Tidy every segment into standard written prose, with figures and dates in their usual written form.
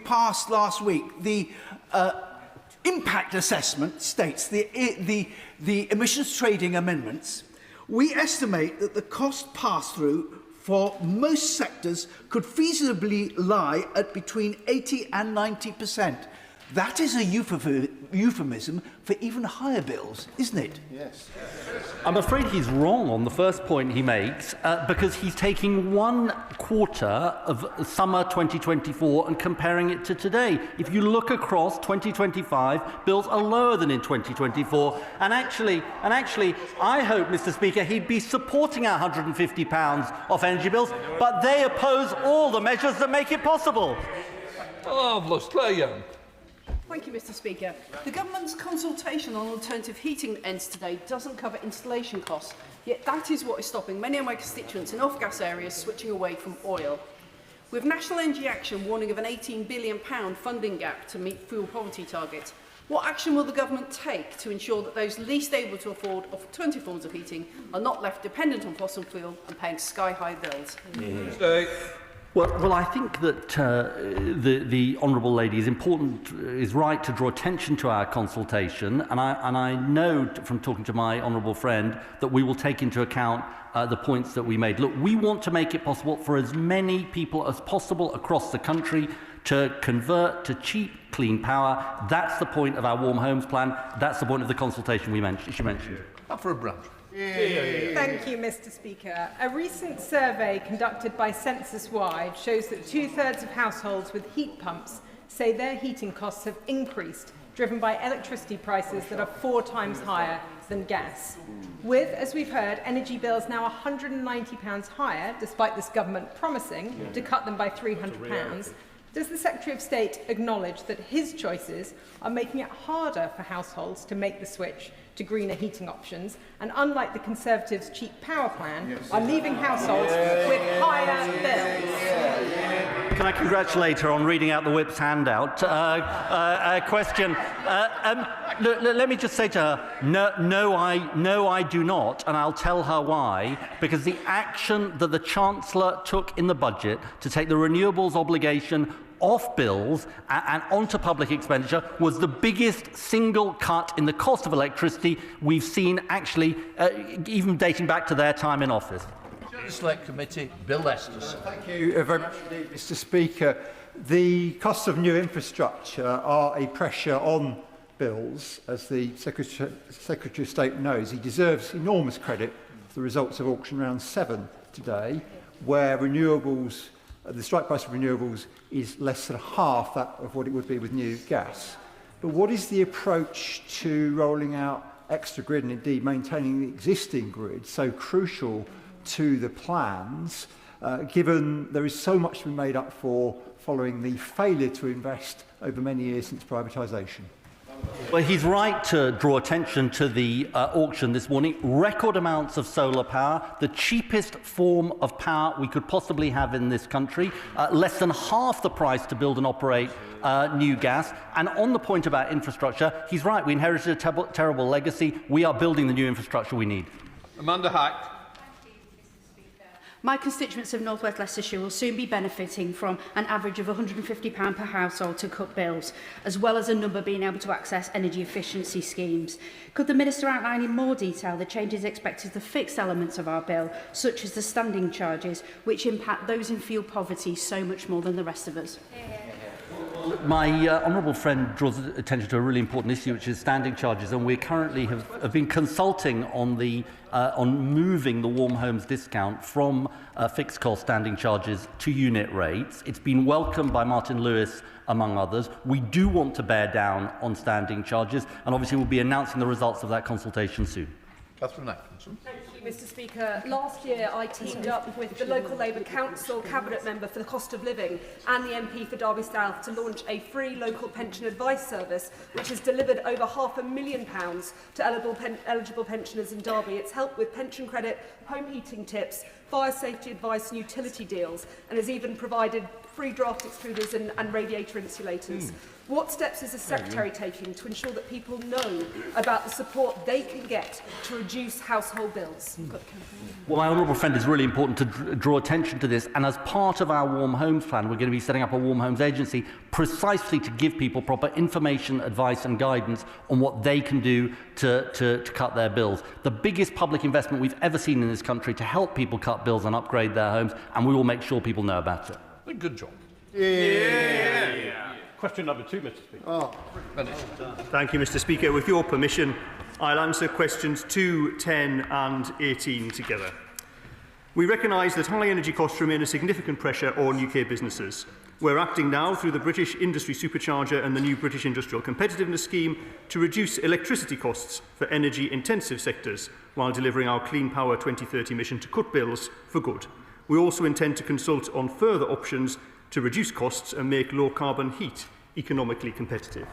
passed last week, the impact assessment states, the emissions trading amendments, we estimate that the cost pass-through for most sectors could feasibly lie at between 80 and 90%. That is a euphemism for even higher bills, isn't it? Yes. I'm afraid he's wrong on the first point he makes, because he's taking 1 quarter of summer 2024 and comparing it to today. If you look across 2025, bills are lower than in 2024. And actually, I hope, Mr. Speaker, he'd be supporting our £150 off energy bills, but they oppose all the measures that make it possible. Oh, I've lost Claire Young. Thank you, Mr. Speaker. The government's consultation on alternative heating ends today doesn't cover installation costs, yet that is what is stopping many of my constituents in off-gas areas switching away from oil. With National Energy Action warning of an £18 billion funding gap to meet fuel poverty targets, what action will the government take to ensure that those least able to afford alternative forms of heating are not left dependent on fossil fuel and paying sky-high bills? Well, I think that the honourable lady is right to draw attention to our consultation, and I know from talking to my honourable friend that we will take into account the points that we made. Look, we want to make it possible for as many people as possible across the country to convert to cheap, clean power. That's the point of our Warm Homes Plan. That's the point of the consultation she mentioned. Up for a branch. Thank you, Mr. Speaker. A recent survey conducted by Census Wide shows that 2/3 of households with heat pumps say their heating costs have increased, driven by electricity prices that are 4 times higher than gas. With, as we've heard, energy bills now £190 higher, despite this government promising to cut them by £300, does the Secretary of State acknowledge that his choices are making it harder for households to make the switch to greener heating options, and unlike the Conservatives' cheap power plan, are leaving households with higher bills? Can I congratulate her on reading out the Whip's handout? Question. Let me just say to her, no, I do not, and I'll tell her why. Because the action that the Chancellor took in the budget to take the renewables obligation off bills and onto public expenditure was the biggest single cut in the cost of electricity we've seen, actually, even dating back to their time in office. Select Committee, Bill Lesterson. Thank you very much indeed, Mr. Speaker. The costs of new infrastructure are a pressure on bills, as the Secretary of State knows. He deserves enormous credit for the results of auction round 7 today, where renewables, the strike price of renewables is less than half that of what it would be with new gas. But what is the approach to rolling out extra grid and indeed maintaining the existing grid, so crucial to the plans, given there is so much to be made up for following the failure to invest over many years since privatisation? Well, he's right to draw attention to the auction this morning. Record amounts of solar power, the cheapest form of power we could possibly have in this country, less than half the price to build and operate new gas. And on the point about infrastructure, he's right. We inherited a terrible legacy. We are building the new infrastructure we need. Amanda Hack. My constituents of North West Leicestershire will soon be benefiting from an average of £150 per household to cut bills, as well as a number being able to access energy efficiency schemes. Could the Minister outline in more detail the changes expected to fixed elements of our bill, such as the standing charges, which impact those in fuel poverty so much more than the rest of us? My honourable friend draws attention to a really important issue, which is standing charges, and we currently have been consulting on moving the warm homes discount from fixed cost standing charges to unit rates. It's been welcomed by Martin Lewis, among others. We do want to bear down on standing charges, and obviously we'll be announcing the results of that consultation soon. Catherine Atkinson. Thank you, Mr. Speaker. Last year, I teamed up with the local Labour Council Cabinet Member for the Cost of Living and the MP for Derby South to launch a free local pension advice service, which has delivered over £500,000 to eligible pensioners in Derby. It's helped with pension credit, home heating tips, fire safety advice and utility deals, and has even provided free draft extruders and radiator insulators. What steps is the Secretary taking to ensure that people know about the support they can get to reduce household bills? Well, my honourable friend, is really important to draw attention to this, and as part of our Warm Homes plan, we're going to be setting up a Warm Homes agency precisely to give people proper information, advice and guidance on what they can do to cut their bills. The biggest public investment we've ever seen in this country to help people cut bills and upgrade their homes, and we will make sure people know about it. Good job. Question number 2, Mr. Speaker. Thank you, Mr. Speaker. With your permission, I'll answer questions 2, 10 and 18 together. We recognise that high energy costs remain a significant pressure on UK businesses. We're acting now through the British Industry Supercharger and the new British Industrial Competitiveness Scheme to reduce electricity costs for energy-intensive sectors while delivering our Clean Power 2030 mission to cut bills for good. We also intend to consult on further options to reduce costs and make low-carbon heat economically competitive.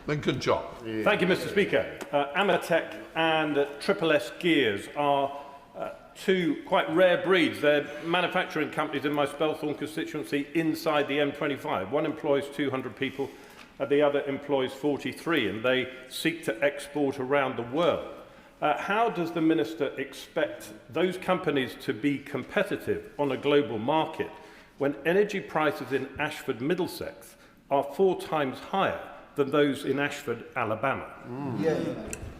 Good job. Thank you, Mr. Speaker. Amatec and Triple S Gears are two quite rare breeds. They're manufacturing companies in my Spelthorne constituency inside the M25. One employs 200 people, the other employs 43, and they seek to export around the world. How does the Minister expect those companies to be competitive on a global market when energy prices in Ashford, Middlesex are 4 times higher than those in Ashford, Alabama?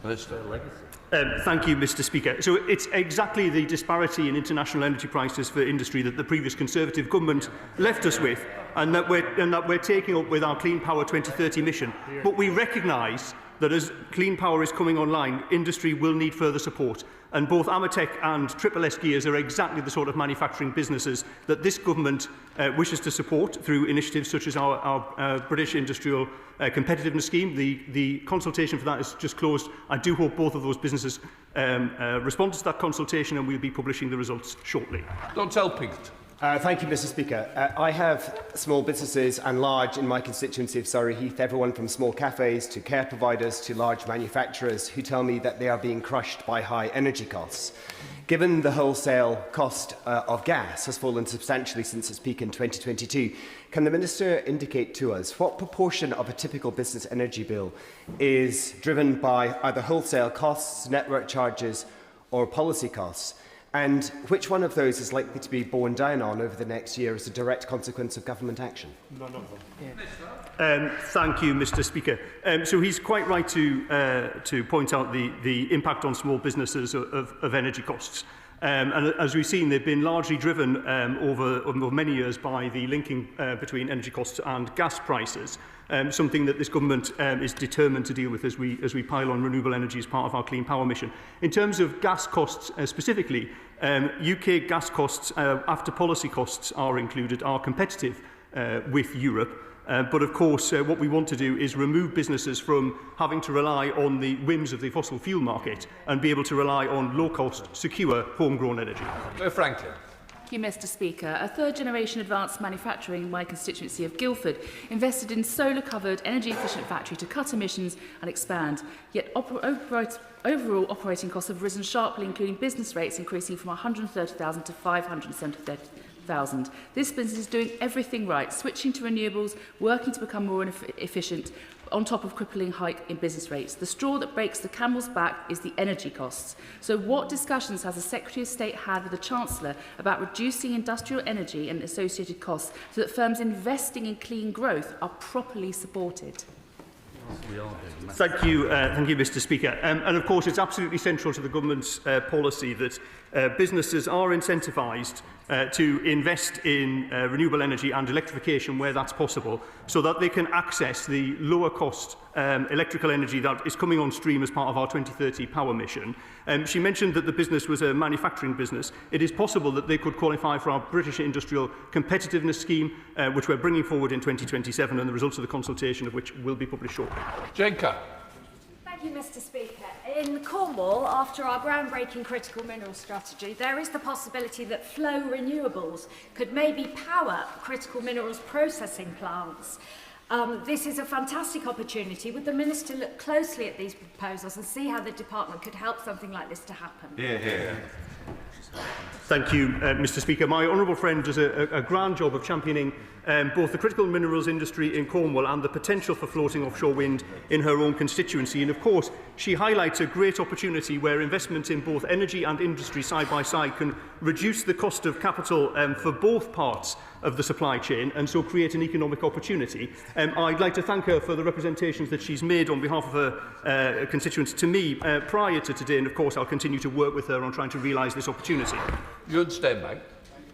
Thank you, Mr. Speaker. So it's exactly the disparity in international energy prices for industry that the previous Conservative government left us with, and that we're taking up with our Clean Power 2030 mission. But we recognise that as clean power is coming online, industry will need further support. And both Amatec and Triple S Gears are exactly the sort of manufacturing businesses that this government wishes to support through initiatives such as our British Industrial Competitiveness Scheme. The consultation for that is just closed. I do hope both of those businesses respond to that consultation, and we'll be publishing the results shortly. Don't tell Pinkett. Thank you, Mr. Speaker. I have small businesses and large in my constituency of Surrey Heath, everyone from small cafes to care providers to large manufacturers, who tell me that they are being crushed by high energy costs. Given the wholesale cost of gas has fallen substantially since its peak in 2022, can the Minister indicate to us what proportion of a typical business energy bill is driven by either wholesale costs, network charges or policy costs? And which one of those is likely to be borne down on over the next year as a direct consequence of government action? Thank you, Mr. Speaker. So he's quite right to point out the impact on small businesses of energy costs. And as we've seen, they've been largely driven over many years by the linking between energy costs and gas prices, something that this government is determined to deal with as we pile on renewable energy as part of our Clean Power mission. In terms of gas costs specifically, UK gas costs, after policy costs are included, are competitive with Europe. But of course, what we want to do is remove businesses from having to rely on the whims of the fossil fuel market and be able to rely on low-cost, secure, homegrown energy. Franklin. Thank you, Mr. Speaker. A third-generation advanced manufacturing in my constituency of Guildford invested in solar-covered, energy-efficient factory to cut emissions and expand. Yet overall operating costs have risen sharply, including business rates increasing from 130,000 to 570,000. This business is doing everything right, switching to renewables, working to become more efficient, on top of crippling hike in business rates. The straw that breaks the camel's back is the energy costs. So what discussions has the Secretary of State had with the Chancellor about reducing industrial energy and associated costs so that firms investing in clean growth are properly supported? Thank you, Mr. Speaker. And of course, it's absolutely central to the government's policy that businesses are incentivised to invest in renewable energy and electrification where that's possible, so that they can access the lower cost electrical energy that is coming on stream as part of our 2030 power mission. She mentioned that the business was a manufacturing business. It is possible that they could qualify for our British Industrial Competitiveness Scheme, which we're bringing forward in 2027, and the results of the consultation of which will be published shortly. Jenka. Thank you, Mr. Speaker. In Cornwall, after our groundbreaking critical mineral strategy, there is the possibility that Flow Renewables could maybe power critical minerals processing plants. This is a fantastic opportunity. Would the Minister look closely at these proposals and see how the department could help something like this to happen? Thank you, Mr Speaker. My honourable friend does a grand job of championing both the critical minerals industry in Cornwall and the potential for floating offshore wind in her own constituency. And of course, she highlights a great opportunity where investment in both energy and industry side by side can reduce the cost of capital for both parts of the supply chain and so create an economic opportunity. I'd like to thank her for the representations that she's made on behalf of her constituents to me prior to today, and of course I'll continue to work with her on trying to realise this opportunity. Ewan Steinbank.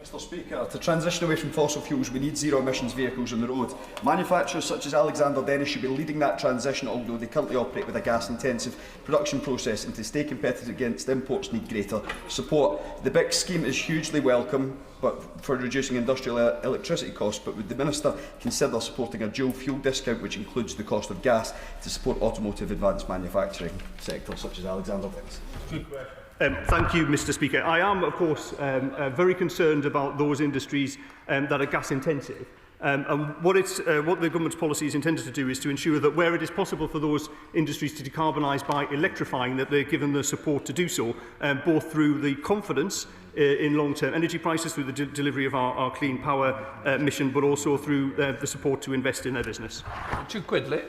Mr Speaker, to transition away from fossil fuels, we need zero-emissions vehicles on the road. Manufacturers such as Alexander Dennis should be leading that transition, although they currently operate with a gas-intensive production process, and to stay competitive against imports need greater support. The BIC scheme is hugely welcome for reducing industrial electricity costs, but would the Minister consider supporting a dual fuel discount which includes the cost of gas to support automotive advanced manufacturing sectors such as Alexander Dennis? Thank you, Mr Speaker. I am, of course, very concerned about those industries that are gas-intensive. And what the government's policy is intended to do is to ensure that where it is possible for those industries to decarbonise by electrifying, that they're given the support to do so, both through the confidence in long-term energy prices, through the delivery of our clean power mission, but also through the support to invest in their business. Too quickly.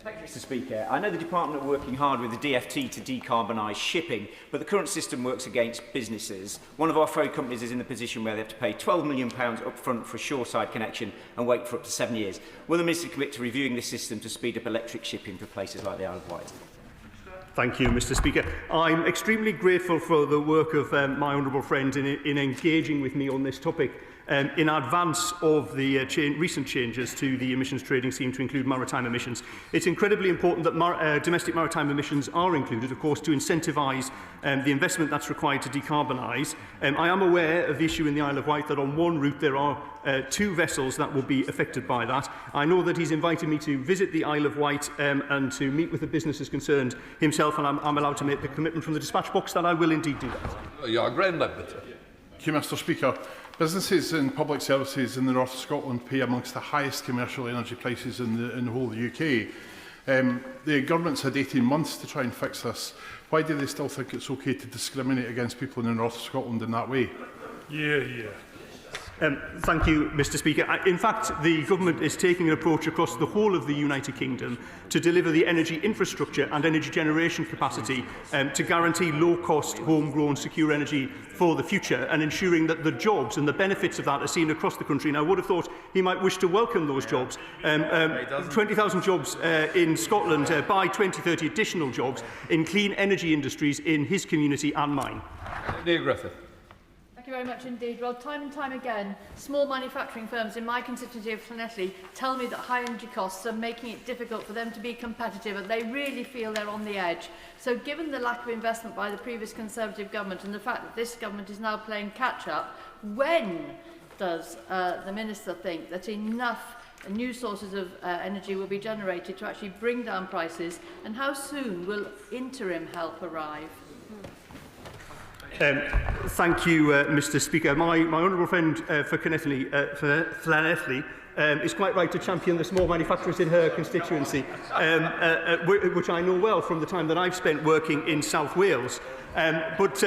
Thank you, Mr Speaker. I know the Department are working hard with the DFT to decarbonise shipping, but the current system works against businesses. One of our ferry companies is in the position where they have to pay £12 million up front for a shoreside connection and wait for up to 7 years. Will the Minister commit to reviewing this system to speed up electric shipping for places like the Isle of Wight? Thank you, Mr Speaker. I'm extremely grateful for the work of my honourable friend in engaging with me on this topic. In advance of the recent changes to the emissions trading scheme to include maritime emissions. It's incredibly important that domestic maritime emissions are included, of course, to incentivise the investment that's required to decarbonise. I am aware of the issue in the Isle of Wight that on one route there are 2 vessels that will be affected by that. I know that he's invited me to visit the Isle of Wight and to meet with the businesses concerned himself, and I'm allowed to make the commitment from the dispatch box that I will indeed do that. You are Graham Ledbetter. Thank you, Mr Speaker. Businesses and public services in the north of Scotland pay amongst the highest commercial energy prices in the whole of the UK. The government's had 18 months to try and fix this. Why do they still think it's okay to discriminate against people in the north of Scotland in that way? Thank you, Mr Speaker. In fact, the government is taking an approach across the whole of the United Kingdom to deliver the energy infrastructure and energy generation capacity to guarantee low-cost, homegrown, secure energy for the future, and ensuring that the jobs and the benefits of that are seen across the country. And I would have thought he might wish to welcome those jobs. 20,000 jobs in Scotland, by 2030 additional jobs in clean energy industries in his community and mine. Neil Griffith. Thank you very much indeed. Well, time and time again, small manufacturing firms in my constituency of Llanelli tell me that high energy costs are making it difficult for them to be competitive, and they really feel they're on the edge. So given the lack of investment by the previous Conservative government and the fact that this government is now playing catch-up, when does the Minister think that enough new sources of energy will be generated to actually bring down prices, and how soon will interim help arrive? Thank you, Mr Speaker. My honourable friend for Llanelli is quite right to champion the small manufacturers in her constituency, which I know well from the time that I've spent working in South Wales. What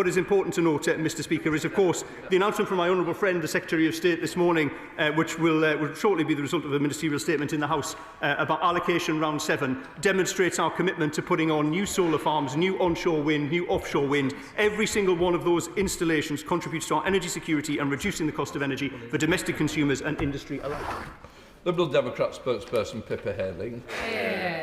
is important to note, Mr Speaker, is of course the announcement from my honourable friend, the Secretary of State this morning, which will shortly be the result of a ministerial statement in the House about allocation round 7, demonstrates our commitment to putting on new solar farms, new onshore wind, new offshore wind. Every single one of those installations contributes to our energy security and reducing the cost of energy for domestic consumers and industry alike. Liberal Democrat spokesperson Pippa Hareling.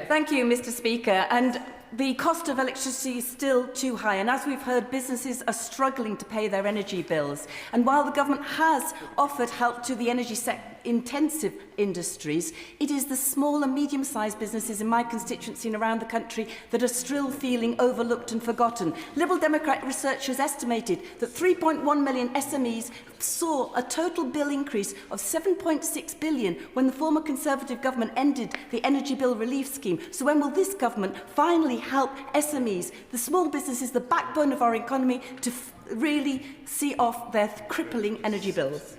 Thank you, Mr Speaker. And the cost of electricity is still too high, and as we've heard, businesses are struggling to pay their energy bills. And while the government has offered help to the energy-intensive industries, it is the small and medium-sized businesses in my constituency and around the country that are still feeling overlooked and forgotten. Liberal Democrat researchers estimated that 3.1 million SMEs saw a total bill increase of 7.6 billion when the former Conservative government ended the energy bill relief scheme. So when will this government finally help SMEs, the small businesses, the backbone of our economy, to really see off their crippling energy bills?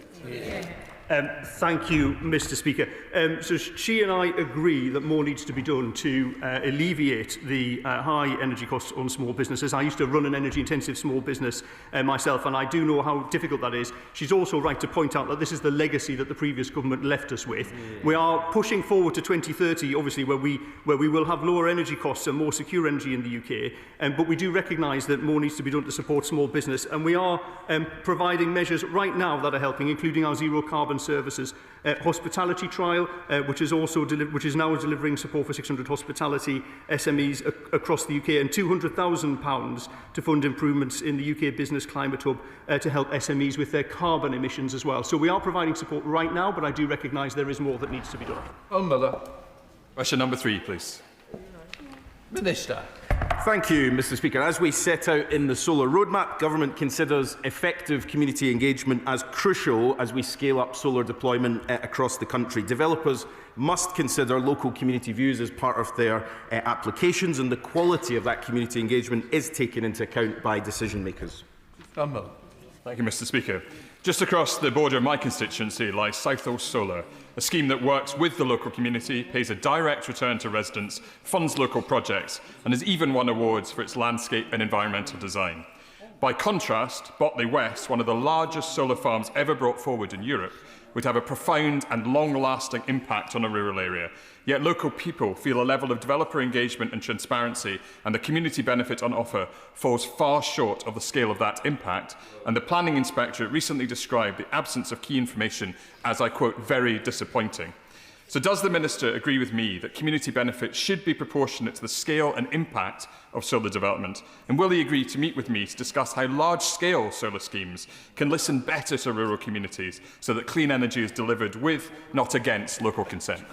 Thank you, Mr. Speaker. So she and I agree that more needs to be done to alleviate the high energy costs on small businesses. I used to run an energy-intensive small business myself, and I do know how difficult that is. She's also right to point out that this is the legacy that the previous government left us with. We are pushing forward to 2030, obviously, where we will have lower energy costs and more secure energy in the UK. But we do recognise that more needs to be done to support small business, and we are providing measures right now that are helping, including our zero carbon services hospitality trial, which is now delivering support for 600 hospitality SMEs across the UK, and £200,000 to fund improvements in the UK Business Climate Hub to help SMEs with their carbon emissions as well. So we are providing support right now, but I do recognise there is more that needs to be done. Miller. Question number 3, please. Minister. Thank you, Mr. Speaker. As we set out in the solar roadmap, government considers effective community engagement as crucial as we scale up solar deployment across the country. Developers must consider local community views as part of their applications, and the quality of that community engagement is taken into account by decision makers. Thank you, Mr. Speaker. Just across the border of my constituency lies Southall Solar, a scheme that works with the local community, pays a direct return to residents, funds local projects, and has even won awards for its landscape and environmental design. By contrast, Botley West, one of the largest solar farms ever brought forward in Europe, would have a profound and long-lasting impact on a rural area. Yet local people feel a level of developer engagement and transparency, and the community benefit on offer falls far short of the scale of that impact, and the Planning Inspectorate recently described the absence of key information as, I quote, very disappointing. So does the Minister agree with me that community benefits should be proportionate to the scale and impact of solar development? And will he agree to meet with me to discuss how large-scale solar schemes can listen better to rural communities so that clean energy is delivered with, not against, local consent?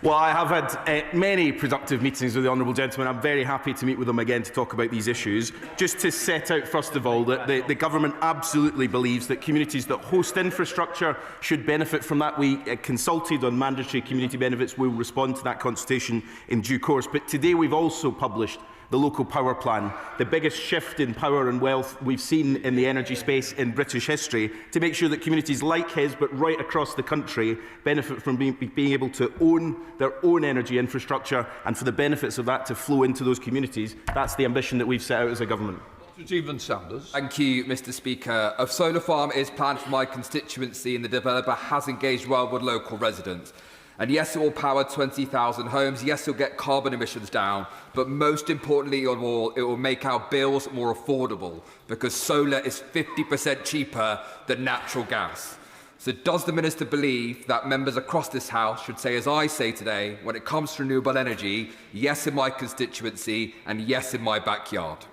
Well, I have had many productive meetings with the Honourable Gentleman. I'm very happy to meet with him again to talk about these issues. Just to set out, first of all, that the Government absolutely believes that communities that host infrastructure should benefit from that. We consulted on mandatory community benefits. We will respond to that consultation in due course. But today we've also published the local power plan, the biggest shift in power and wealth we've seen in the energy space in British history, to make sure that communities like his, but right across the country, benefit from being able to own their own energy infrastructure, and for the benefits of that to flow into those communities. That's the ambition that we've set out as a government. Stephen Sanders. Thank you, Mr. Speaker. A solar farm is planned for my constituency, and the developer has engaged well with local residents. And yes, it will power 20,000 homes. Yes, it will get carbon emissions down. But most importantly of all, it will make our bills more affordable, because solar is 50% cheaper than natural gas. So does the Minister believe that members across this House should say, as I say today, when it comes to renewable energy, yes in my constituency and yes in my backyard?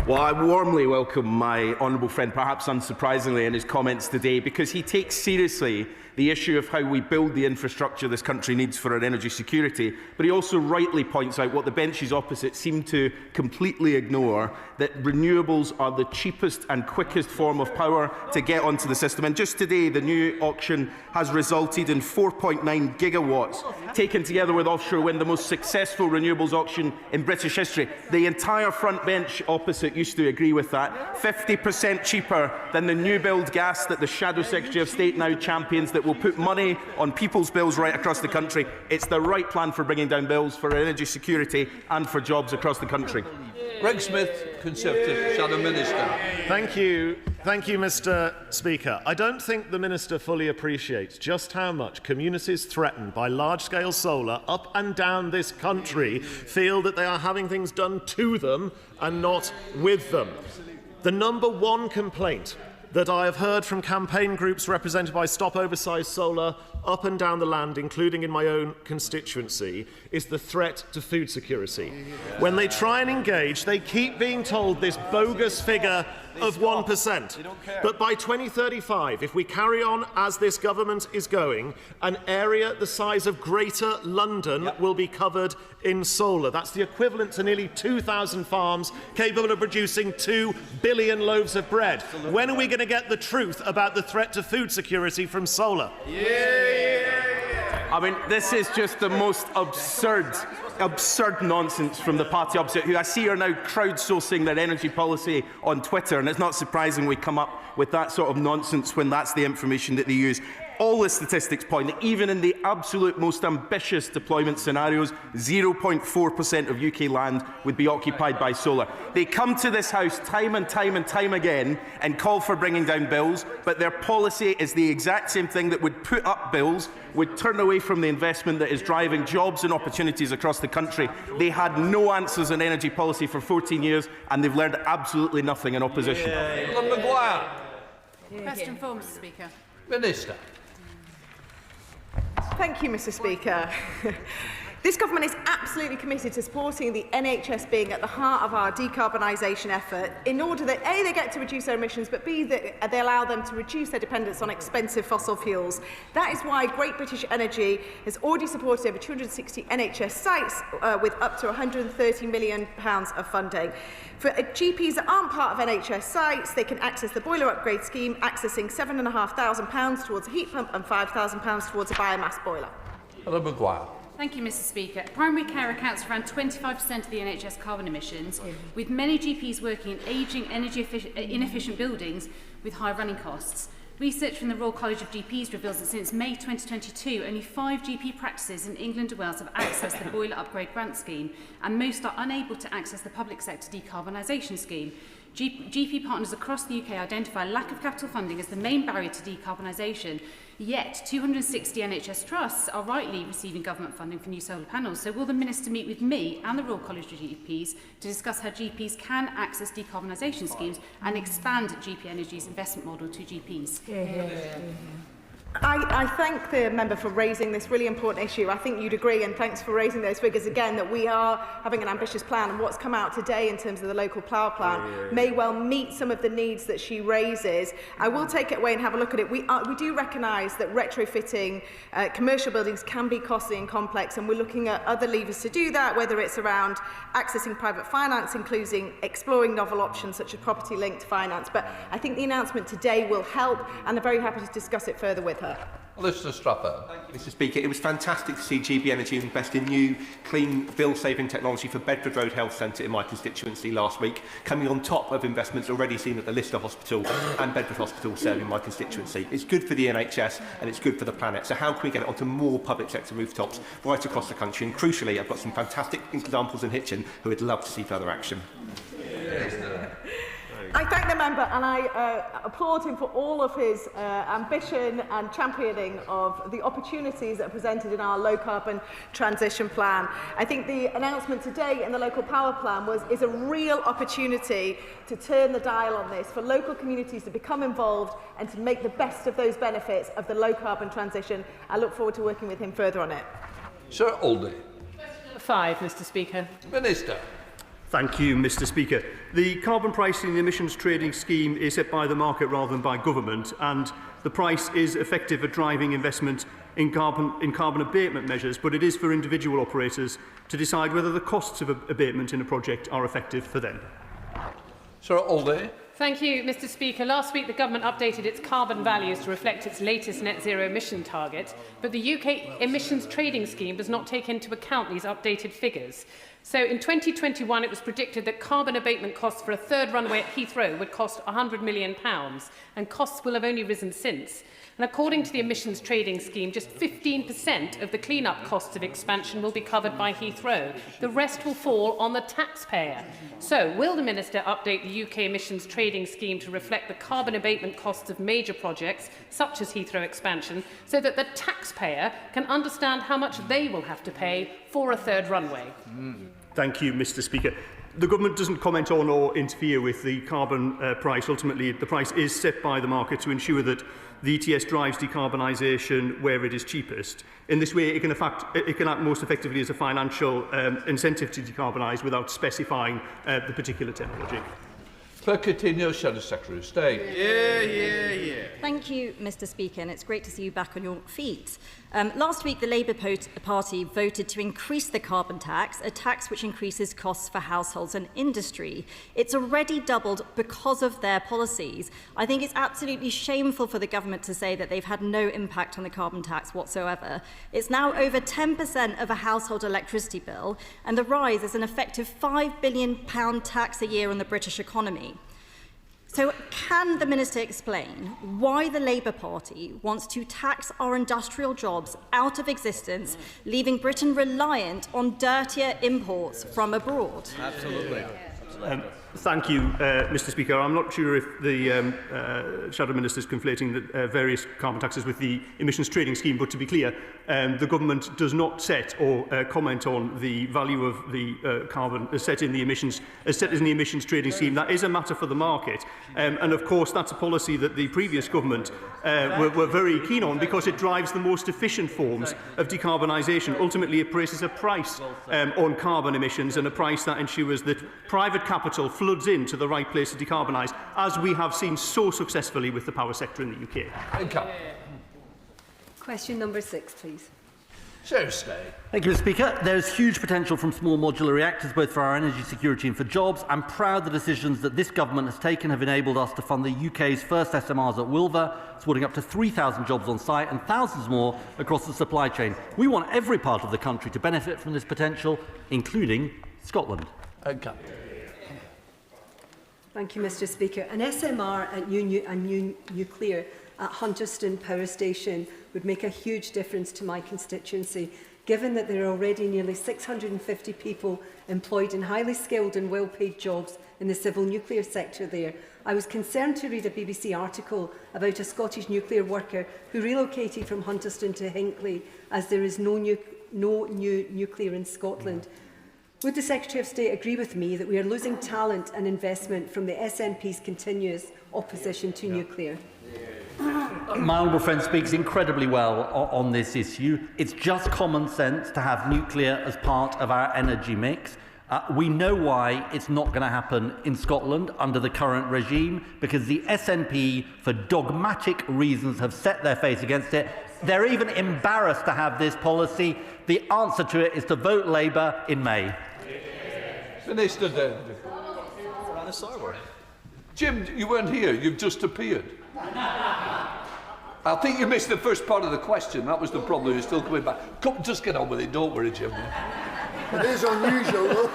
Well, I warmly welcome my honourable friend, perhaps unsurprisingly, in his comments today, because he takes seriously the issue of how we build the infrastructure this country needs for our energy security. But he also rightly points out what the benches opposite seem to completely ignore, that renewables are the cheapest and quickest form of power to get onto the system. And just today, the new auction has resulted in 4.9 gigawatts, taken together with offshore wind, the most successful renewables auction in British history. The entire front bench opposite used to agree with that. 50% cheaper than the new build gas that the Shadow Secretary of State now champions, that will put money on people's bills right across the country. It's the right plan for bringing down bills, for energy security and for jobs across the country. Greg Smith, Conservative Shadow Minister. Thank you, Mr. Speaker. I don't think the Minister fully appreciates just how much communities threatened by large-scale solar up and down this country feel that they are having things done to them and not with them. The number one complaint that I have heard from campaign groups represented by Stop Oversized Solar up and down the land, including in my own constituency, is the threat to food security. When they try and engage, they keep being told this bogus figure of 1%. But by 2035, if we carry on as this government is going, an area the size of Greater London will be covered in solar. That's the equivalent to nearly 2,000 farms capable of producing 2 billion loaves of bread. When are we going to get the truth about the threat to food security from solar? I mean, this is just the most absurd absurd nonsense from the party opposite, who I see are now crowdsourcing their energy policy on Twitter, and it's not surprising we come up with that sort of nonsense when that's the information that they use. All the statistics point that even in the absolute most ambitious deployment scenarios, 0.4% of UK land would be occupied by solar. They come to this House time and time again and call for bringing down bills, but their policy is the exact same thing that would put up bills, would turn away from the investment that is driving jobs and opportunities across the country. They had no answers on energy policy for 14 years, and they've learned absolutely nothing in opposition. Maguire. Question for Mr. Speaker. Minister. Thank you, Mr. Speaker. This government is absolutely committed to supporting the NHS being at the heart of our decarbonisation effort in order that A, they get to reduce their emissions, but B, that they allow them to reduce their dependence on expensive fossil fuels. That is why Great British Energy has already supported over 260 NHS sites with up to £130 million of funding. For GPs that aren't part of NHS sites, they can access the boiler upgrade scheme, accessing £7,500 towards a heat pump and £5,000 towards a biomass boiler. Hello, Maguire. Thank you, Mr. Speaker. Primary care accounts for around 25% of the NHS carbon emissions, with many GPs working in ageing, inefficient buildings with high running costs. Research from the Royal College of GPs reveals that since May 2022, only 5 GP practices in England and Wales have accessed the boiler upgrade grant scheme, and most are unable to access the public sector decarbonisation scheme. GP partners across the UK identify lack of capital funding as the main barrier to decarbonisation, yet 260 NHS trusts are rightly receiving government funding for new solar panels. So will the Minister meet with me and the Royal College of GPs to discuss how GPs can access decarbonisation schemes and expand GP Energy's investment model to GPs? I thank the member for raising this really important issue. I think you'd agree, and thanks for raising those figures again, that we are having an ambitious plan, and what's come out today in terms of the local power plan may well meet some of the needs that she raises. I will take it away and have a look at it. We do recognise that retrofitting commercial buildings can be costly and complex, and we're looking at other levers to do that, whether it's around accessing private finance, including exploring novel options such as property-linked finance. But I think the announcement today will help, and I'm very happy to discuss it further with her. Mr. Strapper. Thank you, Mr. Speaker. It was fantastic to see GB Energy invest in new, clean, bill-saving technology for Bedford Road Health Centre in my constituency last week, coming on top of investments already seen at the Lister Hospital and Bedford Hospital serving my constituency. It's good for the NHS and it's good for the planet. So how can we get it onto more public sector rooftops right across the country? And crucially, I've got some fantastic examples in Hitchin who would love to see further action. I thank the member, and I applaud him for all of his ambition and championing of the opportunities that are presented in our low-carbon transition plan. I think the announcement today in the local power plan is a real opportunity to turn the dial on this, for local communities to become involved and to make the best of those benefits of the low-carbon transition. I look forward to working with him further on it. Sir Aldy. 5, Mr. Speaker. Minister. Thank you, Mr. Speaker. The carbon pricing emissions trading scheme is set by the market rather than by government, and the price is effective at driving investment in carbon abatement measures, but it is for individual operators to decide whether the costs of abatement in a project are effective for them. Sir Aldy. Thank you, Mr. Speaker. Last week, the government updated its carbon values to reflect its latest net zero emission target, but the UK emissions trading scheme does not take into account these updated figures. So in 2021, it was predicted that carbon abatement costs for a third runway at Heathrow would cost £100 million, and costs will have only risen since. And according to the emissions trading scheme, just 15% of the clean-up costs of expansion will be covered by Heathrow. The rest will fall on the taxpayer. So, will the Minister update the UK emissions trading scheme to reflect the carbon abatement costs of major projects, such as Heathrow expansion, so that the taxpayer can understand how much they will have to pay for a third runway? Thank you, Mr. Speaker. The government doesn't comment on or interfere with the carbon price. Ultimately, the price is set by the market to ensure that the ETS drives decarbonisation where it is cheapest. In this way, it can act most effectively as a financial incentive to decarbonise without specifying the particular technology. Per Coutinho, Shadow Secretary of State. Thank you, Mr. Speaker, and it's great to see you back on your feet. Last week, the Labour Party voted to increase the carbon tax, a tax which increases costs for households and industry. It's already doubled because of their policies. I think it's absolutely shameful for the government to say that they've had no impact on the carbon tax whatsoever. It's now over 10% of a household electricity bill, and the rise is an effective £5 billion tax a year on the British economy. So can the Minister explain why the Labour Party wants to tax our industrial jobs out of existence, leaving Britain reliant on dirtier imports from abroad? Absolutely. Thank you, Mr. Speaker. I'm not sure if the Shadow Minister is conflating the various carbon taxes with the emissions trading scheme, but to be clear, the government does not set or comment on the value of the carbon set in the emissions trading scheme. That is a matter for the market, and of course that's a policy that the previous government were very keen on because it drives the most efficient forms of decarbonisation. Ultimately, it places a price on carbon emissions and a price that ensures that private capital floods into the right place to decarbonise, as we have seen so successfully with the power sector in the UK. Question number 6, please. Thank you, Mr. Speaker. There is huge potential from small modular reactors, both for our energy security and for jobs. I'm proud the decisions that this government has taken have enabled us to fund the UK's first SMRs at Wilver, supporting up to 3,000 jobs on site and thousands more across the supply chain. We want every part of the country to benefit from this potential, including Scotland. Thank you, Mr. Speaker. An SMR at new nuclear at Hunterston Power Station would make a huge difference to my constituency, given that there are already nearly 650 people employed in highly skilled and well-paid jobs in the civil nuclear sector there. I was concerned to read a BBC article about a Scottish nuclear worker who relocated from Hunterston to Hinckley as there is no new nuclear in Scotland. Would the Secretary of State agree with me that we are losing talent and investment from the SNP's continuous opposition to nuclear? My honourable friend speaks incredibly well on this issue. It's just common sense to have nuclear as part of our energy mix. We know why it's not going to happen in Scotland under the current regime, because the SNP, for dogmatic reasons, have set their face against it. They're even embarrassed to have this policy. The answer to it is to vote Labour in May. Minister Jim, you weren't here. You've just appeared. I think you missed the first part of the question. That was the problem. You're still coming back. Come, just get on with it. Don't worry, Jim. It is unusual, though.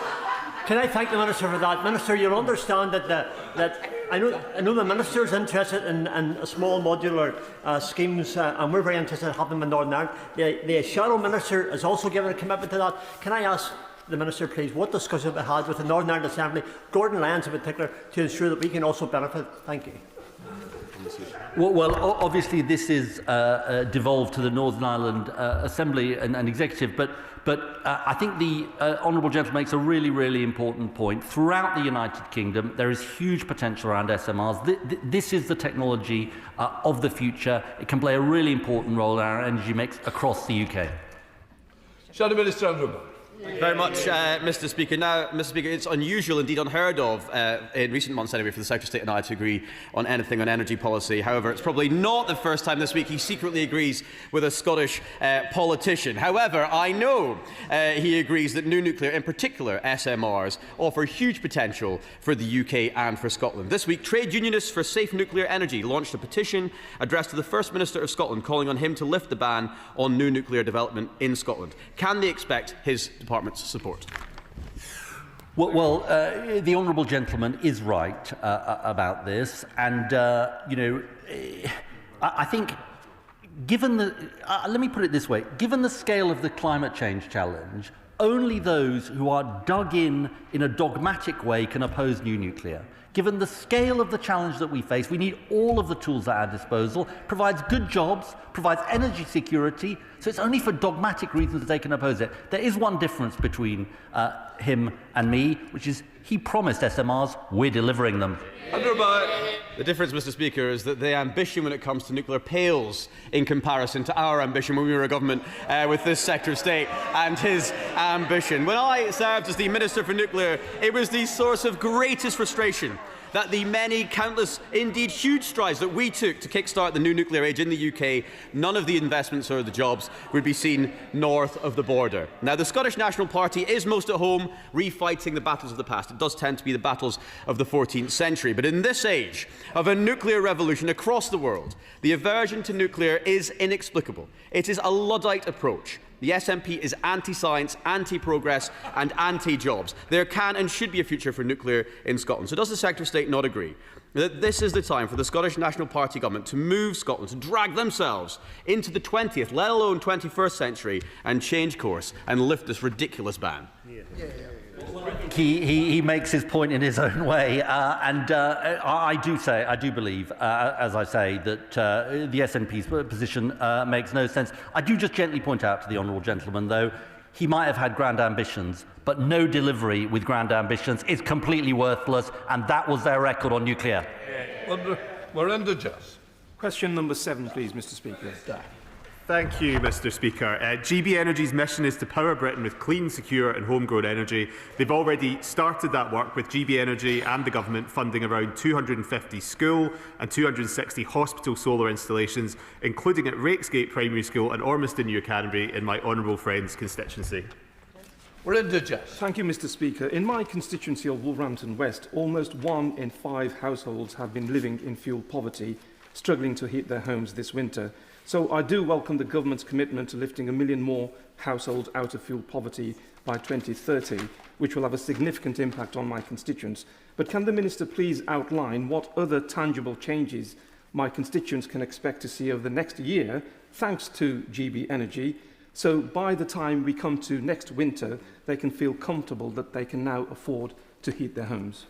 Can I thank the Minister for that? Minister, you'll understand that I know the Minister is interested in small modular schemes, and we're very interested in having them in Northern Ireland. The Shadow Minister has also given a commitment to that. Can I ask the Minister, please, what discussion we had with the Northern Ireland Assembly, Gordon Lyons in particular, to ensure that we can also benefit? Thank you. Well, obviously this is devolved to the Northern Ireland Assembly and Executive, but I think the Honourable Gentleman makes a really, really important point. Throughout the United Kingdom, there is huge potential around SMRs. This is the technology of the future. It can play a really important role in our energy mix across the UK. Shadow Minister Andrew. Thank you very much, Mr. Speaker. Now, Mr. Speaker, it's unusual, indeed unheard of, in recent months anyway, for the Secretary of State and I to agree on anything on energy policy. However, it's probably not the first time this week he secretly agrees with a Scottish politician. However, I know he agrees that new nuclear, in particular SMRs, offer huge potential for the UK and for Scotland. This week, trade unionists for safe nuclear energy launched a petition addressed to the First Minister of Scotland, calling on him to lift the ban on new nuclear development in Scotland. Can they expect his department's support? Well, the Honourable Gentleman is right about this, and I think, given the let me put it this way: given the scale of the climate change challenge, only those who are dug in a dogmatic way can oppose new nuclear. Given the scale of the challenge that we face, we need all of the tools at our disposal, provides good jobs, provides energy security, so it's only for dogmatic reasons that they can oppose it. There is one difference between him and me, which is he promised SMRs, we're delivering them. The difference, Mr. Speaker, is that the ambition when it comes to nuclear pales in comparison to our ambition when we were a government with this Secretary of State and his ambition. When I served as the Minister for Nuclear, it was the source of greatest frustration that the many, countless, indeed huge strides that we took to kickstart the new nuclear age in the UK, none of the investments or the jobs would be seen north of the border. Now, the Scottish National Party is most at home refighting the battles of the past. It does tend to be the battles of the 14th century. But in this age of a nuclear revolution across the world, the aversion to nuclear is inexplicable. It is a Luddite approach. The SNP is anti-science, anti-progress and anti-jobs. There can and should be a future for nuclear in Scotland. So does the Secretary of State not agree that this is the time for the Scottish National Party government to move Scotland, to drag themselves into the 20th, let alone 21st century, and change course and lift this ridiculous ban? He makes his point in his own way, and I do believe, as I say, that the SNP's position makes no sense. I do just gently point out to the honourable gentleman, though, he might have had grand ambitions, but no delivery with grand ambitions is completely worthless, and that was their record on nuclear. We're under just. Question number 7, please, Mr. Speaker. Thank you, Mr. Speaker. GB Energy's mission is to power Britain with clean, secure and homegrown energy. They've already started that work, with GB Energy and the government funding around 250 school and 260 hospital solar installations, including at Rakesgate Primary School and Ormiston, New Canterbury, in my honourable friend's constituency. We're under just. Thank you, Mr. Speaker. In my constituency of Wolverhampton West, almost 1 in 5 households have been living in fuel poverty, struggling to heat their homes this winter. So I do welcome the government's commitment to lifting 1 million more households out of fuel poverty by 2030, which will have a significant impact on my constituents. But can the Minister please outline what other tangible changes my constituents can expect to see over the next year, thanks to GB Energy, so by the time we come to next winter, they can feel comfortable that they can now afford to heat their homes?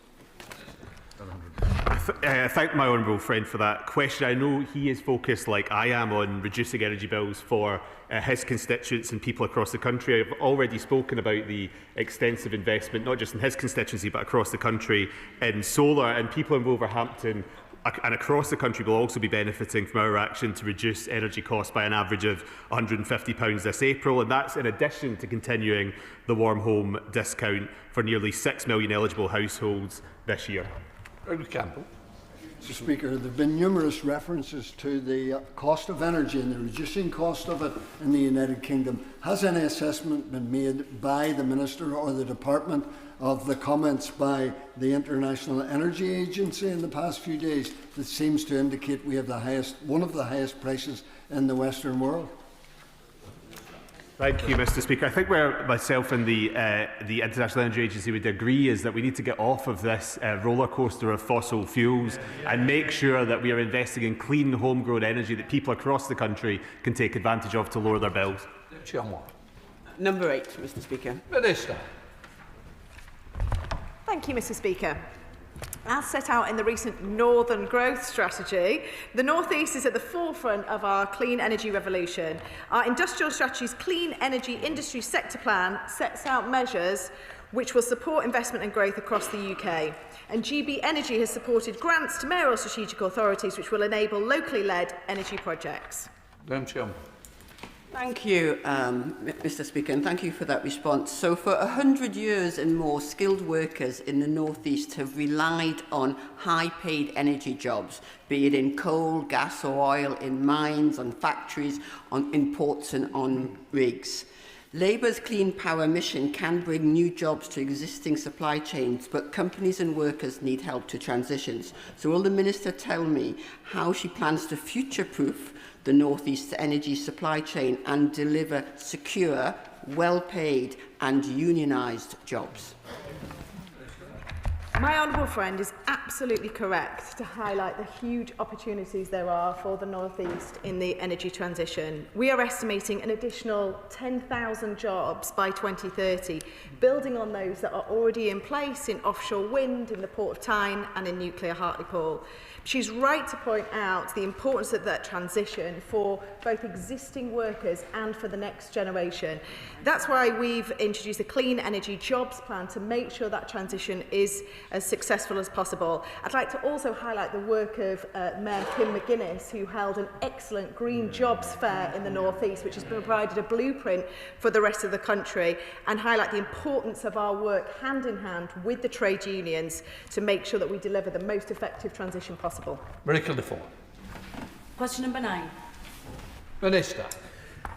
I thank my honourable friend for that question. I know he is focused, like I am, on reducing energy bills for his constituents and people across the country. I've already spoken about the extensive investment, not just in his constituency, but across the country in solar, and people in Wolverhampton and across the country will also be benefiting from our action to reduce energy costs by an average of £150 this April, and that's in addition to continuing the warm home discount for nearly 6 million eligible households this year. Campbell. Mr. Speaker, there have been numerous references to the cost of energy and the reducing cost of it in the United Kingdom. Has any assessment been made by the Minister or the Department of the comments by the International Energy Agency in the past few days that seems to indicate we have one of the highest prices in the Western world? Thank you, Mr. Speaker. I think where myself and the International Energy Agency would agree is that we need to get off of this roller coaster of fossil fuels and make sure that we are investing in clean, homegrown energy that people across the country can take advantage of to lower their bills. Number 8, Mr. Speaker. Minister. Thank you, Mr. Speaker. As set out in the recent Northern Growth Strategy, the North East is at the forefront of our clean energy revolution. Our industrial strategy's Clean Energy Industry Sector Plan sets out measures which will support investment and growth across the UK. And GB Energy has supported grants to mayoral strategic authorities which will enable locally led energy projects. Thank you, Mr. Speaker, and thank you for that response. So for 100 years and more, skilled workers in the North East have relied on high-paid energy jobs, be it in coal, gas or oil, in mines, on factories, in ports and on rigs. Labour's clean power mission can bring new jobs to existing supply chains, but companies and workers need help to transitions. So will the Minister tell me how she plans to future-proof the North East's energy supply chain and deliver secure, well-paid and unionised jobs? My honourable friend is absolutely correct to highlight the huge opportunities there are for the North East in the energy transition. We are estimating an additional 10,000 jobs by 2030, building on those that are already in place in offshore wind, in the Port of Tyne and in nuclear Hartlepool. She's right to point out the importance of that transition for both existing workers and for the next generation. That's why we've introduced a Clean Energy Jobs Plan to make sure that transition is as successful as possible. I'd like to also highlight the work of Mayor Kim McGuinness, who held an excellent Green Jobs Fair in the North East, which has provided a blueprint for the rest of the country, and highlight the importance of our work hand in hand with the trade unions to make sure that we deliver the most effective transition possible. Miracle Defoe. Question number 9. Minister.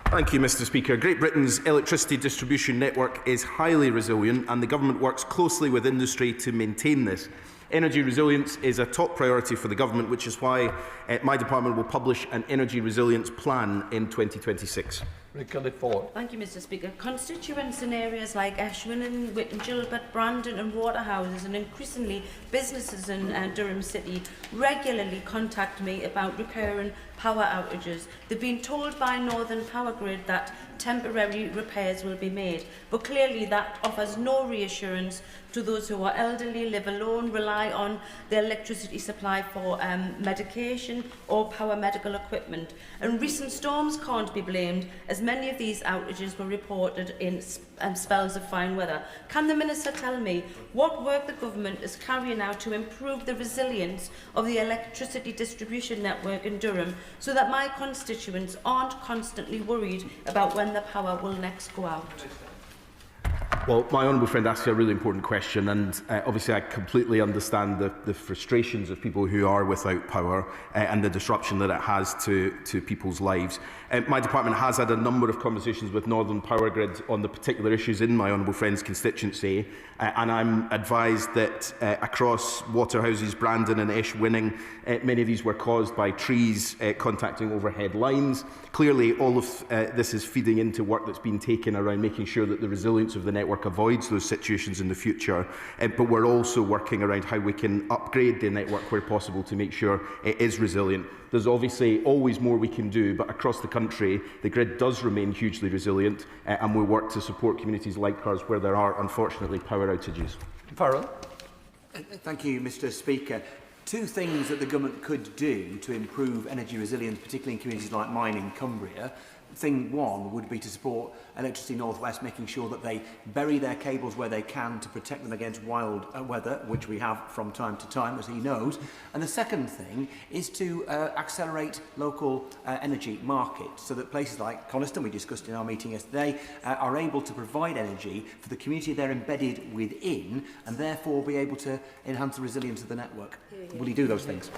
Thank you, Mr Speaker. Great Britain's electricity distribution network is highly resilient, and the Government works closely with industry to maintain this. Energy resilience is a top priority for the Government, which is why my department will publish an energy resilience plan in 2026. Thank you, Mr Speaker. Constituents in areas like Ashwin, Whitton, Gilbert, Brandon and Waterhouses, and increasingly businesses in Durham City regularly contact me about recurring power outages. They've been told by Northern Power Grid that temporary repairs will be made, but clearly that offers no reassurance to those who are elderly, live alone, rely on their electricity supply for medication or power medical equipment. And recent storms can't be blamed, as many of these outages were reported in spells of fine weather. Can the Minister tell me what work the Government is carrying out to improve the resilience of the electricity distribution network in Durham, so that my constituents aren't constantly worried about when the power will next go out? Well, my honourable friend asked you a really important question, and obviously I completely understand the frustrations of people who are without power and the disruption that it has to people's lives. My department has had a number of conversations with Northern Power Grid on the particular issues in my honourable friend's constituency, and I'm advised that across Waterhouses, Brandon and Ashwinning, many of these were caused by trees contacting overhead lines. Clearly, all of this is feeding into work that's been taken around making sure that the resilience of the network avoids those situations in the future. But we're also working around how we can upgrade the network where possible to make sure it is resilient. There's obviously always more we can do, but across the country, the grid does remain hugely resilient, and we work to support communities like ours where there are, unfortunately, power outages. Farrell. Thank you, Mr Speaker. Two things that the Government could do to improve energy resilience, particularly in communities like mine in Cumbria. Thing one would be to support Electricity North West, making sure that they bury their cables where they can to protect them against wild weather, which we have from time to time, as he knows. And the second thing is to accelerate local energy markets, so that places like Coniston, we discussed in our meeting yesterday, are able to provide energy for the community they're embedded within, and therefore be able to enhance the resilience of the network. Will he do those things?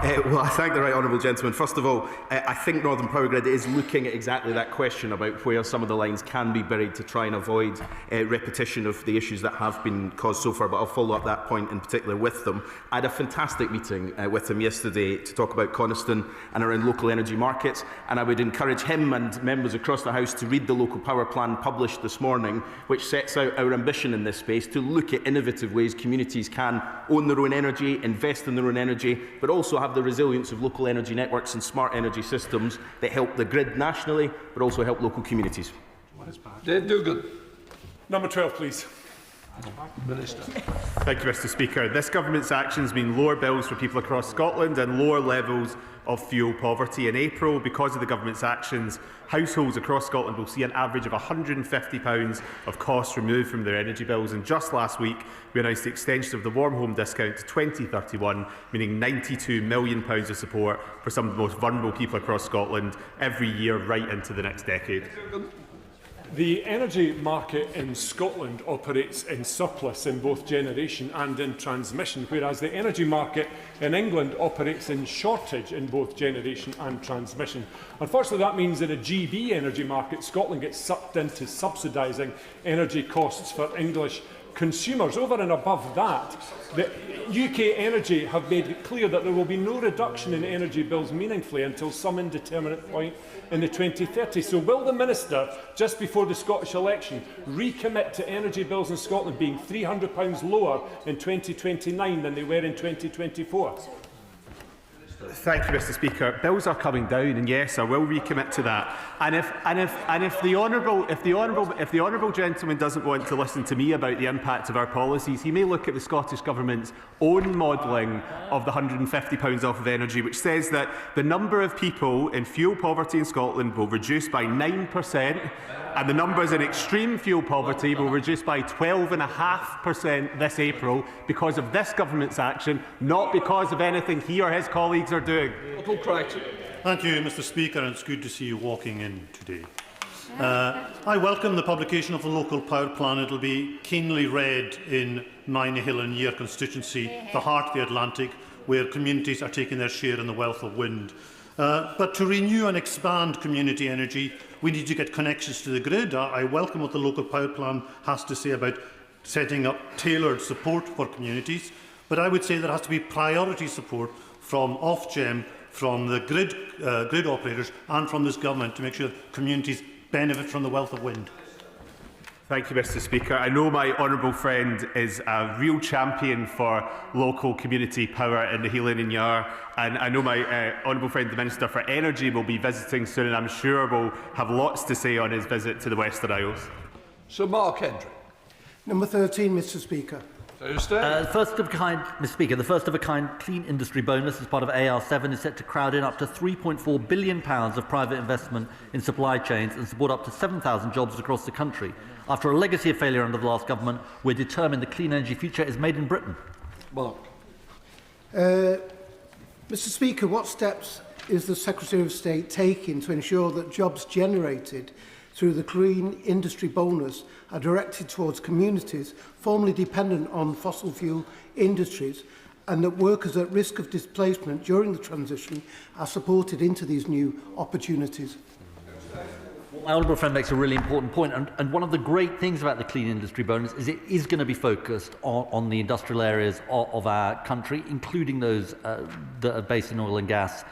Well, I thank the right honourable gentleman. First of all, I think Northern Power Grid is looking at exactly that question about where some of the lines can be buried to try and avoid repetition of the issues that have been caused so far, but I'll follow up that point in particular with them. I had a fantastic meeting with him yesterday to talk about Coniston and around local energy markets, and I would encourage him and members across the House to read the local power plan published this morning, which sets out our ambition in this space to look at innovative ways communities can own their own energy, invest in their own energy, but also have the resilience of local energy networks and smart energy systems that help the grid nationally, but also help local communities. Dave Dugan. Number 12, please. Minister. Thank you, Mr Speaker. This Government's actions mean lower bills for people across Scotland and lower levels of fuel poverty. In April, because of the Government's actions, households across Scotland will see an average of £150 of costs removed from their energy bills. And just last week, we announced the extension of the Warm Home discount to 2031, meaning £92 million of support for some of the most vulnerable people across Scotland every year right into the next decade. The energy market in Scotland operates in surplus in both generation and in transmission, whereas the energy market in England operates in shortage in both generation and transmission. Unfortunately, that means that a GB energy market, Scotland gets sucked into subsidising energy costs for English consumers. Over and above that, the UK Energy have made it clear that there will be no reduction in energy bills meaningfully until some indeterminate point in the 2030s. So will the Minister, just before the Scottish election, recommit to energy bills in Scotland being £300 lower in 2029 than they were in 2024? Thank you, Mr. Speaker. Bills are coming down, and yes, I will recommit to that. And if the honourable gentleman doesn't want to listen to me about the impact of our policies, he may look at the Scottish Government's own modelling of the £150 off of energy, which says that the number of people in fuel poverty in Scotland will reduce by 9%, and the numbers in extreme fuel poverty will reduce by 12.5% this April because of this government's action, not because of anything he or his colleagues are doing. Thank you, Mr. Speaker, and it's good to see you walking in today. I welcome the publication of the local power plan. It will be keenly read in Minehill and Year constituency, the heart of the Atlantic, where communities are taking their share in the wealth of wind. But to renew and expand community energy, we need to get connections to the grid. I welcome what the local power plan has to say about setting up tailored support for communities, but I would say there has to be priority support from Ofgem, from the grid operators and from this government to make sure communities benefit from the wealth of wind. Thank you, Mr. Speaker. I know my honourable friend is a real champion for local community power in the Healing and Yar, and I know my honourable friend, the Minister for Energy, will be visiting soon, and I'm sure will have lots to say on his visit to the Western Isles. Sir Mark Hendry. Number 13, Mr. Speaker. First of a kind, Mr. Speaker, the first of a kind clean industry bonus as part of AR7 is set to crowd in up to £3.4 billion of private investment in supply chains and support up to 7,000 jobs across the country. After a legacy of failure under the last government, we're determined the clean energy future is made in Britain. Mark. Mr. Speaker, what steps is the Secretary of State taking to ensure that jobs generated through the clean industry bonus are directed towards communities formerly dependent on fossil fuel industries, and that workers at risk of displacement during the transition are supported into these new opportunities? Well, my honourable friend makes a really important point, and one of the great things about the clean industry bonus is it is going to be focused on the industrial areas of our country, including those that are based in oil and gas.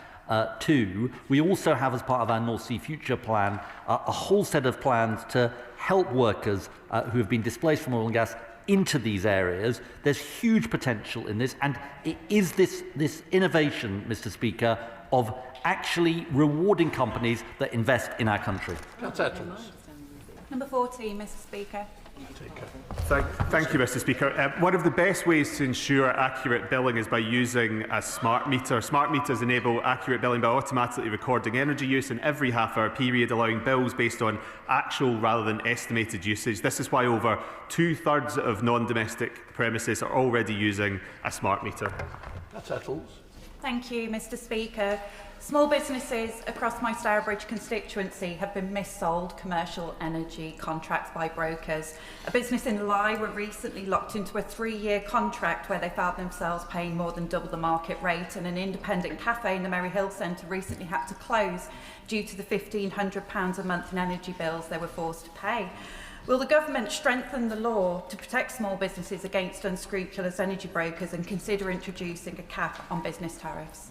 Too. We also have, as part of our North Sea Future plan, a whole set of plans to help workers who have been displaced from oil and gas into these areas. There's huge potential in this, and it is this innovation, Mr. Speaker, of actually rewarding companies that invest in our country. Number 14, Mr. Speaker. Thank you, Mr. Speaker. One of the best ways to ensure accurate billing is by using a smart meter. Smart meters enable accurate billing by automatically recording energy use in every half-hour period, allowing bills based on actual rather than estimated usage. This is why over 2/3 of non-domestic premises are already using a smart meter. That settles. Thank you, Mr. Speaker. Small businesses across my Stourbridge constituency have been mis-sold commercial energy contracts by brokers. A business in Lye were recently locked into a 3-year contract where they found themselves paying more than double the market rate, and an independent cafe in the Merry Hill Centre recently had to close due to the £1,500 a month in energy bills they were forced to pay. Will the government strengthen the law to protect small businesses against unscrupulous energy brokers and consider introducing a cap on business tariffs?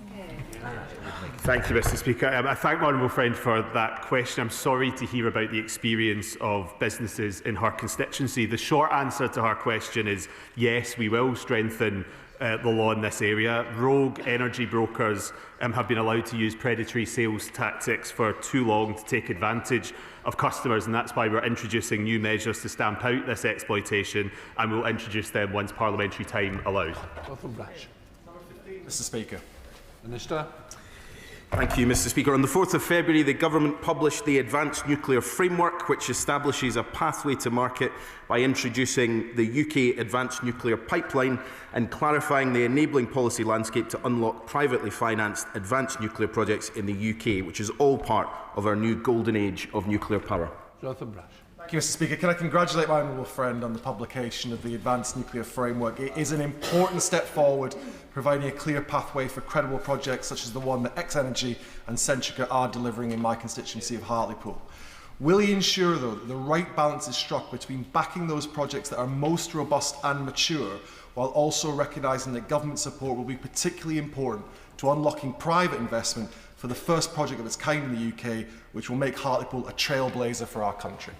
Thank you, Mr. Speaker. I thank my honourable friend for that question. I'm sorry to hear about the experience of businesses in her constituency. The short answer to her question is yes, we will strengthen the law in this area. Rogue energy brokers have been allowed to use predatory sales tactics for too long to take advantage of customers, and that's why we're introducing new measures to stamp out this exploitation, and we'll introduce them once parliamentary time allows. Mr. Speaker. Minister. Thank you, Mr. Speaker. On the 4th of February, the Government published the Advanced Nuclear Framework, which establishes a pathway to market by introducing the UK Advanced Nuclear Pipeline and clarifying the enabling policy landscape to unlock privately financed advanced nuclear projects in the UK, which is all part of our new golden age of nuclear power. Jonathan Brash. Thank you, Mr. Speaker. Can I congratulate my honourable friend on the publication of the Advanced Nuclear Framework? It is an important step forward, providing a clear pathway for credible projects such as the one that X-Energy and Centrica are delivering in my constituency of Hartlepool. Will he ensure, though, that the right balance is struck between backing those projects that are most robust and mature, while also recognising that government support will be particularly important to unlocking private investment for the first project of its kind in the UK, which will make Hartlepool a trailblazer for our country?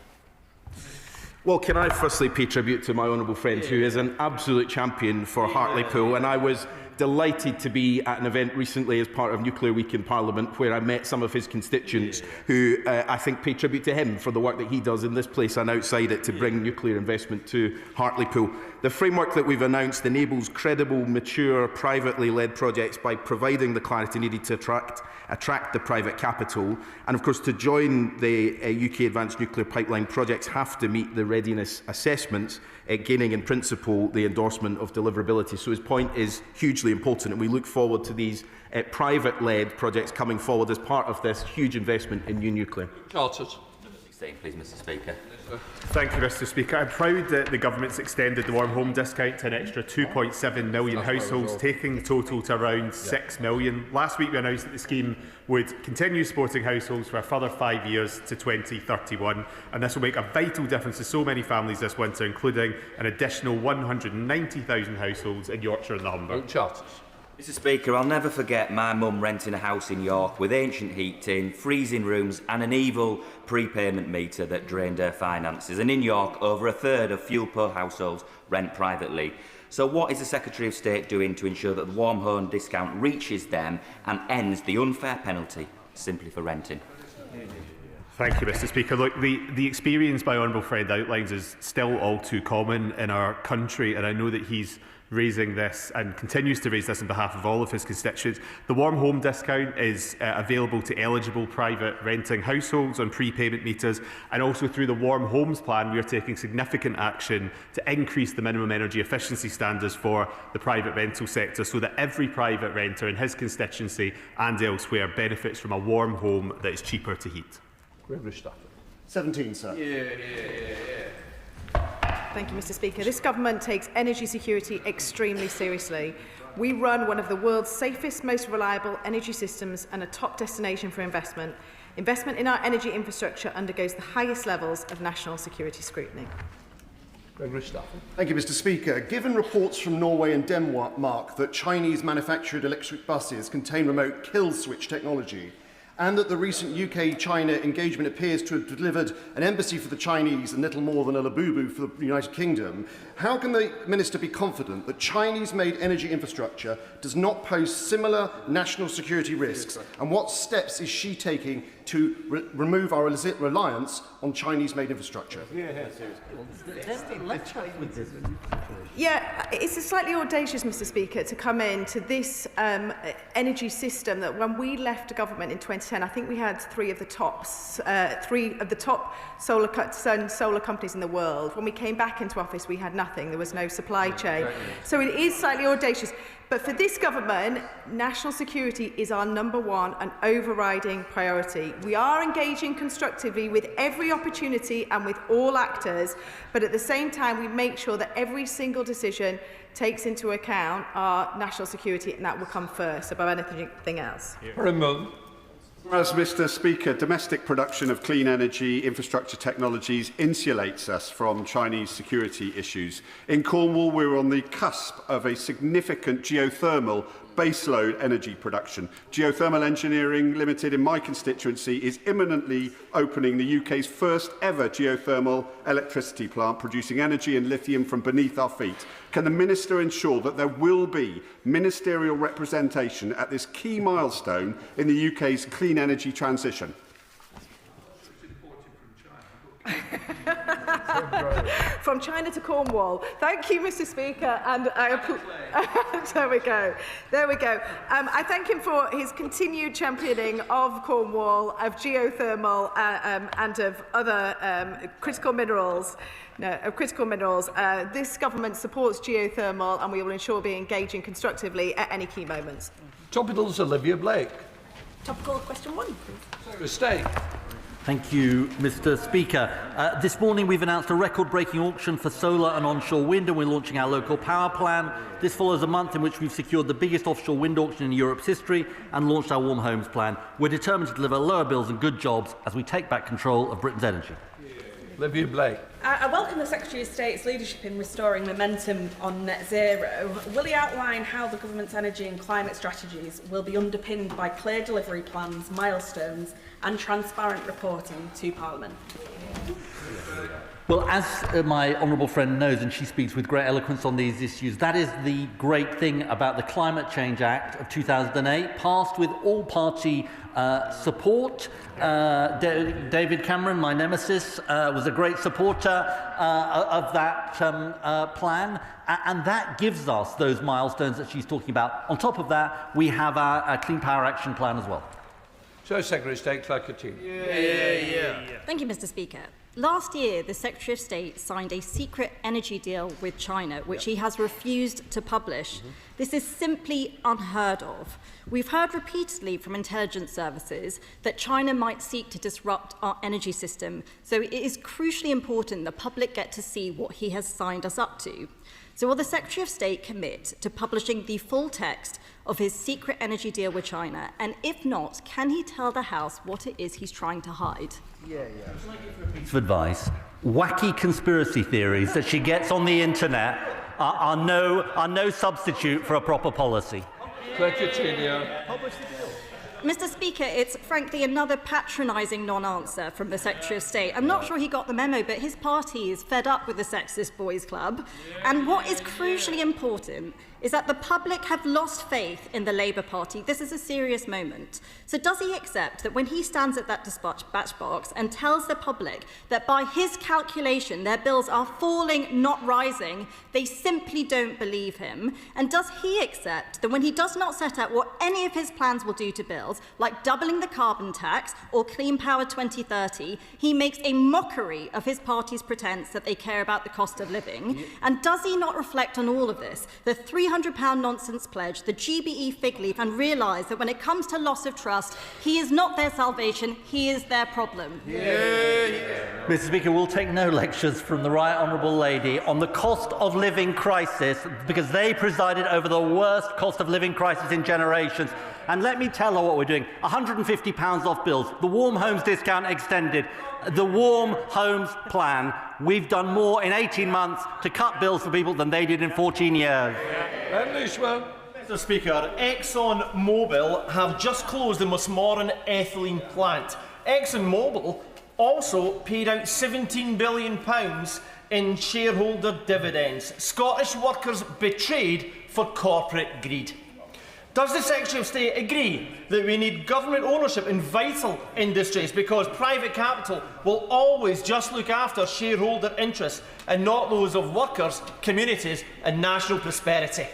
Well, can I firstly pay tribute to my honourable friend, who is an absolute champion for Hartlepool, and I was delighted to be at an event recently as part of Nuclear Week in Parliament where I met some of his constituents who I think pay tribute to him for the work that he does in this place and outside it to bring nuclear investment to Hartlepool. The framework that we've announced enables credible, mature, privately led projects by providing the clarity needed to attract the private capital. And of course, to join the UK Advanced Nuclear Pipeline, projects have to meet the readiness assessments, gaining in principle the endorsement of deliverability. So his point is hugely important, and we look forward to these private-led projects coming forward as part of this huge investment in new nuclear. Charters. Please, Mr. Speaker. Thank you, Mr. Speaker. I'm proud that the government's extended the warm home discount to an extra 2.7 million households, taking the total to around 6 million. Last week we announced that the scheme would continue supporting households for a further 5 years to 2031, and this will make a vital difference to so many families this winter, including an additional 190,000 households in Yorkshire and the Humber. Charters. Mr. Speaker, I'll never forget my mum renting a house in York with ancient heating, freezing rooms and an evil prepayment meter that drained her finances. And in York, over a third of fuel poor households rent privately. So what is the Secretary of State doing to ensure that the warm home discount reaches them and ends the unfair penalty simply for renting? Thank you, Mr. Speaker. Look, the experience my honourable friend outlines is still all too common in our country, and I know that he's raising this and continues to raise this on behalf of all of his constituents. The warm home discount is available to eligible private renting households on prepayment meters, and also through the Warm Homes Plan we are taking significant action to increase the minimum energy efficiency standards for the private rental sector so that every private renter in his constituency and elsewhere benefits from a warm home that is cheaper to heat. 17, sir. Thank you, Mr. Speaker. This government takes energy security extremely seriously. We run one of the world's safest, most reliable energy systems and a top destination for investment. Investment in our energy infrastructure undergoes the highest levels of national security scrutiny. Thank you, Mr. Speaker. Given reports from Norway and Denmark that Chinese-manufactured electric buses contain remote kill switch technology, and that the recent UK-China engagement appears to have delivered an embassy for the Chinese and little more than a labubu for the United Kingdom, how can the Minister be confident that Chinese-made energy infrastructure does not pose similar national security risks? And what steps is she taking to remove our reliance on Chinese-made infrastructure? Yeah, it's slightly audacious, Mr. Speaker, to come into this energy system that when we left government in 2010, I think we had three of the top solar companies in the world. When we came back into office, we had nothing. There was no supply chain. So it is slightly audacious. But for this government, national security is our #1 and overriding priority. We are engaging constructively with every opportunity and with all actors, but at the same time, we make sure that every single decision takes into account our national security, and that will come first above anything else. As Mr. Speaker, domestic production of clean energy infrastructure technologies insulates us from Chinese security issues. In Cornwall, we're on the cusp of a significant geothermal baseload energy production. Geothermal Engineering Limited in my constituency is imminently opening the UK's first ever geothermal electricity plant producing energy and lithium from beneath our feet. Can the Minister ensure that there will be ministerial representation at this key milestone in the UK's clean energy transition? From China to Cornwall. Thank you, Mr. Speaker. And there we go. There we go. I thank him for his continued championing of Cornwall, of geothermal, and of other critical minerals. This government supports geothermal, and we will ensure we engage constructively at any key moments. Topicals, Olivia Blake. Topical question 1, please. Stay. Thank you, Mr. Speaker. This morning we've announced a record-breaking auction for solar and onshore wind, and we're launching our local power plan. This follows a month in which we've secured the biggest offshore wind auction in Europe's history and launched our Warm Homes plan. We're determined to deliver lower bills and good jobs as we take back control of Britain's energy. Olivia Blake. I welcome the Secretary of State's leadership in restoring momentum on net zero. Will he outline how the government's energy and climate strategies will be underpinned by clear delivery plans, milestones and transparent reporting to Parliament? Well, as my honourable friend knows, and she speaks with great eloquence on these issues, that is the great thing about the Climate Change Act of 2008, passed with all-party support. David Cameron, my nemesis, was a great supporter of that plan, and that gives us those milestones that she's talking about. On top of that, we have our Clean Power Action Plan as well. So, Secretary of State, Claire Coutinho. Thank you, Mr. Speaker. Last year, the Secretary of State signed a secret energy deal with China, which he has refused to publish. This is simply unheard of. We've heard repeatedly from intelligence services that China might seek to disrupt our energy system, so it is crucially important the public get to see what he has signed us up to. So will the Secretary of State commit to publishing the full text of his secret energy deal with China? And if not, can he tell the House what it is he's trying to hide? Piece of advice: wacky conspiracy theories that she gets on the internet are no substitute for a proper policy. Claire Coutinho. Mr. Speaker, it's frankly another patronising non-answer from the Secretary of State. I'm not sure he got the memo, but his party is fed up with the sexist boys' club. And what is crucially important is that the public have lost faith in the Labour Party. This is a serious moment. So does he accept that when he stands at that dispatch box and tells the public that by his calculation their bills are falling, not rising, they simply don't believe him? And does he accept that when he does not set out what any of his plans will do to bills, like doubling the carbon tax or Clean Power 2030, he makes a mockery of his party's pretence that they care about the cost of living? And does he not reflect on all of this, the £300 nonsense pledge, the GBE fig leaf, and realise that when it comes to loss of trust, he is not their salvation, he is their problem? Mr. Speaker, we'll take no lectures from the Right Honourable Lady on the cost of living crisis, because they presided over the worst cost of living crisis in generations. And let me tell her what we're doing. £150 off bills, the Warm Homes discount extended, the Warm Homes plan. We've done more in 18 months to cut bills for people than they did in 14 years. Mr. Speaker, ExxonMobil have just closed the Musmoran ethylene plant. ExxonMobil also paid out £17 billion in shareholder dividends. Scottish workers betrayed for corporate greed. Does the Secretary of State agree that we need government ownership in vital industries, because private capital will always just look after shareholder interests and not those of workers, communities and national prosperity?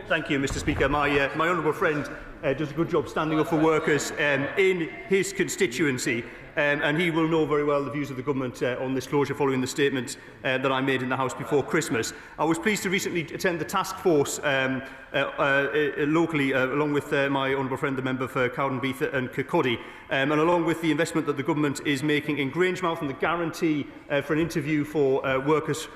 Thank you, Mr. Speaker. My honourable friend does a good job standing up for workers in his constituency, and he will know very well the views of the government on this closure following the statement that I made in the House before Christmas. I was pleased to recently attend the task force locally, along with my honourable friend, the member for Cowdenbeath and Kirkcaldy, and along with the investment that the government is making in Grangemouth and the guarantee for an interview for workers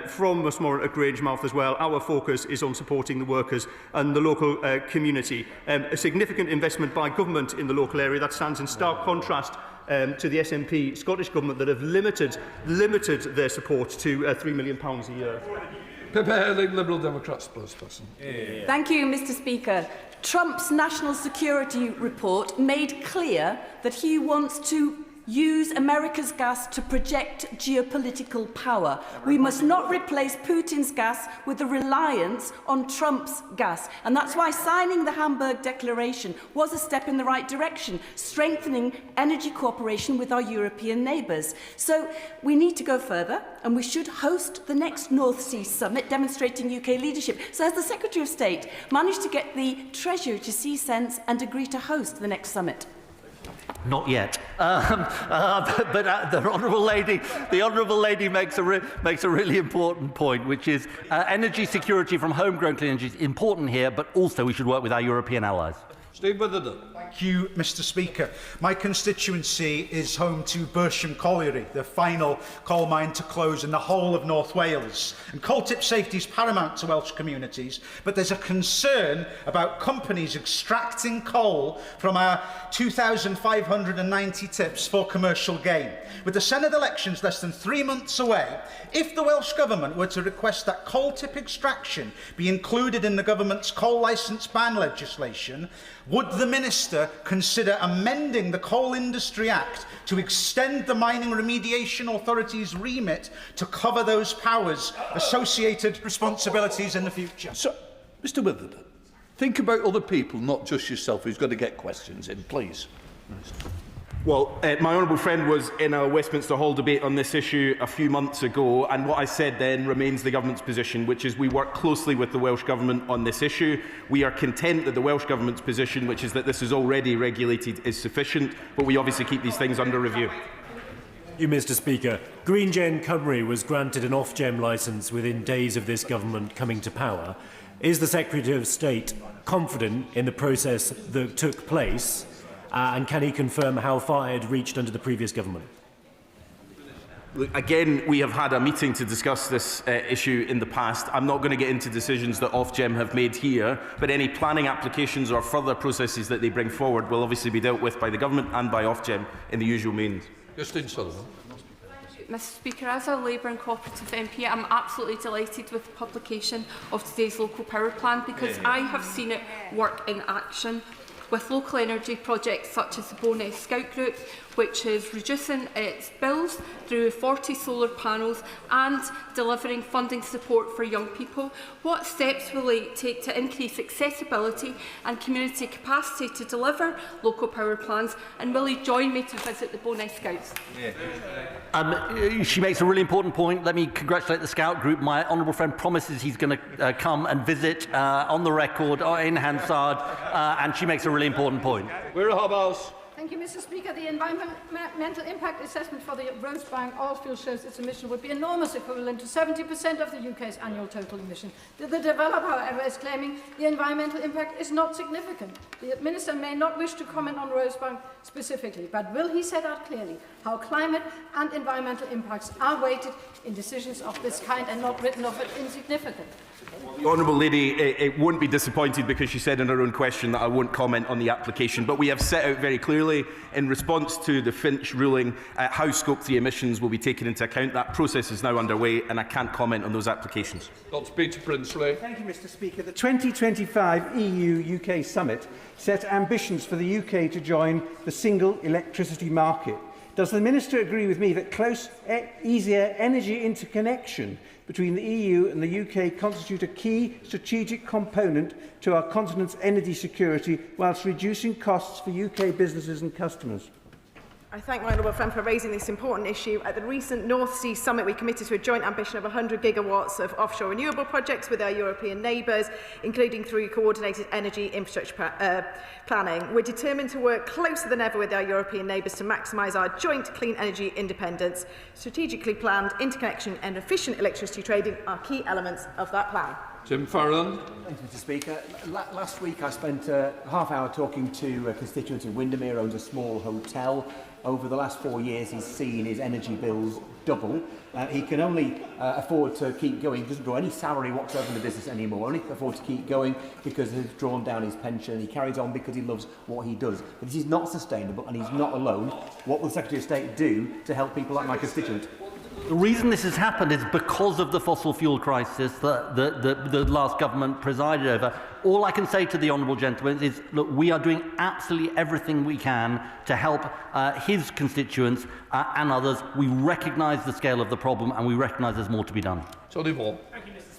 from Musmoran at Grangemouth as well. Our focus is on supporting the workers and the local community. A significant investment by government in the local area that stands in stark contrast to the SNP Scottish Government that have limited their support to £3 million a year. Pippa Herling, Liberal Democrats spokesperson. Thank you, Mr. Speaker. Trump's national security report made clear that he wants to use America's gas to project geopolitical power. We must not replace Putin's gas with a reliance on Trump's gas. And that's why signing the Hamburg Declaration was a step in the right direction, strengthening energy cooperation with our European neighbours. So we need to go further, and we should host the next North Sea Summit, demonstrating UK leadership. So has the Secretary of State managed to get the Treasury to see sense and agree to host the next summit? Not yet, but the honourable lady makes a really important point, which is energy security from homegrown clean energy is important here, but also we should work with our European allies. Steve Witherden. Thank you, Mr. Speaker. My constituency is home to Bersham Colliery, the final coal mine to close in the whole of North Wales. And coal tip safety is paramount to Welsh communities, but there's a concern about companies extracting coal from our 2,590 tips for commercial gain. With the Senedd elections less than 3 months away, if the Welsh Government were to request that coal tip extraction be included in the government's coal licence ban legislation, Would the Minister consider amending the Coal Industry Act to extend the Mining Remediation Authority's remit to cover those powers, associated responsibilities in the future? So, Mr Witherden, think about other people, not just yourself, who's going to get questions in, please. Well, my honourable friend was in a Westminster Hall debate on this issue a few months ago, and what I said then remains the Government's position, which is we work closely with the Welsh Government on this issue. We are content that the Welsh Government's position, which is that this is already regulated, is sufficient, but we obviously keep these things under review. Mr Speaker. Green Gen Cymru was granted an Ofgem licence within days of this government coming to power. Is the Secretary of State confident in the process that took place? And can he confirm how far it had reached under the previous government? Again, we have had a meeting to discuss this issue in the past. I'm not going to get into decisions that Ofgem have made here, but any planning applications or further processes that they bring forward will obviously be dealt with by the Government and by Ofgem in the usual means. Justine Sullivan. Mr Speaker, as a Labour and Cooperative MP, I'm absolutely delighted with the publication of today's local power plan because I have seen it work in action with local energy projects such as the Bowness Scout Group, which is reducing its bills through 40 solar panels and delivering funding support for young people. What steps will it take to increase accessibility and community capacity to deliver local power plans? And will he join me to visit the Bowness Scouts? She makes a really important point. Let me congratulate the Scout Group. My honourable friend promises he's going to come and visit on the record in Hansard, and she makes a really important point. We're a Hobhouse. Thank you, Mr Speaker. The environmental impact assessment for the Rosebank oil field shows its emission would be enormous, equivalent to 70% of the UK's annual total emission. The developer, however, is claiming the environmental impact is not significant. The Minister may not wish to comment on Rosebank specifically, but will he set out clearly how climate and environmental impacts are weighted in decisions of this kind and not written off as insignificant? The Honourable Lady it won't be disappointed because she said in her own question that I won't comment on the application, but we have set out very clearly in response to the Finch ruling how Scope 3 emissions will be taken into account. That process is now underway and I can't comment on those applications. Dr. Peter Prinsley. Thank you, Mr Speaker. The 2025 EU-UK Summit set ambitions for the UK to join the single electricity market. Does the Minister agree with me that close, easier energy interconnection between the EU and the UK constitute a key strategic component to our continent's energy security whilst reducing costs for UK businesses and customers? I thank my honourable friend for raising this important issue. At the recent North Sea Summit, we committed to a joint ambition of 100 gigawatts of offshore renewable projects with our European neighbours, including through coordinated energy infrastructure planning. We're determined to work closer than ever with our European neighbours to maximise our joint clean energy independence. Strategically planned interconnection and efficient electricity trading are key elements of that plan. Jim Farrell. Thank you, Mr Speaker. Last week I spent a half-hour talking to a constituent in Windermere who owns a small hotel. Over the last 4 years he's seen his energy bills double. He can only afford to keep going. He doesn't draw any salary whatsoever in the business anymore. Only can afford to keep going because he's drawn down his pension. He carries on because he loves what he does. But this is not sustainable and he's not alone. What will the Secretary of State do to help people like my constituent? The reason this has happened is because of the fossil fuel crisis that the last government presided over. All I can say to the honourable gentleman is, look, we are doing absolutely everything we can to help his constituents and others. We recognise the scale of the problem and we recognise there's more to be done. Tony Vaughan.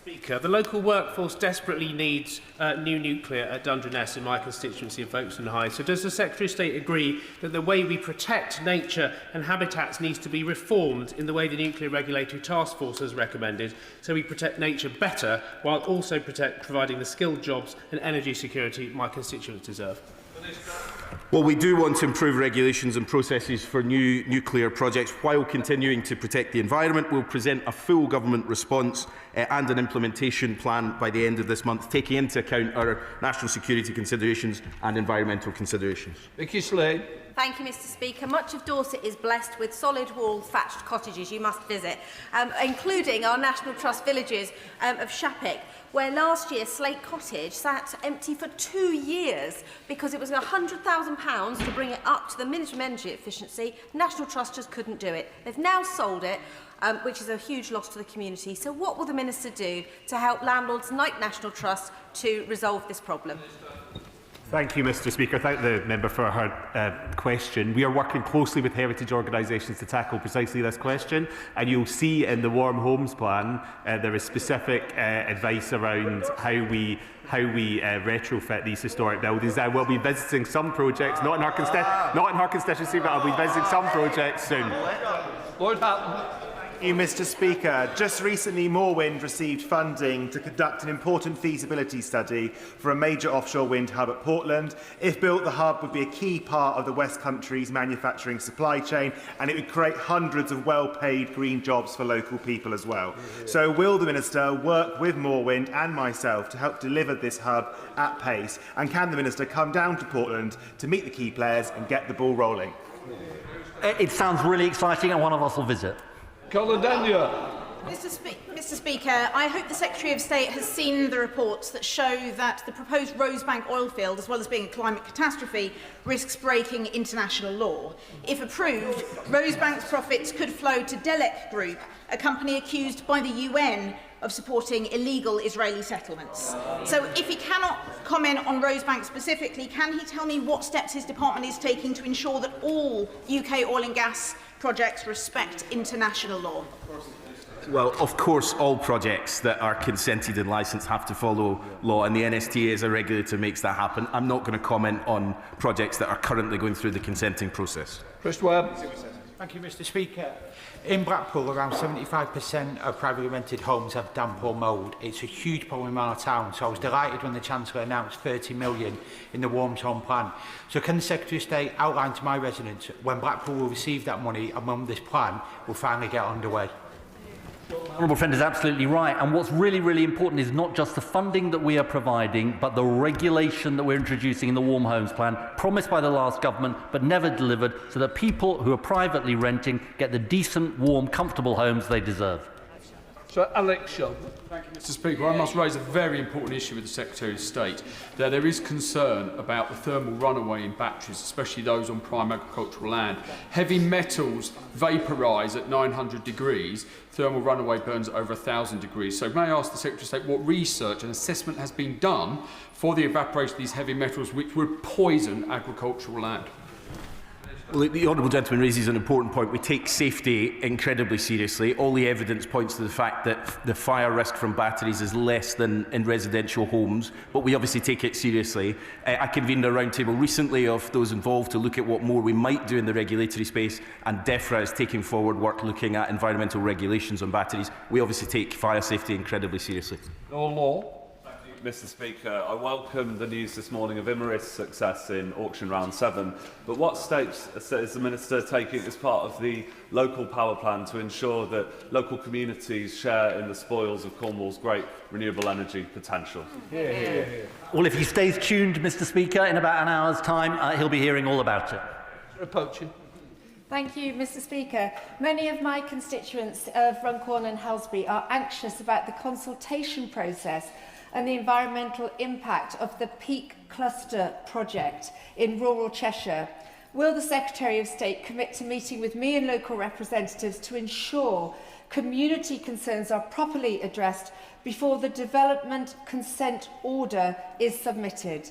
Speaker, the local workforce desperately needs new nuclear at Dundreness in my constituency of Folkestone High. So does the Secretary of State agree that the way we protect nature and habitats needs to be reformed in the way the Nuclear Regulatory Task Force has recommended, so we protect nature better while also providing the skilled jobs and energy security my constituents deserve? Well, we do want to improve regulations and processes for new nuclear projects while continuing to protect the environment. We'll present a full government response and an implementation plan by the end of this month, taking into account our national security considerations and environmental considerations. Vicky Slade. Thank you, Mr Speaker. Much of Dorset is blessed with solid wall thatched cottages you must visit, including our National Trust villages of Shappick, where last year Slate Cottage sat empty for 2 years because it was £100,000 to bring it up to the minimum energy efficiency. National Trust just couldn't do it. They've now sold it, which is a huge loss to the community. So what will the Minister do to help landlords like National Trust to resolve this problem? Thank you, Mr Speaker. Thank the member for her question. We are working closely with heritage organisations to tackle precisely this question, and you'll see in the Warm Homes Plan there is specific advice around how we retrofit these historic buildings. I will be visiting some projects, not in her constituency, but I'll be visiting some projects soon. Lord Hatton. Thank you, Mr Speaker. Just recently, Moorwind received funding to conduct an important feasibility study for a major offshore wind hub at Portland. If built, the hub would be a key part of the West Country's manufacturing supply chain, and it would create hundreds of well-paid green jobs for local people as well. So will the Minister work with Moorwind and myself to help deliver this hub at pace? And can the Minister come down to Portland to meet the key players and get the ball rolling? It sounds really exciting, and one of us will visit. Mr Speaker, I hope the Secretary of State has seen the reports that show that the proposed Rosebank oil field, as well as being a climate catastrophe, risks breaking international law. If approved, Rosebank's profits could flow to Delek Group, a company accused by the UN of supporting illegal Israeli settlements. So if he cannot comment on Rosebank specifically, can he tell me what steps his department is taking to ensure that all UK oil and gas projects respect international law? Well, of course, all projects that are consented and licensed have to follow law, and the NSTA as a regulator makes that happen. I'm not going to comment on projects that are currently going through the consenting process. Chris Webb. Thank you, Mr Speaker. In Blackpool, around 75% of privately rented homes have damp or mould. It's a huge problem in our town, so I was delighted when the Chancellor announced 30 million in the Warm Home Plan. So can the Secretary of State outline to my residents when Blackpool will receive that money and when this plan will finally get underway? Honourable friend is absolutely right, and what's really, really important is not just the funding that we are providing, but the regulation that we're introducing in the Warm Homes Plan, promised by the last government but never delivered, so that people who are privately renting get the decent, warm, comfortable homes they deserve. Sir Alex Sheldon. Thank you, Mr Speaker. I must raise a very important issue with the Secretary of State. There is concern about the thermal runaway in batteries, especially those on prime agricultural land. Heavy metals vaporise at 900 degrees. Thermal runaway burns at over 1,000 degrees. So may I ask the Secretary of State what research and assessment has been done for the evaporation of these heavy metals which would poison agricultural land? Well, the honourable gentleman raises an important point. We take safety incredibly seriously. All the evidence points to the fact that the fire risk from batteries is less than in residential homes, but we obviously take it seriously. I convened a roundtable recently of those involved to look at what more we might do in the regulatory space, and DEFRA is taking forward work looking at environmental regulations on batteries. We obviously take fire safety incredibly seriously. Law. Mr Speaker, I welcome the news this morning of Imerys' success in auction round 7, but what steps is the Minister taking as part of the local power plan to ensure that local communities share in the spoils of Cornwall's great renewable energy potential? Well, if he stays tuned, Mr Speaker, in about an hour's time, he'll be hearing all about it. Thank you, Mr Speaker. Many of my constituents of Runcorn and Helsby are anxious about the consultation process and the environmental impact of the Peak Cluster project in rural Cheshire. Will the Secretary of State commit to meeting with me and local representatives to ensure community concerns are properly addressed before the development consent order is submitted?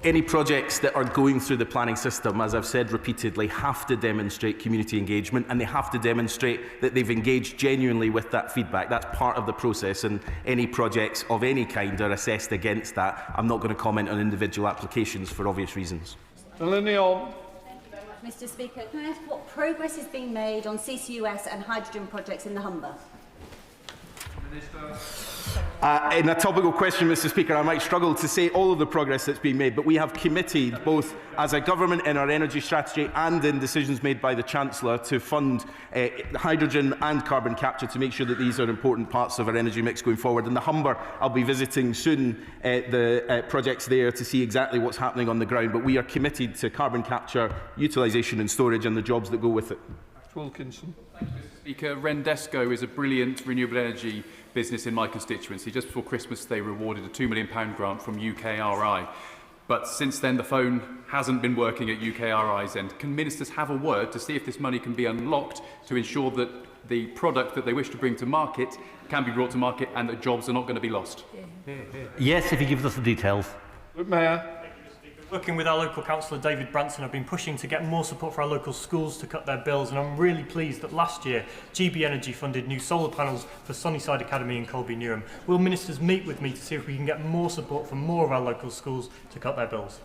Any projects that are going through the planning system, as I've said repeatedly, have to demonstrate community engagement, and they have to demonstrate that they've engaged genuinely with that feedback. That's part of the process, and any projects of any kind are assessed against that. I'm not going to comment on individual applications for obvious reasons. Mr Speaker, can I ask what progress is being made on CCUS and hydrogen projects in the Humber? In a topical question, Mr Speaker, I might struggle to say all of the progress that's been made, but we have committed, both as a government in our energy strategy and in decisions made by the Chancellor, to fund hydrogen and carbon capture to make sure that these are important parts of our energy mix going forward. In the Humber, I'll be visiting soon the projects there to see exactly what's happening on the ground, but we are committed to carbon capture, utilisation and storage and the jobs that go with it. Wilkinson. Speaker, Rendesco is a brilliant renewable energy business in my constituency. Just before Christmas, they were awarded a £2 million grant from UKRI. But since then, the phone hasn't been working at UKRI's end. Can ministers have a word to see if this money can be unlocked to ensure that the product that they wish to bring to market can be brought to market and that jobs are not going to be lost? Yes, if he gives us the details. Mayor. Working with our local councillor David Branson, I've been pushing to get more support for our local schools to cut their bills, and I'm really pleased that last year GB Energy funded new solar panels for Sunnyside Academy in Colby Newham. Will ministers meet with me to see if we can get more support for more of our local schools to cut their bills?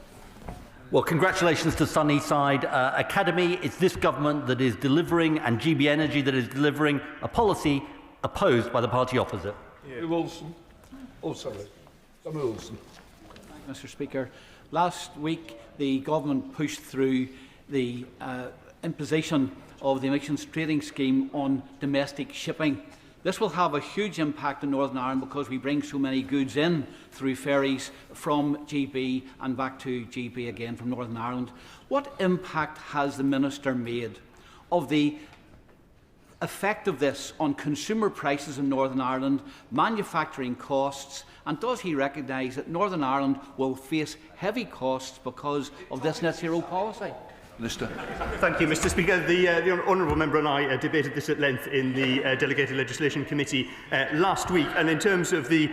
Well, congratulations to Sunnyside Academy. It's this government that is delivering, and GB Energy that is delivering, a policy opposed by the party opposite. Wilson. Oh, sorry. Wilson. Mr. Speaker. Last week, the government pushed through the imposition of the emissions trading scheme on domestic shipping. This will have a huge impact in Northern Ireland because we bring so many goods in through ferries from GB and back to GB again from Northern Ireland. What impact has the Minister made of the effect of this on consumer prices in Northern Ireland, manufacturing costs, and does he recognise that Northern Ireland will face heavy costs because of this net zero policy? Minister. Thank you, Mr. Speaker. The honourable member and I debated this at length in the Delegated Legislation Committee last week, and in terms of the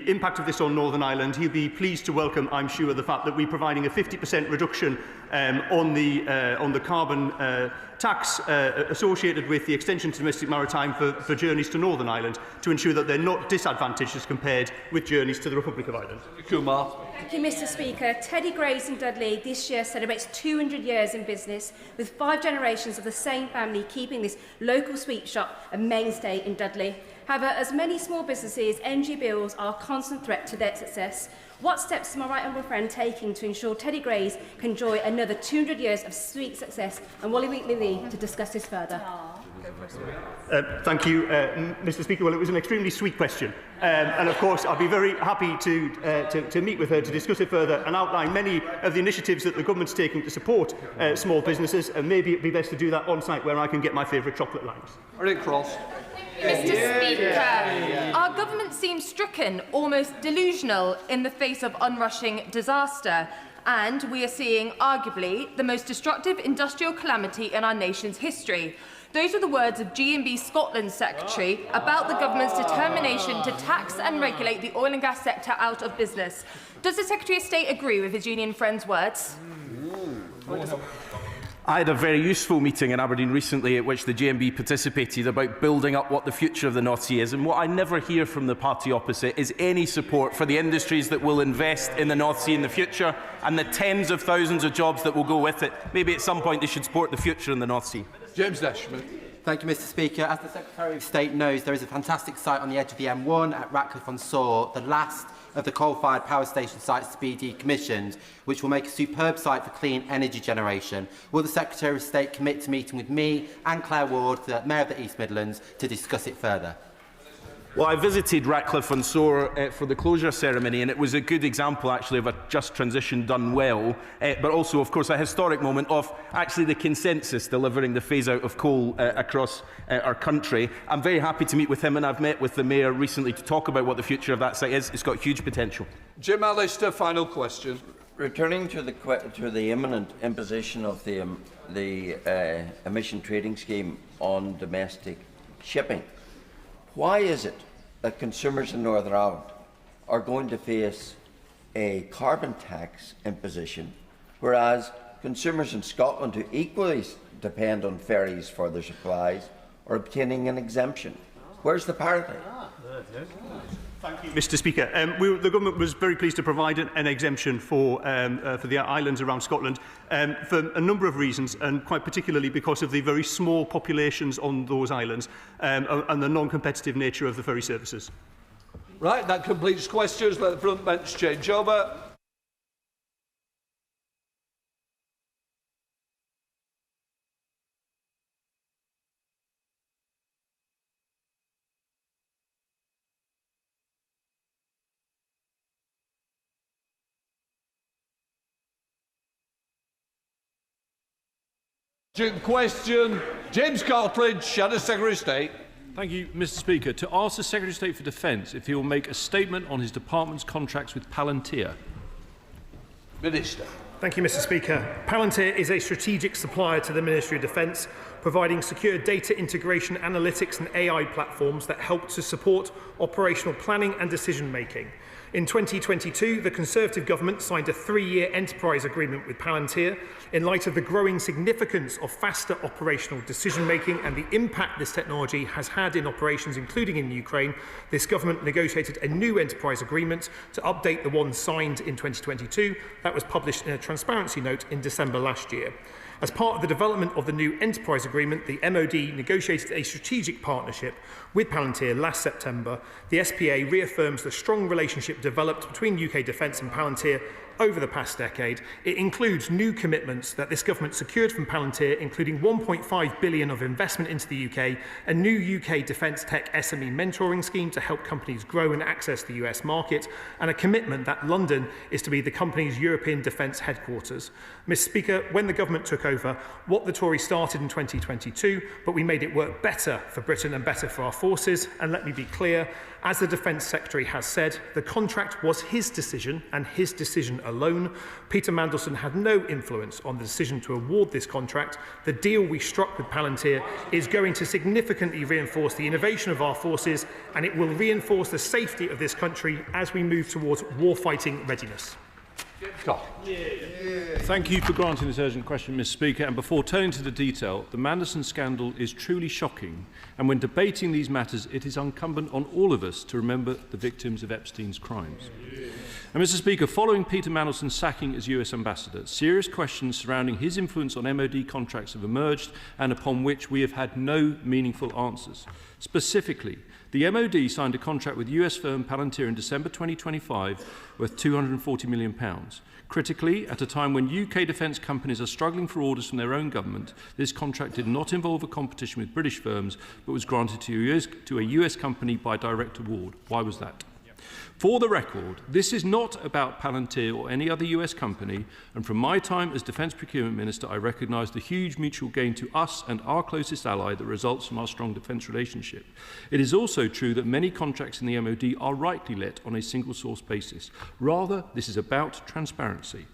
impact of this on Northern Ireland, he'll be pleased to welcome, I'm sure, the fact that we're providing a 50% reduction on the carbon tax associated with the extension to domestic maritime for journeys to Northern Ireland, to ensure that they're not disadvantaged as compared with journeys to the Republic of Ireland. Kumar. Thank you, Mr. Speaker. Teddy Grace in Dudley this year celebrates 200 years in business, with 5 generations of the same family keeping this local sweet shop a mainstay in Dudley. However, as many small businesses, NG bills are a constant threat to their success. What steps is my right honourable friend taking to ensure Teddy Grace can enjoy another 200 years of sweet success, and will he meet with me to discuss this further? Thank you, Mr. Speaker. Well, it was an extremely sweet question, and of course I'll be very happy to meet with her to discuss it further and outline many of the initiatives that the government's taking to support small businesses, and maybe it'd be best to do that on site where I can get my favourite chocolate limes. Rick Cross. Mr. Speaker, our government seems stricken, almost delusional, in the face of unrushing disaster. And we are seeing, arguably, the most destructive industrial calamity in our nation's history. Those are the words of G&B Scotland's Secretary about the government's determination to tax and regulate the oil and gas sector out of business. Does the Secretary of State agree with his union friend's words? I had a very useful meeting in Aberdeen recently at which the GMB participated about building up what the future of the North Sea is, and what I never hear from the party opposite is any support for the industries that will invest in the North Sea in the future and the tens of thousands of jobs that will go with it. Maybe at some point they should support the future in the North Sea. James Dashman. Thank you, Mr. Speaker. As the Secretary of State knows, there is a fantastic site on the edge of the M1 at Ratcliffe-on-Soar, the last of the coal-fired power station sites to be decommissioned, which will make a superb site for clean energy generation. Will the Secretary of State commit to meeting with me and Claire Ward, the Mayor of the East Midlands, to discuss it further? Well, I visited Ratcliffe-on-Soar for the closure ceremony, and it was a good example, actually, of a just transition done well, but also, of course, a historic moment of actually the consensus delivering the phase-out of coal across our country. I'm very happy to meet with him, and I've met with the Mayor recently to talk about what the future of that site is. It's got huge potential. Jim Allister, final question. Returning to the imminent imposition of the emission trading scheme on domestic shipping, why is it that consumers in Northern Ireland are going to face a carbon tax imposition, whereas consumers in Scotland who equally depend on ferries for their supplies are obtaining an exemption? Where's the parity? Thank you, Mr. Speaker. The government was very pleased to provide an exemption for the islands around Scotland for a number of reasons, and quite particularly because of the very small populations on those islands and the non-competitive nature of the ferry services. Right, that completes questions. Let the front bench change over. Question, James Cartledge, Shadow Secretary of State. Thank you, Mr. Speaker. To ask the Secretary of State for Defence if he will make a statement on his department's contracts with Palantir. Minister. Thank you, Mr. Speaker. Palantir is a strategic supplier to the Ministry of Defence, providing secure data integration, analytics and AI platforms that help to support operational planning and decision-making. In 2022, the Conservative government signed a 3-year enterprise agreement with Palantir. In light of the growing significance of faster operational decision-making and the impact this technology has had in operations, including in Ukraine, this government negotiated a new enterprise agreement to update the one signed in 2022 that was published in a transparency note in December last year. As part of the development of the new enterprise agreement, the MOD negotiated a strategic partnership with Palantir last September. The SPA reaffirms the strong relationship developed between UK Defence and Palantir over the past decade. It includes new commitments that this government secured from Palantir, including £1.5 billion of investment into the UK, a new UK defence tech SME mentoring scheme to help companies grow and access the US market, and a commitment that London is to be the company's European defence headquarters. Mr. Speaker, when the government took over, what the Tories started in 2022, but we made it work better for Britain and better for our forces. And let me be clear, as the Defence Secretary has said, the contract was his decision and his decision alone. Peter Mandelson had no influence on the decision to award this contract. The deal we struck with Palantir is going to significantly reinforce the innovation of our forces, and it will reinforce the safety of this country as we move towards warfighting readiness. Thank you for granting this urgent question, Mr. Speaker. And before turning to the detail, the Mandelson scandal is truly shocking. And when debating these matters, it is incumbent on all of us to remember the victims of Epstein's crimes. And Mr. Speaker, following Peter Mandelson's sacking as US Ambassador, serious questions surrounding his influence on MOD contracts have emerged and upon which we have had no meaningful answers. Specifically, the MOD signed a contract with US firm Palantir in December 2025 worth £240 million. Critically, at a time when UK defence companies are struggling for orders from their own government, this contract did not involve a competition with British firms, but was granted to a US company by direct award. Why was that? For the record, this is not about Palantir or any other US company, and from my time as Defence Procurement Minister, I recognise the huge mutual gain to us and our closest ally that results from our strong defence relationship. It is also true that many contracts in the MOD are rightly let on a single-source basis. Rather, this is about transparency.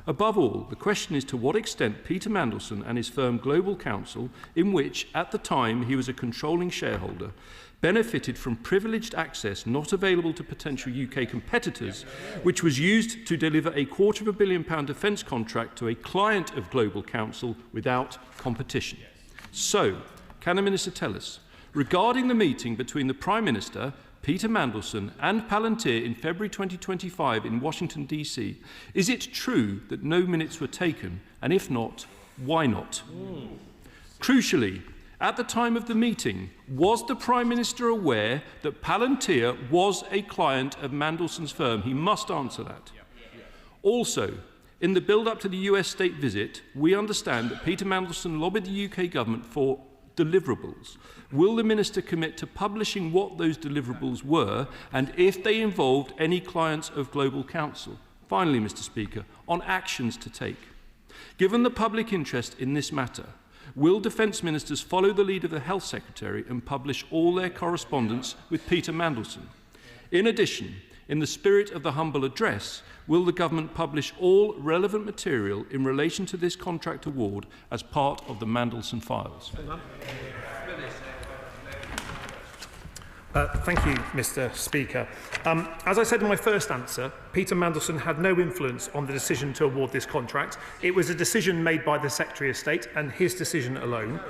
Above all, the question is to what extent Peter Mandelson and his firm Global Counsel, in which, at the time, he was a controlling shareholder, benefited from privileged access not available to potential UK competitors, which was used to deliver a £250 million defence contract to a client of Global Counsel without competition. So, can the Minister tell us, regarding the meeting between the Prime Minister, Peter Mandelson and Palantir in February 2025 in Washington, D.C., is it true that no minutes were taken, and if not, why not? Crucially, at the time of the meeting, was the Prime Minister aware that Palantir was a client of Mandelson's firm? He must answer that. Also, in the build-up to the US state visit, we understand that Peter Mandelson lobbied the UK government for deliverables. Will the Minister commit to publishing what those deliverables were and if they involved any clients of Global Counsel? Finally, Mr. Speaker, on actions to take. Given the public interest in this matter, will Defence Ministers follow the lead of the Health Secretary and publish all their correspondence with Peter Mandelson? In addition, in the spirit of the humble address, will the Government publish all relevant material in relation to this contract award as part of the Mandelson files? Thank you, Mr. Speaker. As I said in my first answer, Peter Mandelson had no influence on the decision to award this contract. It was a decision made by the Secretary of State and his decision alone.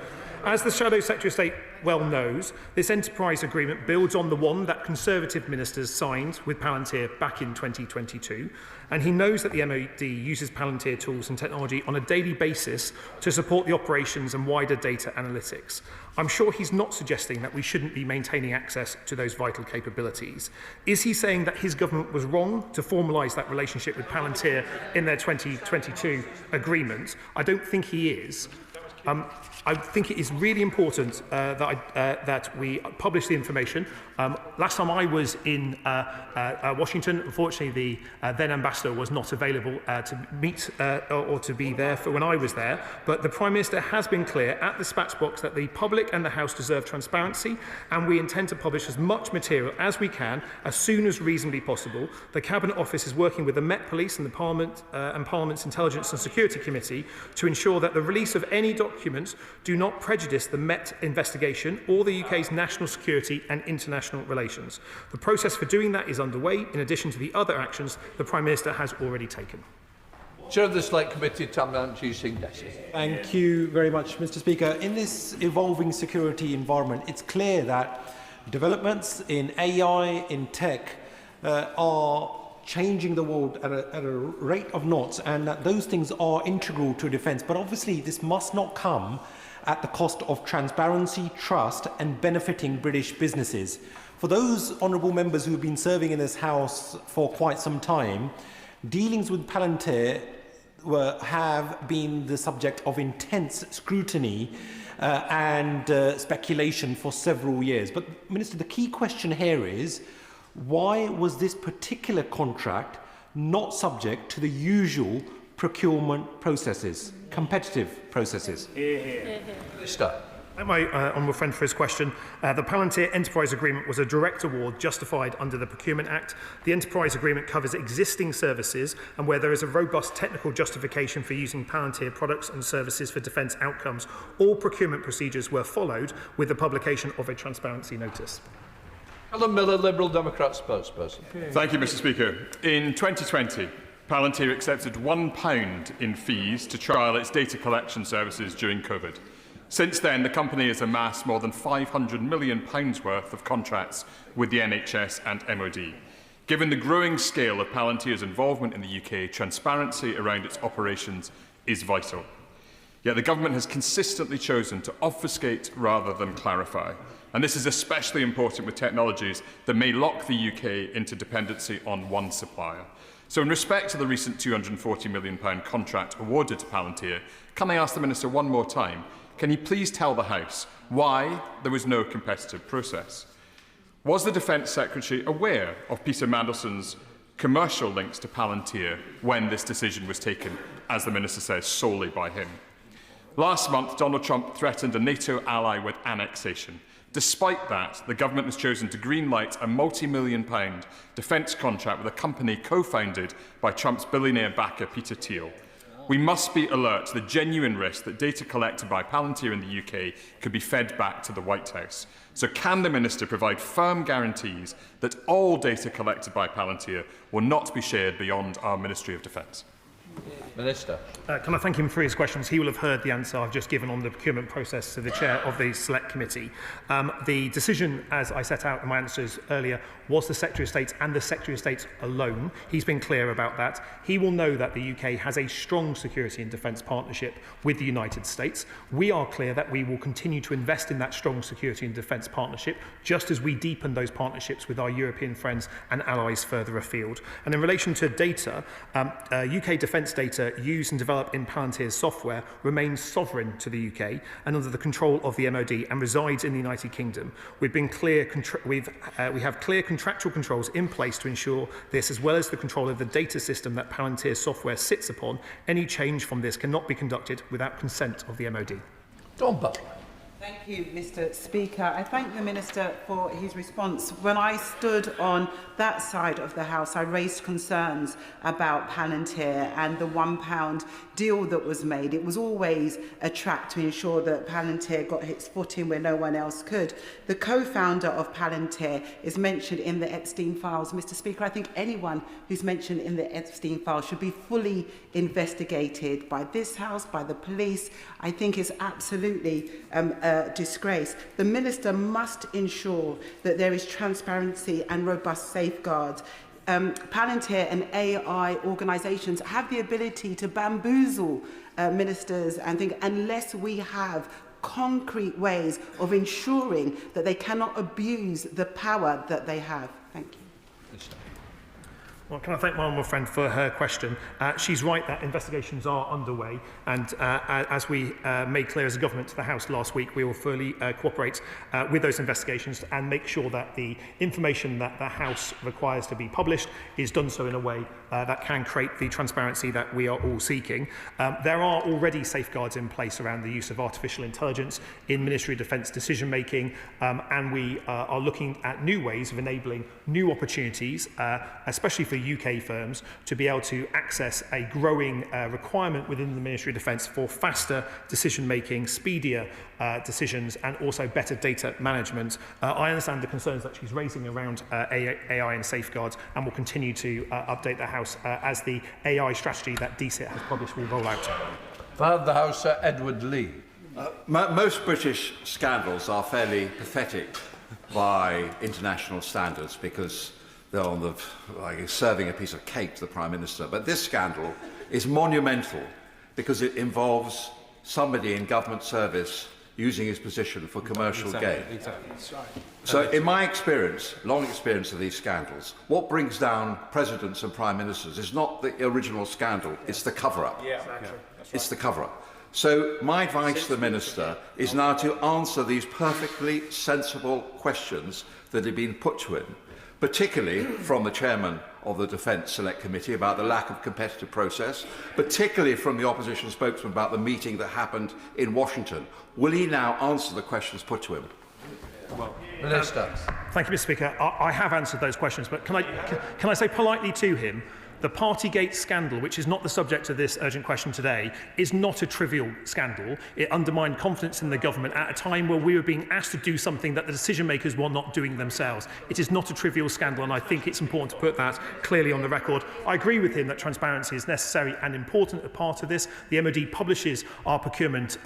As the Shadow Secretary of State well knows, this enterprise agreement builds on the one that Conservative ministers signed with Palantir back in 2022, and he knows that the MOD uses Palantir tools and technology on a daily basis to support the operations and wider data analytics. I'm sure he's not suggesting that we shouldn't be maintaining access to those vital capabilities. Is he saying that his government was wrong to formalise that relationship with Palantir in their 2022 agreement? I don't think he is. I think it is really important that we publish the information. Last time I was in Washington, unfortunately, the then ambassador was not available to meet or to be there for when I was there. But the Prime Minister has been clear at the dispatch box that the public and the House deserve transparency, and we intend to publish as much material as we can as soon as reasonably possible. The Cabinet Office is working with the Met Police and the Parliament's Intelligence and Security Committee to ensure that the release of any documents documents do not prejudice the Met investigation or the UK's national security and international relations. The process for doing that is underway, in addition to the other actions the Prime Minister has already taken. Chair of the Select Committee, Tamnanji Singh Desi. Thank you very much, Mr. Speaker. In this evolving security environment, it's clear that developments in AI, in tech, are changing the world at a rate of knots, and that those things are integral to defence. But obviously, this must not come at the cost of transparency, trust, and benefiting British businesses. For those honourable members who have been serving in this House for quite some time, dealings with Palantir have been the subject of intense scrutiny and speculation for several years. But, Minister, the key question here is, why was this particular contract not subject to the usual procurement processes, competitive processes? Minister. Thank my honourable friend for his question. The Palantir Enterprise Agreement was a direct award justified under the Procurement Act. The Enterprise Agreement covers existing services, and where there is a robust technical justification for using Palantir products and services for defence outcomes, all procurement procedures were followed with the publication of a transparency notice. Alan Miller, Liberal Democrat spokesperson. Thank you, Mr. Speaker. In 2020, Palantir accepted £1 in fees to trial its data collection services during COVID. Since then, the company has amassed more than £500 million worth of contracts with the NHS and MOD. Given the growing scale of Palantir's involvement in the UK, transparency around its operations is vital. Yet the government has consistently chosen to obfuscate rather than clarify. And this is especially important with technologies that may lock the UK into dependency on one supplier. So in respect to the recent £240 million contract awarded to Palantir, can I ask the Minister one more time, can he please tell the House why there was no competitive process? Was the Defence Secretary aware of Peter Mandelson's commercial links to Palantir when this decision was taken, as the Minister says, solely by him? Last month, Donald Trump threatened a NATO ally with annexation. Despite that, the government has chosen to greenlight a multi-million-pound defence contract with a company co-founded by Trump's billionaire backer Peter Thiel. We must be alert to the genuine risk that data collected by Palantir in the UK could be fed back to the White House. So can the Minister provide firm guarantees that all data collected by Palantir will not be shared beyond our Ministry of Defence? Minister. Can I thank him for his questions? He will have heard the answer I've just given on the procurement process to the Chair of the Select Committee. The decision, as I set out in my answers earlier, was the Secretary of State and the Secretary of State alone. He's been clear about that. He will know that the UK has a strong security and defence partnership with the United States. We are clear that we will continue to invest in that strong security and defence partnership, just as we deepen those partnerships with our European friends and allies further afield. And in relation to data, UK defence data used and developed in Palantir's software remains sovereign to the UK and under the control of the MOD and resides in the United Kingdom. We've been clear, we have clear contractual controls in place to ensure this, as well as the control of the data system that Palantir's software sits upon. Any change from this cannot be conducted without consent of the MOD. Don Butler. Thank you, Mr. Speaker. I thank the Minister for his response. When I stood on that side of the House, I raised concerns about Palantir and the £1 deal that was made. It was always a trap to ensure that Palantir got its footing where no one else could. The co-founder of Palantir is mentioned in the Epstein files. Mr. Speaker, I think anyone who's mentioned in the Epstein files should be fully investigated by this House, by the police. I think it's absolutely disgrace. The Minister must ensure that there is transparency and robust safeguards. Palantir and AI organisations have the ability to bamboozle ministers and things unless we have concrete ways of ensuring that they cannot abuse the power that they have. Thank you. Well, can I thank my honourable friend for her question? She's right that investigations are underway, and as we made clear as a government to the House last week, we will fully cooperate with those investigations and make sure that the information that the House requires to be published is done so in a way that can create the transparency that we are all seeking. There are already safeguards in place around the use of artificial intelligence in Ministry of Defence decision-making, and we are looking at new ways of enabling new opportunities, especially for UK firms to be able to access a growing requirement within the Ministry of Defence for faster decision-making, speedier decisions, and also better data management. I understand the concerns that she's raising around AI and safeguards, and will continue to update the House as the AI strategy that DCIT has published will roll out. Of the House, Edward Lee. Most British scandals are fairly pathetic by international standards because they're on the, like serving a piece of cake to the Prime Minister. But this scandal is monumental because it involves somebody in government service using his position for commercial gain. Exactly. So in my experience, long experience of these scandals, what brings down presidents and prime ministers is not the original scandal, it's the cover-up. It's the cover-up. So my advice to the Minister is now to answer these perfectly sensible questions that have been put to him, particularly from the Chairman of the Defence Select Committee about the lack of competitive process, particularly from the opposition spokesman about the meeting that happened in Washington. Will he now answer the questions put to him? Minister. Thank you, Mr. Speaker. I have answered those questions, but can I say politely to him, the Partygate scandal, which is not the subject of this urgent question today, is not a trivial scandal. It undermined confidence in the government at a time where we were being asked to do something that the decision makers were not doing themselves. It is not a trivial scandal, and I think it's important to put that clearly on the record. I agree with him that transparency is necessary and important as part of this. The MOD publishes our procurement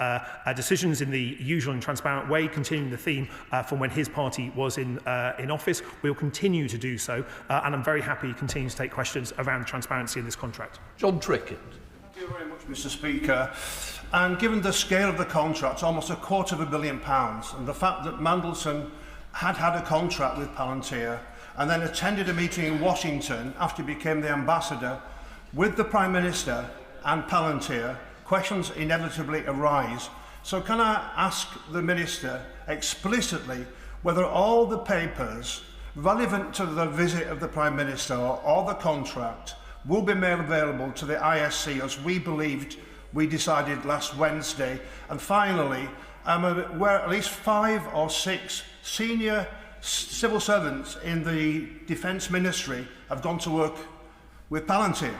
decisions in the usual and transparent way, continuing the theme from when his party was in office. We will continue to do so, and I'm very happy to continue to take questions around transparency in this contract. John Trickett. Thank you very much, Mr. Speaker. And given the scale of the contract, almost £250 million, and the fact that Mandelson had a contract with Palantir and then attended a meeting in Washington after he became the ambassador with the Prime Minister and Palantir, questions inevitably arise. So can I ask the Minister explicitly whether all the papers relevant to the visit of the Prime Minister or the contract will be made available to the ISC as we decided last Wednesday? And finally, I'm aware at least 5 or 6 senior civil servants in the Defence Ministry have gone to work with Palantir.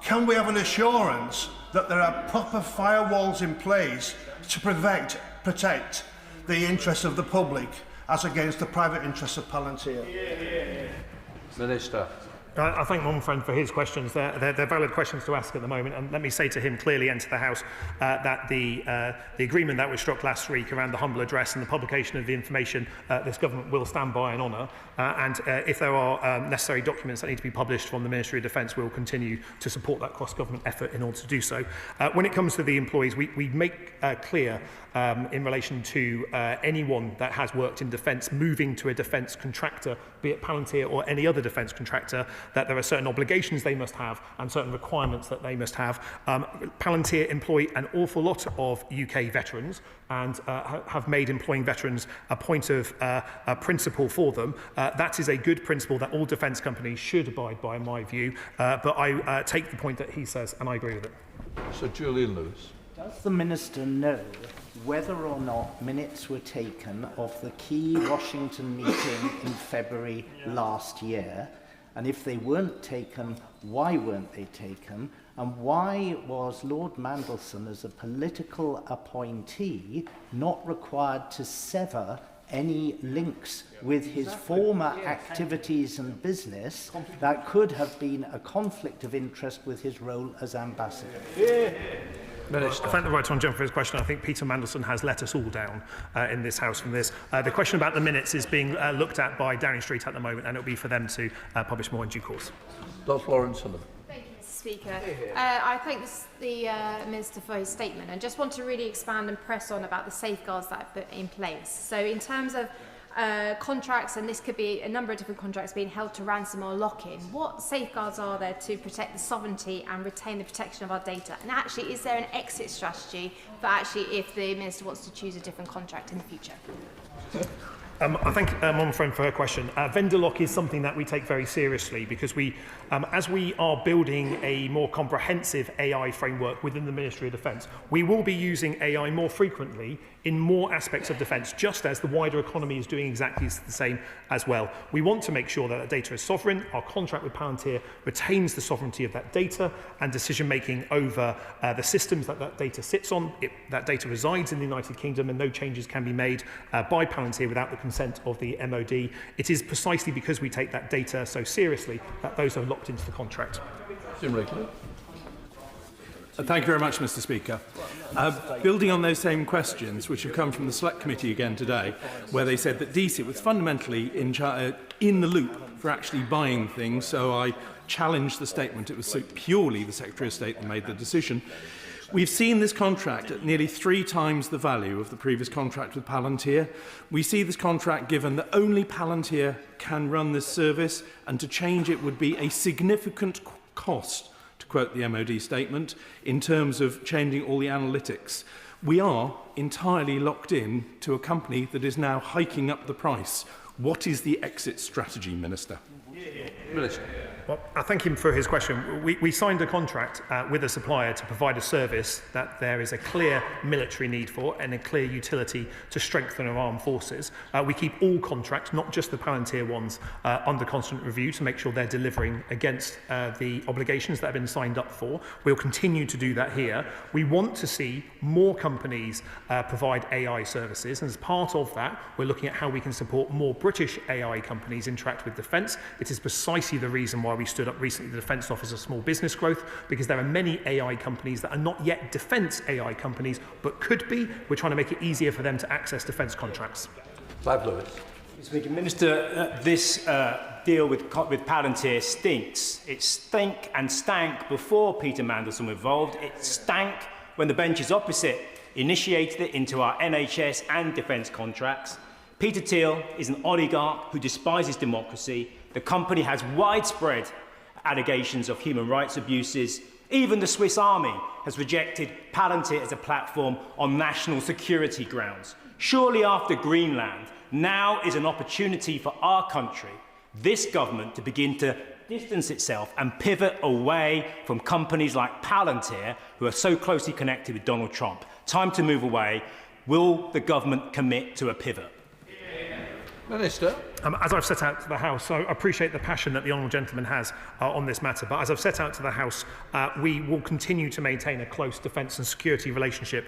Can we have an assurance that there are proper firewalls in place to protect the interests of the public as against the private interests of Palantir? Minister. I thank my friend for his questions. They're valid questions to ask at the moment, and let me say to him clearly and to the House that the agreement that was struck last week around the humble address and the publication of the information this government will stand by and honour, and if there are necessary documents that need to be published from the Ministry of Defence, we will continue to support that cross-government effort in order to do so. When it comes to the employees, we make clear in relation to anyone that has worked in defence moving to a defence contractor, be it Palantir or any other defence contractor, that there are certain obligations they must have and certain requirements that they must have. Palantir employ an awful lot of UK veterans and have made employing veterans a point of principle for them. That is a good principle that all defence companies should abide by, in my view, but I take the point that he says and I agree with it. Sir Julian Lewis. Does the Minister know whether or not minutes were taken of the key Washington meeting in February last year? And if they weren't taken, why weren't they taken? And why was Lord Mandelson, as a political appointee, not required to sever any links with his former activities and business that could have been a conflict of interest with his role as ambassador? Minister. I thank the right to jump for his question. I think Peter Mandelson has let us all down in this House from this. The question about the minutes is being looked at by Downing Street at the moment, and it will be for them to publish more in due course. Dr. Lawrence Sullivan. Thank you, Mr. Speaker. I thank the Minister for his statement and just want to really expand and press on about the safeguards that are put in place. So in terms of contracts, and this could be a number of different contracts being held to ransom or lock-in, what safeguards are there to protect the sovereignty and retain the protection of our data? And actually, is there an exit strategy for actually if the Minister wants to choose a different contract in the future? I thank my friend for her question. Vendor lock is something that we take very seriously because we, as we are building a more comprehensive AI framework within the Ministry of Defence, we will be using AI more frequently in more aspects of defence, just as the wider economy is doing exactly the same as well. We want to make sure that that data is sovereign. Our contract with Palantir retains the sovereignty of that data and decision-making over the systems that that data sits on. That data resides in the United Kingdom and no changes can be made by Palantir without the consent of the MOD. It is precisely because we take that data so seriously that those are locked into the contract. Thank you very much, Mr. Speaker. Building on those same questions, which have come from the Select Committee again today, where they said that DCIT was fundamentally in the loop for actually buying things, so I challenged the statement. It was so purely the Secretary of State that made the decision. We've seen this contract at nearly 3 times the value of the previous contract with Palantir. We see this contract given that only Palantir can run this service, and to change it would be a significant cost, to quote the MOD statement, in terms of changing all the analytics. We are entirely locked in to a company that is now hiking up the price. What is the exit strategy, Minister? Minister. Well, I thank him for his question. We signed a contract with a supplier to provide a service that there is a clear military need for and a clear utility to strengthen our armed forces. We keep all contracts, not just the Palantir ones, under constant review to make sure they're delivering against the obligations that have been signed up for. We'll continue to do that here. We want to see more companies provide AI services, and as part of that, we're looking at how we can support more British AI companies interact with defence. It is precisely the reason why we stood up recently the Defence Office of Small Business Growth, because there are many AI companies that are not yet defence AI companies, but could be. We're trying to make it easier for them to access defence contracts. Clive Lewis. Mr. Minister, this deal with Palantir stinks. It stink and stank before Peter Mandelson was involved. It stank when the benches opposite initiated it into our NHS and defence contracts. Peter Thiel is an oligarch who despises democracy. The company has widespread allegations of human rights abuses. Even the Swiss Army has rejected Palantir as a platform on national security grounds. Surely after Greenland, now is an opportunity for our country, this government, to begin to distance itself and pivot away from companies like Palantir, who are so closely connected with Donald Trump. Time to move away. Will the government commit to a pivot? Minister. As I've set out to the House, so I appreciate the passion that the Honourable Gentleman has on this matter, but as I've set out to the House, we will continue to maintain a close defence and security relationship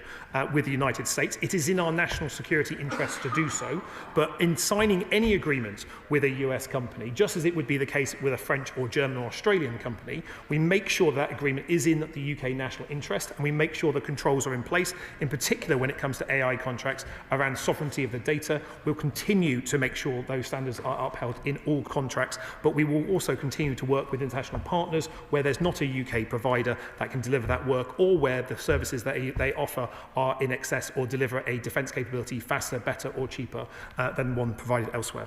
with the United States. It is in our national security interest to do so, but in signing any agreement with a US company, just as it would be the case with a French or German or Australian company, we make sure that agreement is in the UK national interest, and we make sure the controls are in place, in particular when it comes to AI contracts around sovereignty of the data. We'll continue to make sure those standards are upheld in all contracts, but we will also continue to work with international partners where there's not a UK provider that can deliver that work, or where the services that they offer are in excess or deliver a defence capability faster, better or cheaper than one provided elsewhere.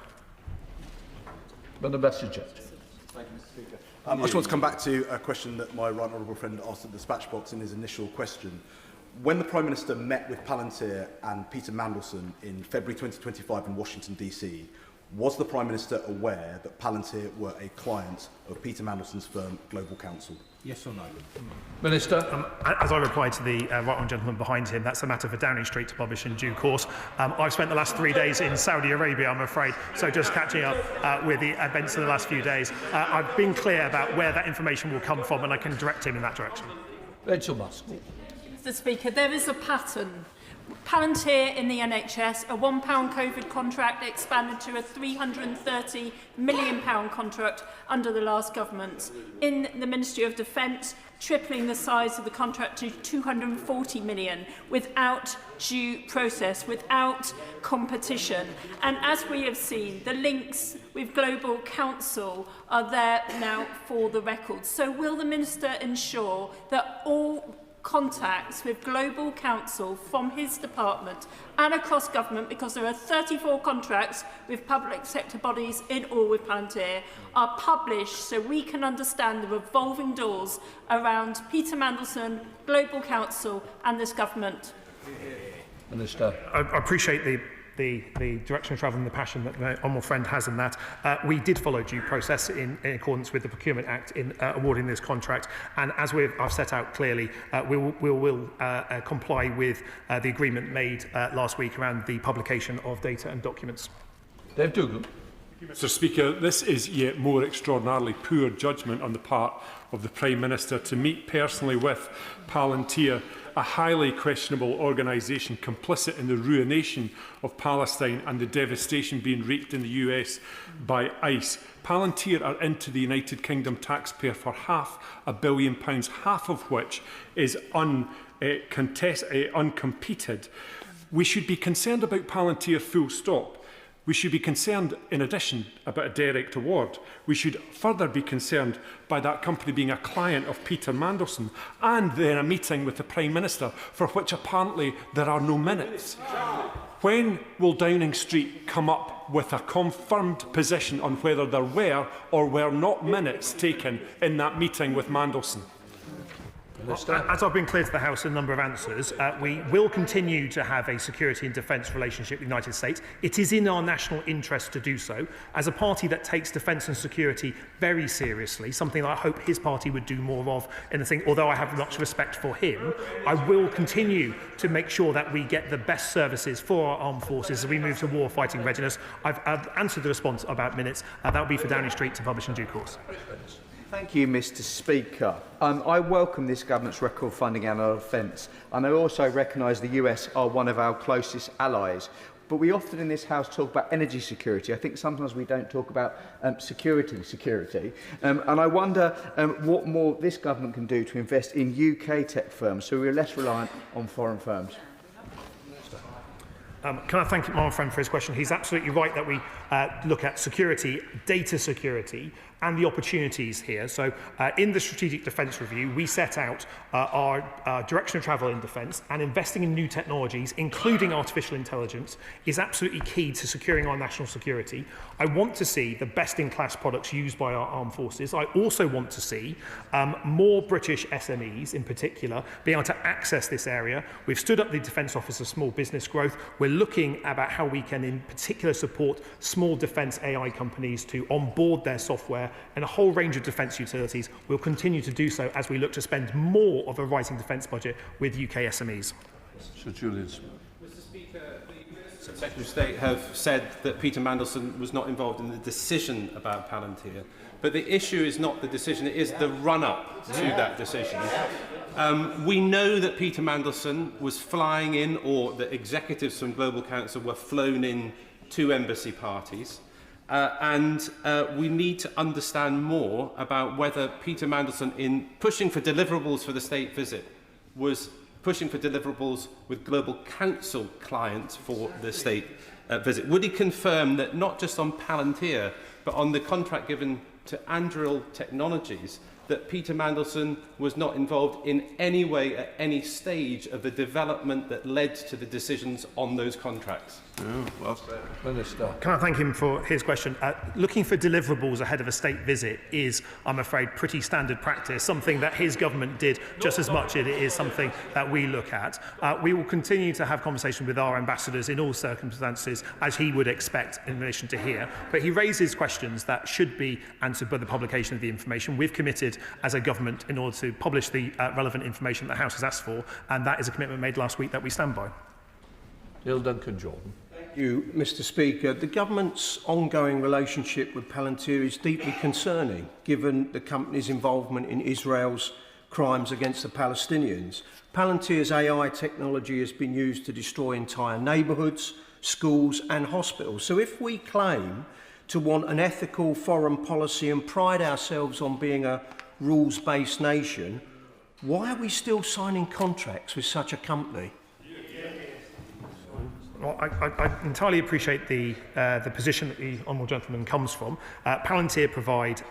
Thank you, Mr. Speaker. I just want to come back to a question that my right honourable friend asked at the dispatch box in his initial question. When the Prime Minister met with Palantir and Peter Mandelson in February 2025 in Washington, DC, was the Prime Minister aware that Palantir were a client of Peter Mandelson's firm, Global Counsel? Yes or no? Minister. As I replied to the right honourable gentleman behind him, that's a matter for Downing Street to publish in due course. I've spent the last 3 days in Saudi Arabia, I'm afraid, so just catching up with the events of the last few days. I've been clear about where that information will come from, and I can direct him in that direction. Rachel Musk. Mr. Speaker, there is a pattern. Palantir in the NHS, a £1 COVID contract expanded to a £330 million contract under the last government. In the Ministry of Defence, tripling the size of the contract to £240 million without due process, without competition. And as we have seen, the links with Global Counsel are there now for the record. So will the Minister ensure that all contacts with Global Counsel from his department and across government, because there are 34 contracts with public sector bodies in all with Palantir, are published so we can understand the revolving doors around Peter Mandelson, Global Counsel and this government? Minister. I appreciate the the direction of travel and the passion that my honourable friend has in that. We did follow due process in accordance with the Procurement Act in awarding this contract, and as I've set out clearly, we will comply with the agreement made last week around the publication of data and documents. Dave Dougal. Mr Speaker, this is yet more extraordinarily poor judgment on the part of the Prime Minister to meet personally with Palantir, a highly questionable organisation complicit in the ruination of Palestine and the devastation being wreaked in the US by ICE. Palantir are into the United Kingdom taxpayer for £500 million, half of which is uncompeted. We should be concerned about Palantir full stop. We should be concerned, in addition, about a direct award. We should further be concerned by that company being a client of Peter Mandelson and then a meeting with the Prime Minister for which apparently there are no minutes. When will Downing Street come up with a confirmed position on whether there were or were not minutes taken in that meeting with Mandelson? As I've been clear to the House in a number of answers, we will continue to have a security and defence relationship with the United States. It is in our national interest to do so. As a party that takes defence and security very seriously, something that I hope his party would do more of in the thing, although I have much respect for him, I will continue to make sure that we get the best services for our armed forces as we move to war fighting readiness. I've answered the response about minutes. That will be for Downing Street to publish in due course. Thank you, Mr Speaker. I welcome this government's record funding and our defence, and I also recognise the US are one of our closest allies. But we often in this House talk about energy security. I think sometimes we don't talk about security. And I wonder what more this government can do to invest in UK tech firms so we're less reliant on foreign firms. Can I thank my friend for his question? He's absolutely right that we look at security, data security, and the opportunities here. So in the Strategic Defence Review, we set out our direction of travel in defence, and investing in new technologies, including artificial intelligence, is absolutely key to securing our national security. I want to see the best-in-class products used by our armed forces. I also want to see more British SMEs, in particular, being able to access this area. We've stood up the Defence Office of Small Business Growth. We're looking about how we can, in particular, support small defence AI companies to onboard their software and a whole range of defence utilities. We'll continue to do so as we look to spend more of a rising defence budget with UK SMEs. Sir Julian. Mr Speaker, the Secretary of State have said that Peter Mandelson was not involved in the decision about Palantir. But the issue is not the decision, it is the run-up to that decision. We know that Peter Mandelson was flying in, or that executives from Global Council were flown in to embassy parties. And we need to understand more about whether Peter Mandelson, in pushing for deliverables for the state visit, was pushing for deliverables with Global Council clients for the state visit. Would he confirm that not just on Palantir, but on the contract given to Anduril Technologies, that Peter Mandelson was not involved in any way at any stage of the development that led to the decisions on those contracts? Minister. Can I thank him for his question? Looking for deliverables ahead of a state visit is, I'm afraid, pretty standard practice, something that his government did just as much as it is something that we look at. We will continue to have conversations with our ambassadors in all circumstances, as he would expect in relation to here. But he raises questions that should be answered by the publication of the information. We've committed as a government in order to publish the relevant information that the House has asked for, and that is a commitment made last week that we stand by. Neil Duncan-Jordan. Thank you, Mr Speaker. The government's ongoing relationship with Palantir is deeply concerning, given the company's involvement in Israel's crimes against the Palestinians. Palantir's AI technology has been used to destroy entire neighbourhoods, schools and hospitals. So if we claim to want an ethical foreign policy and pride ourselves on being a rules-based nation, why are we still signing contracts with such a company? Well, I entirely appreciate the position that the honourable gentleman comes from. Palantir provide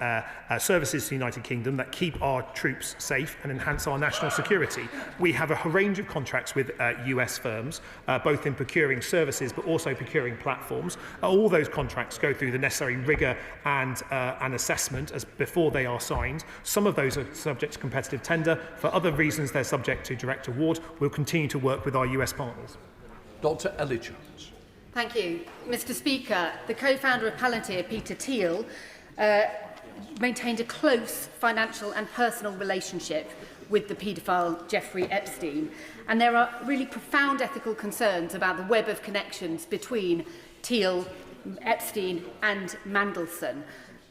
services to the United Kingdom that keep our troops safe and enhance our national security. We have a range of contracts with US firms, both in procuring services but also procuring platforms. All those contracts go through the necessary rigour and an assessment before they are signed. Some of those are subject to competitive tender. For other reasons, they're subject to direct award. We'll continue to work with our US partners. Dr. Ellie Jones. Thank you. Mr Speaker, the co-founder of Palantir, Peter Thiel, maintained a close financial and personal relationship with the paedophile Jeffrey Epstein. And there are really profound ethical concerns about the web of connections between Thiel, Epstein and Mandelson.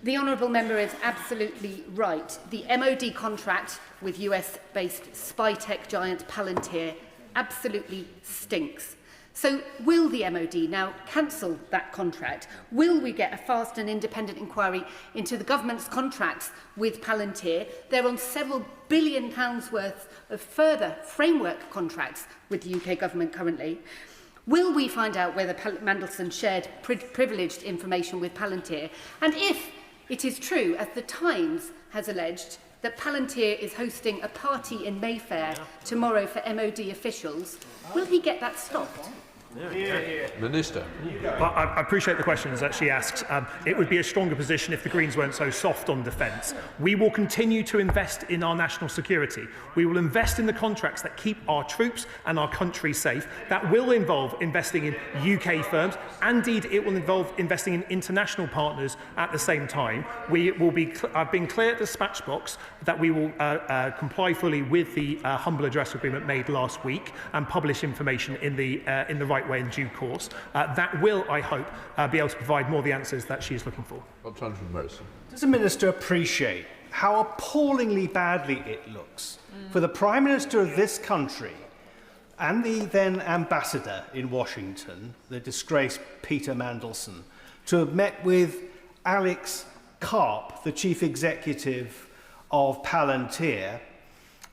The honourable member is absolutely right. The MOD contract with US-based spy tech giant Palantir absolutely stinks. So will the MOD now cancel that contract? Will we get a fast and independent inquiry into the government's contracts with Palantir? They're on several £billion worth of further framework contracts with the UK government currently. Will we find out whether Mandelson shared privileged information with Palantir? And if it is true, as the Times has alleged, that Palantir is hosting a party in Mayfair tomorrow for MOD officials, will he get that stopped? Minister. Well, I appreciate the questions that she asks. It would be a stronger position if the Greens weren't so soft on defence. We will continue to invest in our national security. We will invest in the contracts that keep our troops and our country safe. That will involve investing in UK firms. Indeed, it will involve investing in international partners at the same time. I've been clear at the dispatch box that we will comply fully with the humble address agreement made last week and publish information in the right way in due course. That will, I hope, be able to provide more of the answers that she is looking for. Does the Minister appreciate how appallingly badly it looks for the Prime Minister of this country and the then Ambassador in Washington, the disgraced Peter Mandelson, to have met with Alex Karp, the Chief Executive of Palantir,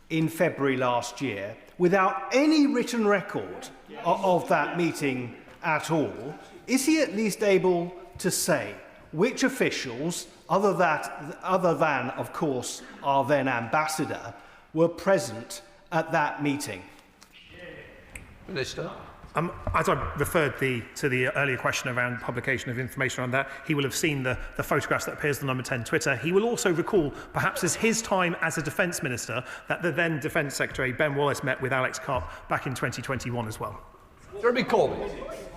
in February last year, without any written record of that meeting at all? Is he at least able to say which officials, other than, of course, our then ambassador, were present at that meeting? Minister. As I referred to the earlier question around publication of information on that, he will have seen the photographs that appears on Number 10 Twitter. He will also recall, perhaps as his time as a Defence Minister, that the then Defence Secretary, Ben Wallace, met with Alex Karp back in 2021 as well. Jeremy Corbyn.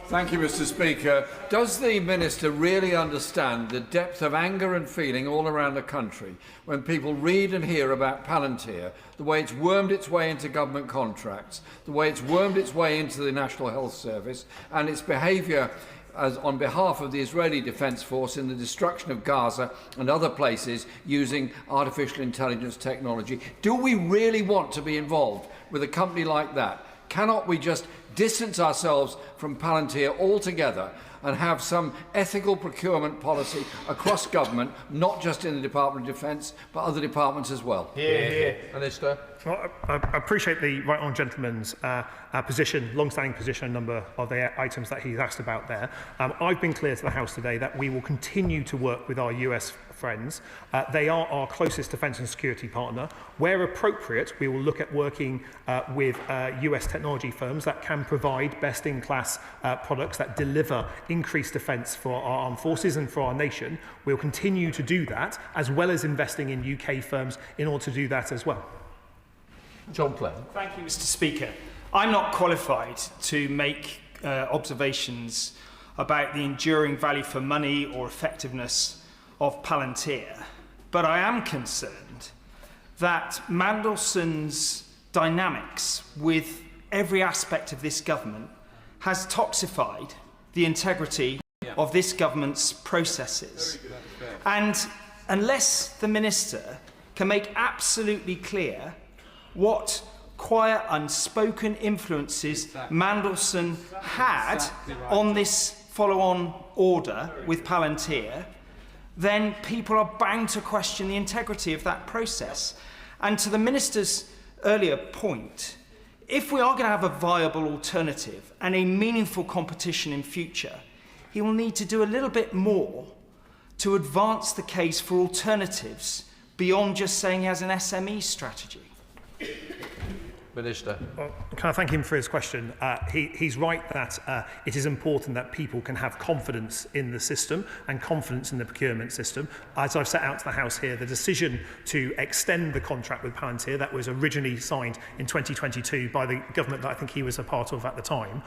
Thank you, Mr Speaker. Does the Minister really understand the depth of anger and feeling all around the country when people read and hear about Palantir, the way it's wormed its way into government contracts, the way it's wormed its way into the National Health Service, and its behaviour on behalf of the Israeli Defence Force in the destruction of Gaza and other places using artificial intelligence technology? Do we really want to be involved with a company like that? Cannot we just distance ourselves from Palantir altogether and have some ethical procurement policy across government, not just in the Department of Defence, but other departments as well? Minister. Well, I appreciate the right honourable gentleman's position, long-standing position, a number of the items that he's asked about there. I've been clear to the House today that we will continue to work with our US friends. They are our closest defence and security partner. Where appropriate, we will look at working with US technology firms that can provide best-in-class products that deliver increased defence for our armed forces and for our nation. We'll continue to do that, as well as investing in UK firms in order to do that as well. John Clem. Thank you, Mr Speaker. I'm not qualified to make observations about the enduring value for money or effectiveness of Palantir, but I am concerned that Mandelson's dynamics with every aspect of this government has toxified the integrity of this government's processes. And unless the Minister can make absolutely clear what quiet, unspoken influences Mandelson had on this follow-on order with Palantir, then people are bound to question the integrity of that process. And to the Minister's earlier point, if we are going to have a viable alternative and a meaningful competition in future, he will need to do a little bit more to advance the case for alternatives beyond just saying he has an SME strategy. Minister. Well, can I thank him for his question? He's right that it is important that people can have confidence in the system and confidence in the procurement system. As I've set out to the House here, the decision to extend the contract with Palantir that was originally signed in 2022 by the government that I think he was a part of at the time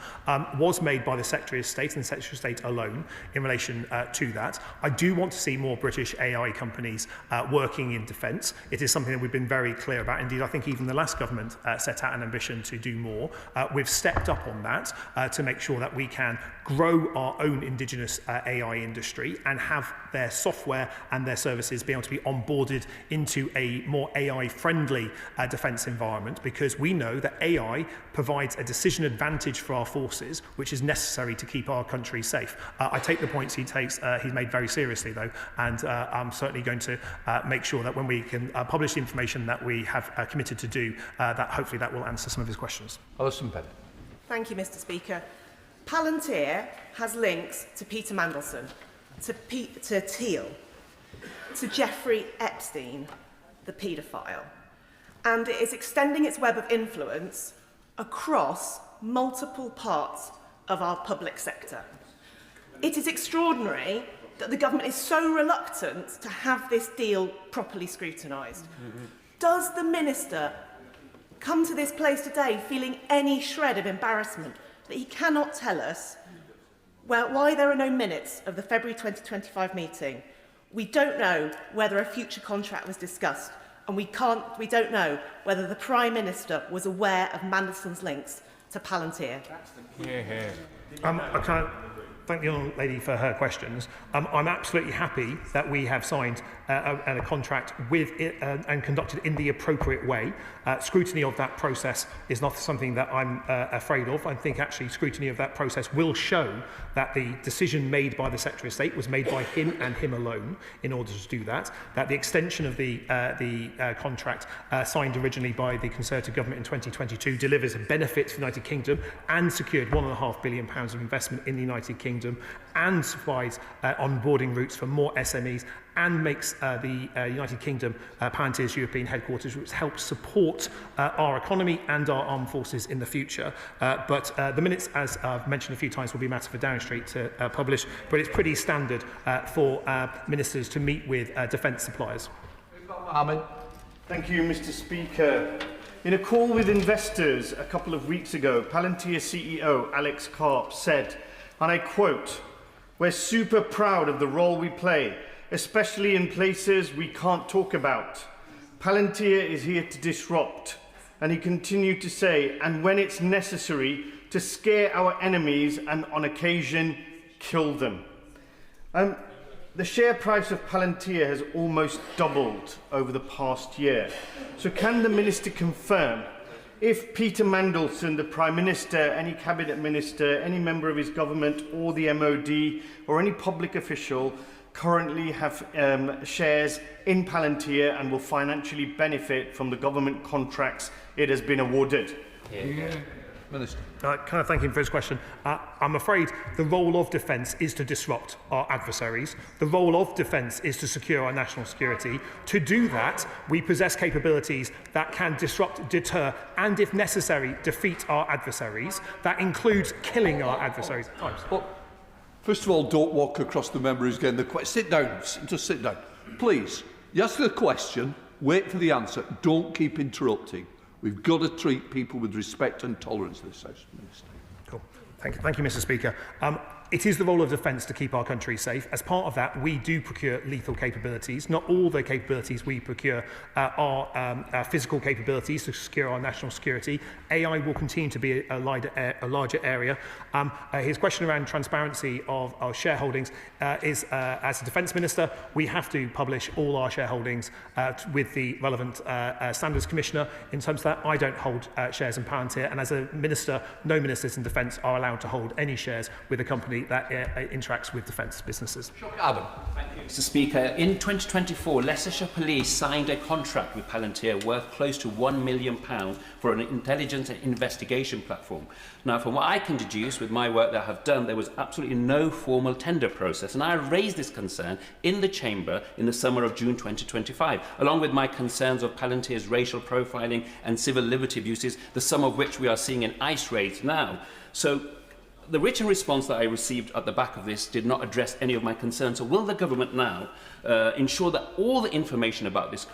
was made by the Secretary of State and the Secretary of State alone in relation to that. I do want to see more British AI companies working in defence. It is something that we've been very clear about. Indeed, I think even the last government set out an ambition to do more. We've stepped up on that to make sure that we can grow our own indigenous AI industry and have their software and their services be able to be onboarded into a more AI-friendly defence environment, because we know that AI provides a decision advantage for our forces, which is necessary to keep our country safe. I take the points he's made very seriously, though, and I'm certainly going to make sure that when we can publish the information that we have committed to do, that hopefully that will answer some of his questions. Alison Bennett. Thank you, Mr. Speaker. Palantir has links to Peter Mandelson, to Teal, to Jeffrey Epstein, the paedophile, and it is extending its web of influence across multiple parts of our public sector. It is extraordinary that the government is so reluctant to have this deal properly scrutinised. Does the Minister come to this place today feeling any shred of embarrassment that he cannot tell us why there are no minutes of the February 2025 meeting? We don't know whether a future contract was discussed, and we don't know whether the Prime Minister was aware of Mandelson's links to Palantir. I can't thank the young lady for her questions. I'm absolutely happy that we have signed a contract with it, and conducted in the appropriate way. Scrutiny of that process is not something that I'm afraid of. I think actually scrutiny of that process will show that the decision made by the Secretary of State was made by him and him alone in order to do that, that the extension of the contract signed originally by the Conservative government in 2022 delivers a benefit to the United Kingdom and secured £1.5 billion of investment in the United Kingdom and supplies onboarding routes for more SMEs and makes the United Kingdom Palantir's European headquarters, which helps support our economy and our armed forces in the future. But the minutes, as I've mentioned a few times, will be a matter for Downing Street to publish, but it's pretty standard for ministers to meet with defence suppliers. Thank you, Mr. Speaker. In a call with investors a couple of weeks ago, Palantir CEO Alex Karp said, and I quote, "We're super proud of the role we play, especially in places we can't talk about. Palantir is here to disrupt." And he continued to say, "and when it's necessary, to scare our enemies and on occasion, kill them." The share price of Palantir has almost doubled over the past year. So can the Minister confirm if Peter Mandelson, the Prime Minister, any Cabinet Minister, any member of his government or the MOD or any public official currently have shares in Palantir and will financially benefit from the government contracts it has been awarded? Minister. Can I thank him for his question? I'm afraid the role of defence is to disrupt our adversaries. The role of defence is to secure our national security. To do that, we possess capabilities that can disrupt, deter, and if necessary, defeat our adversaries. That includes killing our adversaries at times. Well, first of all, don't walk across the member who's getting the question. Sit down, just sit down. Please, you ask the question, wait for the answer. Don't keep interrupting. We've got to treat people with respect and tolerance in this House, Minister. Cool. Thank you, Mr. Speaker. It is the role of defence to keep our country safe. As part of that, we do procure lethal capabilities. Not all the capabilities we procure are physical capabilities to secure our national security. AI will continue to be a larger area. His question around transparency of our shareholdings is, as a Defence Minister, we have to publish all our shareholdings with the relevant Standards Commissioner. In terms of that, I don't hold shares in Palantir, and as a Minister, no ministers in Defence are allowed to hold any shares with a company company that interacts with defence businesses. Adam. Mr. Speaker, in 2024, Leicestershire Police signed a contract with Palantir worth close to £1 million for an intelligence and investigation platform. Now, from what I can deduce with my work that I have done, there was absolutely no formal tender process, and I raised this concern in the Chamber in the summer of June 2025, along with my concerns of Palantir's racial profiling and civil liberty abuses, the sum of which we are seeing in ICE raids now. So, the written response that I received at the back of this did not address any of my concerns. So will the government now ensure that all the information about this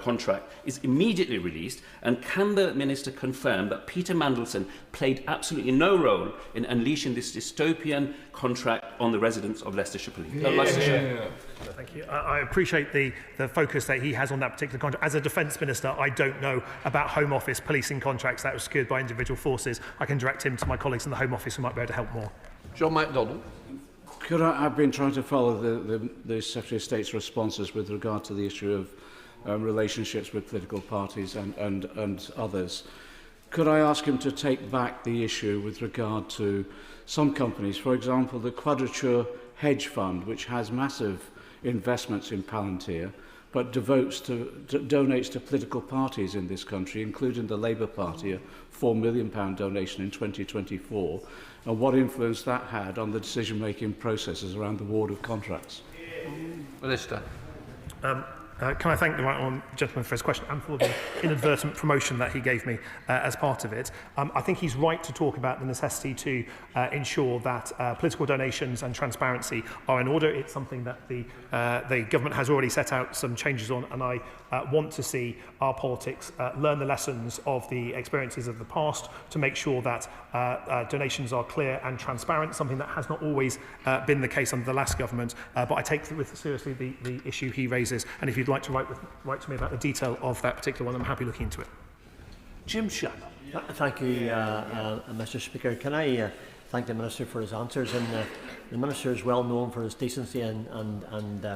contract is immediately released? And can the Minister confirm that Peter Mandelson played absolutely no role in unleashing this dystopian contract on the residents of Leicestershire Police? Leicestershire. Thank you. I appreciate the focus that he has on that particular contract. As a Defence Minister, I don't know about Home Office policing contracts that were secured by individual forces. I can direct him to my colleagues in the Home Office who might be able to help more. John MacDonald. I've been trying to follow the Secretary of State's responses with regard to the issue of relationships with political parties and others. Could I ask him to take back the issue with regard to some companies, for example, the Quadrature Hedge Fund, which has massive investments in Palantir, but donates to political parties in this country, including the Labour Party, a £4 million donation in 2024, and what influence that had on the decision-making processes around the award of contracts. Minister. Can I thank the right honourable gentleman for his question and for the inadvertent promotion that he gave me as part of it. I think he's right to talk about the necessity to ensure that political donations and transparency are in order. It's something that the government has already set out some changes on, and I want to see our politics learn the lessons of the experiences of the past to make sure that donations are clear and transparent, something that has not always been the case under the last government. But I take seriously the issue he raises, and if you'd like to write to me about the detail of that particular one, I'm happy looking into it. Jim Shannon. Thank you, Mr. Speaker. Can I thank the Minister for his answers? And the Minister is well known for his decency and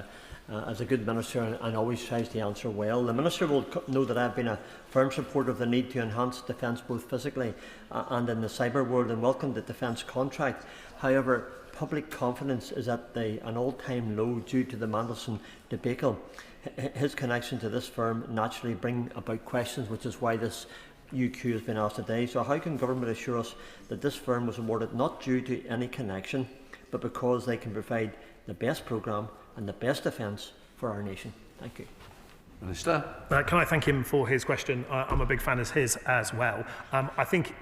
as a good Minister and always tries to answer well. The Minister will know that I've been a firm supporter of the need to enhance defence both physically and in the cyber world, and welcome the defence contract. However, public confidence is at an all-time low due to the Mandelson debacle. His connection to this firm naturally bring about questions, which is why this UQ has been asked today. So how can government assure us that this firm was awarded not due to any connection, but because they can provide the best programme and the best defence for our nation? Thank you. Minister. Can I thank him for his question? I'm a big fan of his as well. I think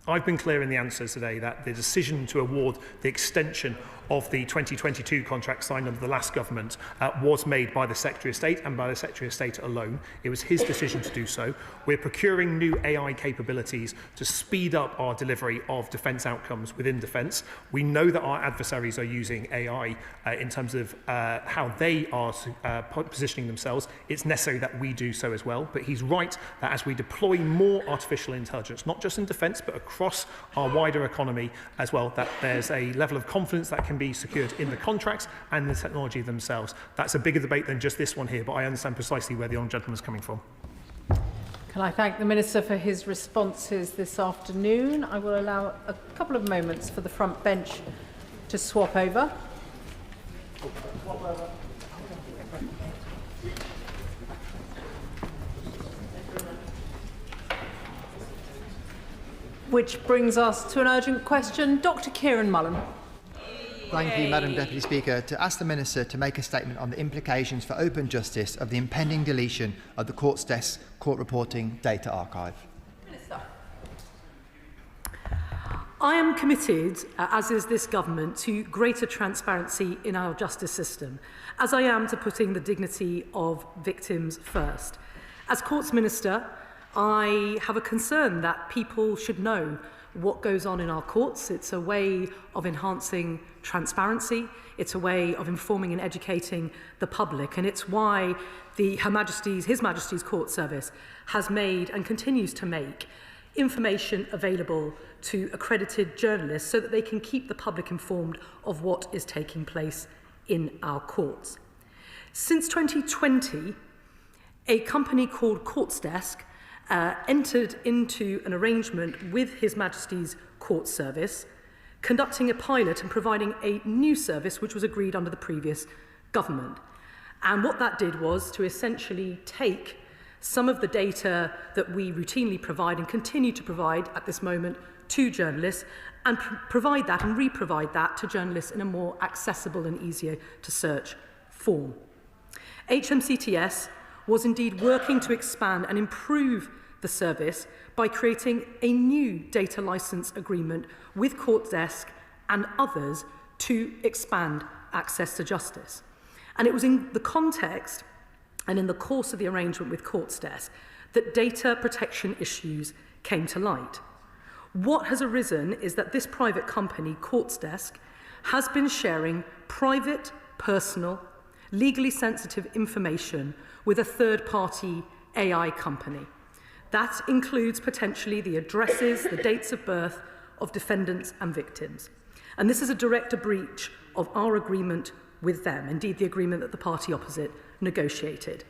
I've been clear in the answers today that the decision to award the extension of the 2022 contract signed under the last government was made by the Secretary of State and by the Secretary of State alone. It was his decision to do so. We're procuring new AI capabilities to speed up our delivery of defence outcomes within defence. We know that our adversaries are using AI in terms of how they are positioning themselves. It's necessary that we do so as well. But he's right that as we deploy more artificial intelligence, not just in defence, but across our wider economy as well, that there's a level of confidence that can be secured in the contracts and the technology themselves. That's a bigger debate than just this one here, but I understand precisely where the honourable gentleman is coming from. Can I thank the Minister for his responses this afternoon? I will allow a couple of moments for the front bench to swap over. Which brings us to an urgent question. Dr. Kieran Mullen. Thank you, Madam Deputy Speaker. To ask the Minister to make a statement on the implications for open justice of the impending deletion of the Court's Desk Court Reporting Data Archive. Minister. I am committed, as is this government, to greater transparency in our justice system, as I am to putting the dignity of victims first. As Courts Minister, I have a concern that people should know what goes on in our courts. It's a way of enhancing transparency. It's a way of informing and educating the public. And it's why His Majesty's Court Service has made and continues to make information available to accredited journalists so that they can keep the public informed of what is taking place in our courts. Since 2020, a company called Courts Desk entered into an arrangement with His Majesty's Court Service conducting a pilot and providing a new service which was agreed under the previous government. And what that did was to essentially take some of the data that we routinely provide and continue to provide at this moment to journalists and provide that and re-provide that to journalists in a more accessible and easier to search form. HMCTS was indeed working to expand and improve the service by creating a new data licence agreement with Court Desk and others to expand access to justice. And it was in the context and in the course of the arrangement with Court Desk that data protection issues came to light. What has arisen is that this private company, Court Desk, has been sharing private, personal, legally sensitive information with a third-party AI company. That includes potentially the addresses, the dates of birth of defendants and victims. And this is a direct breach of our agreement with them, indeed the agreement that the party opposite negotiated.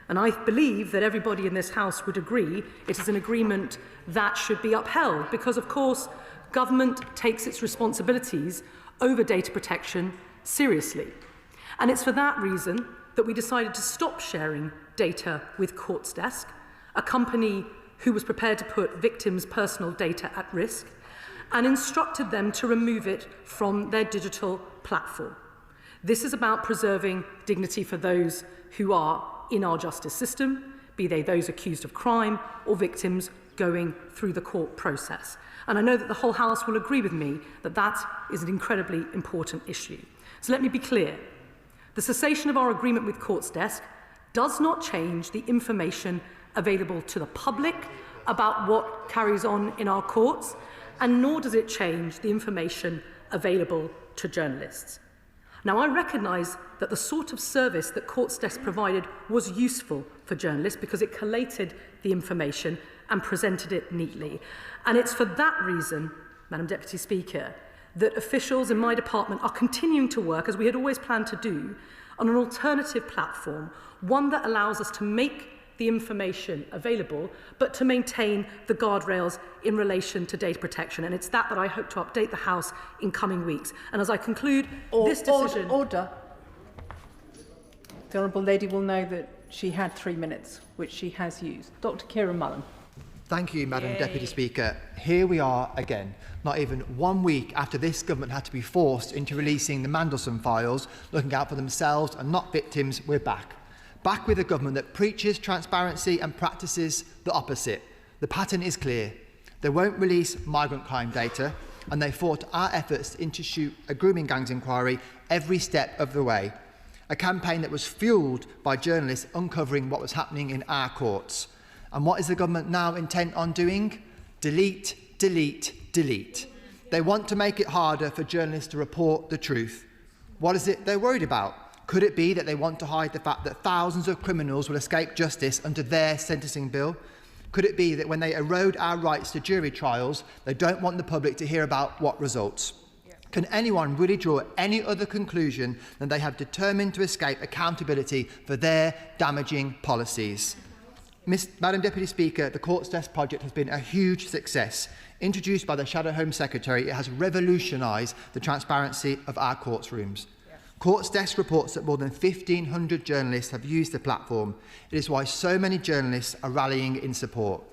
And I believe that everybody in this House would agree it is an agreement that should be upheld because, of course, government takes its responsibilities over data protection seriously. And it's for that reason that we decided to stop sharing data with Court Desk, a company who was prepared to put victims' personal data at risk, and instructed them to remove it from their digital platform. This is about preserving dignity for those who are in our justice system, be they those accused of crime or victims going through the court process. And I know that the whole House will agree with me that that is an incredibly important issue. So let me be clear. The cessation of our agreement with Court Desk does not change the information available to the public about what carries on in our courts, and nor does it change the information available to journalists. Now, I recognise that the sort of service that Court Desk provided was useful for journalists because it collated the information and presented it neatly. And it's for that reason, Madam Deputy Speaker, that officials in my department are continuing to work, as we had always planned to do, on an alternative platform, one that allows us to make the information available, but to maintain the guardrails in relation to data protection. And it's that I hope to update the House in coming weeks. And as I conclude, this decision... Order. The Honourable Lady will know that she had 3 minutes, which she has used. Dr. Kieran Mullen. Thank you, Madam Deputy Speaker. Here we are again, not even 1 week after this government had to be forced into releasing the Mandelson files, looking out for themselves and not victims. We're back. Back with a government that preaches transparency and practices the opposite. The pattern is clear. They won't release migrant crime data, and they fought our efforts to shoot a grooming gangs inquiry every step of the way. A campaign that was fuelled by journalists uncovering what was happening in our courts. And what is the government now intent on doing? Delete, delete, delete. They want to make it harder for journalists to report the truth. What is it they're worried about? Could it be that they want to hide the fact that thousands of criminals will escape justice under their sentencing bill? Could it be that when they erode our rights to jury trials, they don't want the public to hear about what results? Can anyone really draw any other conclusion than they have determined to escape accountability for their damaging policies? Madam Deputy Speaker, the Court Desk project has been a huge success. Introduced by the Shadow Home Secretary, it has revolutionised the transparency of our courtrooms. Court Desk reports that more than 1,500 journalists have used the platform. It is why so many journalists are rallying in support.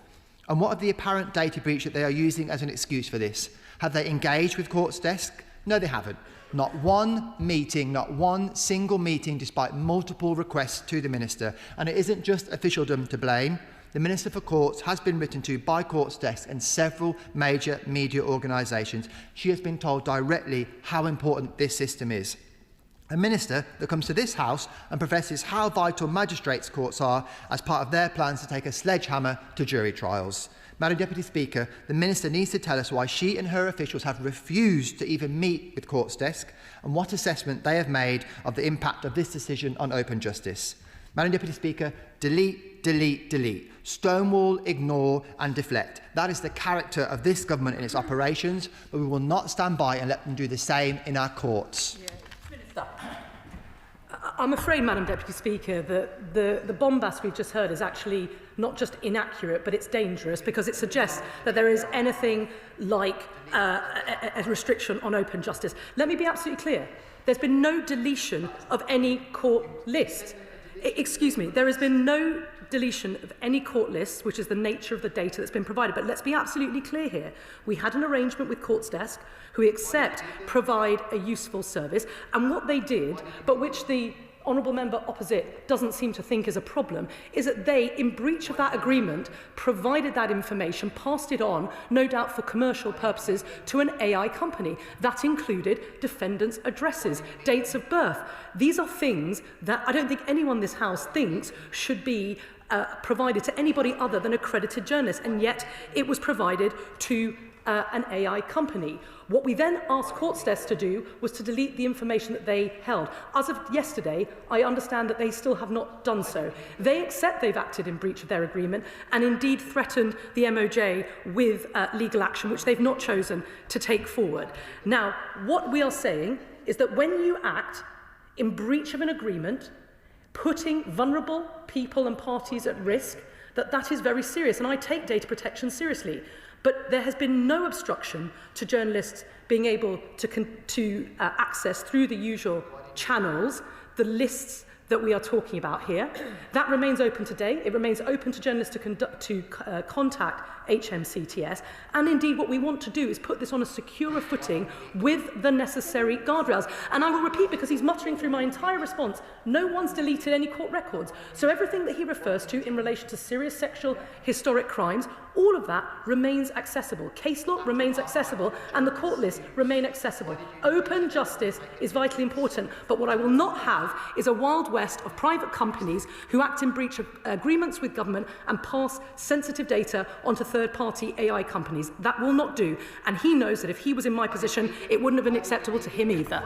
And what of the apparent data breach that they are using as an excuse for this? Have they engaged with Court Desk? No, they haven't. Not one meeting, not one single meeting, despite multiple requests to the Minister. And it isn't just officialdom to blame. The Minister for Courts has been written to by Court Desk and several major media organisations. She has been told directly how important this system is. A minister that comes to this House and professes how vital magistrates' courts are as part of their plans to take a sledgehammer to jury trials. Madam Deputy Speaker, the minister needs to tell us why she and her officials have refused to even meet with Court Desk and what assessment they have made of the impact of this decision on open justice. Madam Deputy Speaker, delete, delete, delete. Stonewall, ignore and deflect. That is the character of this government in its operations, but we will not stand by and let them do the same in our courts. I'm afraid, Madam Deputy Speaker, that the bombast we've just heard is actually not just inaccurate, but it's dangerous because it suggests that there is anything like a restriction on open justice. Let me be absolutely clear. There's been no deletion of any court list. Excuse me, there has been no deletion of any court lists, which is the nature of the data that's been provided. But let's be absolutely clear here. We had an arrangement with Court's Desk, who we accept provide a useful service, and what they did, but which the honourable member opposite doesn't seem to think is a problem, is that they, in breach of that agreement, provided that information, passed it on, no doubt for commercial purposes, to an AI company. That included defendants' addresses, dates of birth. These are things that I don't think anyone in this House thinks should be provided to anybody other than accredited journalists, and yet it was provided to an AI company. What we then asked Court's Desk to do was to delete the information that they held. As of yesterday, I understand that they still have not done so. They accept they've acted in breach of their agreement and indeed threatened the MOJ with legal action, which they've not chosen to take forward. Now, what we are saying is that when you act in breach of an agreement, putting vulnerable people and parties at risk, that is very serious, and I take data protection seriously. But there has been no obstruction to journalists being able to access through the usual channels the lists that we are talking about here. That remains open today. It remains open to journalists to contact HMCTS. And indeed, what we want to do is put this on a secure footing with the necessary guardrails. And I will repeat, because he's muttering through my entire response, no one's deleted any court records. So everything that he refers to in relation to serious sexual historic crimes, all of that remains accessible. Case law remains accessible, and the court lists remain accessible. Open justice is vitally important, but what I will not have is a Wild West of private companies who act in breach of agreements with government and pass sensitive data onto third-party AI companies. That will not do, and he knows that if he was in my position, it wouldn't have been acceptable to him either.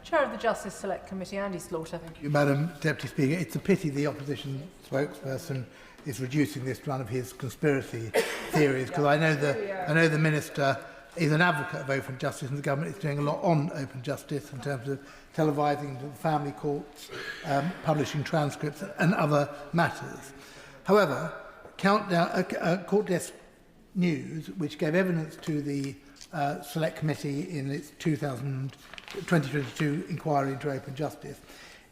Chair of the Justice Select Committee, Andy Slaughter. Thank you, Madam Deputy Speaker. It's a pity the opposition spokesperson is reducing this to one of his conspiracy theories, because I know the Minister is an advocate of open justice, and the government is doing a lot on open justice in terms of televising the family courts, publishing transcripts and other matters. However, Court Desk News, which gave evidence to the Select Committee in its 2022 inquiry into open justice,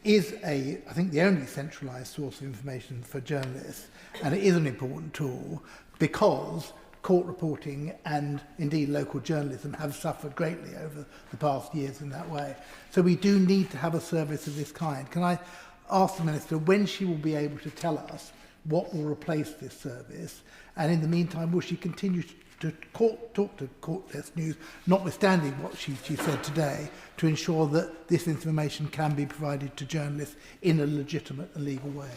is I think the only centralised source of information for journalists, and it is an important tool because court reporting and indeed local journalism have suffered greatly over the past years in that way. So we do need to have a service of this kind. Can I ask the Minister when she will be able to tell us what will replace this service, and in the meantime will she continue to talk to Court Desk News, notwithstanding what she said today, to ensure that this information can be provided to journalists in a legitimate and legal way?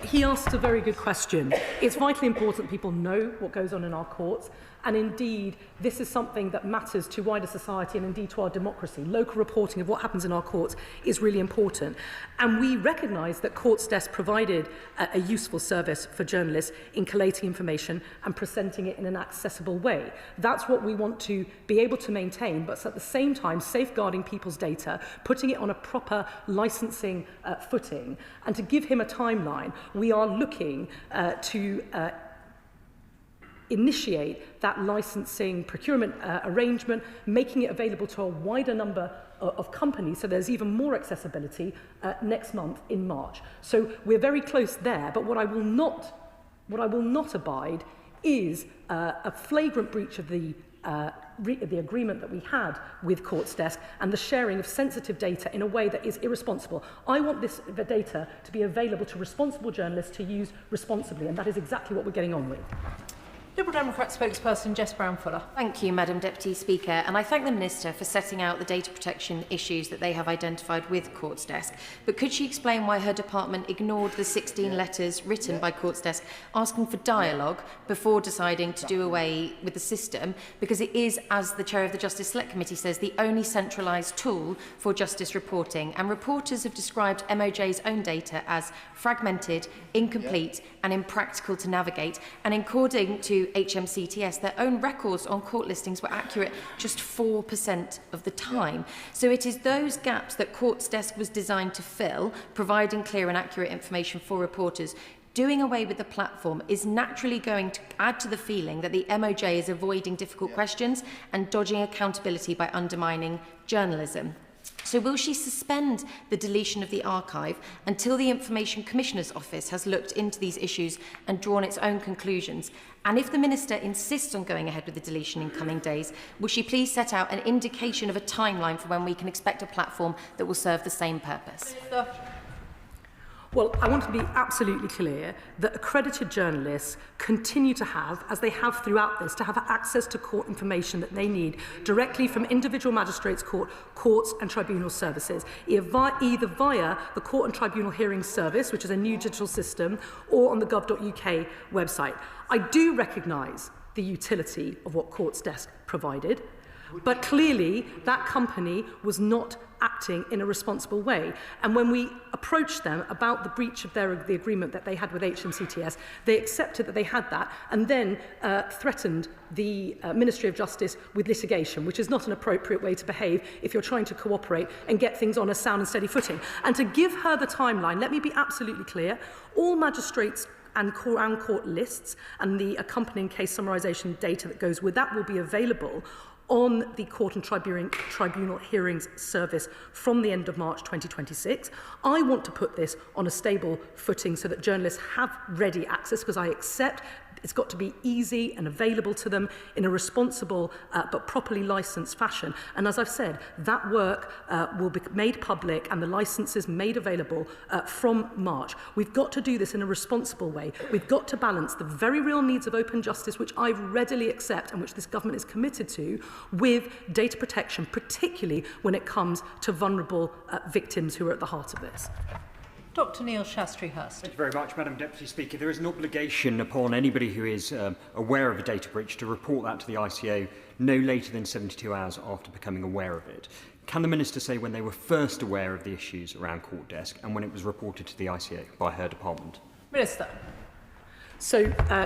He asked a very good question. It's vitally important people know what goes on in our courts, and indeed this is something that matters to wider society and indeed to our democracy. Local reporting of what happens in our courts is really important, and we recognise that Courts Desk provided a useful service for journalists in collating information and presenting it in an accessible way. That's what we want to be able to maintain, but at the same time safeguarding people's data, putting it on a proper licensing footing. And to give him a timeline, we are looking to initiate that licensing procurement arrangement, making it available to a wider number of companies, so there's even more accessibility next month in March. So we're very close there, but what I will not abide is a flagrant breach of the agreement that we had with Courts Desk and the sharing of sensitive data in a way that is irresponsible. I want the data to be available to responsible journalists to use responsibly, and that is exactly what we're getting on with. Liberal Democrat spokesperson Jess Brown-Fuller. Thank you, Madam Deputy Speaker, and I thank the Minister for setting out the data protection issues that they have identified with Courts Desk. But could she explain why her department ignored the 16 letters written by Courts Desk asking for dialogue before deciding to do away with the system? Because it is, as the Chair of the Justice Select Committee says, the only centralised tool for justice reporting. And reporters have described MOJ's own data as fragmented, incomplete and impractical to navigate. And according to HMCTS, their own records on court listings were accurate just 4% of the time. So it is those gaps that Courts Desk was designed to fill, providing clear and accurate information for reporters. Doing away with the platform is naturally going to add to the feeling that the MOJ is avoiding difficult questions and dodging accountability by undermining journalism. So will she suspend the deletion of the archive until the Information Commissioner's Office has looked into these issues and drawn its own conclusions? And if the Minister insists on going ahead with the deletion in coming days, will she please set out an indication of a timeline for when we can expect a platform that will serve the same purpose? Well, I want to be absolutely clear that accredited journalists continue to have, as they have throughout this, to have access to court information that they need directly from individual magistrates' courts and tribunal services, either via the Court and Tribunal Hearings Service, which is a new digital system, or on the gov.uk website. I do recognise the utility of what Courts Desk provided, but clearly that company was not acting in a responsible way. And when we approached them about the breach of the agreement that they had with HMCTS, they accepted that they had that and then threatened the Ministry of Justice with litigation, which is not an appropriate way to behave if you're trying to cooperate and get things on a sound and steady footing. And to give her the timeline, let me be absolutely clear, all magistrates and court lists and the accompanying case summarisation data that goes with that will be available on the Court and Tribunal Hearings Service from the end of March 2026. I want to put this on a stable footing so that journalists have ready access, because I accept it's got to be easy and available to them in a responsible but properly licensed fashion. And as I've said, that work will be made public and the licenses made available from March. We've got to do this in a responsible way. We've got to balance the very real needs of open justice, which I readily accept and which this government is committed to, with data protection, particularly when it comes to vulnerable victims who are at the heart of this. Dr Neil Shastri-Hurst. Thank you very much, Madam Deputy Speaker. There is an obligation upon anybody who is aware of a data breach to report that to the ICO no later than 72 hours after becoming aware of it. Can the Minister say when they were first aware of the issues around Court Desk and when it was reported to the ICO by her department? Minister. So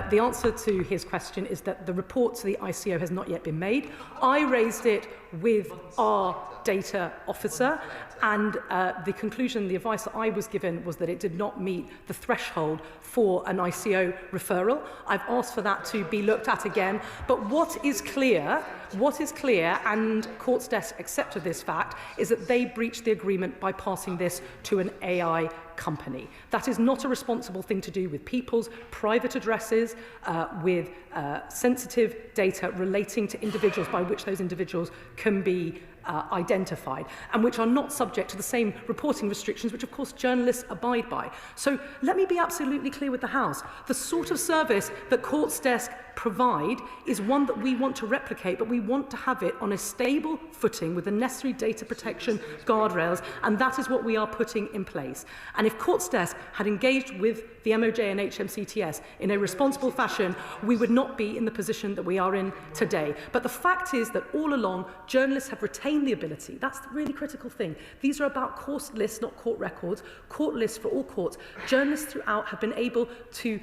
the answer to his question is that the report to the ICO has not yet been made. I raised it with our data officer, and the conclusion, the advice that I was given was that it did not meet the threshold for an ICO referral. I've asked for that to be looked at again. But what is clear, and Courts Desk accepted this fact, is that they breached the agreement by passing this to an AI company. That is not a responsible thing to do with people's private addresses, with sensitive data relating to individuals by which those individuals can be identified, and which are not subject to the same reporting restrictions which of course journalists abide by. So let me be absolutely clear with the House. The sort of service that Courts Desk provide is one that we want to replicate, but we want to have it on a stable footing with the necessary data protection guardrails, and that is what we are putting in place. And if Courts Desk had engaged with the MOJ and HMCTS in a responsible fashion, we would not be in the position that we are in today. But the fact is that all along, journalists have retained the ability. That's the really critical thing. These are about court lists, not court records. Court lists for all courts. Journalists throughout have been able to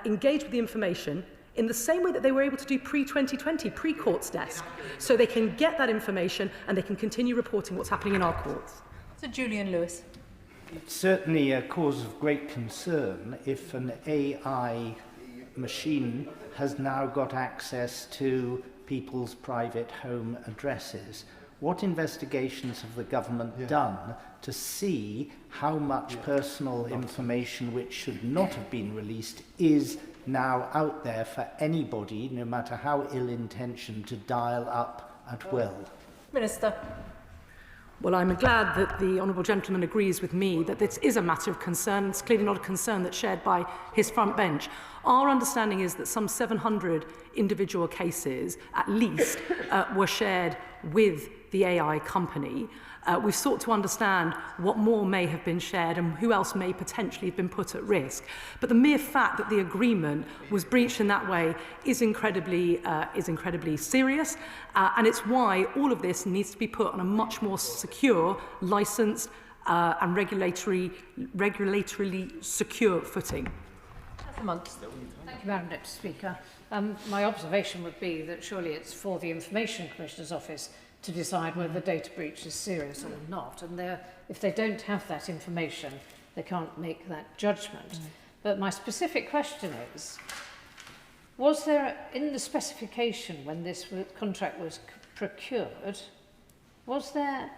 engage with the information in the same way that they were able to do pre-2020, pre-Courts Desk. So they can get that information and they can continue reporting what's happening in our courts. Sir Julian Lewis. It's certainly a cause of great concern if an AI machine has now got access to people's private home addresses. What investigations have the government done to see how much personal information which should not have been released is now out there for anybody, no matter how ill-intentioned, to dial up at will? Minister. Well, I'm glad that the honourable gentleman agrees with me that this is a matter of concern. It's clearly not a concern that's shared by his front bench. Our understanding is that some 700 individual cases, at least, were shared with the AI company. We've sought to understand what more may have been shared and who else may potentially have been put at risk. But the mere fact that the agreement was breached in that way is incredibly serious, and it's why all of this needs to be put on a much more secure, licensed, and regulatorily secure footing. Thank you, Madam Deputy Speaker. My observation would be that surely it's for the Information Commissioner's Office to decide whether the data breach is serious or not. And if they don't have that information, they can't make that judgment. But my specific question is, was there, in the specification when this contract was procured, was there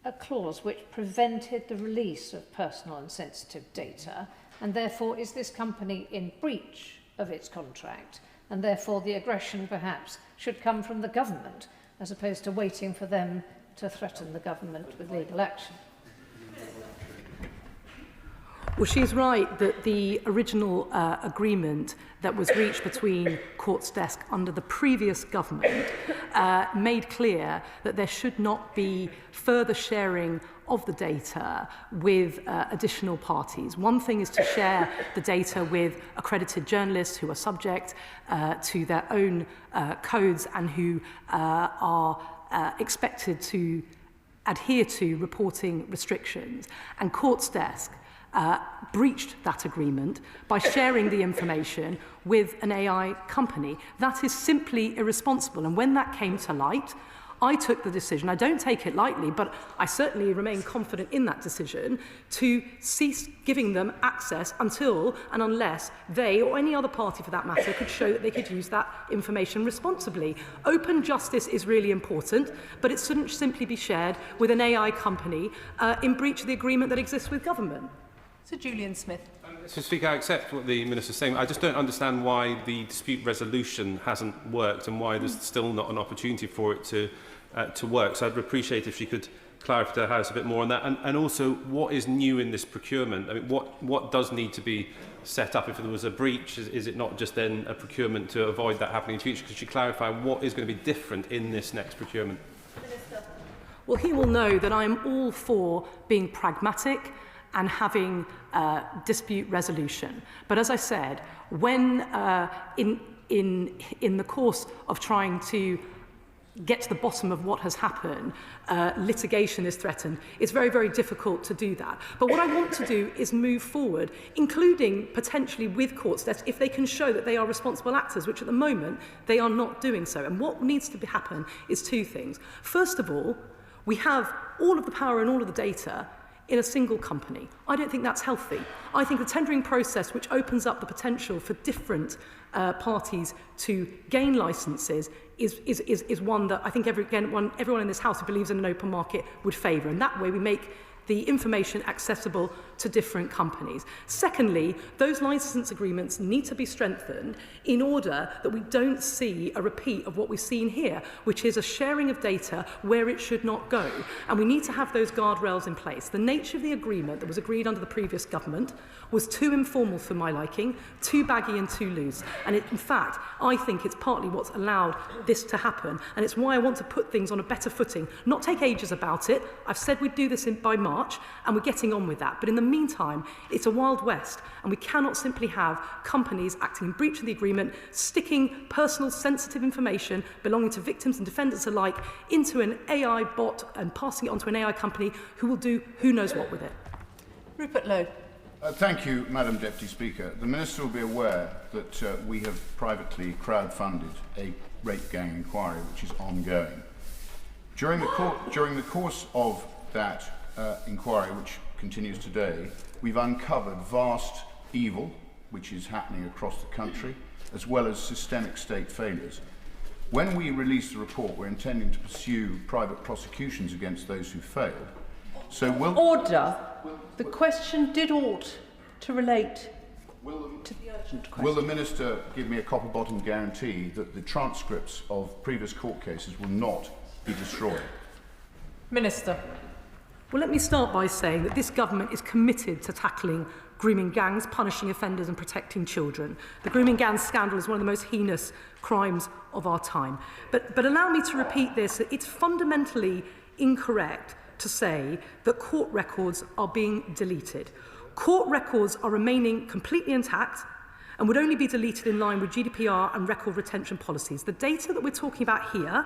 a clause which prevented the release of personal and sensitive data, and therefore is this company in breach of its contract, and therefore the aggression perhaps should come from the government as opposed to waiting for them to threaten the government with legal action? Well, she's right that the original agreement that was reached between Court's Desk under the previous government made clear that there should not be further sharing of the data with additional parties. One thing is to share the data with accredited journalists who are subject to their own codes and who are expected to adhere to reporting restrictions. And Court's Desk breached that agreement by sharing the information with an AI company. That is simply irresponsible. And when that came to light, I took the decision, I don't take it lightly, but I certainly remain confident in that decision, to cease giving them access until and unless they, or any other party for that matter, could show that they could use that information responsibly. Open justice is really important, but it shouldn't simply be shared with an AI company in breach of the agreement that exists with government. Sir Julian Smith. Mr. Speaker, I accept what the Minister's saying. I just don't understand why the dispute resolution hasn't worked and why there's still not an opportunity for it to work. So I'd appreciate if she could clarify to the House a bit more on that. And also, what is new in this procurement? I mean, what does need to be set up if there was a breach? Is it not just then a procurement to avoid that happening in the future? Could she clarify what is going to be different in this next procurement? Well, he will know that I am all for being pragmatic and having dispute resolution. But as I said, when in the course of trying to get to the bottom of what has happened, litigation is threatened, it's very, very difficult to do that. But what I want to do is move forward, including potentially with Court's Desk, if they can show that they are responsible actors, which at the moment they are not doing so. And what needs to happen is two things. First of all, we have all of the power and all of the data in a single company. I don't think that's healthy. I think the tendering process, which opens up the potential for different parties to gain licences, is one that I think everyone in this House who believes in an open market would favour. And that way we make the information accessible to different companies. Secondly, those licence agreements need to be strengthened in order that we don't see a repeat of what we've seen here, which is a sharing of data where it should not go. And we need to have those guardrails in place. The nature of the agreement that was agreed under the previous government was too informal for my liking, too baggy and too loose. And in fact, I think it's partly what's allowed this to happen. And it's why I want to put things on a better footing, not take ages about it. I've said we'd do this by March, and we're getting on with that. But in the meantime, it's a Wild West, and we cannot simply have companies acting in breach of the agreement, sticking personal sensitive information belonging to victims and defendants alike into an AI bot and passing it on to an AI company who will do who knows what with it. Rupert Lowe. Thank you, Madam Deputy Speaker. The Minister will be aware that we have privately crowdfunded a rape gang inquiry which is ongoing. During the course of that inquiry, which continues today, we've uncovered vast evil which is happening across the country, as well as systemic state failures. When we release the report, we're intending to pursue private prosecutions against those who failed. So Order. The question did ought to relate to the urgent question. Will the Minister give me a copper-bottom guarantee that the transcripts of previous court cases will not be destroyed? Minister. Well, let me start by saying that this government is committed to tackling grooming gangs, punishing offenders and protecting children. The grooming gang scandal is one of the most heinous crimes of our time. But allow me to repeat this. It's fundamentally incorrect to say that court records are being deleted. Court records are remaining completely intact and would only be deleted in line with GDPR and record retention policies. The data that we're talking about here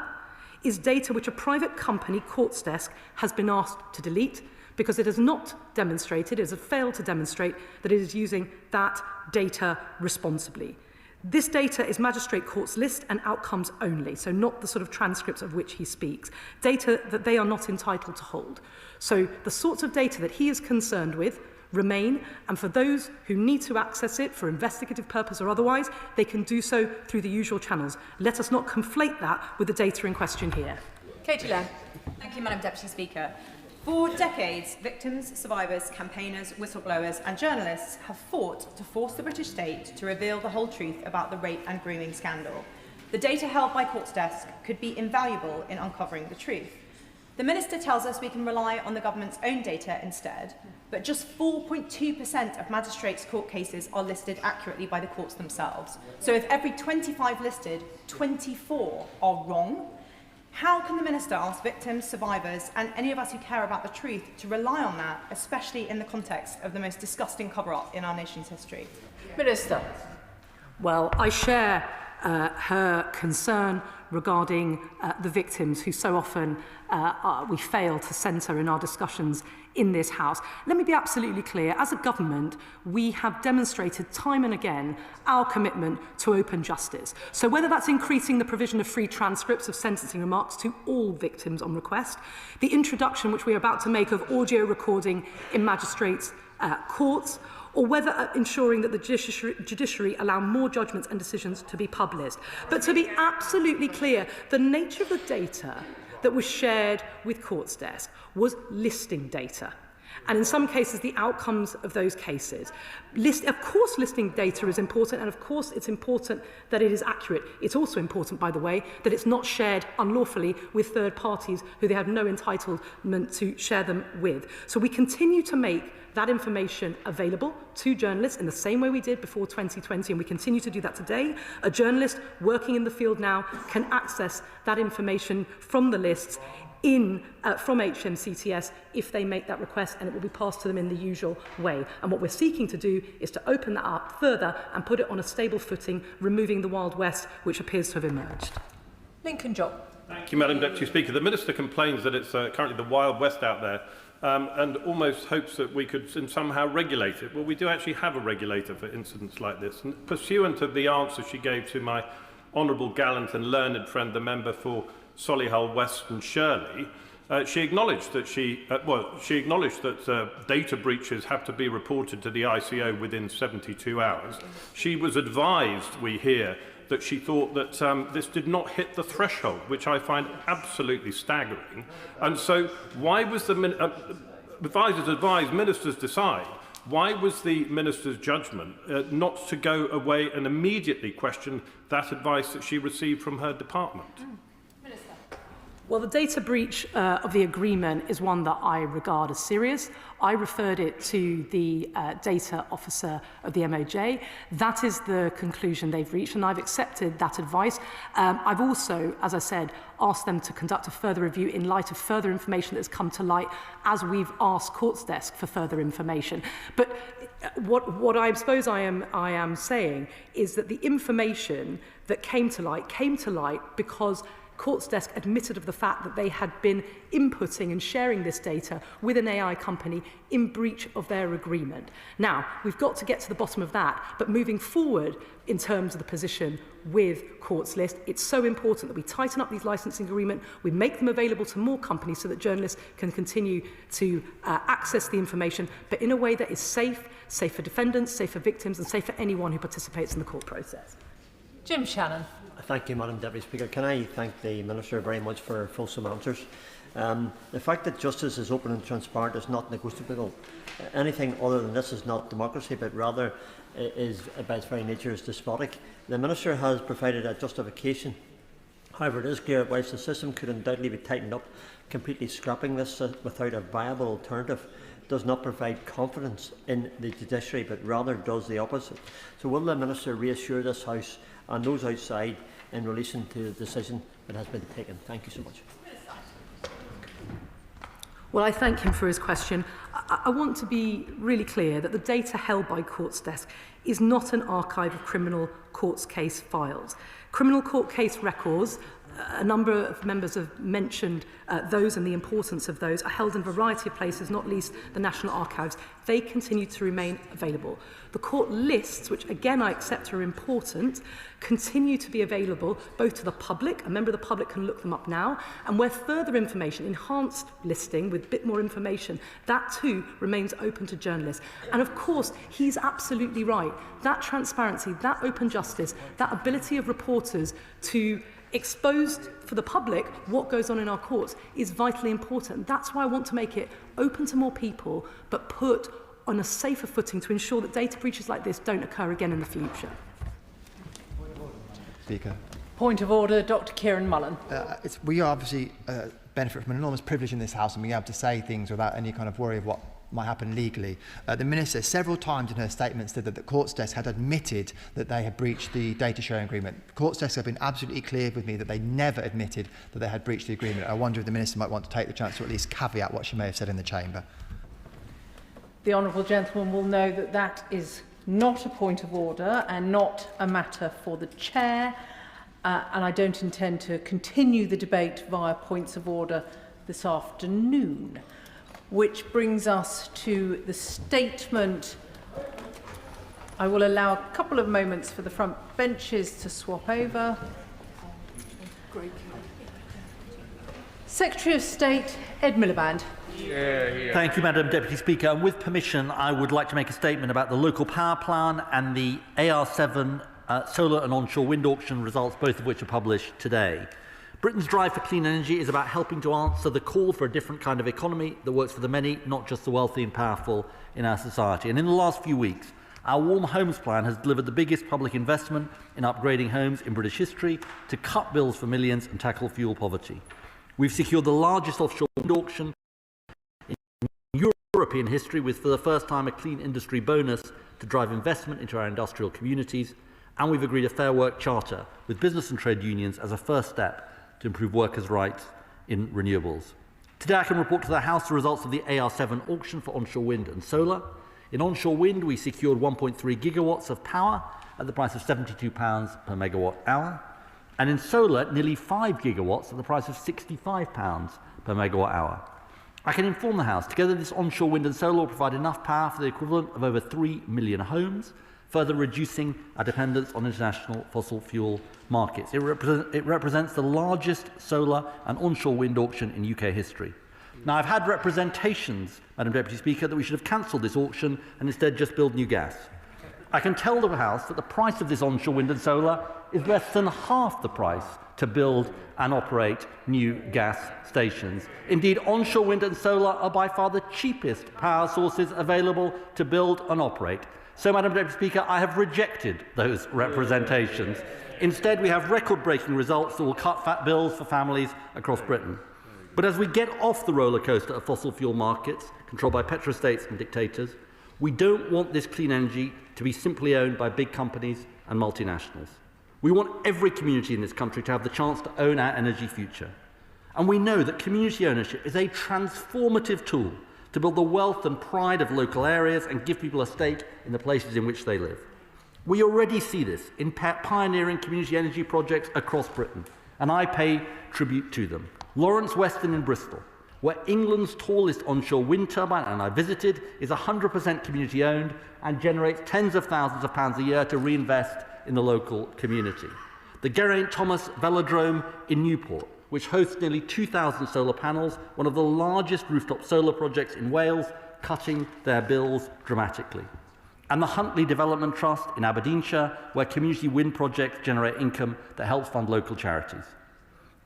is data which a private company, Court's Desk, has been asked to delete because it has not demonstrated, it has failed to demonstrate that it is using that data responsibly. This data is Magistrate Court's list and outcomes only, so not the sort of transcripts of which he speaks, data that they are not entitled to hold. So the sorts of data that he is concerned with remain, and for those who need to access it for investigative purpose or otherwise, they can do so through the usual channels. Let us not conflate that with the data in question here. Katie Lamb. Thank you, Madam Deputy Speaker. For decades, victims, survivors, campaigners, whistleblowers and journalists have fought to force the British state to reveal the whole truth about the rape and grooming scandal. The data held by Court's desk could be invaluable in uncovering the truth. The Minister tells us we can rely on the government's own data instead, but just 4.2% of magistrates' court cases are listed accurately by the courts themselves. So if every 25 listed, 24 are wrong, how can the Minister ask victims, survivors and any of us who care about the truth to rely on that, especially in the context of the most disgusting cover-up in our nation's history? Minister. Well, I share her concern regarding the victims who so often we fail to centre in our discussions in this House. Let me be absolutely clear. As a government, we have demonstrated time and again our commitment to open justice. So whether that's increasing the provision of free transcripts of sentencing remarks to all victims on request, the introduction, which we are about to make, of audio recording in magistrates' courts, or whether ensuring that the judiciary allow more judgments and decisions to be published. But to be absolutely clear, the nature of the data that was shared with Court's desk was listing data. And in some cases, the outcomes of those cases. Of course, listing data is important, and of course, it's important that it is accurate. It's also important, by the way, that it's not shared unlawfully with third parties who they have no entitlement to share them with. So we continue to make that information available to journalists in the same way we did before 2020, and we continue to do that today. A journalist working in the field now can access that information from the lists from HMCTS if they make that request, and it will be passed to them in the usual way. And what we're seeking to do is to open that up further and put it on a stable footing, removing the Wild West, which appears to have emerged. Lincoln Job. Thank you, Madam Deputy Speaker. The Minister complains that it's currently the Wild West out there and almost hopes that we could somehow regulate it. Well, we do actually have a regulator for incidents like this. And pursuant to the answer she gave to my honourable, gallant and learned friend, the member for Solihull West and Shirley, she acknowledged that data breaches have to be reported to the ICO within 72 hours. She was advised, we hear, that she thought that this did not hit the threshold, which I find absolutely staggering. And so why was the advisors advise, ministers decide? Why was the Minister's judgment not to go away and immediately question that advice that she received from her department? Well, the data breach of the agreement is one that I regard as serious. I referred it to the data officer of the MOJ. That is the conclusion they've reached, and I've accepted that advice. I've also, as I said, asked them to conduct a further review in light of further information that has come to light as we've asked Court's desk for further information. But what I suppose I am saying is that the information that came to light because Court's desk admitted of the fact that they had been inputting and sharing this data with an AI company in breach of their agreement. Now, we've got to get to the bottom of that, but moving forward in terms of the position with Court's list, it's so important that we tighten up these licensing agreements, we make them available to more companies so that journalists can continue to access the information, but in a way that is safe for defendants, safe for victims, and safe for anyone who participates in the court process. Jim Shannon. Thank you, Madam Deputy Speaker. Can I thank the Minister very much for fulsome answers? The fact that justice is open and transparent is not negotiable. Anything other than this is not democracy, but rather is, by its very nature, is despotic. The Minister has provided a justification. However, it is clear that whilst the system could undoubtedly be tightened up, completely scrapping this without a viable alternative does not provide confidence in the judiciary, but rather does the opposite. So will the Minister reassure this House and those outside in relation to the decision that has been taken? Thank you so much. Well, I thank him for his question. I want to be really clear that the data held by Court's desk is not an archive of criminal courts case files. Criminal court case records a number of members have mentioned those and the importance of those, are held in a variety of places, not least the National Archives. They continue to remain available. The court lists, which again I accept are important, continue to be available both to the public, a member of the public can look them up now, and where further information, enhanced listing with a bit more information, that too remains open to journalists. And of course, he's absolutely right. That transparency, that open justice, that ability of reporters to expose for the public what goes on in our courts is vitally important. That's why I want to make it open to more people, but put on a safer footing to ensure that data breaches like this don't occur again in the future. Speaker. Point of order, Dr. Kieran Mullen. We obviously benefit from an enormous privilege in this House and being able to say things without any kind of worry of what might happen legally. The Minister several times in her statement said that the Court's desk had admitted that they had breached the data sharing agreement. The Court's desk have been absolutely clear with me that they never admitted that they had breached the agreement. I wonder if the Minister might want to take the chance to at least caveat what she may have said in the Chamber. The honourable gentleman will know that that is not a point of order and not a matter for the Chair, and I don't intend to continue the debate via points of order this afternoon. Which brings us to the statement. I will allow a couple of moments for the front benches to swap over. Secretary of State Ed Miliband. Thank you, Madam Deputy Speaker. And with permission, I would like to make a statement about the local power plan and the AR7 solar and onshore wind auction results, both of which are published today. Britain's drive for clean energy is about helping to answer the call for a different kind of economy that works for the many, not just the wealthy and powerful in our society. And in the last few weeks, our Warm Homes Plan has delivered the biggest public investment in upgrading homes in British history to cut bills for millions and tackle fuel poverty. We've secured the largest offshore wind auction in European history, with for the first time a clean industry bonus to drive investment into our industrial communities. And we've agreed a Fair Work Charter with business and trade unions as a first step to improve workers' rights in renewables. Today I can report to the House the results of the AR7 auction for onshore wind and solar. In onshore wind, we secured 1.3 gigawatts of power at the price of £72 per megawatt hour. And in solar, nearly 5 gigawatts at the price of £65 per megawatt hour. I can inform the House, together this onshore wind and solar will provide enough power for the equivalent of over 3 million homes, further reducing our dependence on international fossil fuel markets. It represents the largest solar and onshore wind auction in UK history. Now, I've had representations, Madam Deputy Speaker, that we should have cancelled this auction and instead just build new gas. I can tell the House that the price of this onshore wind and solar is less than half the price to build and operate new gas stations. Indeed, onshore wind and solar are by far the cheapest power sources available to build and operate. So, Madam Deputy Speaker, I have rejected those representations. Instead, we have record-breaking results that will cut fat bills for families across Britain. But as we get off the roller coaster of fossil fuel markets, controlled by petrostates and dictators, we don't want this clean energy to be simply owned by big companies and multinationals. We want every community in this country to have the chance to own our energy future. And we know that community ownership is a transformative tool to build the wealth and pride of local areas and give people a stake in the places in which they live. We already see this in pioneering community energy projects across Britain, and I pay tribute to them. Lawrence Weston in Bristol, where England's tallest onshore wind turbine, and I visited, is 100% community owned and generates tens of thousands of pounds a year to reinvest in the local community. The Geraint Thomas Velodrome in Newport, which hosts nearly 2,000 solar panels, one of the largest rooftop solar projects in Wales, cutting their bills dramatically. And the Huntley Development Trust in Aberdeenshire, where community wind projects generate income that helps fund local charities.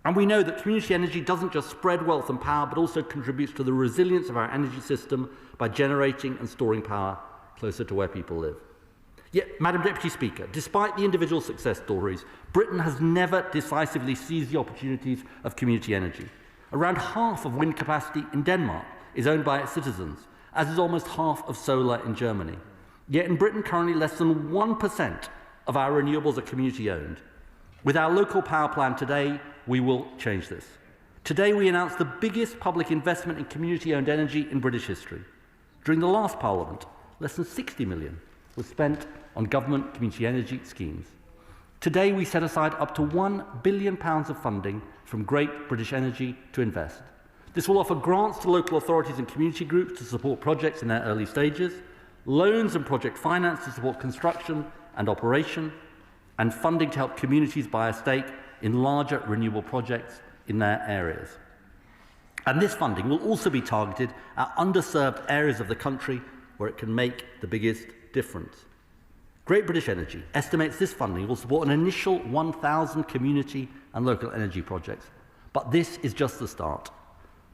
And we know that community energy doesn't just spread wealth and power, but also contributes to the resilience of our energy system by generating and storing power closer to where people live. Yet, Madam Deputy Speaker, despite the individual success stories, Britain has never decisively seized the opportunities of community energy. Around half of wind capacity in Denmark is owned by its citizens, as is almost half of solar in Germany. Yet in Britain, currently less than 1% of our renewables are community owned. With our local power plan today, we will change this. Today, we announced the biggest public investment in community-owned energy in British history. During the last Parliament, less than 60 million was spent on government community energy schemes. Today, we set aside up to £1 billion of funding from Great British Energy to invest. This will offer grants to local authorities and community groups to support projects in their early stages, loans and project finance to support construction and operation, and funding to help communities buy a stake in larger renewable projects in their areas. And this funding will also be targeted at underserved areas of the country where it can make the biggest difference. Great British Energy estimates this funding will support an initial 1,000 community and local energy projects. But this is just the start.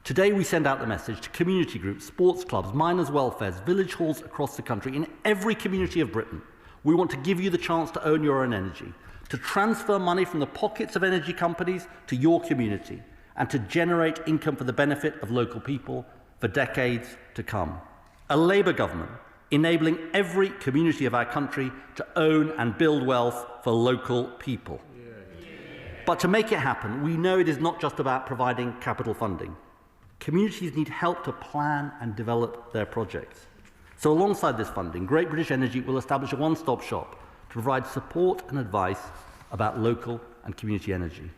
Today we send out the message to community groups, sports clubs, miners' welfares, village halls across the country, in every community of Britain. We want to give you the chance to own your own energy, to transfer money from the pockets of energy companies to your community, and to generate income for the benefit of local people for decades to come. A Labour government enabling every community of our country to own and build wealth for local people. But to make it happen, we know it is not just about providing capital funding. Communities need help to plan and develop their projects. So alongside this funding, Great British Energy will establish a one-stop shop to provide support and advice about local and community energy,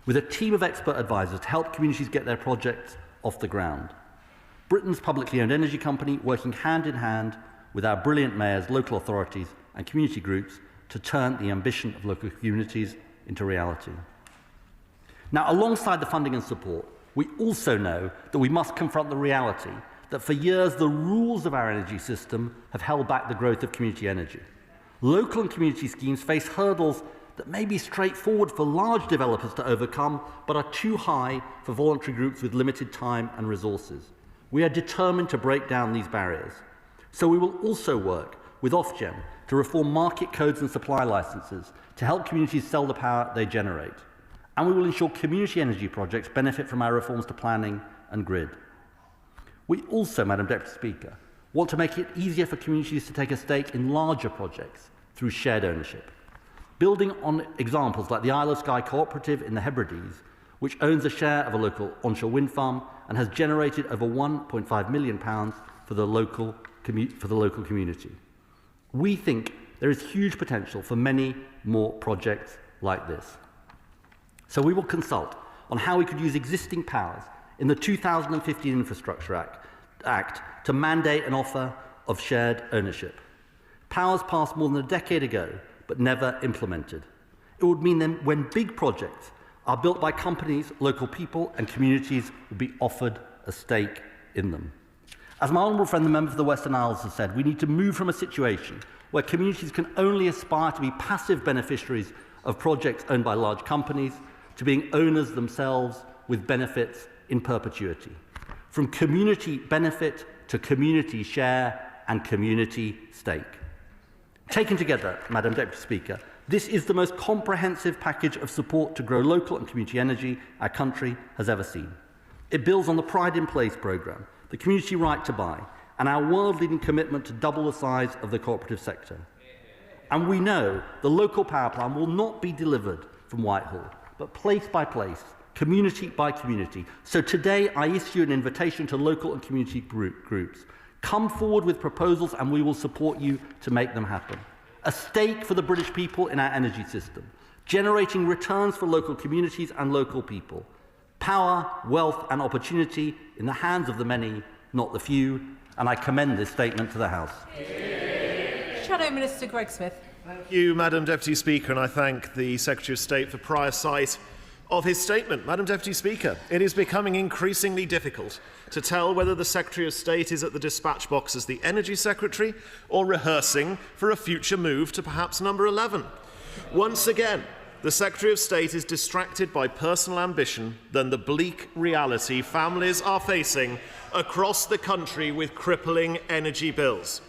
with a team of expert advisors to help communities get their projects off the ground. Britain's publicly owned energy company working hand in hand with our brilliant mayors, local authorities and community groups to turn the ambition of local communities into reality. Now, alongside the funding and support, we also know that we must confront the reality that for years the rules of our energy system have held back the growth of community energy. Local and community schemes face hurdles that may be straightforward for large developers to overcome, but are too high for voluntary groups with limited time and resources. We are determined to break down these barriers. So we will also work with Ofgem to reform market codes and supply licenses to help communities sell the power they generate. And we will ensure community energy projects benefit from our reforms to planning and grid. We also, Madam Deputy Speaker, want to make it easier for communities to take a stake in larger projects through shared ownership. Building on examples like the Isle of Skye Cooperative in the Hebrides, which owns a share of a local onshore wind farm and has generated over £1.5 million for the local community. We think there is huge potential for many more projects like this. So we will consult on how we could use existing powers in the 2015 Infrastructure Act to mandate an offer of shared ownership. Powers passed more than a decade ago, but never implemented. It would mean that when big projects are built by companies, local people and communities will be offered a stake in them. As my honourable friend, the member for the Western Isles, has said, we need to move from a situation where communities can only aspire to be passive beneficiaries of projects owned by large companies to being owners themselves with benefits in perpetuity. From community benefit to community share and community stake. Taken together, Madam Deputy Speaker, this is the most comprehensive package of support to grow local and community energy our country has ever seen. It builds on the Pride in Place programme, the community right to buy, and our world-leading commitment to double the size of the cooperative sector. And we know the local power plan will not be delivered from Whitehall, but place by place, community by community. So today I issue an invitation to local and community groups. Come forward with proposals and we will support you to make them happen. A stake for the British people in our energy system, generating returns for local communities and local people. Power, wealth and opportunity in the hands of the many, not the few, and I commend this statement to the House. Shadow Minister Greg Smith. Thank you, Madam Deputy Speaker, and I thank the Secretary of State for prior sight of his statement. Madam Deputy Speaker, it is becoming increasingly difficult to tell whether the Secretary of State is at the dispatch box as the Energy Secretary or rehearsing for a future move to perhaps number 11. Once again, the Secretary of State is distracted by personal ambition than the bleak reality families are facing across the country with crippling energy bills.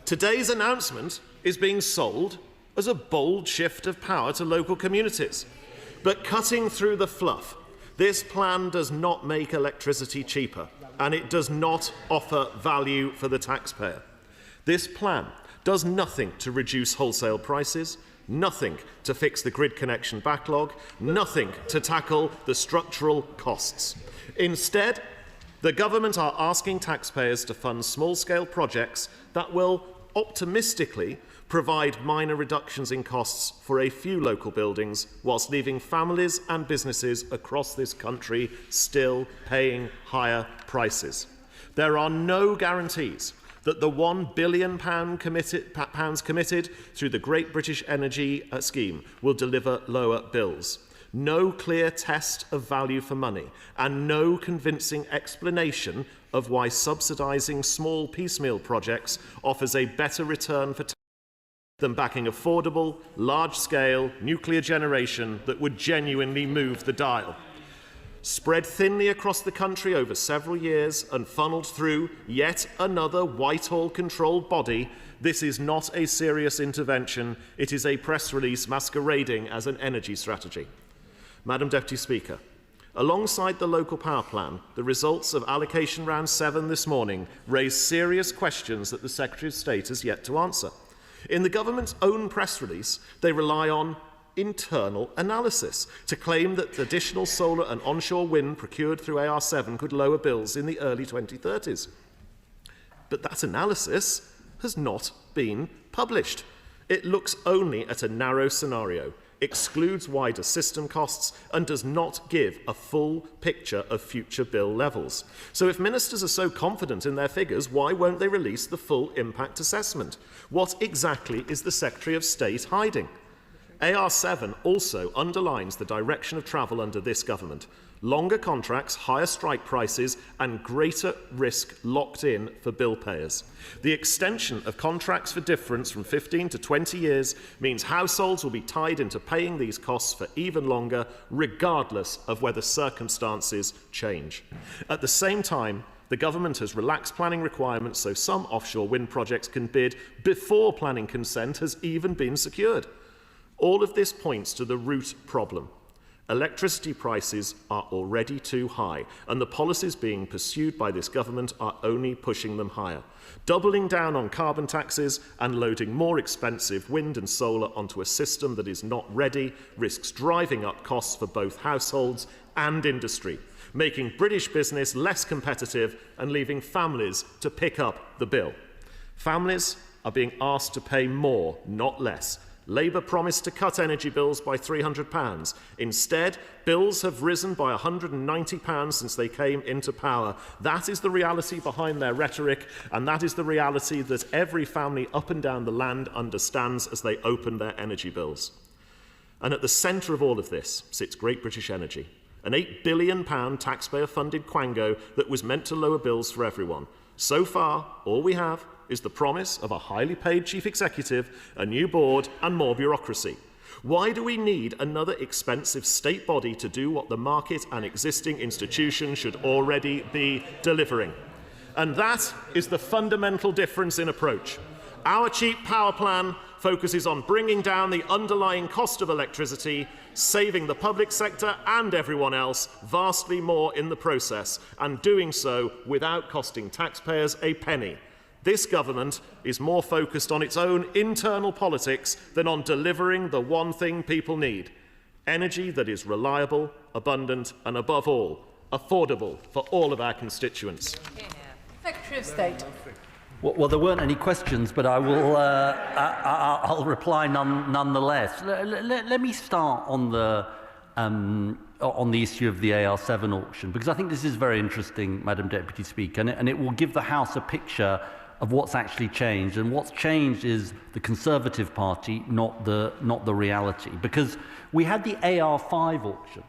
Today's announcement is being sold as a bold shift of power to local communities. But cutting through the fluff, this plan does not make electricity cheaper, and it does not offer value for the taxpayer. This plan does nothing to reduce wholesale prices, nothing to fix the grid connection backlog, nothing to tackle the structural costs. Instead, the government are asking taxpayers to fund small-scale projects that will optimistically provide minor reductions in costs for a few local buildings, whilst leaving families and businesses across this country still paying higher prices. There are no guarantees that the £1 billion committed through the Great British Energy Scheme will deliver lower bills. No clear test of value for money, and no convincing explanation of why subsidising small piecemeal projects offers a better return for than backing affordable, large-scale nuclear generation that would genuinely move the dial. Spread thinly across the country over several years and funnelled through yet another Whitehall-controlled body, this is not a serious intervention. It is a press release masquerading as an energy strategy. Madam Deputy Speaker, alongside the local power plan, the results of allocation round 7 this morning raise serious questions that the Secretary of State has yet to answer. In the government's own press release, they rely on internal analysis to claim that additional solar and onshore wind procured through AR7 could lower bills in the early 2030s. But that analysis has not been published. It looks only at a narrow scenario, excludes wider system costs, and does not give a full picture of future bill levels. So if ministers are so confident in their figures, why won't they release the full impact assessment? What exactly is the Secretary of State hiding? AR7 also underlines the direction of travel under this government. Longer contracts, higher strike prices, and greater risk locked in for bill payers. The extension of contracts for difference from 15 to 20 years means households will be tied into paying these costs for even longer, regardless of whether circumstances change. At the same time, the government has relaxed planning requirements so some offshore wind projects can bid before planning consent has even been secured. All of this points to the root problem. Electricity prices are already too high, and the policies being pursued by this government are only pushing them higher. Doubling down on carbon taxes and loading more expensive wind and solar onto a system that is not ready risks driving up costs for both households and industry, making British business less competitive and leaving families to pick up the bill. Families are being asked to pay more, not less. Labour promised to cut energy bills by £300. Instead, bills have risen by £190 since they came into power. That is the reality behind their rhetoric, and that is the reality that every family up and down the land understands as they open their energy bills. And at the centre of all of this sits Great British Energy, an £8 billion taxpayer-funded quango that was meant to lower bills for everyone. So far, all we have is the promise of a highly paid chief executive, a new board, and more bureaucracy. Why do we need another expensive state body to do what the market and existing institutions should already be delivering? And that is the fundamental difference in approach. Our cheap power plan focuses on bringing down the underlying cost of electricity, saving the public sector and everyone else vastly more in the process, and doing so without costing taxpayers a penny. This government is more focused on its own internal politics than on delivering the one thing people need: energy that is reliable, abundant, and above all, affordable for all of our constituents. Secretary of State. Well, there weren't any questions, but I will. I'll reply nonetheless. Let me start on the issue of the AR7 auction, because I think this is very interesting, Madam Deputy Speaker, and it will give the House a picture of what's actually changed. And what's changed is the Conservative Party, not the reality. Because we had the AR5 auction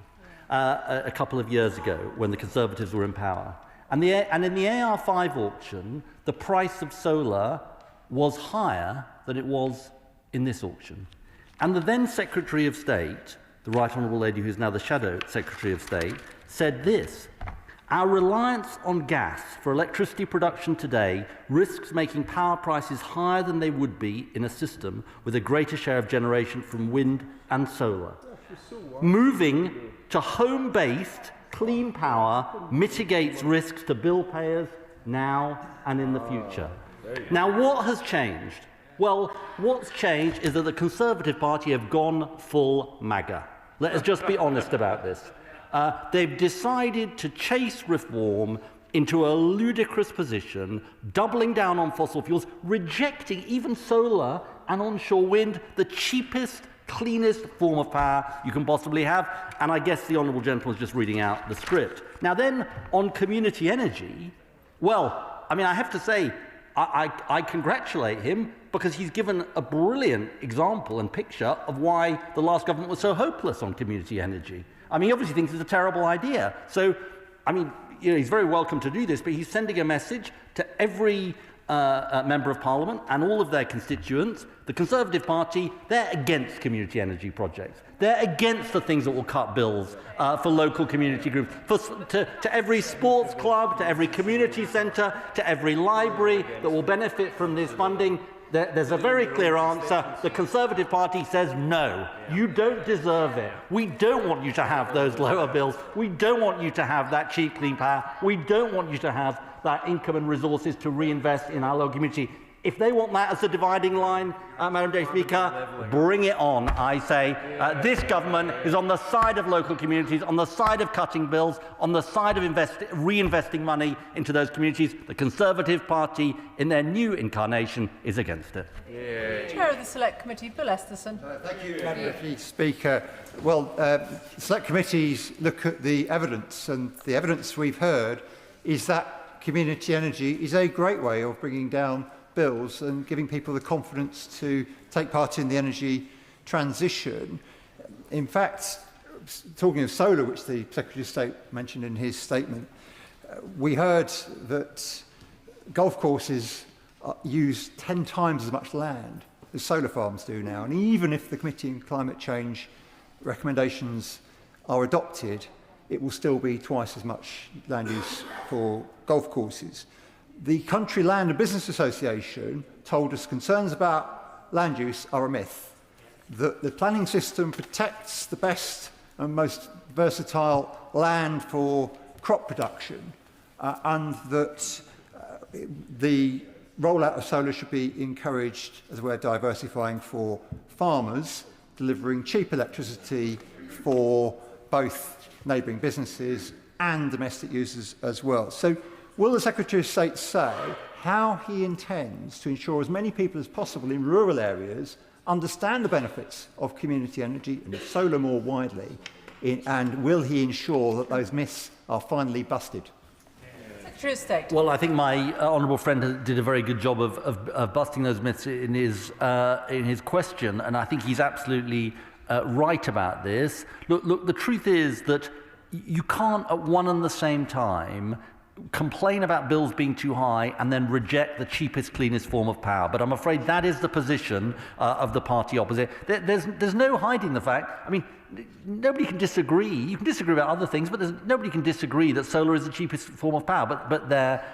a couple of years ago when the Conservatives were in power. And in the AR5 auction, the price of solar was higher than it was in this auction. And the then Secretary of State, the Right Honourable Lady who's now the Shadow Secretary of State, said this: "Our reliance on gas for electricity production today risks making power prices higher than they would be in a system with a greater share of generation from wind and solar. Moving to home-based clean power mitigates risks to bill payers now and in the future." Now, what has changed? Well, what's changed is that the Conservative Party have gone full MAGA. Let us just be honest about this. They've decided to chase reform into a ludicrous position, doubling down on fossil fuels, rejecting even solar and onshore wind, the cheapest, cleanest form of power you can possibly have. And I guess the honourable gentleman is just reading out the script. Now then, on community energy, well, I mean, I have to say, I congratulate him because he's given a brilliant example and picture of why the last government was so hopeless on community energy. I mean, he obviously thinks it's a terrible idea. So, I mean, you know, he's very welcome to do this, but he's sending a message to every Member of Parliament and all of their constituents. The Conservative Party, they're against community energy projects. They're against the things that will cut bills for local community groups, to every sports club, to every community centre, to every library that will benefit from this funding. There's a very clear answer. The Conservative Party says no, you don't deserve it. We don't want you to have those lower bills. We don't want you to have that cheap, clean power. We don't want you to have that income and resources to reinvest in our local community. If they want that as the dividing line, Madam Deputy Speaker, bring it on, I say. This government is on the side of local communities, on the side of cutting bills, on the side of reinvesting money into those communities. The Conservative Party, in their new incarnation, is against it. Chair of the Select Committee, Bill Esterson. Thank you, Madam Deputy Speaker. Well, Select Committees look at the evidence, and the evidence we've heard is that community energy is a great way of bringing down bills and giving people the confidence to take part in the energy transition. In fact, talking of solar, which the Secretary of State mentioned in his statement, we heard that golf courses use 10 times as much land as solar farms do now. And even if the Committee on Climate Change recommendations are adopted, it will still be twice as much land use for golf courses. The Country Land and Business Association told us concerns about land use are a myth, that the planning system protects the best and most versatile land for crop production, and that the rollout of solar should be encouraged as a way of diversifying for farmers, delivering cheap electricity for both neighbouring businesses and domestic users as well. So, will the Secretary of State say how he intends to ensure as many people as possible in rural areas understand the benefits of community energy and solar more widely, and will he ensure that those myths are finally busted? Secretary of State. Well, I think my honourable friend did a very good job of busting those myths in his question, and I think he's absolutely right about this. Look, the truth is that you can't at one and the same time complain about bills being too high and then reject the cheapest, cleanest form of power. But I'm afraid that is the position of the party opposite. There's no hiding the fact. I mean, nobody can disagree. You can disagree about other things, but nobody can disagree that solar is the cheapest form of power, but they're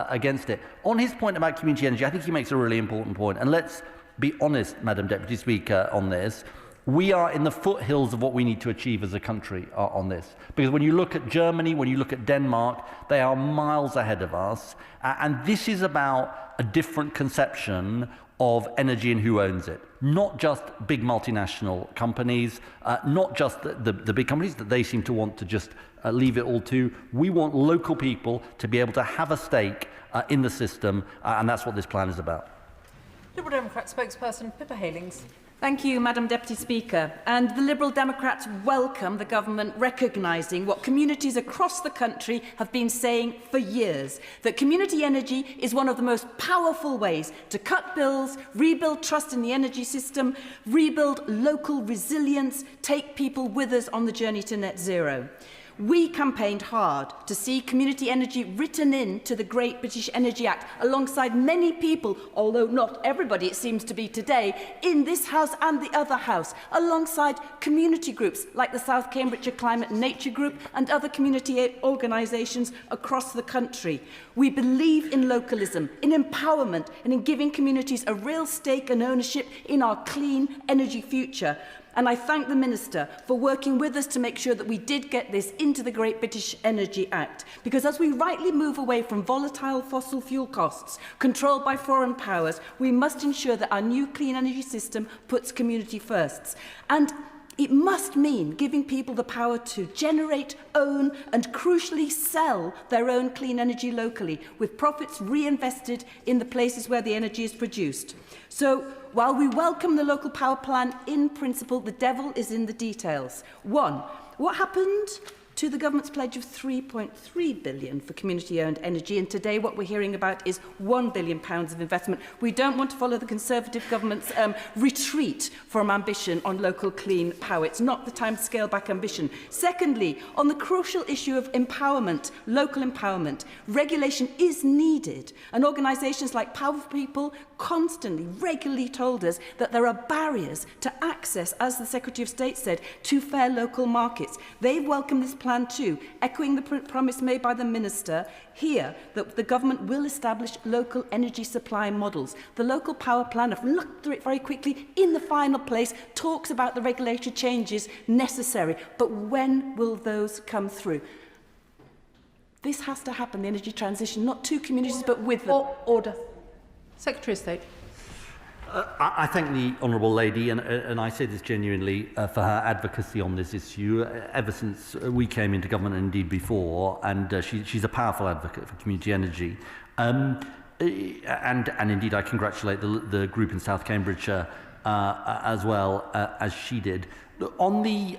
against it. On his point about community energy, I think he makes a really important point. And let's be honest, Madam Deputy Speaker, on this. We are in the foothills of what we need to achieve as a country on this. Because when you look at Germany, when you look at Denmark, they are miles ahead of us. And this is about a different conception of energy and who owns it. Not just big multinational companies, not just the big companies that they seem to want to just leave it all to. We want local people to be able to have a stake in the system, and that's what this plan is about. Liberal Democrat spokesperson Pippa Halings. Thank you, Madam Deputy Speaker. And the Liberal Democrats welcome the government recognising what communities across the country have been saying for years, that community energy is one of the most powerful ways to cut bills, rebuild trust in the energy system, rebuild local resilience, take people with us on the journey to net zero. We campaigned hard to see community energy written into the Great British Energy Act alongside many people, although not everybody it seems to be today, in this House and the other House, alongside community groups like the South Cambridgeshire Climate and Nature Group and other community organisations across the country. We believe in localism, in empowerment and in giving communities a real stake and ownership in our clean energy future. And I thank the Minister for working with us to make sure that we did get this into the Great British Energy Act. Because as we rightly move away from volatile fossil fuel costs controlled by foreign powers, we must ensure that our new clean energy system puts community first. And It must mean giving people the power to generate, own and crucially sell their own clean energy locally, with profits reinvested in the places where the energy is produced. So, while we welcome the local power plan in principle, the devil is in the details. 1. What happened to the government's pledge of £3.3 billion for community-owned energy, and today what we're hearing about is £1 billion of investment. We don't want to follow the Conservative government's retreat from ambition on local clean power. It's not the time to scale back ambition. Secondly, on the crucial issue of empowerment, local empowerment, regulation is needed, and organisations like Power for People constantly, regularly told us that there are barriers to access, as the Secretary of State said, to fair local markets. They've welcomed this plan too, echoing the promise made by the Minister here that the government will establish local energy supply models. The local power plan, I've looked through it very quickly, in the final place talks about the regulatory changes necessary, but when will those come through? This has to happen, the energy transition, not to communities but with them. Order. Secretary of State. I thank the Honourable Lady, and I say this genuinely, for her advocacy on this issue ever since we came into government, and indeed before, and she's a powerful advocate for community energy. And indeed I congratulate the group in South Cambridgeshire as well as she did. On the,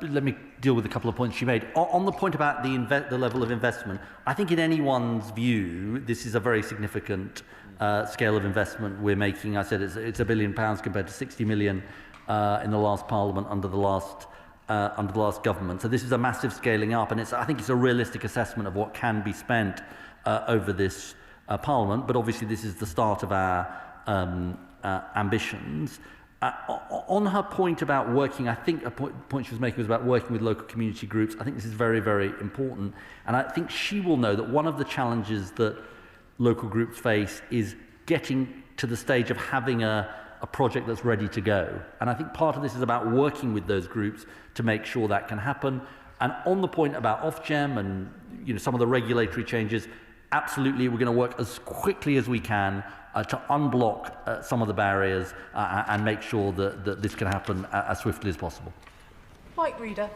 let me deal with a couple of points she made. On the point about the level of investment, I think in anyone's view, this is a very significant scale of investment we're making. I said it's £1 billion compared to 60 million in the last Parliament under the last government. So this is a massive scaling up, and I think it's a realistic assessment of what can be spent over this Parliament. But obviously, this is the start of our ambitions. On her point about working, I think a point she was making was about working with local community groups. I think this is very, very important, and I think she will know that one of the challenges that local groups face is getting to the stage of having a project that's ready to go. And I think part of this is about working with those groups to make sure that can happen. And on the point about Ofgem and some of the regulatory changes, absolutely we're going to work as quickly as we can to unblock some of the barriers and make sure that this can happen as swiftly as possible. Mike Reader.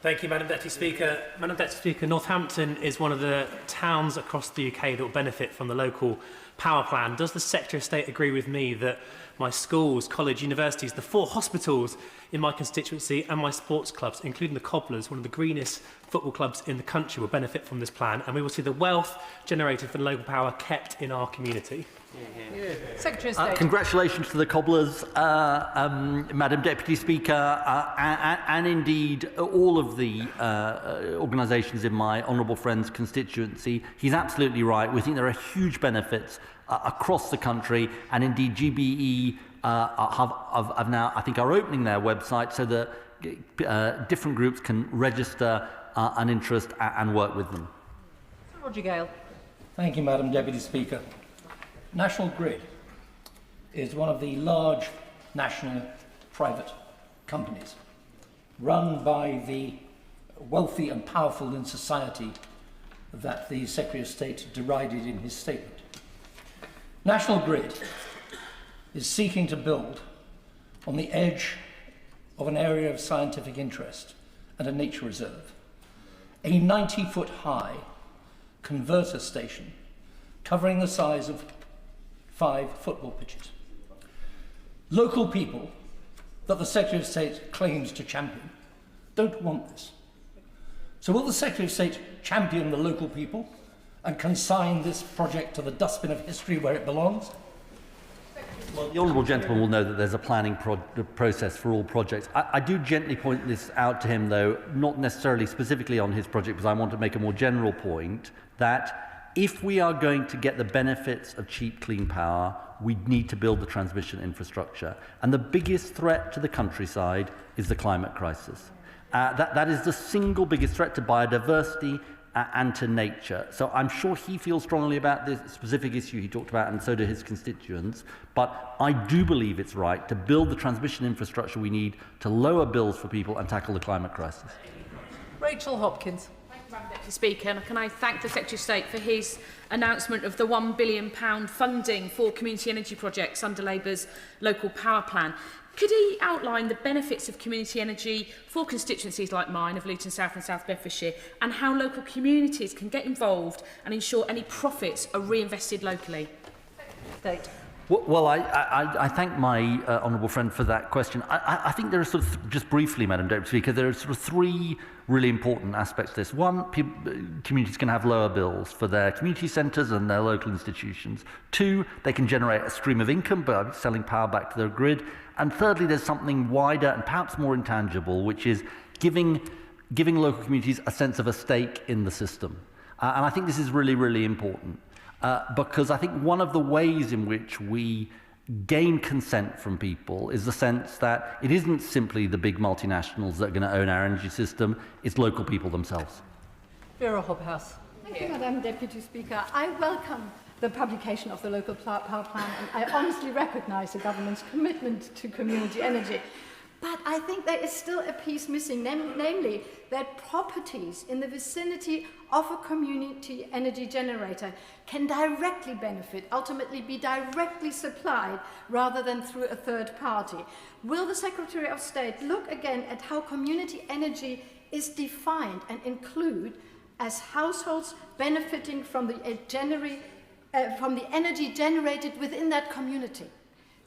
Thank you, Madam Deputy Speaker. Madam Deputy Speaker, Northampton is one of the towns across the UK that will benefit from the local power plan. Does the Secretary of State agree with me that my schools, college, universities, the 4 hospitals in my constituency and my sports clubs, including the Cobblers, one of the greenest football clubs in the country, will benefit from this plan, and we will see the wealth generated from local power kept in our community? Secretary of State. Congratulations to the Cobblers, Madam Deputy Speaker, and indeed all of the organisations in my honourable friend's constituency. He's absolutely right. We think there are huge benefits across the country, and indeed GBE have now, I think, are opening their website so that different groups can register an interest and work with them. Roger Gale. Thank you, Madam Deputy Speaker. National Grid is one of the large national private companies run by the wealthy and powerful in society that the Secretary of State derided in his statement. National Grid is seeking to build on the edge of an area of scientific interest and a nature reserve a 90-foot high converter station covering the size of 5 football pitches. Local people that the Secretary of State claims to champion don't want this. So will the Secretary of State champion the local people and consign this project to the dustbin of history where it belongs? Well, the honourable gentleman will know that there's a planning process for all projects. I do gently point this out to him, though, not necessarily specifically on his project, because I want to make a more general point that if we are going to get the benefits of cheap, clean power, we need to build the transmission infrastructure. And the biggest threat to the countryside is the climate crisis. That is the single biggest threat to biodiversity and to nature. So I'm sure he feels strongly about this specific issue he talked about, and so do his constituents. But I do believe it's right to build the transmission infrastructure we need to lower bills for people and tackle the climate crisis. Rachel Hopkins. Madam Deputy Speaker, and can I thank the Secretary of State for his announcement of the £1 billion funding for community energy projects under Labour's local power plan. Could he outline the benefits of community energy for constituencies like mine of Luton South and South Bedfordshire, and how local communities can get involved and ensure any profits are reinvested locally? State. Well, I thank my honourable friend for that question. I think there are sort of, just briefly, Madam Deputy Speaker, there are sort of three really important aspects to this. One, communities can have lower bills for their community centres and their local institutions. Two, they can generate a stream of income by selling power back to their grid. And thirdly, there's something wider and perhaps more intangible, which is giving local communities a sense of a stake in the system. And I think this is really, really important. Because I think one of the ways in which we gain consent from people is the sense that it isn't simply the big multinationals that are going to own our energy system, it's local people themselves. Vera Hobhouse. Thank you, Madam Deputy Speaker. I welcome the publication of the local power plan, and I honestly recognise the government's commitment to community energy. But I think there is still a piece missing, namely that properties in the vicinity of a community energy generator can directly benefit, ultimately be directly supplied, rather than through a third party. Will the Secretary of State look again at how community energy is defined and include as households benefiting from the energy generated within that community?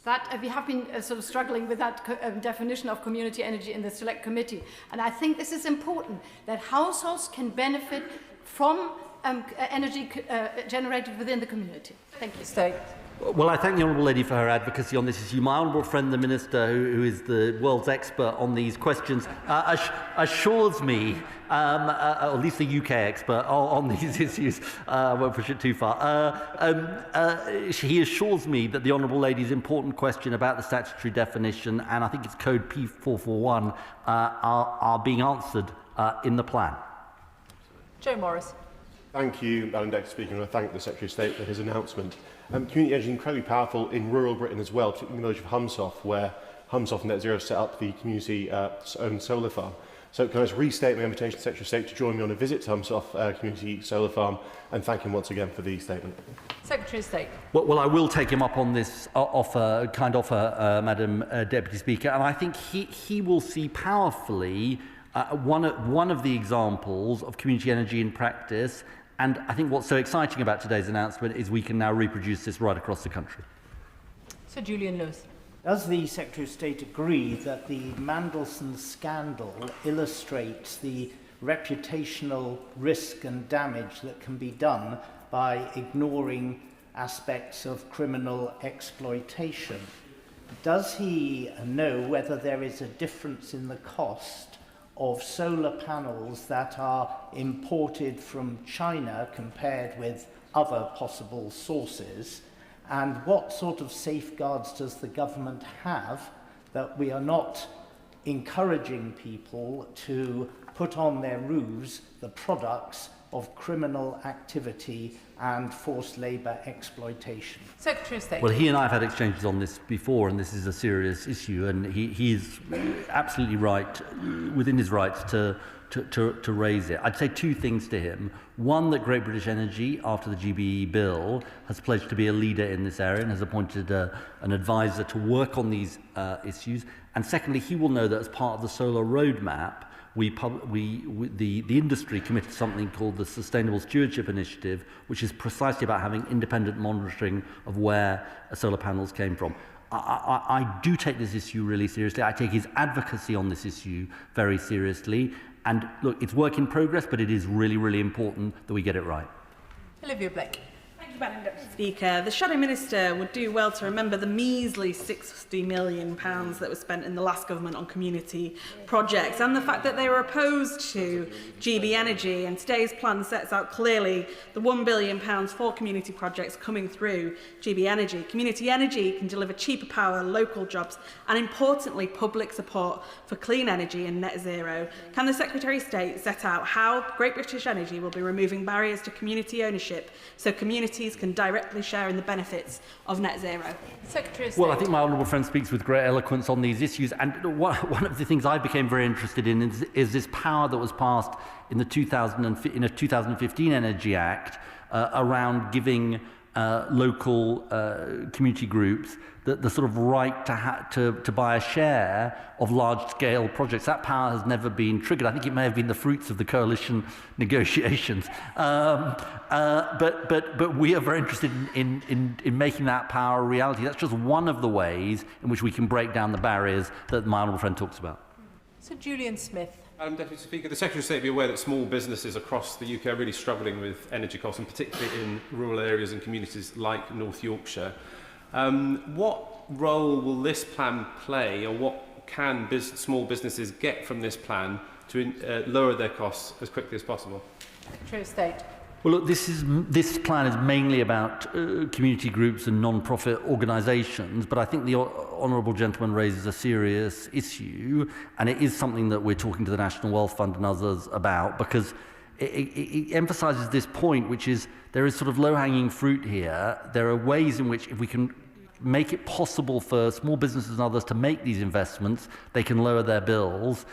That we have been sort of struggling with that definition of community energy in the Select Committee. And I think this is important, that households can benefit from energy generated within the community. Thank you. State. Well, I thank the Honourable Lady for her advocacy on this issue. My honourable friend, the Minister, who is the world's expert on these questions, assures me, or at least the UK expert on these issues, I won't push it too far, he assures me that the Honourable Lady's important question about the statutory definition, and I think it's code P441, are being answered in the plan. Joe Morris. Thank you, Madam Deputy Speaker, and I thank the Secretary of State for his announcement. Community energy is incredibly powerful in rural Britain as well, particularly in the village of Humsoft, where Humsoft Net Zero set up the community-owned solar farm. So can I just restate my invitation to the Secretary of State to join me on a visit to Humsoft Community Solar Farm, and thank him once again for the statement. Secretary of State. Well, I will take him up on this kind offer, Madam Deputy Speaker, and I think he will see powerfully one of the examples of community energy in practice. And I think what's so exciting about today's announcement is we can now reproduce this right across the country. Sir Julian Lewis. Does the Secretary of State agree that the Mandelson scandal illustrates the reputational risk and damage that can be done by ignoring aspects of criminal exploitation? Does he know whether there is a difference in the cost of solar panels that are imported from China compared with other possible sources? And what sort of safeguards does the government have that we are not encouraging people to put on their roofs the products of criminal activity and forced labour exploitation? Secretary of State. Well, he and I have had exchanges on this before, and this is a serious issue, and he is absolutely right, within his rights to raise it. I'd say two things to him. One, that Great British Energy, after the GBE bill, has pledged to be a leader in this area and has appointed an advisor to work on these issues. And secondly, he will know that as part of the solar roadmap, the industry committed something called the Sustainable Stewardship Initiative, which is precisely about having independent monitoring of where solar panels came from. I do take this issue really seriously. I take his advocacy on this issue very seriously. And look, it's work in progress, but it is really, really important that we get it right. Olivia Blake. Thank you, Madam Deputy Speaker. The Shadow Minister would do well to remember the measly £60 million that was spent in the last government on community projects, and the fact that they were opposed to GB Energy. And today's plan sets out clearly the £1 billion for community projects coming through GB Energy. Community energy can deliver cheaper power, local jobs, and importantly, public support for clean energy and net zero. Can the Secretary of State set out how Great British Energy will be removing barriers to community ownership so communities communities can directly share in the benefits of net zero? Secretary of State. Well, I think my honourable friend speaks with great eloquence on these issues, and one of the things I became very interested in is this power that was passed in the 2015 Energy Act around giving local community groups the sort of right to buy a share of large-scale projects. That power has never been triggered. I think it may have been the fruits of the coalition negotiations. But we are very interested in making that power a reality. That's just one of the ways in which we can break down the barriers that my honourable friend talks about. Sir Julian Smith. Deputy Speaker, the Secretary of State will be aware that small businesses across the UK are really struggling with energy costs, and particularly in rural areas and communities like North Yorkshire. What role will this plan play, or what can small businesses get from this plan to lower their costs as quickly as possible? Secretary of State. Well, look, this plan is mainly about community groups and non-profit organisations, but I think the honourable gentleman raises a serious issue, and it is something that we're talking to the National Wealth Fund and others about, because it emphasises this point, which is there is sort of low-hanging fruit here. There are ways in which, if we can make it possible for small businesses and others to make these investments, they can lower their bills,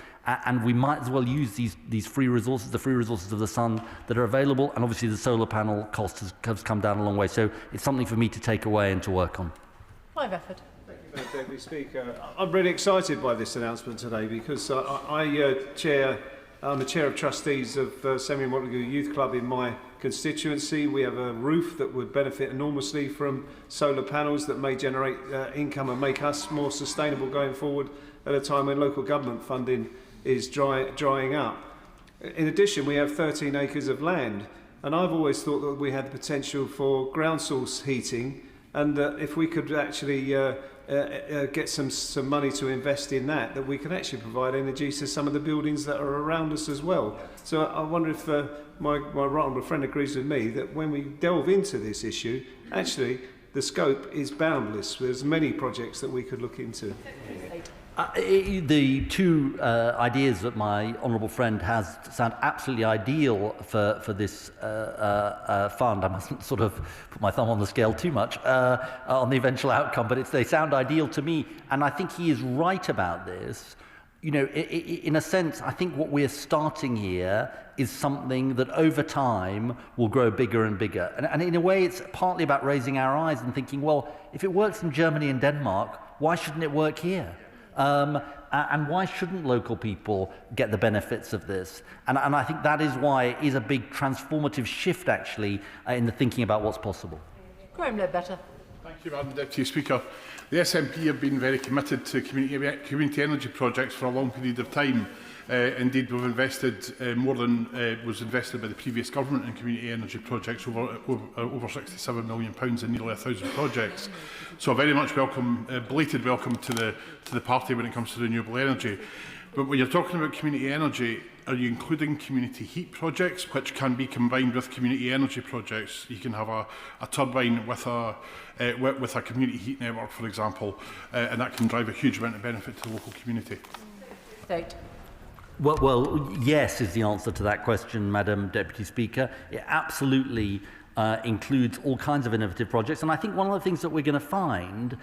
and we might as well use these free resources, the free resources of the sun that are available, and obviously the solar panel cost has come down a long way. So it's something for me to take away and to work on. Clive Efford. Thank you, Madam Deputy Speaker. I'm really excited by this announcement today because I'm the chair of trustees of Semi Montague Youth Club in my constituency. We have a roof that would benefit enormously from solar panels that may generate income and make us more sustainable going forward at a time when local government funding is drying up. In addition, we have 13 acres of land, and I've always thought that we had the potential for ground source heating, and that if we could actually get some money to invest in that we can actually provide energy to some of the buildings that are around us as well. So I wonder if my right honourable friend agrees with me that when we delve into this issue, actually the scope is boundless. There's many projects that we could look into. The two ideas that my honourable friend has sound absolutely ideal for this fund. I mustn't sort of put my thumb on the scale too much on the eventual outcome, but they sound ideal to me, and I think he is right about this. You know, in a sense, I think what we're starting here is something that over time will grow bigger and bigger. And in a way, it's partly about raising our eyes and thinking, well, if it works in Germany and Denmark, why shouldn't it work here? And why shouldn't local people get the benefits of this? And I think that is why it is a big transformative shift, actually, in the thinking about what's possible. Graham Ledbetter. Thank you, Madam Deputy Speaker. The SNP have been very committed to community energy projects for a long period of time. Indeed, we've invested more than was invested by the previous government in community energy projects, over £67 million in nearly 1,000 projects. So a very much welcome, belated welcome to the party when it comes to renewable energy. But when you're talking about community energy, are you including community heat projects, which can be combined with community energy projects? You can have a turbine with a community heat network, for example, and that can drive a huge amount of benefit to the local community. State. Well, yes is the answer to that question, Madam Deputy Speaker. It absolutely includes all kinds of innovative projects. And I think one of the things that we're going to find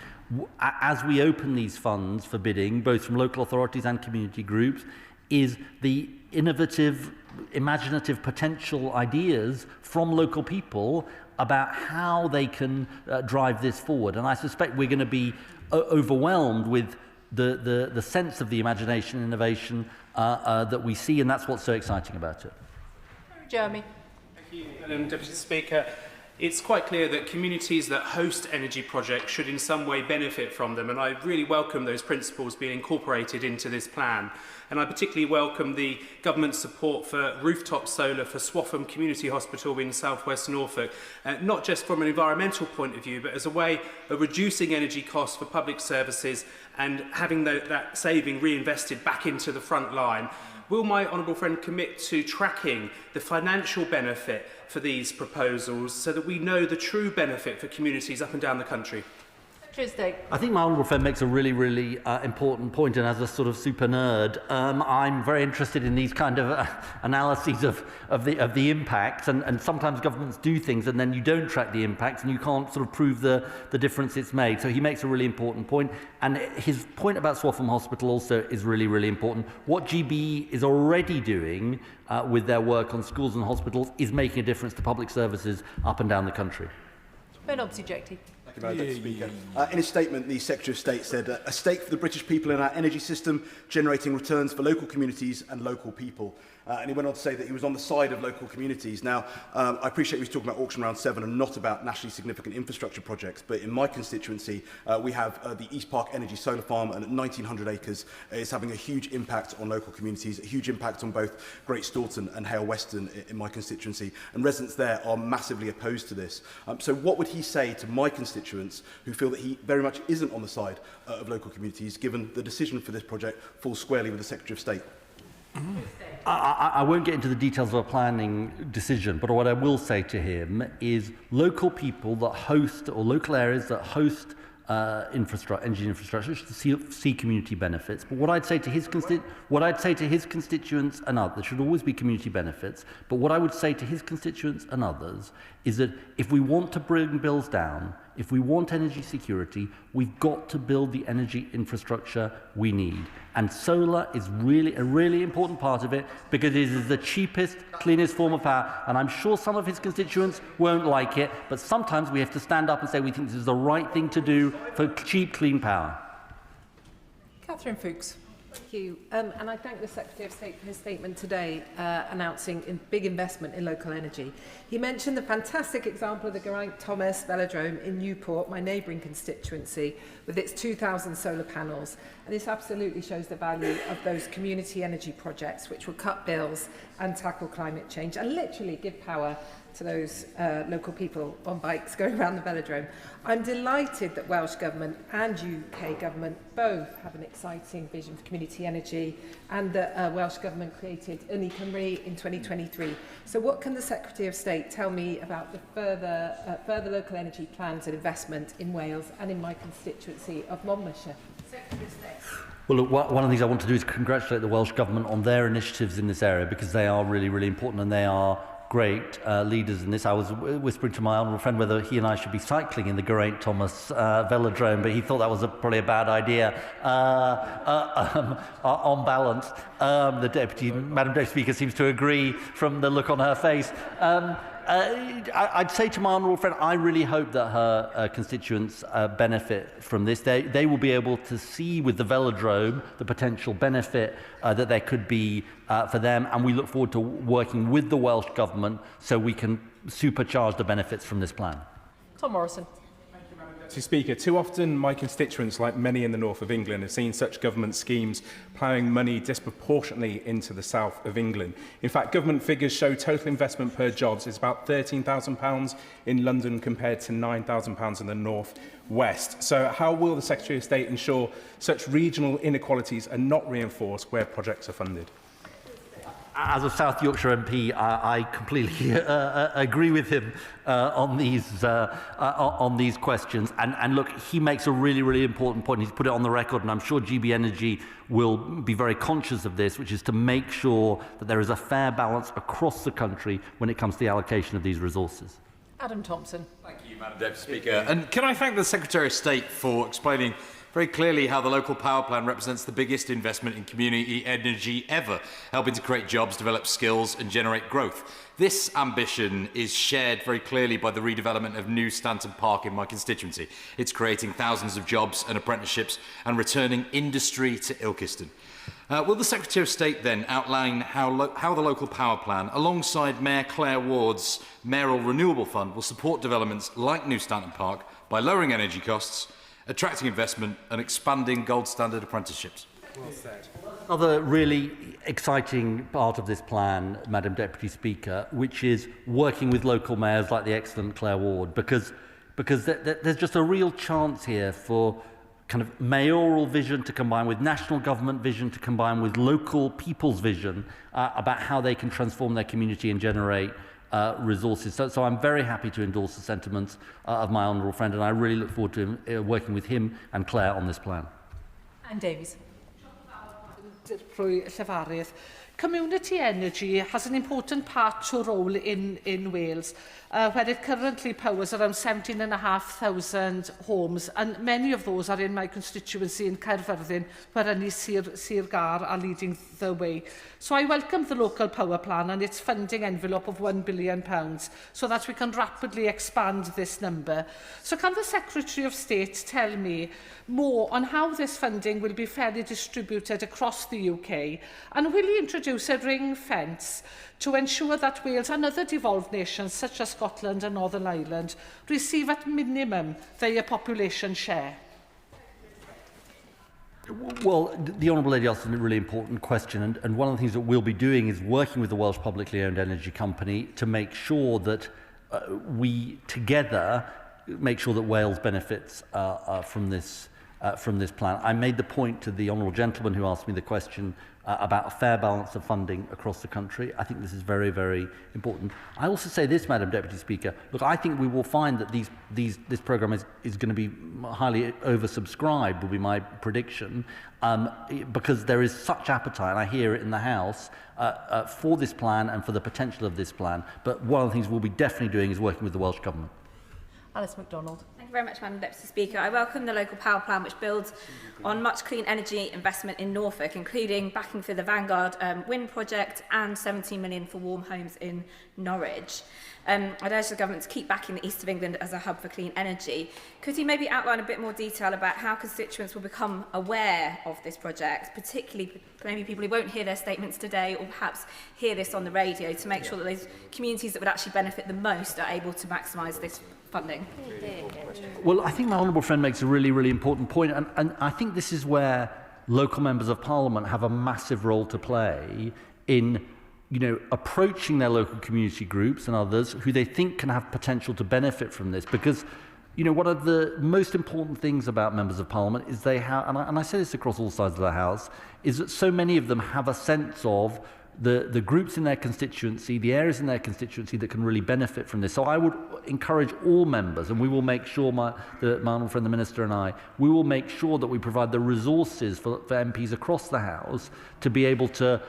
as we open these funds for bidding, both from local authorities and community groups, is the innovative, imaginative potential ideas from local people about how they can drive this forward. And I suspect we're going to be overwhelmed with the sense of the imagination and innovation that we see, and that's what's so exciting about it. Jeremy. Thank you, Madam Deputy Speaker. It's quite clear that communities that host energy projects should in some way benefit from them, and I really welcome those principles being incorporated into this plan. And I particularly welcome the government's support for rooftop solar for Swaffham Community Hospital in South West Norfolk, not just from an environmental point of view, but as a way of reducing energy costs for public services and having that saving reinvested back into the front line. Will my honourable friend commit to tracking the financial benefit for these proposals so that we know the true benefit for communities up and down the country? Secretary of State. I think my honourable friend makes a really important point, and as a sort of super nerd, I'm very interested in these kind of analyses of the impacts, and sometimes governments do things and then you don't track the impacts and you can't sort of prove the difference it's made. So he makes a really important point, and his point about Swaffham Hospital also is really important. What GB is already doing with their work on schools and hospitals is making a difference to public services up and down the country. Ben Objective. Thank you, Madam Speaker. In his statement, the Secretary of State said, a stake for the British people in our energy system, generating returns for local communities and local people. And he went on to say that he was on the side of local communities. Now, I appreciate he was talking about Auction Round 7 and not about nationally significant infrastructure projects, but in my constituency, we have the East Park Energy Solar Farm, and at 1,900 acres, it's having a huge impact on local communities, a huge impact on both Great Staunton and Hale Weston in my constituency, and residents there are massively opposed to this. So what would he say to my constituents who feel that he very much isn't on the side of local communities, given the decision for this project falls squarely with the Secretary of State? I won't get into the details of a planning decision, but what I will say to him is local people that host, or local areas that host energy infrastructure should see community benefits. But what I'd say to his constituents and others, there should always be community benefits, but what I would say to his constituents and others is that if we want to bring bills down, if we want energy security, we've got to build the energy infrastructure we need. And solar is really a really important part of it, because it is the cheapest, cleanest form of power. And I'm sure some of his constituents won't like it, but sometimes we have to stand up and say we think this is the right thing to do for cheap, clean power. Catherine Fuchs. Thank you. And I thank the Secretary of State for his statement today announcing big investment in local energy. He mentioned the fantastic example of the Geraint Thomas velodrome in Newport, my neighbouring constituency, with its 2,000 solar panels. And this absolutely shows the value of those community energy projects, which will cut bills and tackle climate change and literally give power to those local people on bikes going around the velodrome. I'm delighted that Welsh Government and UK Government both have an exciting vision for community energy, and that Welsh Government created Uni Cymru in 2023. So what can the Secretary of State tell me about the further local energy plans and investment in Wales and in my constituency of Monmouthshire? Secretary of State. Well, look, one of the things I want to do is congratulate the Welsh Government on their initiatives in this area, because they are really important, and they are great leaders in this. I was whispering to my honourable friend whether he and I should be cycling in the Geraint Thomas velodrome, but he thought that was probably a bad idea. On balance, Madam Deputy Speaker seems to agree from the look on her face. I'd say to my honourable friend, I really hope that her constituents benefit from this. They will be able to see with the velodrome the potential benefit that there could be for them, and we look forward to working with the Welsh Government so we can supercharge the benefits from this plan. Tom Morrison. Mr. Speaker, too often my constituents, like many in the north of England, have seen such government schemes ploughing money disproportionately into the south of England. In fact, government figures show total investment per jobs is about £13,000 in London compared to £9,000 in the north west. So how will the Secretary of State ensure such regional inequalities are not reinforced where projects are funded? As a South Yorkshire MP, I completely agree with him on these questions. And look, he makes a really important point. He's put it on the record, and I'm sure GB Energy will be very conscious of this, which is to make sure that there is a fair balance across the country when it comes to the allocation of these resources. Adam Thompson. Thank you, Madam Deputy Speaker. And can I thank the Secretary of State for explaining very clearly how the local power plan represents the biggest investment in community energy ever, helping to create jobs, develop skills and generate growth. This ambition is shared very clearly by the redevelopment of New Stanton Park in my constituency. It's creating thousands of jobs and apprenticeships and returning industry to Ilkeston. Will the Secretary of State then outline how the local power plan, alongside Mayor Claire Ward's mayoral renewable fund, will support developments like New Stanton Park by lowering energy costs, attracting investment and expanding gold standard apprenticeships? Well said. Another really exciting part of this plan, Madam Deputy Speaker, which is working with local mayors like the excellent Claire Ward, because there's just a real chance here for kind of mayoral vision to combine with national government vision to combine with local people's vision about how they can transform their community and generate resources. So I'm very happy to endorse the sentiments of my honourable friend, and I really look forward to him, working with him and Claire on this plan. Anne Davies. Community energy has an important part to role in Wales, where it currently powers around 17,500 homes, and many of those are in my constituency in Caerfyrddin, where only Sir Gar are leading the way. So I welcome the local power plan and its funding envelope of £1 billion, so that we can rapidly expand this number. So can the Secretary of State tell me more on how this funding will be fairly distributed across the UK, and will he introduce a ring fence to ensure that Wales and other devolved nations such as Scotland and Northern Ireland receive at minimum their population share? Well, the Honourable Lady asked a really important question, and one of the things that we'll be doing is working with the Welsh publicly owned energy company to make sure that we together make sure that Wales benefits from this plan. I made the point to the Honourable Gentleman who asked me the question about a fair balance of funding across the country. I think this is very, very important. I also say this, Madam Deputy Speaker. Look, I think we will find that this programme is going to be highly oversubscribed, will be my prediction, because there is such appetite, and I hear it in the House, for this plan and for the potential of this plan. But one of the things we'll be definitely doing is working with the Welsh Government. Alice MacDonald. Thank you very much, Madam Deputy Speaker. I welcome the local power plan, which builds on much clean energy investment in Norfolk, including backing for the Vanguard wind project and 17 million for warm homes in Norwich. I'd urge the government to keep backing the East of England as a hub for clean energy. Could you maybe outline a bit more detail about how constituents will become aware of this project, particularly maybe people who won't hear their statements today or perhaps hear this on the radio, to make sure that those communities that would actually benefit the most are able to maximise this funding? Well, I think my honourable friend makes a really, really important point, and I think this is where local members of parliament have a massive role to play in, you know, approaching their local community groups and others who they think can have potential to benefit from this. Because, you know, one of the most important things about members of parliament is they have, and I say this across all sides of the House, is that so many of them have a sense of the groups in their constituency, the areas in their constituency that can really benefit from this. So I would encourage all members, and we will make sure, my honourable friend the Minister and I, we will make sure that we provide the resources for MPs across the House to be able to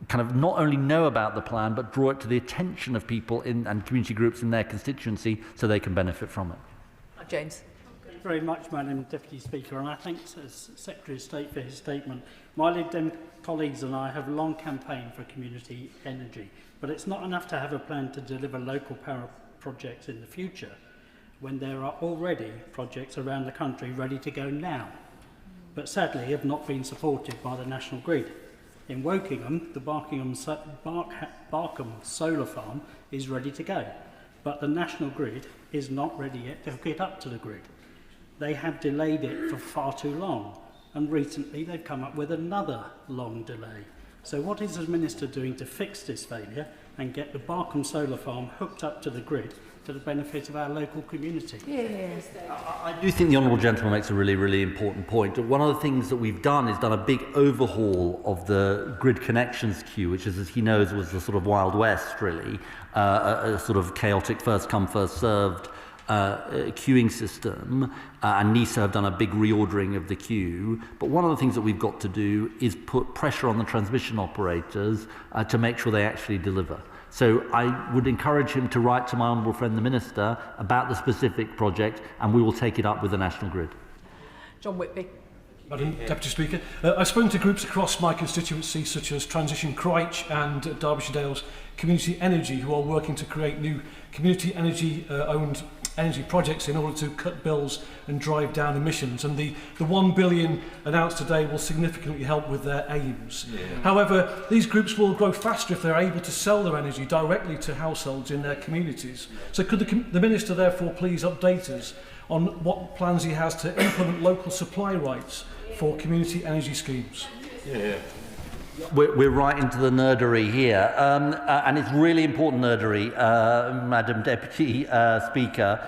kind of not only know about the plan, but draw it to the attention of people and community groups in their constituency so they can benefit from it. James. Thank you very much, Madam Deputy Speaker, and I thank the Secretary of State for his statement. My Lib Dem colleagues and I have long campaigned for community energy, but it's not enough to have a plan to deliver local power projects in the future when there are already projects around the country ready to go now, but sadly have not been supported by the National Grid. In Wokingham, the Barkham solar farm is ready to go, but the National Grid is not ready yet to hook it up to the grid. They have delayed it for far too long, and recently they've come up with another long delay. So what is the Minister doing to fix this failure and get the Barkham solar farm hooked up to the grid to the benefit of our local community? I do think the Honourable Gentleman makes a really, really important point. One of the things that we've done is done a big overhaul of the grid connections queue, which is, as he knows, was the sort of Wild West, really, a sort of chaotic first come, first served queuing system, and NISA have done a big reordering of the queue. But one of the things that we've got to do is put pressure on the transmission operators to make sure they actually deliver. So I would encourage him to write to my honourable friend the Minister about the specific project, and we will take it up with the National Grid. John Whitby. Madam Deputy Speaker, I've spoken to groups across my constituency such as Transition Crouch and Derbyshire Dales Community Energy, who are working to create new community energy owned energy projects in order to cut bills and drive down emissions, and the 1 billion announced today will significantly help with their aims. However, these groups will grow faster if they're able to sell their energy directly to households in their communities. So could the Minister therefore please update us on what plans he has to implement local supply rights for community energy schemes? We're right into the nerdery here, and it's really important nerdery, Madam Deputy Speaker.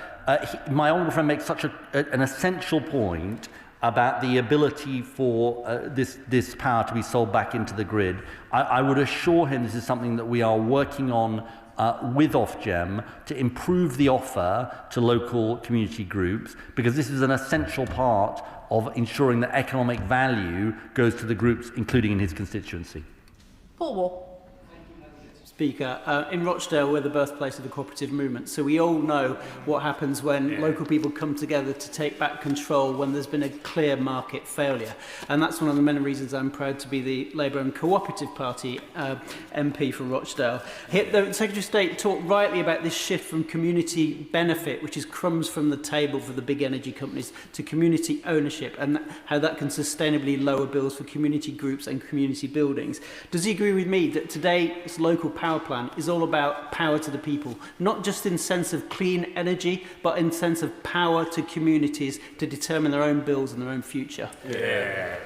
My honourable friend makes such an essential point about the ability for this power to be sold back into the grid. I would assure him this is something that we are working on with Ofgem to improve the offer to local community groups, because this is an essential part of ensuring that economic value goes to the groups, including in his constituency. Paul Wall. Speaker, in Rochdale, we're the birthplace of the cooperative movement, so we all know what happens when local people come together to take back control when there's been a clear market failure. And that's one of the many reasons I'm proud to be the Labour and Cooperative Party MP for Rochdale. The Secretary of State talked rightly about this shift from community benefit, which is crumbs from the table for the big energy companies, to community ownership, and how that can sustainably lower bills for community groups and community buildings. Does he agree with me that today's local power plan is all about power to the people, not just in sense of clean energy, but in sense of power to communities to determine their own bills and their own future? Yeah.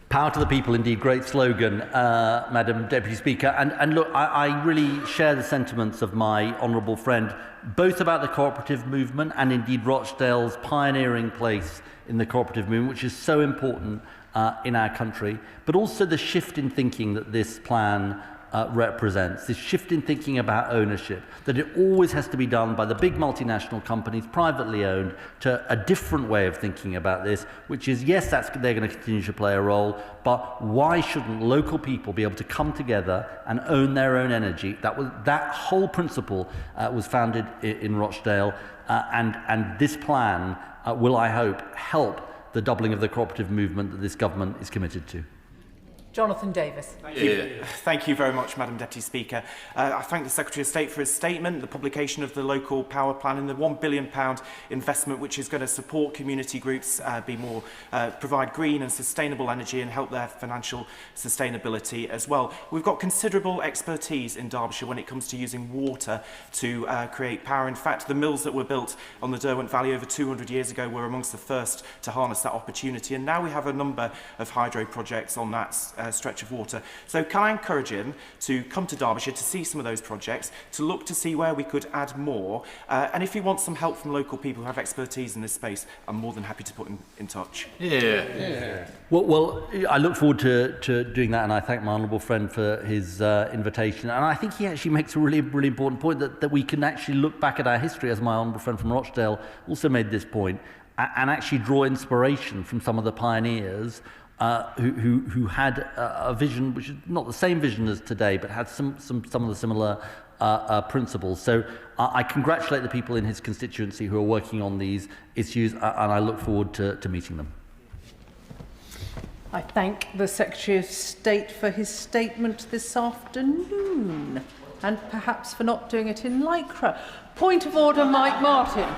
Power to the people, indeed, great slogan, Madam Deputy Speaker. And look, I really share the sentiments of my honourable friend, both about the cooperative movement and indeed Rochdale's pioneering place in the cooperative movement, which is so important in our country, but also the shift in thinking that this plan represents, this shift in thinking about ownership, that it always has to be done by the big multinational companies, privately owned, to a different way of thinking about this, which is, yes, they're going to continue to play a role, but why shouldn't local people be able to come together and own their own energy? That whole principle was founded in Rochdale, and this plan will, I hope, help the doubling of the cooperative movement that this government is committed to. Jonathan Davis. Thank you very much, Madam Deputy Speaker. I thank the Secretary of State for his statement, the publication of the local power plan and the £1 billion investment which is going to support community groups provide green and sustainable energy and help their financial sustainability as well. We've got considerable expertise in Derbyshire when it comes to using water to create power. In fact, the mills that were built on the Derwent Valley over 200 years ago were amongst the first to harness that opportunity, and now we have a number of hydro projects on that stretch of water. So can I encourage him to come to Derbyshire to see some of those projects, to look to see where we could add more, and if he wants some help from local people who have expertise in this space, I'm more than happy to put him in touch. Well, I look forward to doing that, and I thank my honourable friend for his invitation. And I think he actually makes a really important point that we can actually look back at our history, as my honourable friend from Rochdale also made this point, and actually draw inspiration from some of the pioneers who had a vision which is not the same vision as today, but had some of the similar principles. So I congratulate the people in his constituency who are working on these issues, and I look forward to meeting them. I thank the Secretary of State for his statement this afternoon, and perhaps for not doing it in Lycra. Point of order, Mike Martin.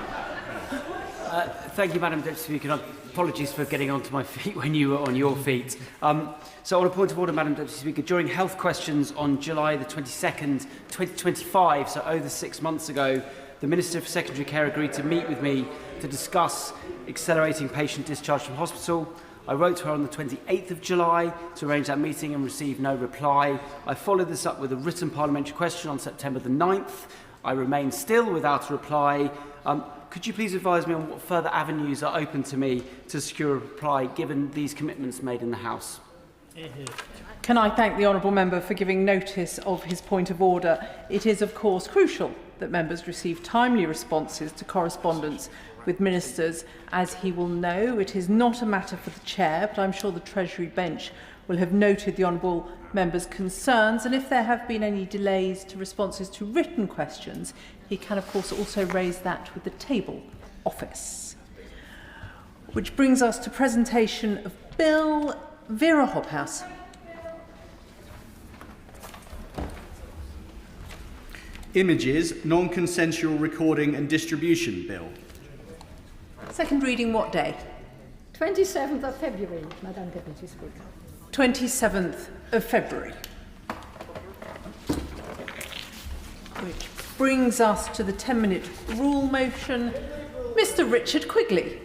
Thank you, Madam Deputy Speaker. Apologies for getting onto my feet when you were on your feet. So on a point of order, Madam Deputy Speaker, during health questions on July the 22nd, 2025, so over 6 months ago, the Minister for Secondary Care agreed to meet with me to discuss accelerating patient discharge from hospital. I wrote to her on the 28th of July to arrange that meeting and received no reply. I followed this up with a written parliamentary question on September the 9th. I remain still without a reply. Could you please advise me on what further avenues are open to me to secure a reply, given these commitments made in the House? Can I thank the honourable member for giving notice of his point of order? It is, of course, crucial that members receive timely responses to correspondence with ministers. As he will know, it is not a matter for the chair, but I'm sure the Treasury bench will have noted the honourable member's concerns, and if there have been any delays to responses to written questions, he can of course also raise that with the table office. Which brings us to presentation of Bill. Vera Hobhouse. Images, Non-Consensual Recording and Distribution Bill. Second reading what day? 27th of February, Madam Deputy Speaker. 27th of February. Which brings us to the 10-minute rule motion. Mr. Richard Quigley.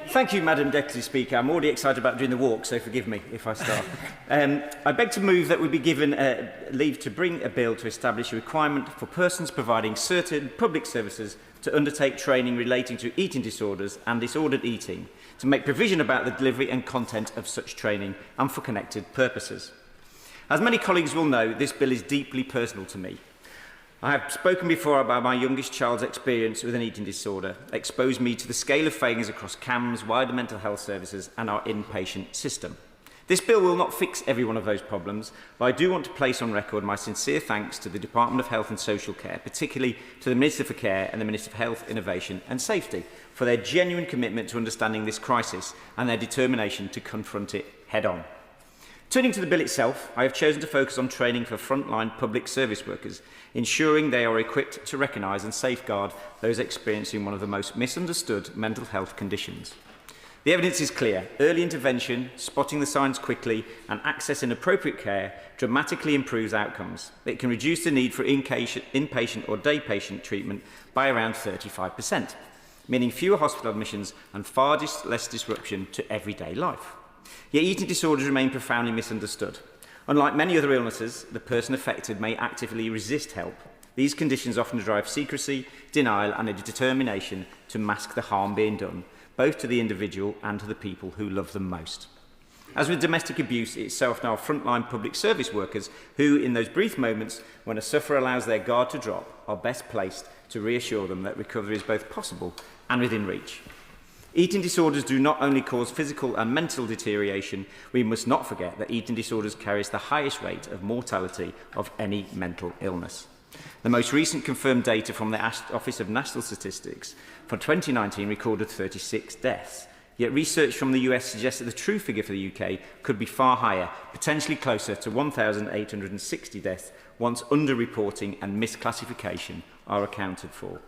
Thank you, Madam Deputy Speaker. I'm already excited about doing the walk, so forgive me if I start. I beg to move that we be given leave to bring a bill to establish a requirement for persons providing certain public services to undertake training relating to eating disorders and disordered eating, to make provision about the delivery and content of such training and for connected purposes. As many colleagues will know, this bill is deeply personal to me. I have spoken before about my youngest child's experience with an eating disorder, exposed me to the scale of failings across CAMS, wider mental health services and our inpatient system. This bill will not fix every one of those problems, but I do want to place on record my sincere thanks to the Department of Health and Social Care, particularly to the Minister for Care and the Minister for Health, Innovation and Safety, for their genuine commitment to understanding this crisis and their determination to confront it head-on. Turning to the bill itself, I have chosen to focus on training for frontline public service workers, ensuring they are equipped to recognise and safeguard those experiencing one of the most misunderstood mental health conditions. The evidence is clear. Early intervention, spotting the signs quickly and accessing appropriate care dramatically improves outcomes. It can reduce the need for inpatient or day patient treatment by around 35%, meaning fewer hospital admissions and far less disruption to everyday life. Yet eating disorders remain profoundly misunderstood. Unlike many other illnesses, the person affected may actively resist help. These conditions often drive secrecy, denial and a determination to mask the harm being done, both to the individual and to the people who love them most. As with domestic abuse, it's so often our frontline public service workers who, in those brief moments when a sufferer allows their guard to drop, are best placed to reassure them that recovery is both possible and within reach. Eating disorders do not only cause physical and mental deterioration, we must not forget that eating disorders carries the highest rate of mortality of any mental illness. The most recent confirmed data from the Office of National Statistics for 2019 recorded 36 deaths. Yet research from the US suggests that the true figure for the UK could be far higher, potentially closer to 1,860 deaths once underreporting and misclassification are accounted for.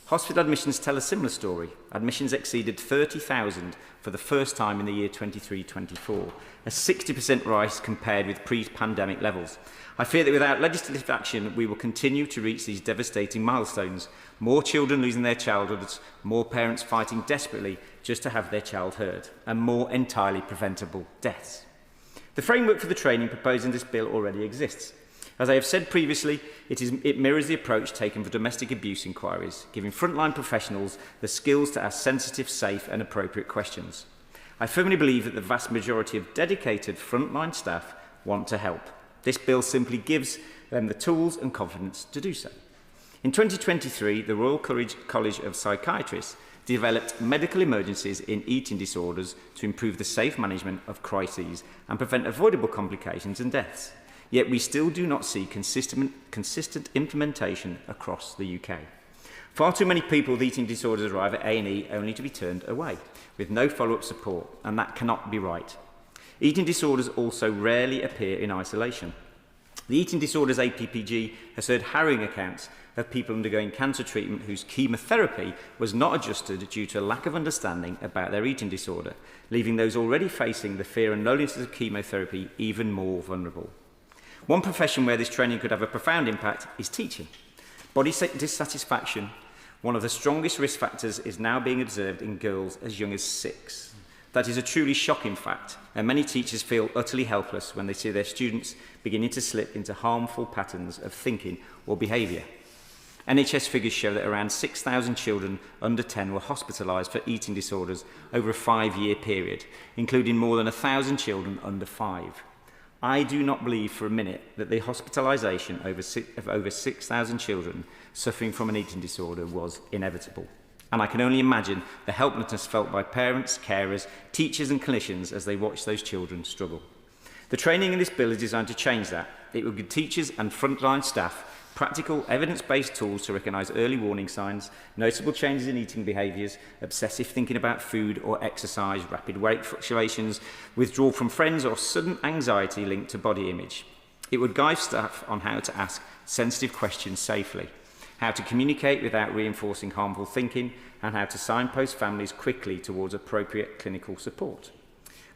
Hospital admissions tell a similar story. Admissions exceeded 30,000 for the first time in the year 23-24, a 60% rise compared with pre-pandemic levels. I fear that without legislative action, we will continue to reach these devastating milestones. More children losing their childhoods, more parents fighting desperately just to have their child heard, and more entirely preventable deaths. The framework for the training proposed in this bill already exists. As I have said previously, it mirrors the approach taken for domestic abuse inquiries, giving frontline professionals the skills to ask sensitive, safe and appropriate questions. I firmly believe that the vast majority of dedicated frontline staff want to help. This bill simply gives them the tools and confidence to do so. In 2023, the Royal College of Psychiatrists developed medical emergencies in eating disorders to improve the safe management of crises and prevent avoidable complications and deaths. Yet we still do not see consistent implementation across the UK. Far too many people with eating disorders arrive at A&E only to be turned away, with no follow-up support, and that cannot be right. Eating disorders also rarely appear in isolation. The Eating Disorders APPG has heard harrowing accounts of people undergoing cancer treatment whose chemotherapy was not adjusted due to a lack of understanding about their eating disorder, leaving those already facing the fear and loneliness of chemotherapy even more vulnerable. One profession where this training could have a profound impact is teaching. Body dissatisfaction, one of the strongest risk factors, is now being observed in girls as young as 6. That is a truly shocking fact, and many teachers feel utterly helpless when they see their students beginning to slip into harmful patterns of thinking or behaviour. NHS figures show that around 6,000 children under 10 were hospitalised for eating disorders over a 5-year period, including more than 1,000 children under 5. I do not believe for a minute that the hospitalisation of over 6,000 children suffering from an eating disorder was inevitable. And I can only imagine the helplessness felt by parents, carers, teachers and clinicians as they watch those children struggle. The training in this bill is designed to change that. It will give teachers and frontline staff practical, evidence-based tools to recognise early warning signs, noticeable changes in eating behaviours, obsessive thinking about food or exercise, rapid weight fluctuations, withdrawal from friends or sudden anxiety linked to body image. It would guide staff on how to ask sensitive questions safely, how to communicate without reinforcing harmful thinking, and how to signpost families quickly towards appropriate clinical support.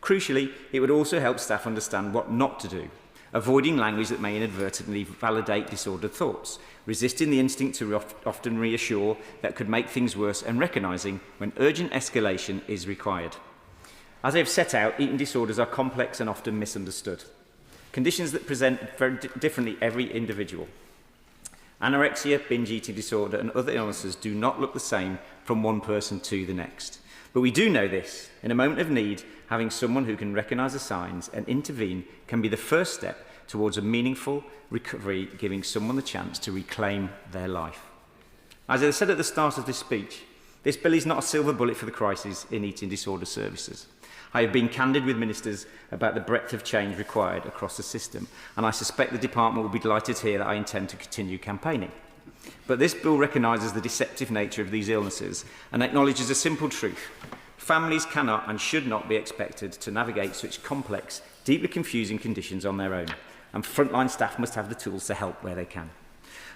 Crucially, it would also help staff understand what not to do, avoiding language that may inadvertently validate disordered thoughts, resisting the instinct to often reassure that could make things worse, and recognising when urgent escalation is required. As I have set out, eating disorders are complex and often misunderstood. Conditions that present very differently every individual. Anorexia, binge eating disorder and other illnesses do not look the same from one person to the next. But we do know this. In a moment of need, having someone who can recognise the signs and intervene can be the first step towards a meaningful recovery, giving someone the chance to reclaim their life. As I said at the start of this speech, this bill is not a silver bullet for the crisis in eating disorder services. I have been candid with ministers about the breadth of change required across the system, and I suspect the department will be delighted to hear that I intend to continue campaigning. But this bill recognises the deceptive nature of these illnesses and acknowledges a simple truth. Families cannot and should not be expected to navigate such complex, deeply confusing conditions on their own, and frontline staff must have the tools to help where they can.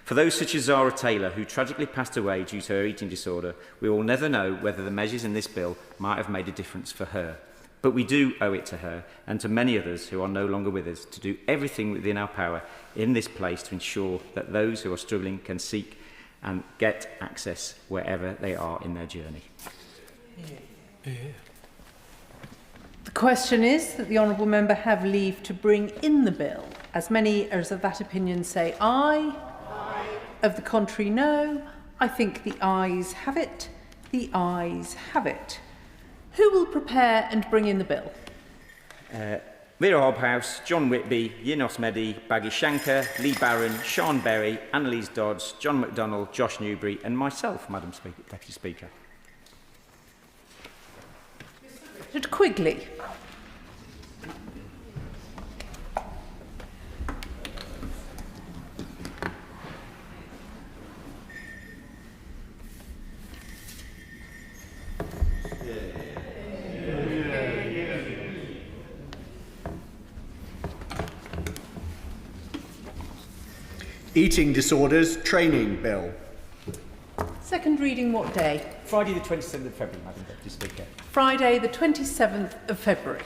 For those such as Zara Taylor, who tragically passed away due to her eating disorder, we will never know whether the measures in this bill might have made a difference for her. But we do owe it to her and to many others who are no longer with us to do everything within our power in this place to ensure that those who are struggling can seek and get access wherever they are in their journey. The question is that the honourable member have leave to bring in the bill. As many as of that opinion say aye. Aye. Of the contrary, no. I think the ayes have it. The ayes have it. Who will prepare and bring in the bill? Vera Hobhouse, John Whitby, Yinos Mehdi, Baggy Shankar, Lee Barron, Sean Berry, Annalise Dodds, John McDonnell, Josh Newbury and myself, Madam Deputy Speaker. Richard Quigley. Eating Disorders Training Bill. Second reading what day? Friday the 27th of February, Madam Deputy Speaker. Friday the 27th of February.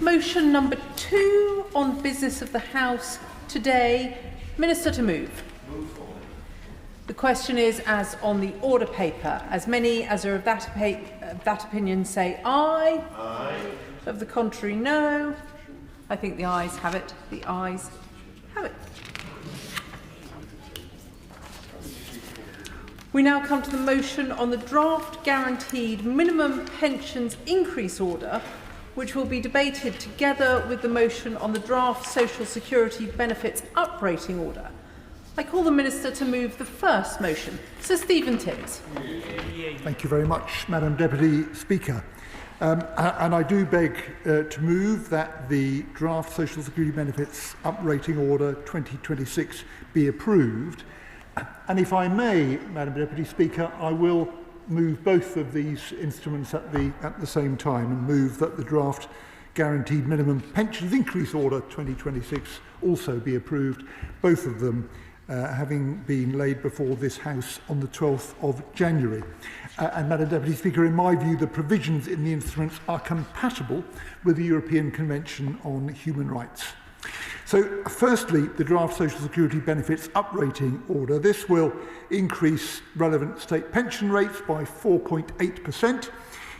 Motion number 2 on business of the House today. Minister to move. The question is, as on the order paper, as many as are of that opinion say aye. Aye. Of the contrary, no. I think the ayes have it. The ayes have it. We now come to the motion on the draft guaranteed minimum pensions increase order, which will be debated together with the motion on the draft social security benefits uprating order. I call the Minister to move the first motion. Sir Stephen Timms. Thank you very much, Madam Deputy Speaker. And I do beg to move that the draft Social Security Benefits Uprating Order 2026 be approved. And if I may, Madam Deputy Speaker, I will move both of these instruments at the same time and move that the draft Guaranteed Minimum Pensions Increase Order 2026 also be approved, both of them having been laid before this House on the 12th of January. And Madam Deputy Speaker, in my view, the provisions in the instruments are compatible with the European Convention on Human Rights. So, firstly, the draft Social Security Benefits Uprating Order. This will increase relevant state pension rates by 4.8%,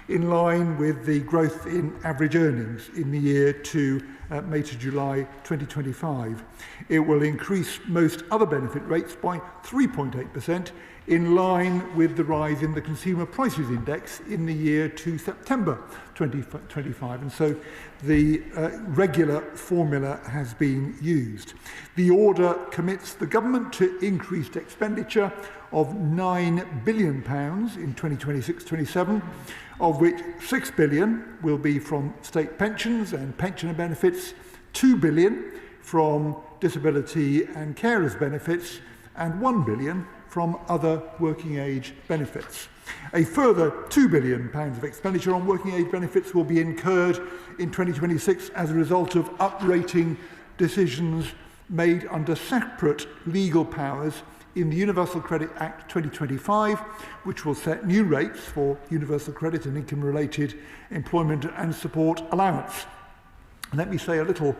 in line with the growth in average earnings in the year to May to July 2025. It will increase most other benefit rates by 3.8%, in line with the rise in the Consumer Prices Index in the year to September 2025. And so the regular formula has been used. The order commits the government to increased expenditure of £9 billion in 2026-27, of which £6 billion will be from state pensions and pensioner benefits, £2 billion from disability and carers benefits, and £1 billion from other working age benefits. A further £2 billion of expenditure on working age benefits will be incurred in 2026 as a result of uprating decisions made under separate legal powers in the Universal Credit Act 2025, which will set new rates for universal credit and income-related employment and support allowance. Let me say a little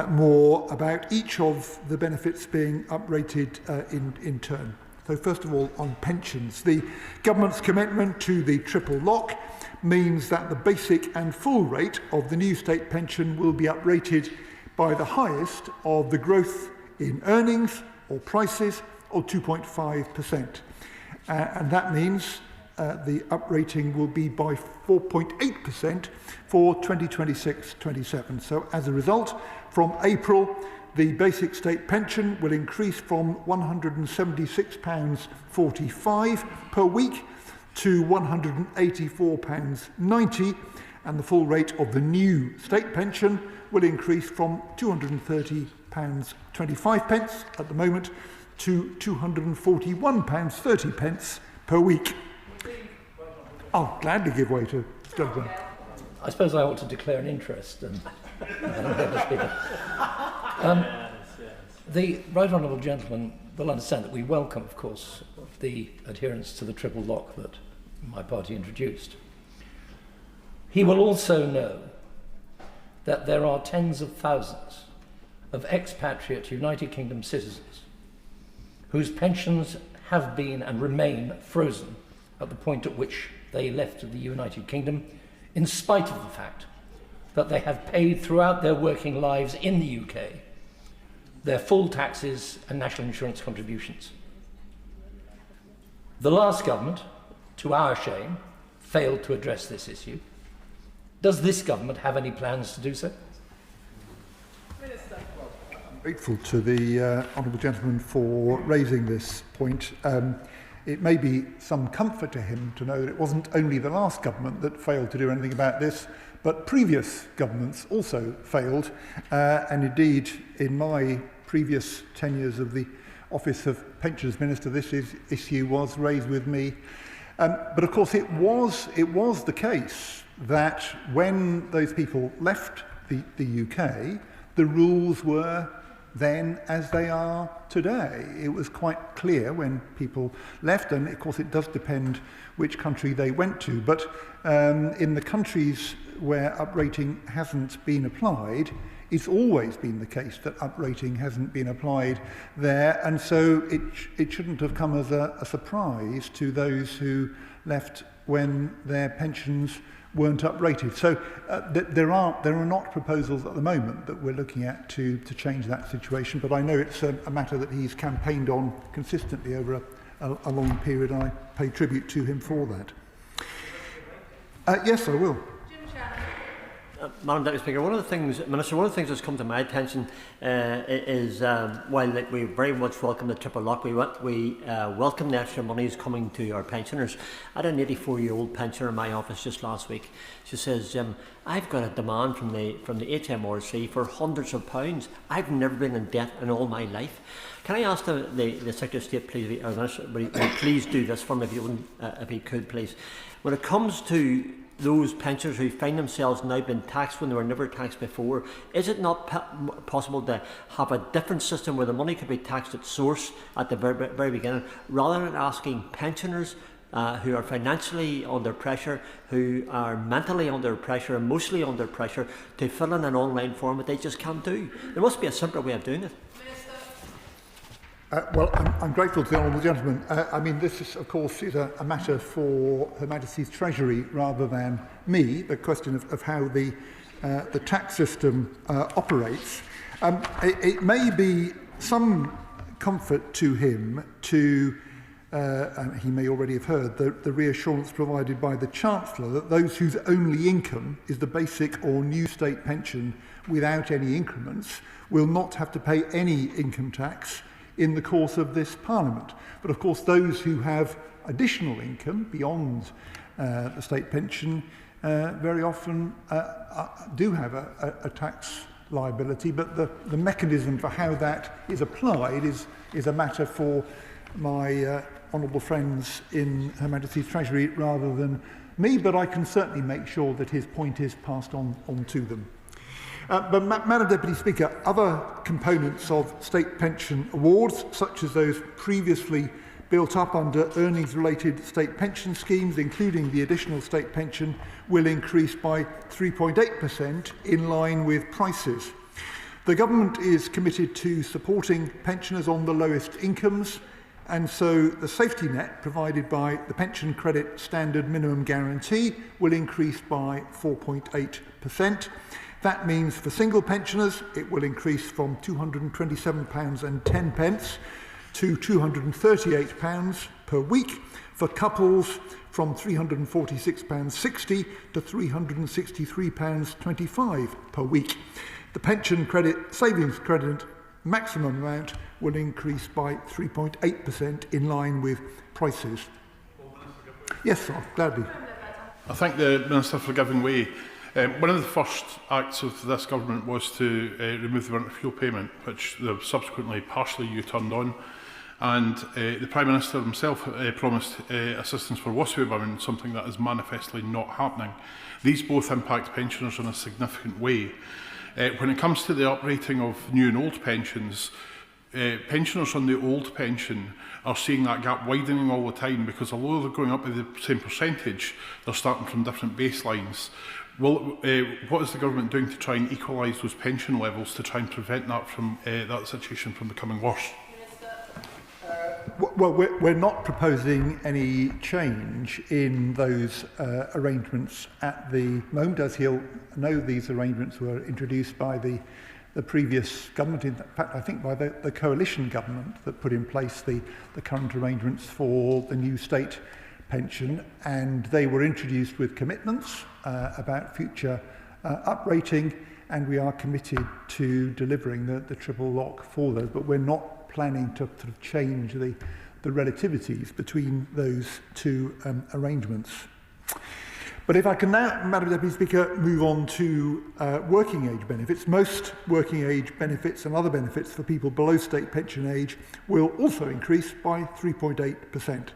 more about each of the benefits being uprated in turn. So first of all, on pensions. The government's commitment to the triple lock means that the basic and full rate of the new state pension will be uprated by the highest of the growth in earnings or prices, or 2.5%. And that means the uprating will be by 4.8% for 2026-27. So as a result, from April, the basic state pension will increase from £176.45 per week to £184.90, and the full rate of the new state pension will increase from £230.25 at the moment to £241.30 per week. I'll gladly give way to Doug. I suppose I ought to declare an interest. The Right Honourable Gentleman will understand that we welcome, of course, the adherence to the triple lock that my party introduced. He will also know that there are tens of thousands of expatriate United Kingdom citizens whose pensions have been and remain frozen at the point at which they left the United Kingdom, in spite of the fact that they have paid throughout their working lives in the UK their full taxes and national insurance contributions. The last government, to our shame, failed to address this issue. Does this government have any plans to do so? I'm grateful to the honourable gentleman for raising this point. It may be some comfort to him to know that it wasn't only the last government that failed to do anything about this, but previous governments also failed. And indeed, in my previous tenures of the Office of Pensions Minister, this issue was raised with me. But of course, it was the case that when those people left the UK, the rules were then as they are today. It was quite clear when people left, and of course it does depend which country they went to, but in the countries where uprating hasn't been applied, it's always been the case that uprating hasn't been applied there, and so it shouldn't have come as a surprise to those who left when their pensions weren't uprated. So there are not proposals at the moment that we're looking at to change that situation, but I know it's a matter that he's campaigned on consistently over a long period, and I pay tribute to him for that. Yes, I will. Madam Deputy Speaker, one of the things that's come to my attention is while we very much welcome the triple lock, we welcome the extra monies coming to our pensioners. I had an 84-year-old pensioner in my office just last week. She says, I've got a demand from the HMRC for hundreds of pounds. I've never been in debt in all my life. Can I ask the Secretary of State, please, please do this for me if he could, please. When it comes to those pensioners who find themselves now being taxed when they were never taxed before, is it not possible to have a different system where the money could be taxed at source at the very beginning, rather than asking pensioners who are financially under pressure, who are mentally under pressure, emotionally under pressure, to fill in an online form that they just can't do? There must be a simpler way of doing it. Well, I'm grateful to the honourable gentleman. I mean, this is, of course, is a matter for Her Majesty's Treasury rather than me, the question of how the tax system operates. It may be some comfort to him to, and he may already have heard, the reassurance provided by the Chancellor that those whose only income is the basic or new state pension without any increments will not have to pay any income tax in the course of this Parliament. But of course those who have additional income beyond the state pension very often do have a tax liability, but the mechanism for how that is applied is a matter for my honourable friends in Her Majesty's Treasury rather than me, but I can certainly make sure that his point is passed on to them. But Madam Deputy Speaker, other components of state pension awards, such as those previously built up under earnings-related state pension schemes, including the additional state pension, will increase by 3.8% in line with prices. The Government is committed to supporting pensioners on the lowest incomes, and so the safety net provided by the Pension Credit Standard Minimum Guarantee will increase by 4.8%. That means for single pensioners, it will increase from £227.10 to £238 per week, for couples from £346.60 to £363.25 per week. The pension credit savings credit maximum amount will increase by 3.8% in line with prices. Yes, sir, gladly. I thank the Minister for giving way. One of the first acts of this government was to remove the winter fuel payment, which they've subsequently partially U-turned on. And the Prime Minister himself promised assistance for Wassway women, something that is manifestly not happening. These both impact pensioners in a significant way. When it comes to the uprating of new and old pensions, pensioners on the old pension are seeing that gap widening all the time, because although they're going up by the same percentage, they're starting from different baselines. What is the government doing to try and equalise those pension levels to try and prevent that from that situation from becoming worse? Well, we're not proposing any change in those arrangements at the moment. As he'll know, these arrangements were introduced by the previous government, in fact I think by the coalition government that put in place the current arrangements for the new state pension, and they were introduced with commitments about future uprating, and we are committed to delivering the triple lock for those, but we're not planning to sort of change the relativities between those two arrangements. But if I can now, Madam Deputy Speaker, move on to working age benefits. Most working age benefits and other benefits for people below state pension age will also increase by 3.8%.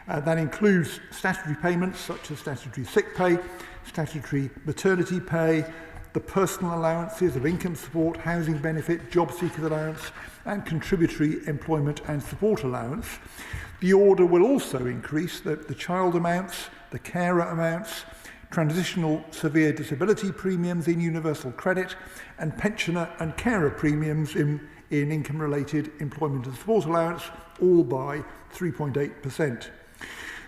That includes statutory payments such as statutory sick pay, statutory maternity pay, the personal allowances of income support, housing benefit, job seekers allowance and contributory employment and support allowance. The order will also increase the child amounts, the carer amounts, transitional severe disability premiums in universal credit, and pensioner and carer premiums in income-related employment and support allowance, all by 3.8%.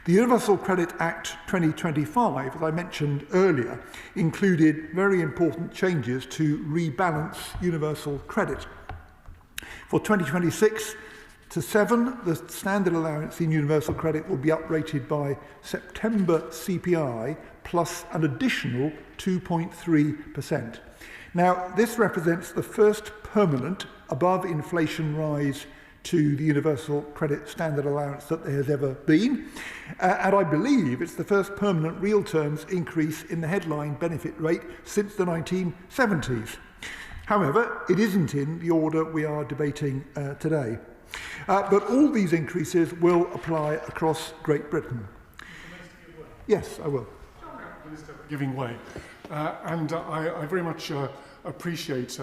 The Universal Credit Act 2025, as I mentioned earlier, included very important changes to rebalance universal credit. For 2026 to 7, the standard allowance in universal credit will be uprated by September CPI plus an additional 2.3%. Now, this represents the first permanent above inflation rise to the universal credit standard allowance that there has ever been. And I believe it's the first permanent real terms increase in the headline benefit rate since the 1970s. However, it isn't in the order we are debating today. But all these increases will apply across Great Britain. Yes, I will. Minister, for giving way. And I very much appreciate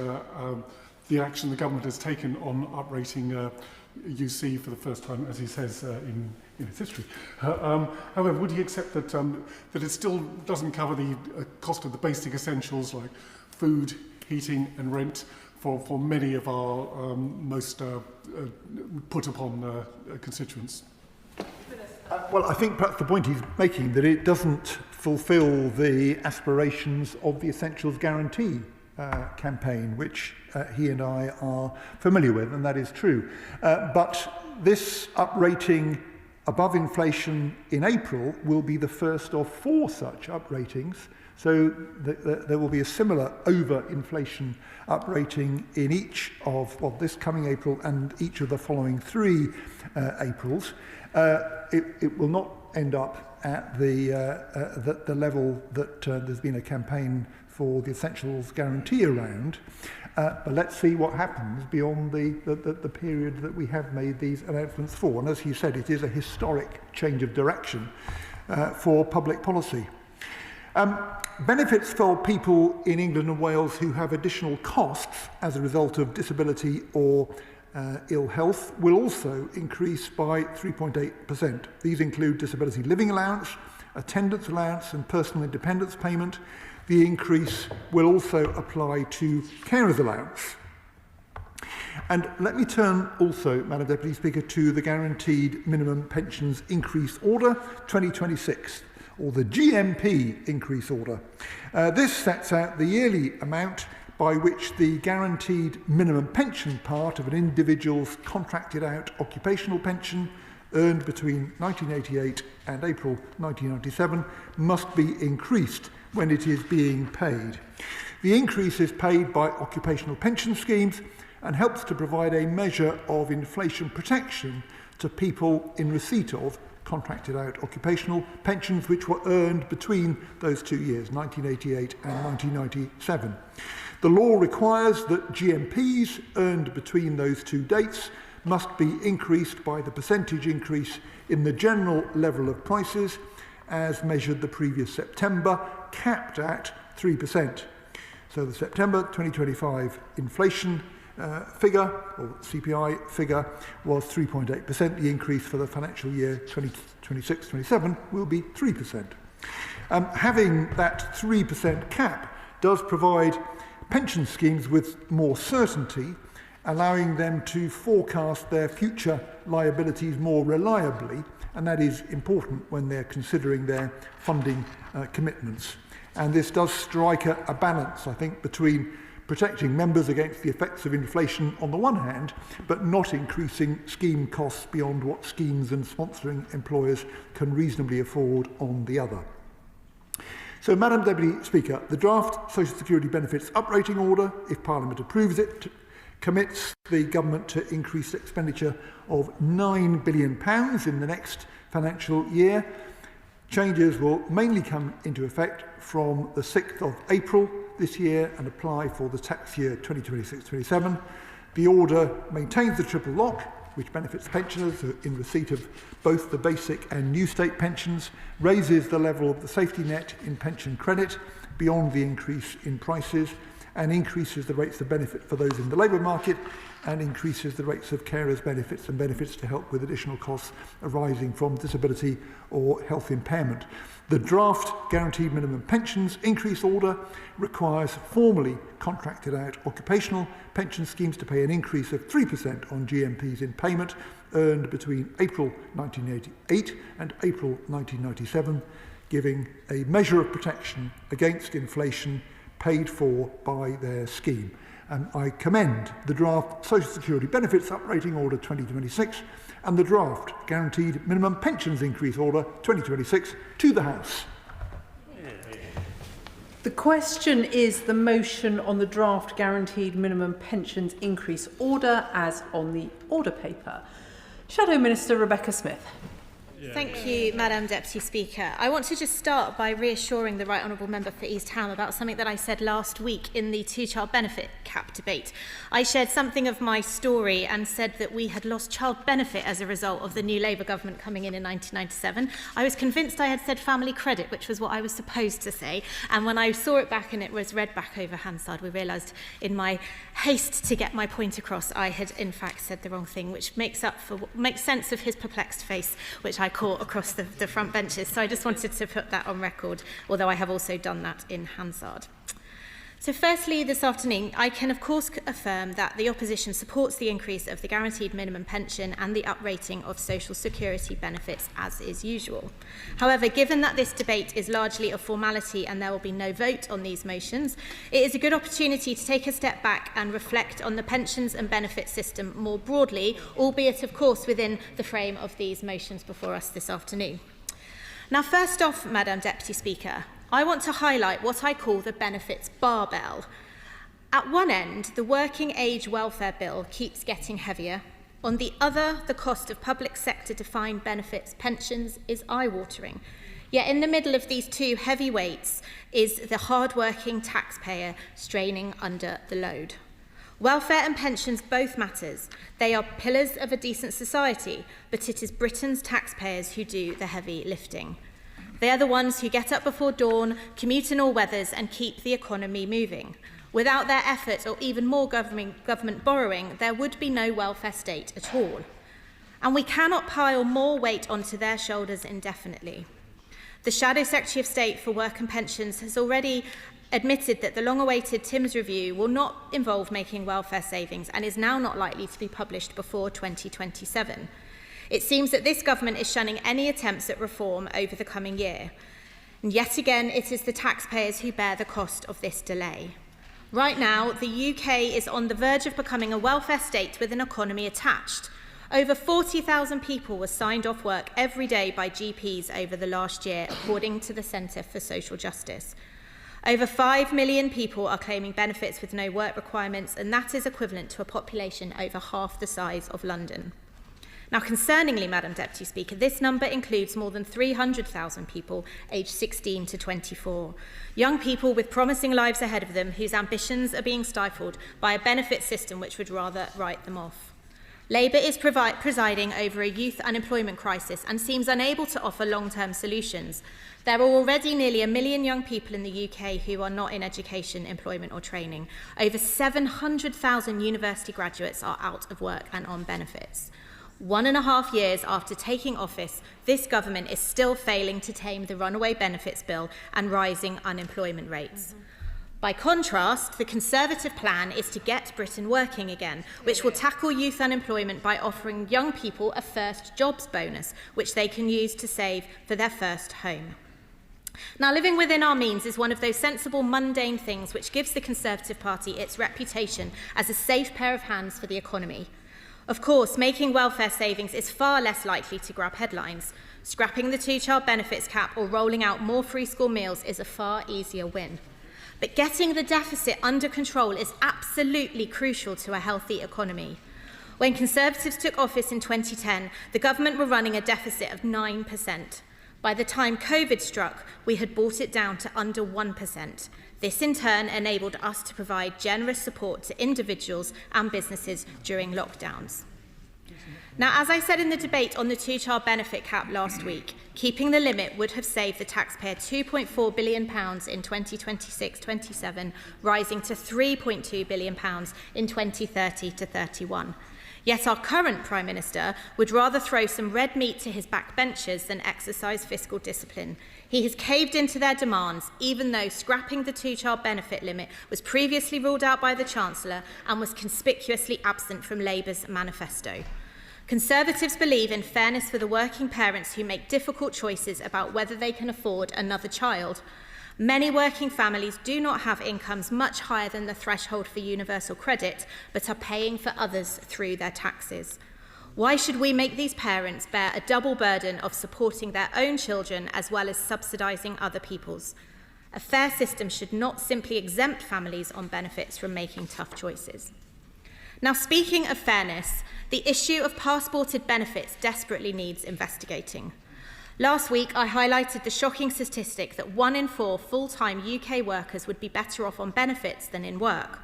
the action the government has taken on uprating UC for the first time, as he says, in its history. However, would he accept that that it still doesn't cover the cost of the basic essentials like food, heating and rent for many of our most put upon constituents? Well, I think perhaps the point he's making that it doesn't fulfil the aspirations of the Essentials Guarantee campaign, which he and I are familiar with, and that is true. But this uprating above inflation in April will be the first of 4 such upratings. So there will be a similar over-inflation uprating in each of this coming April and each of the following 3 Aprils. It will not end up at the level that there's been a campaign for the Essentials Guarantee around. But let's see what happens beyond the period that we have made these announcements for. And as he said, it is a historic change of direction for public policy. Benefits for people in England and Wales who have additional costs as a result of disability or ill health will also increase by 3.8%. These include disability living allowance, attendance allowance and personal independence payment. The increase will also apply to carers allowance. And let me turn also, Madam Deputy Speaker, to the Guaranteed Minimum Pensions Increase Order 2026, or the GMP Increase Order. This sets out the yearly amount by which the guaranteed minimum pension part of an individual's contracted out occupational pension earned between 1988 and April 1997 must be increased when it is being paid. The increase is paid by occupational pension schemes and helps to provide a measure of inflation protection to people in receipt of contracted out occupational pensions which were earned between those 2 years, 1988 and 1997. The law requires that GMPs earned between those two dates must be increased by the percentage increase in the general level of prices as measured the previous September, capped at 3%. So the September 2025 inflation figure, or CPI figure, was 3.8%. The increase for the financial year 2026-27 will be 3%. Having that 3% cap does provide pension schemes with more certainty, allowing them to forecast their future liabilities more reliably, and that is important when they're considering their funding commitments. And this does strike a balance, I think, between protecting members against the effects of inflation on the one hand, but not increasing scheme costs beyond what schemes and sponsoring employers can reasonably afford on the other. So, Madam Deputy Speaker, the draft Social Security Benefits Uprating Order, if Parliament approves it, commits the government to increased expenditure of £9 billion in the next financial year. Changes will mainly come into effect from the 6th of April this year and apply for the tax year 2026-27. The order maintains the triple lock, which benefits pensioners in receipt of both the basic and new state pensions, raises the level of the safety net in pension credit beyond the increase in prices, and increases the rates of benefit for those in the labour market, and increases the rates of carers' benefits and benefits to help with additional costs arising from disability or health impairment. The draft Guaranteed Minimum Pensions Increase Order requires formally contracted out occupational pension schemes to pay an increase of 3% on GMPs in payment earned between April 1988 and April 1997, giving a measure of protection against inflation paid for by their scheme. And I commend the draft Social Security Benefits Uprating Order 2026 and the draft Guaranteed Minimum Pensions Increase Order 2026 to the House. The question is the motion on the draft Guaranteed Minimum Pensions Increase Order as on the order paper. Shadow Minister Rebecca Smith. Thank you, Madam Deputy Speaker. I want to just start by reassuring the Right Honourable Member for East Ham about something that I said last week in the two-child benefit cap debate. I shared something of my story and said that we had lost child benefit as a result of the new Labour government coming in 1997. I was convinced I had said family credit, which was what I was supposed to say. And when I saw it back and it was read back over Hansard, we realised in my haste to get my point across, I had in fact said the wrong thing, which makes sense of his perplexed face, which I caught across the front benches. So I just wanted to put that on record, although I have also done that in Hansard. So firstly, this afternoon, I can of course affirm that the opposition supports the increase of the guaranteed minimum pension and the uprating of social security benefits as is usual. However, given that this debate is largely a formality and there will be no vote on these motions, it is a good opportunity to take a step back and reflect on the pensions and benefits system more broadly, albeit of course within the frame of these motions before us this afternoon. Now, first off, Madam Deputy Speaker, I want to highlight what I call the benefits barbell. At one end, the working age welfare bill keeps getting heavier. On the other, the cost of public sector defined benefits pensions is eye-watering. Yet in the middle of these two heavy weights is the hard-working taxpayer straining under the load. Welfare and pensions both matters. They are pillars of a decent society, but it is Britain's taxpayers who do the heavy lifting. They are the ones who get up before dawn, commute in all weathers and keep the economy moving. Without their effort or even more government borrowing, there would be no welfare state at all. And we cannot pile more weight onto their shoulders indefinitely. The Shadow Secretary of State for Work and Pensions has already admitted that the long-awaited Timms review will not involve making welfare savings and is now not likely to be published before 2027. It seems that this government is shunning any attempts at reform over the coming year. And yet again, it is the taxpayers who bear the cost of this delay. Right now, the UK is on the verge of becoming a welfare state with an economy attached. Over 40,000 people were signed off work every day by GPs over the last year, according to the Centre for Social Justice. Over 5 million people are claiming benefits with no work requirements, and that is equivalent to a population over half the size of London. Now, concerningly, Madam Deputy Speaker, this number includes more than 300,000 people aged 16 to 24. Young people with promising lives ahead of them whose ambitions are being stifled by a benefit system which would rather write them off. Labour is presiding over a youth unemployment crisis and seems unable to offer long-term solutions. There are already nearly 1 million young people in the UK who are not in education, employment or training. Over 700,000 university graduates are out of work and on benefits. 1.5 years after taking office, this government is still failing to tame the runaway benefits bill and rising unemployment rates. By contrast, the Conservative plan is to get Britain working again, which will tackle youth unemployment by offering young people a first jobs bonus, which they can use to save for their first home. Now, living within our means is one of those sensible, mundane things which gives the Conservative Party its reputation as a safe pair of hands for the economy. Of course, making welfare savings is far less likely to grab headlines. Scrapping the two-child benefits cap or rolling out more free school meals is a far easier win. But getting the deficit under control is absolutely crucial to a healthy economy. When Conservatives took office in 2010, the government were running a deficit of 9%. By the time COVID struck, we had brought it down to under 1%. This in turn enabled us to provide generous support to individuals and businesses during lockdowns. Now, as I said in the debate on the two-child benefit cap last week, keeping the limit would have saved the taxpayer £2.4 billion in 2026-27, rising to £3.2 billion in 2030-31. Yet our current Prime Minister would rather throw some red meat to his backbenchers than exercise fiscal discipline. He has caved into their demands, even though scrapping the two-child benefit limit was previously ruled out by the Chancellor and was conspicuously absent from Labour's manifesto. Conservatives believe in fairness for the working parents who make difficult choices about whether they can afford another child. Many working families do not have incomes much higher than the threshold for universal credit, but are paying for others through their taxes. Why should we make these parents bear a double burden of supporting their own children as well as subsidising other people's? A fair system should not simply exempt families on benefits from making tough choices. Now, speaking of fairness, the issue of passported benefits desperately needs investigating. Last week, I highlighted the shocking statistic that 1 in 4 full-time UK workers would be better off on benefits than in work.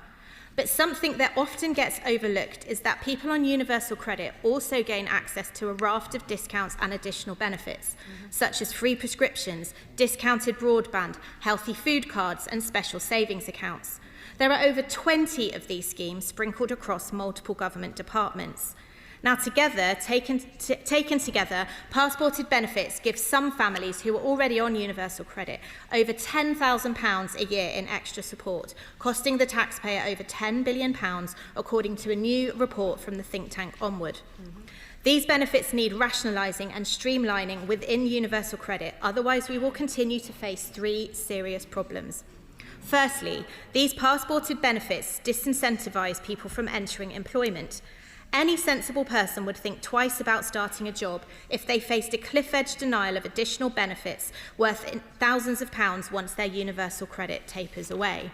But something that often gets overlooked is that people on universal credit also gain access to a raft of discounts and additional benefits, such as free prescriptions, discounted broadband, healthy food cards, and special savings accounts. There are over 20 of these schemes sprinkled across multiple government departments. Now, taken together, passported benefits give some families who are already on universal credit over £10,000 a year in extra support, costing the taxpayer over £10 billion, according to a new report from the think tank Onward. These benefits need rationalising and streamlining within universal credit, otherwise we will continue to face 3 serious problems. Firstly, these passported benefits disincentivise people from entering employment. Any sensible person would think twice about starting a job if they faced a cliff-edge denial of additional benefits worth thousands of pounds once their universal credit tapers away.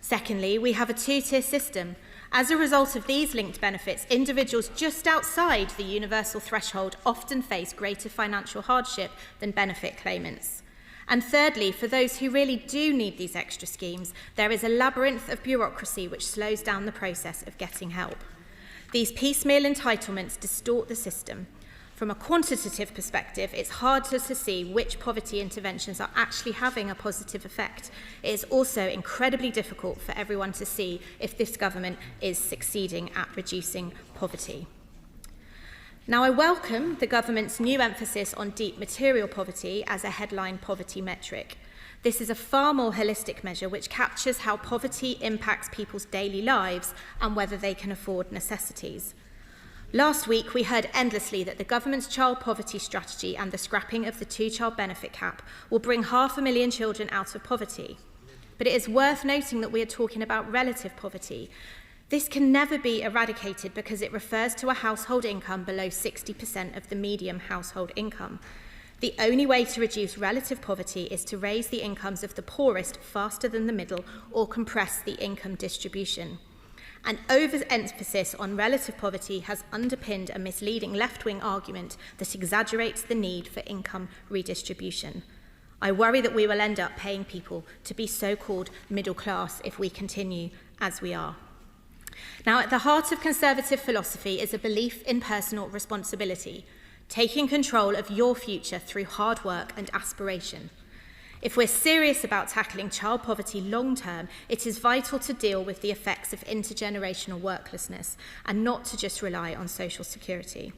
Secondly, we have a 2-tier system. As a result of these linked benefits, individuals just outside the universal threshold often face greater financial hardship than benefit claimants. And thirdly, for those who really do need these extra schemes, there is a labyrinth of bureaucracy which slows down the process of getting help. These piecemeal entitlements distort the system. From a quantitative perspective, it's hard to see which poverty interventions are actually having a positive effect. It is also incredibly difficult for everyone to see if this government is succeeding at reducing poverty. Now, I welcome the government's new emphasis on deep material poverty as a headline poverty metric. This is a far more holistic measure which captures how poverty impacts people's daily lives and whether they can afford necessities. Last week, we heard endlessly that the government's child poverty strategy and the scrapping of the two-child benefit cap will bring 500,000 children out of poverty. But it is worth noting that we are talking about relative poverty. This can never be eradicated because it refers to a household income below 60% of the median household income. The only way to reduce relative poverty is to raise the incomes of the poorest faster than the middle or compress the income distribution. An overemphasis on relative poverty has underpinned a misleading left-wing argument that exaggerates the need for income redistribution. I worry that we will end up paying people to be so-called middle class if we continue as we are. Now, at the heart of Conservative philosophy is a belief in personal responsibility, taking control of your future through hard work and aspiration. If we're serious about tackling child poverty long-term, it is vital to deal with the effects of intergenerational worklessness and not to just rely on social security.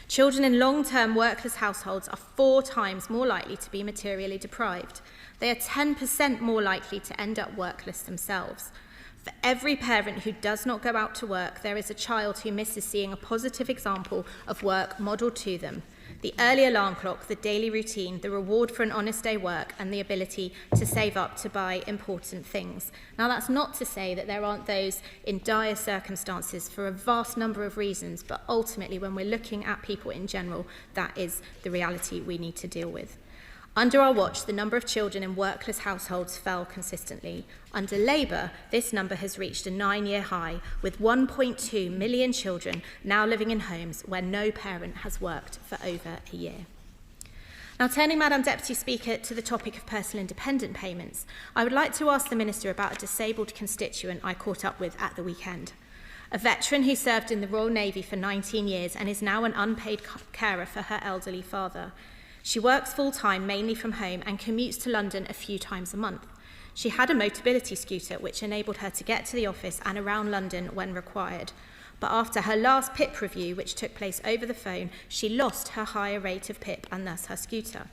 Children in long-term workless households are 4 times more likely to be materially deprived. They are 10% more likely to end up workless themselves. For every parent who does not go out to work, there is a child who misses seeing a positive example of work modelled to them. The early alarm clock, the daily routine, the reward for an honest day work, and the ability to save up to buy important things. Now, that's not to say that there aren't those in dire circumstances for a vast number of reasons, but ultimately, when we're looking at people in general, that is the reality we need to deal with. Under our watch, the number of children in workless households fell consistently. Under Labour, this number has reached a 9-year high, with 1.2 million children now living in homes where no parent has worked for over a year. Now, turning, Madam Deputy Speaker, to the topic of personal independent payments, I would like to ask the Minister about a disabled constituent I caught up with at the weekend. A veteran who served in the Royal Navy for 19 years and is now an unpaid carer for her elderly father. She works full-time, mainly from home, and commutes to London a few times a month. She had a Motability scooter, which enabled her to get to the office and around London when required. But after her last PIP review, which took place over the phone, she lost her higher rate of PIP and thus her scooter.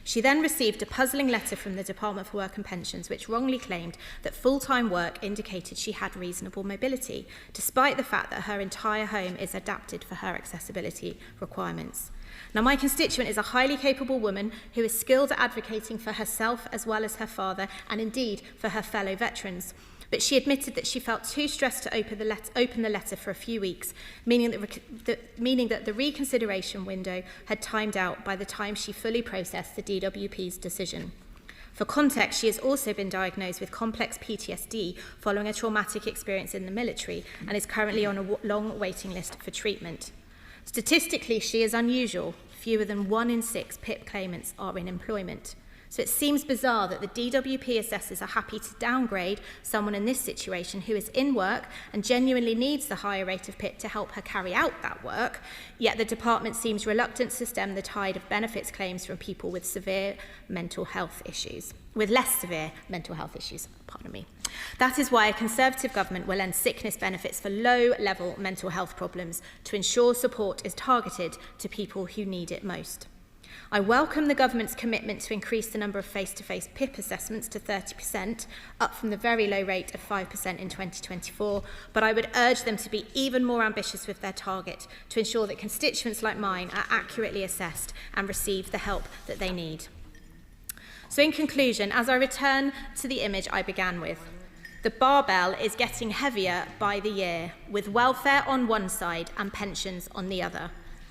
She then received a puzzling letter from the Department for Work and Pensions, which wrongly claimed that full-time work indicated she had reasonable mobility, despite the fact that her entire home is adapted for her accessibility requirements. Now, my constituent is a highly capable woman who is skilled at advocating for herself as well as her father, and indeed for her fellow veterans. But she admitted that she felt too stressed to open the letter for a few weeks, meaning that the reconsideration window had timed out by the time she fully processed the DWP's decision. For context, she has also been diagnosed with complex PTSD following a traumatic experience in the military and is currently on a long waiting list for treatment. Statistically, she is unusual. Fewer than 1 in 6 PIP claimants are in employment. So it seems bizarre that the DWP assessors are happy to downgrade someone in this situation who is in work and genuinely needs the higher rate of PIP to help her carry out that work, yet the department seems reluctant to stem the tide of benefits claims from people with severe mental health issues. With less severe mental health issues, pardon me. That is why a Conservative government will end sickness benefits for low-level mental health problems to ensure support is targeted to people who need it most. I welcome the government's commitment to increase the number of face-to-face PIP assessments to 30%, up from the very low rate of 5% in 2024, but I would urge them to be even more ambitious with their target to ensure that constituents like mine are accurately assessed and receive the help that they need. So in conclusion, as I return to the image I began with, the barbell is getting heavier by the year, with welfare on one side and pensions on the other.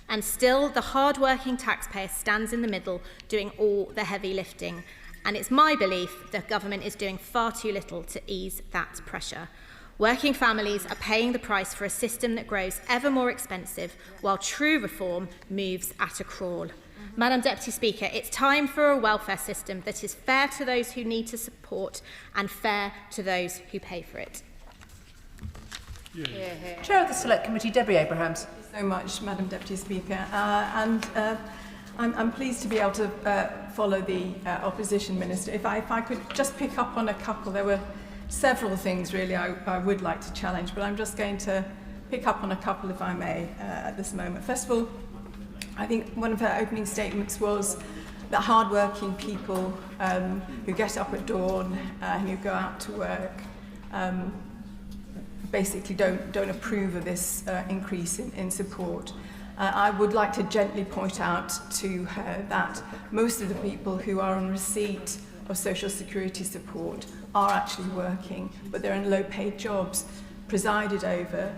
And still, the hard-working taxpayer stands in the middle, doing all the heavy lifting. And it's my belief that government is doing far too little to ease that pressure. Working families are paying the price for a system that grows ever more expensive, while true reform moves at a crawl. Madam Deputy Speaker, it's time for a welfare system that is fair to those who need to support and fair to those who pay for it. Chair of the Select Committee, Debbie Abrahams. Thank you so much, Madam Deputy Speaker. I'm pleased to be able to follow the Opposition Minister. If I could just pick up on a couple, there were several things really I would like to challenge, but I'm just going to pick up on a couple, if I may, at this moment. First of all, I think one of her opening statements was that hard-working people who get up at dawn and who go out to work basically don't approve of this increase in support. I would like to gently point out to her that most of the people who are on receipt of social security support are actually working, but they're in low-paid jobs presided over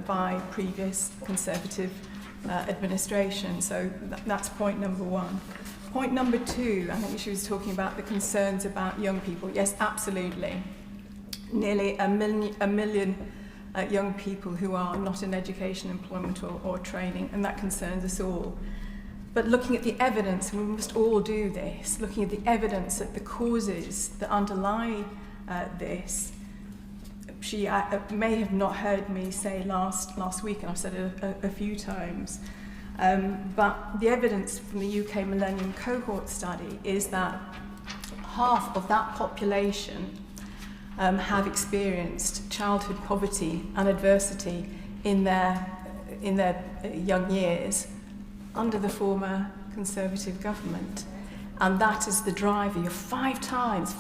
by previous Conservative administration. So that's point number one. Point number two, I think she was talking about the concerns about young people. Yes, absolutely. Nearly a million young people who are not in education, employment or training, and that concerns us all. But looking at the evidence, and we must all do this, looking at the evidence that the causes that underlie this, she may have not heard me say last week, and I've said it a few times, but the evidence from the UK Millennium Cohort Study is that half of that population have experienced childhood poverty and adversity in their young years under the former Conservative government. And that is the driver. You're five times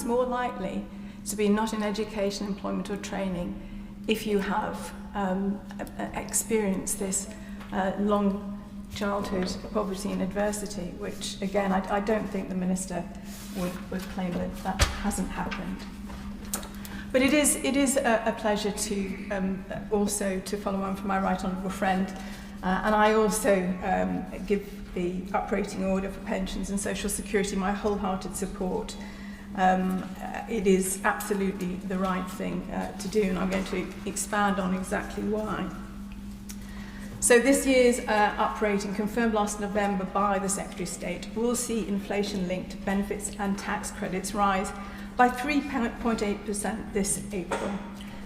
more likely to be not in education, employment or training if you have experienced this long childhood poverty and adversity, which again, I don't think the Minister would claim that hasn't happened. But it is a pleasure to also to follow on from my right honourable friend, and I also give the uprating order for pensions and social security my wholehearted support. It is absolutely the right thing to do, and I'm going to expand on exactly why. So this year's uprating, confirmed last November by the Secretary of State, will see inflation-linked benefits and tax credits rise by 3.8% this April.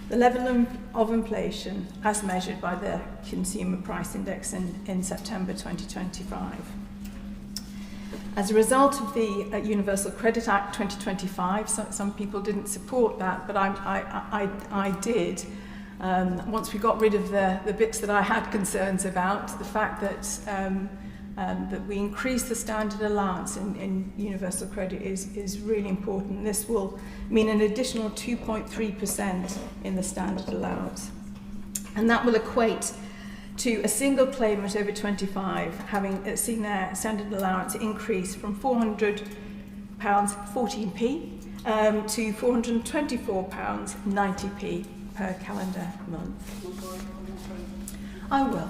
The level of inflation as measured by the Consumer Price Index in September 2025. As a result of the Universal Credit Act 2025, some people didn't support that, but I did. Once we got rid of the bits that I had concerns about, the fact that we increase the standard allowance in universal credit is really important. This will mean an additional 2.3% in the standard allowance. And that will equate to a single claimant over 25 having seen their standard allowance increase from £400.14p to £424.90p per calendar month. I will.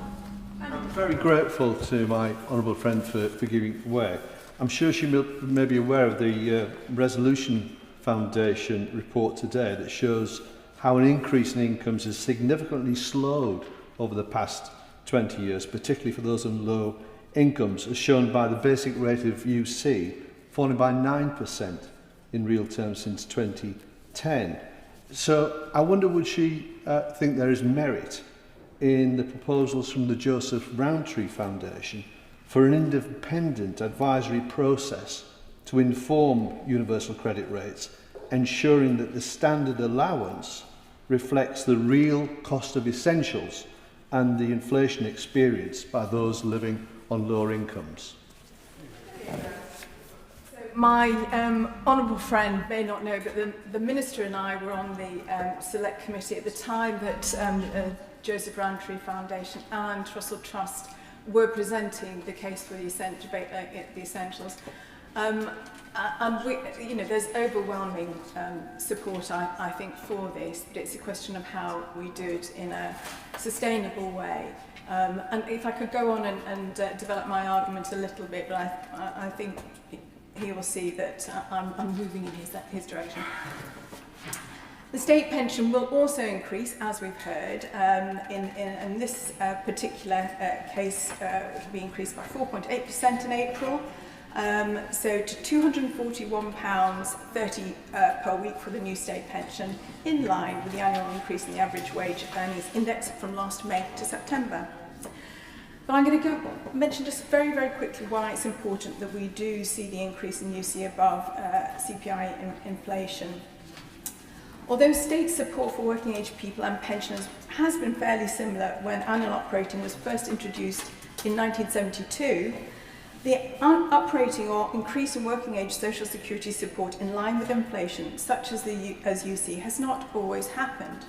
I'm very grateful to my honourable friend for giving way. I'm sure she may be aware of the Resolution Foundation report today that shows how an increase in incomes has significantly slowed over the past 20 years, particularly for those on low incomes, as shown by the basic rate of UC falling by 9% in real terms since 2010. So I wonder, would she think there is merit in the proposals from the Joseph Rowntree Foundation for an independent advisory process to inform universal credit rates, ensuring that the standard allowance reflects the real cost of essentials and the inflation experienced by those living on lower incomes? My honourable friend may not know, but the Minister and I were on the Select Committee at the time that Joseph Rowntree Foundation and Trussell Trust were presenting the case for the essentials. And there's overwhelming support, I think, for this, but it's a question of how we do it in a sustainable way. And if I could go on and develop my argument a little bit, but I think he will see that I'm moving in his direction. The state pension will also increase, as we've heard. In this particular case, it will be increased by 4.8% in April. So to £241.30 per week for the new state pension, in line with the annual increase in the average wage earnings index from last May to September. But I'm going to mention just very, very quickly why it's important that we do see the increase in UC above CPI inflation. Although state support for working age people and pensioners has been fairly similar when annual uprating was first introduced in 1972, the uprating or increase in working age social security support in line with inflation, such as UC, has not always happened.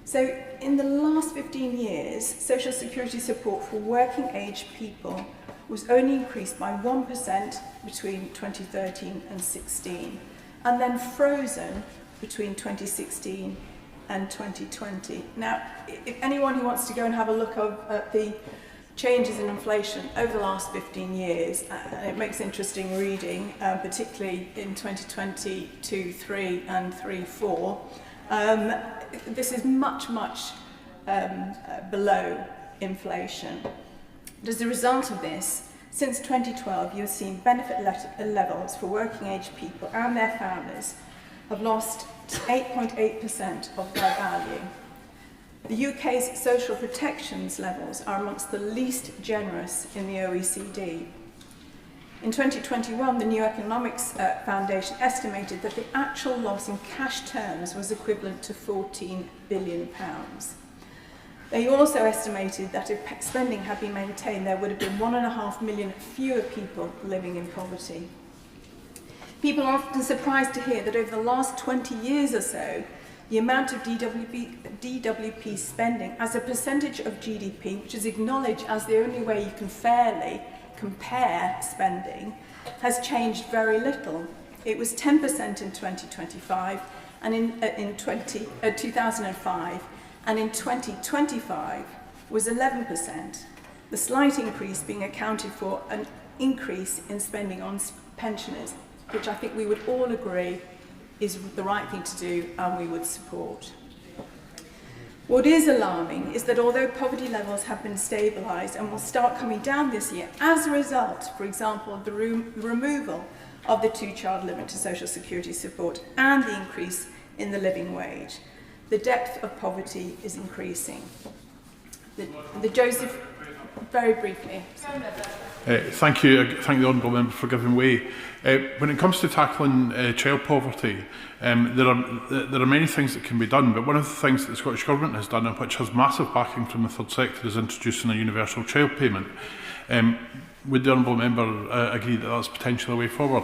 So in the last 15 years, social security support for working age people was only increased by 1% between 2013 and 16, and then frozen between 2016 and 2020. Now, if anyone who wants to go and have a look at the changes in inflation over the last 15 years, it makes interesting reading, particularly in 2022, 3 and 3, 4. This is much below inflation. And as a result of this, since 2012, you've seen benefit levels for working age people and their families have lost 8.8% of their value. The UK's social protections levels are amongst the least generous in the OECD. In 2021, the New Economics Foundation estimated that the actual loss in cash terms was equivalent to £14 billion. They also estimated that if spending had been maintained, there would have been 1.5 million fewer people living in poverty. People are often surprised to hear that over the last 20 years or so, the amount of DWP spending as a percentage of GDP, which is acknowledged as the only way you can fairly compare spending, has changed very little. It was 10% in 2025 and in 2005, and in 2025 was 11%. The slight increase being accounted for an increase in spending on pensioners, which I think we would all agree is the right thing to do and we would support. What is alarming is that although poverty levels have been stabilised and will start coming down this year as a result, for example, of the removal of the two-child limit to social security support and the increase in the living wage, the depth of poverty is increasing. The Joseph, very briefly. Thank you. I thank the Honourable Member for giving way. When it comes to tackling child poverty, there are many things that can be done, but one of the things that the Scottish Government has done, and which has massive backing from the third sector, is introducing a universal child payment. Would the Honourable Member agree that that's potentially a way forward?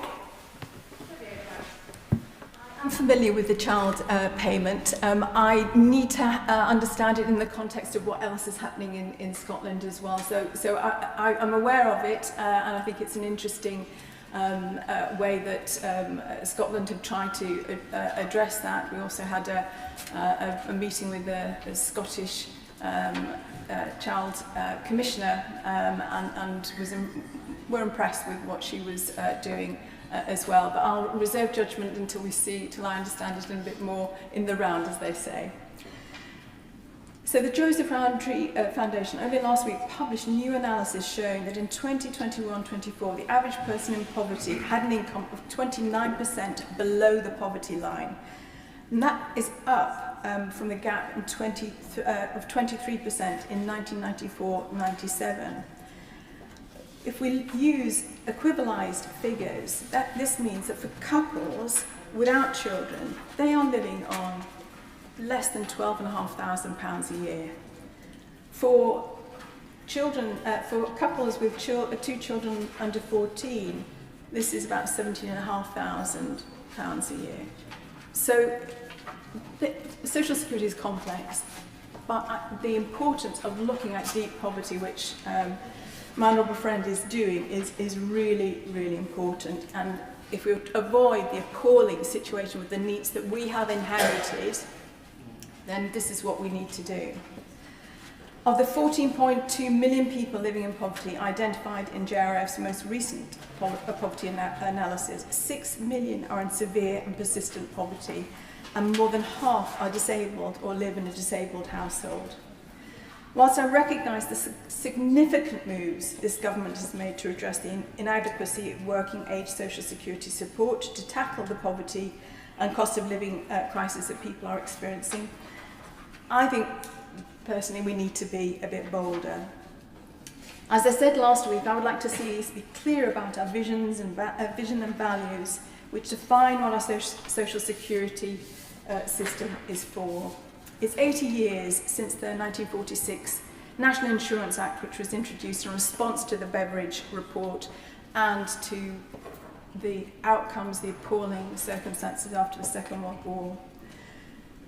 I'm familiar with the child payment. I need to understand it in the context of what else is happening in Scotland as well. So I'm aware of it, and I think it's an interesting way that Scotland have tried to address that. We also had a meeting with the Scottish Child Commissioner, and were impressed with what she was doing as well, but I'll reserve judgment until I understand it a little bit more in the round, as they say. So the Joseph Rowntree Foundation only last week published new analysis showing that in 2021-24, the average person in poverty had an income of 29% below the poverty line. And that is up from the gap of 23% in 1994-97. If we use equivalised figures, this means that for couples without children, they are living on less than £12,500 a year. For children, for couples with two children under 14, this is about £17,500 a year. So social security is complex, but the importance of looking at deep poverty, which my honourable friend is doing, is really, really important. And if we avoid the appalling situation with the needs that we have inherited, then this is what we need to do. Of the 14.2 million people living in poverty identified in JRF's most recent poverty analysis, 6 million are in severe and persistent poverty, and more than half are disabled or live in a disabled household. Whilst I recognise the significant moves this government has made to address the inadequacy of working age social security support to tackle the poverty and cost of living crisis that people are experiencing, I think personally we need to be a bit bolder. As I said last week, I would like to see us be clear about our vision and values which define what our social security system is for. It's 80 years since the 1946 National Insurance Act, which was introduced in response to the Beveridge report and to the outcomes, the appalling circumstances after the Second World War.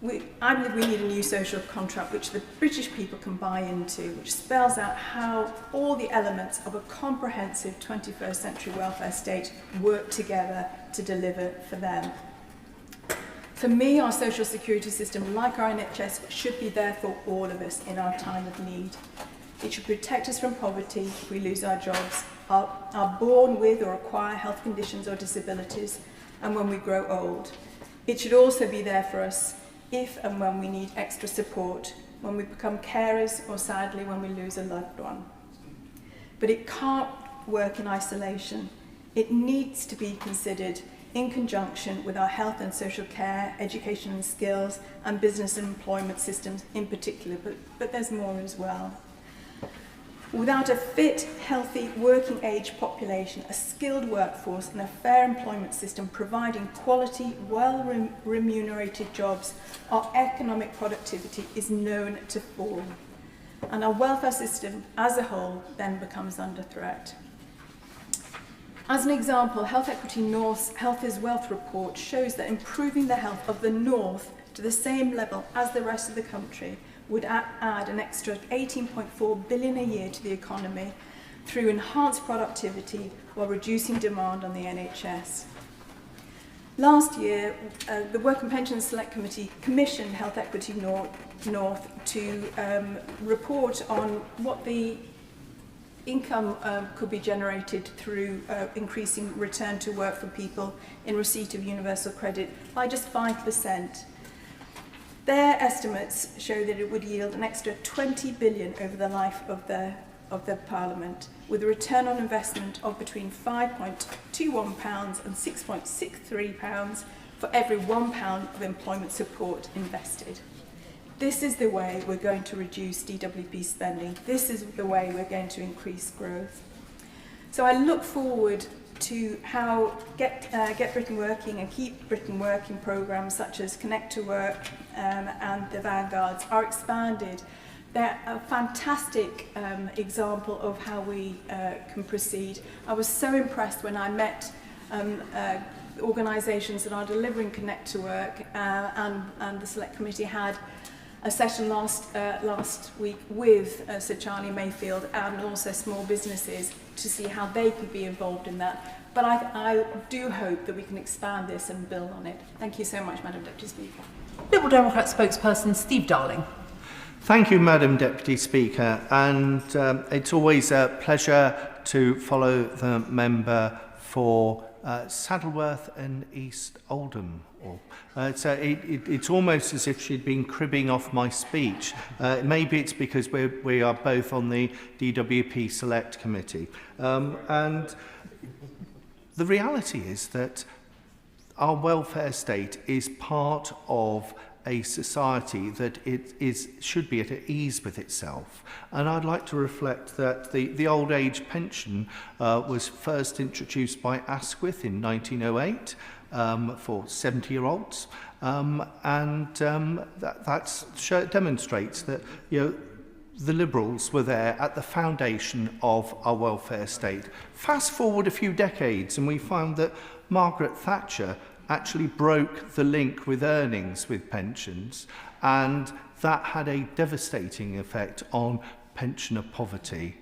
I believe we need a new social contract which the British people can buy into, which spells out how all the elements of a comprehensive 21st century welfare state work together to deliver for them. For me, our social security system, like our NHS, should be there for all of us in our time of need. It should protect us from poverty if we lose our jobs, are born with or acquire health conditions or disabilities, and when we grow old. It should also be there for us if and when we need extra support, when we become carers, or sadly when we lose a loved one. But it can't work in isolation. It needs to be considered in conjunction with our health and social care, education and skills, and business and employment systems in particular, but there's more as well. Without a fit, healthy, working age population, a skilled workforce and a fair employment system providing quality, well-remunerated jobs, our economic productivity is known to fall. And our welfare system as a whole then becomes under threat. As an example, Health Equity North's Health is Wealth report shows that improving the health of the North to the same level as the rest of the country would add an extra 18.4 billion a year to the economy through enhanced productivity while reducing demand on the NHS. Last year, the Work and Pensions Select Committee commissioned Health Equity North to report on what the income could be generated through increasing return to work for people in receipt of universal credit by just 5%. Their estimates show that it would yield an extra 20 billion over the life of the Parliament, with a return on investment of between £5.21 and £6.63 for every £1 of employment support invested. This is the way we're going to reduce DWP spending. This is the way we're going to increase growth. So I look forward to how Get Britain Working and Keep Britain Working programmes such as Connect to Work and the Vanguards are expanded. They're a fantastic example of how we can proceed. I was so impressed when I met organisations that are delivering Connect to Work and the Select Committee had a session last week with Sir Charlie Mayfield and also small businesses to see how they could be involved in that. But I do hope that we can expand this and build on it. Thank you so much, Madam Deputy Speaker. Liberal Democrat spokesperson Steve Darling. Thank you, Madam Deputy Speaker, and it's always a pleasure to follow the member for Saddleworth and East Oldham. It's almost as if she'd been cribbing off my speech. Maybe it's because we are both on the DWP Select Committee. And the reality is that our welfare state is part of a society that should be at ease with itself. And I'd like to reflect that the old age pension was first introduced by Asquith in 1908 for 70-year-olds. That demonstrates that, the Liberals were there at the foundation of our welfare state. Fast forward a few decades and we found that Margaret Thatcher actually broke the link with earnings with pensions, and that had a devastating effect on pensioner poverty,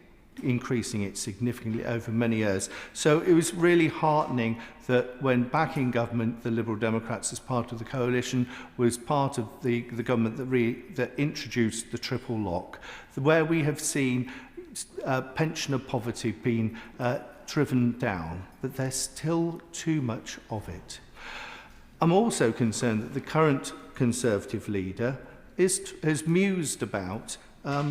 increasing it significantly over many years. So it was really heartening that when back in government, the Liberal Democrats, as part of the coalition, was part of the government that introduced the triple lock, where we have seen pensioner poverty being driven down, but there's still too much of it. I'm also concerned that the current Conservative leader has mused about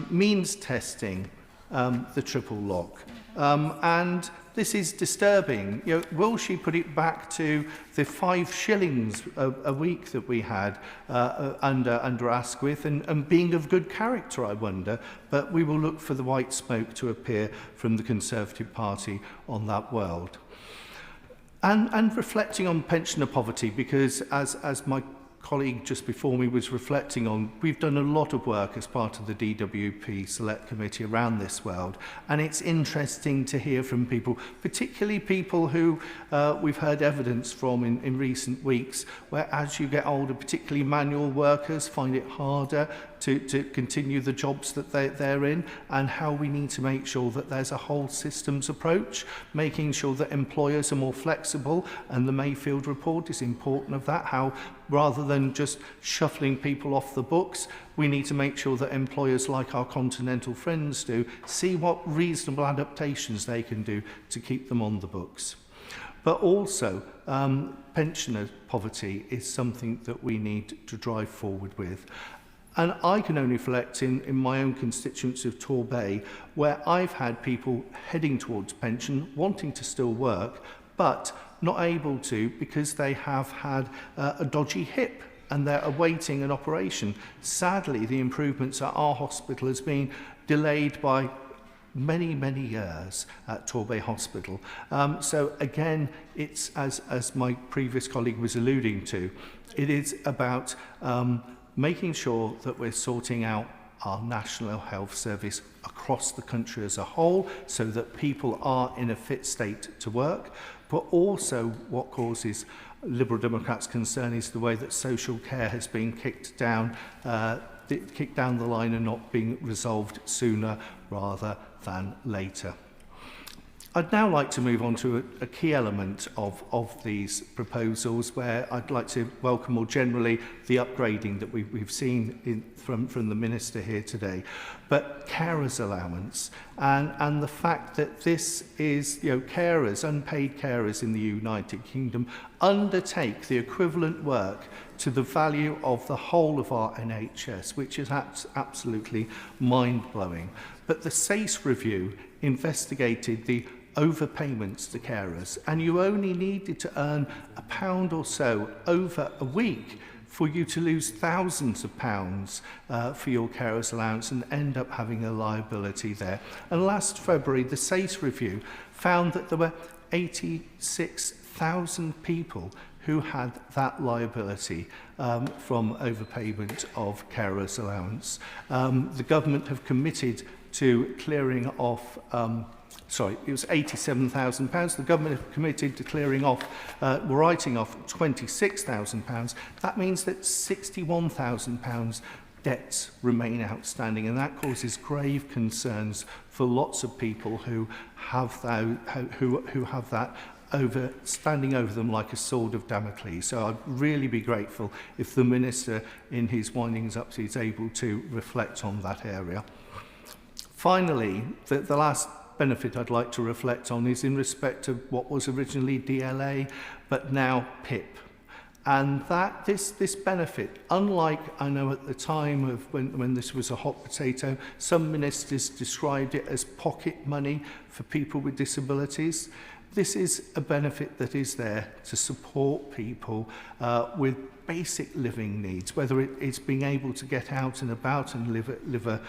means testing the triple lock. And this is disturbing. Will she put it back to the 5 shillings a week that we had under Asquith and being of good character, I wonder? But we will look for the white smoke to appear from the Conservative Party on that world. And reflecting on pensioner poverty, because as my colleague just before me was reflecting on, we've done a lot of work as part of the DWP Select Committee around this world, and it's interesting to hear from people, particularly people who we've heard evidence from in recent weeks, where as you get older, particularly manual workers find it harder to continue the jobs that they're in, and how we need to make sure that there's a whole systems approach, making sure that employers are more flexible, and the Mayfield report is important of that, how rather than just shuffling people off the books, we need to make sure that employers like our continental friends do see what reasonable adaptations they can do to keep them on the books. But also, pensioner poverty is something that we need to drive forward with. And I can only reflect in my own constituency of Torbay, where I've had people heading towards pension, wanting to still work, but not able to because they have had a dodgy hip and they're awaiting an operation. Sadly, the improvements at our hospital has been delayed by many, many years at Torbay Hospital. So again, it's as my previous colleague was alluding to, it is about making sure that we're sorting out our National Health Service across the country as a whole so that people are in a fit state to work, but also what causes Liberal Democrats concern is the way that social care has been kicked down the line and not being resolved sooner rather than later. I'd now like to move on to a key element of these proposals, where I'd like to welcome more generally the upgrading that we've seen from the Minister here today, but carers allowance and the fact that this is, carers, unpaid carers in the United Kingdom undertake the equivalent work to the value of the whole of our NHS, which is absolutely mind-blowing. But the SACE review investigated the overpayments to carers, and you only needed to earn £1 or so over a week for you to lose thousands of pounds for your carers allowance and end up having a liability there. And last February, the SACE review found that there were 86,000 people who had that liability from overpayment of carers allowance. The government have committed to clearing off it was £87,000. The government have committed to clearing off, writing off £26,000. That means that £61,000 debts remain outstanding, and that causes grave concerns for lots of people who have that standing over them like a sword of Damocles. So I'd really be grateful if the Minister, in his windings up, is able to reflect on that area. Finally, the last benefit I'd like to reflect on is in respect of what was originally DLA, but now PIP. And that this benefit, unlike I know at the time of when this was a hot potato, some ministers described it as pocket money for people with disabilities. This is a benefit that is there to support people with basic living needs, whether it's being able to get out and about and live a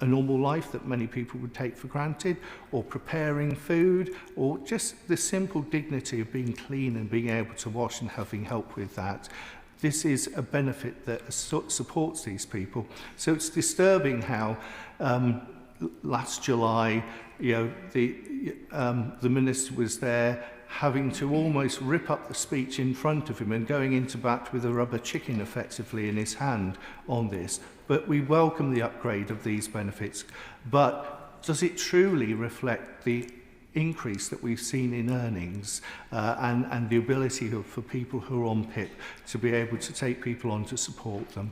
normal life that many people would take for granted, or preparing food, or just the simple dignity of being clean and being able to wash and having help with that. This is a benefit that supports these people. So it's disturbing how last July, the Minister was there having to almost rip up the speech in front of him and going into bat with a rubber chicken effectively in his hand on this. But we welcome the upgrade of these benefits. But does it truly reflect the increase that we've seen in earnings and the ability for people who are on PIP to be able to take people on to support them?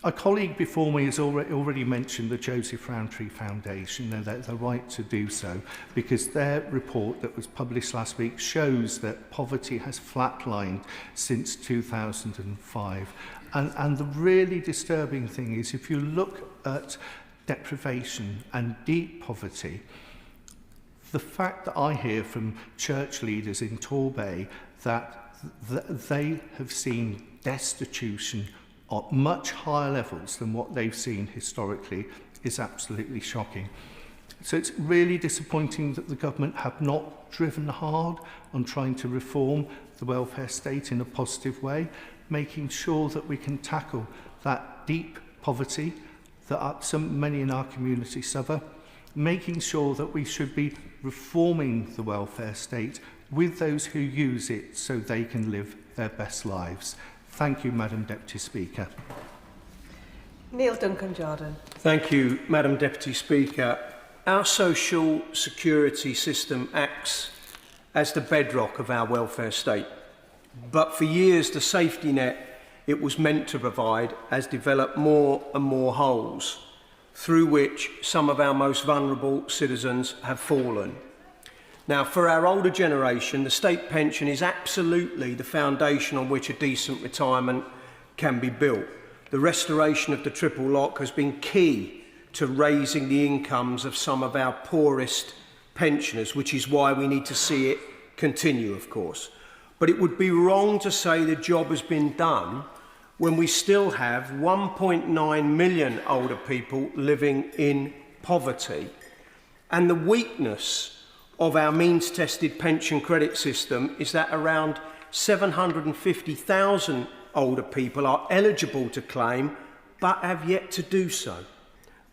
A colleague before me has already mentioned the Joseph Rowntree Foundation and the right to do so, because their report that was published last week shows that poverty has flatlined since 2005. And the really disturbing thing is, if you look at deprivation and deep poverty, the fact that I hear from church leaders in Torbay that they have seen destitution at much higher levels than what they've seen historically is absolutely shocking. So it's really disappointing that the government have not driven hard on trying to reform the welfare state in a positive way. making sure that we can tackle that deep poverty that many in our community suffer, making sure that we should be reforming the welfare state with those who use it so they can live their best lives. Thank you, Madam Deputy Speaker. Neil Duncan-Jordan. Thank you, Madam Deputy Speaker. Our social security system acts as the bedrock of our welfare state. But for years, the safety net it was meant to provide has developed more and more holes through which some of our most vulnerable citizens have fallen. Now, for our older generation, the state pension is absolutely the foundation on which a decent retirement can be built. The restoration of the triple lock has been key to raising the incomes of some of our poorest pensioners, which is why we need to see it continue, of course. But it would be wrong to say the job has been done when we still have 1.9 million older people living in poverty. And the weakness of our means-tested pension credit system is that around 750,000 older people are eligible to claim but have yet to do so.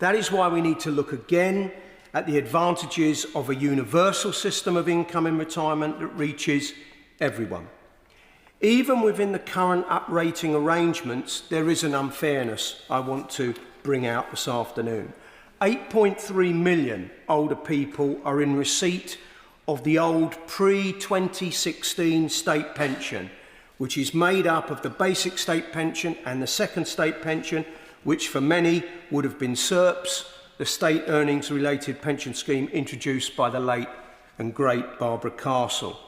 That is why we need to look again at the advantages of a universal system of income in retirement that reaches everyone. Even within the current uprating arrangements, there is an unfairness I want to bring out this afternoon. 8.3 million older people are in receipt of the old pre-2016 state pension, which is made up of the basic state pension and the second state pension, which for many would have been SERPs, the state earnings related pension scheme introduced by the late and great Barbara Castle.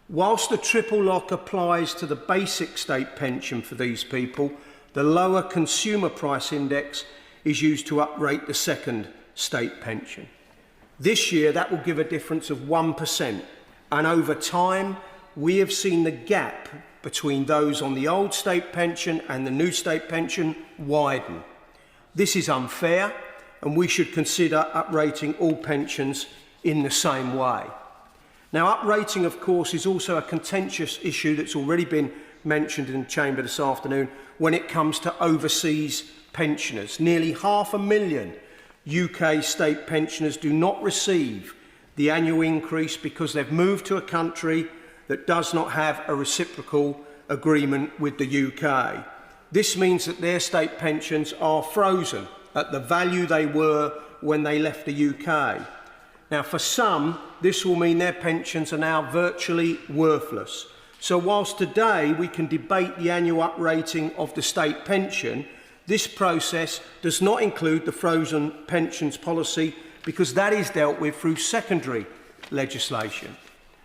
Whilst the triple lock applies to the basic state pension for these people, the lower consumer price index is used to uprate the second state pension. This year that will give a difference of 1%, and over time we have seen the gap between those on the old state pension and the new state pension widen. This is unfair, and we should consider uprating all pensions in the same way. Now, uprating, of course, is also a contentious issue that's already been mentioned in the Chamber this afternoon when it comes to overseas pensioners. Nearly 500,000 UK state pensioners do not receive the annual increase because they've moved to a country that does not have a reciprocal agreement with the UK. This means that their state pensions are frozen at the value they were when they left the UK. Now, for some, this will mean their pensions are now virtually worthless. So whilst today we can debate the annual uprating of the state pension, this process does not include the frozen pensions policy because that is dealt with through secondary legislation.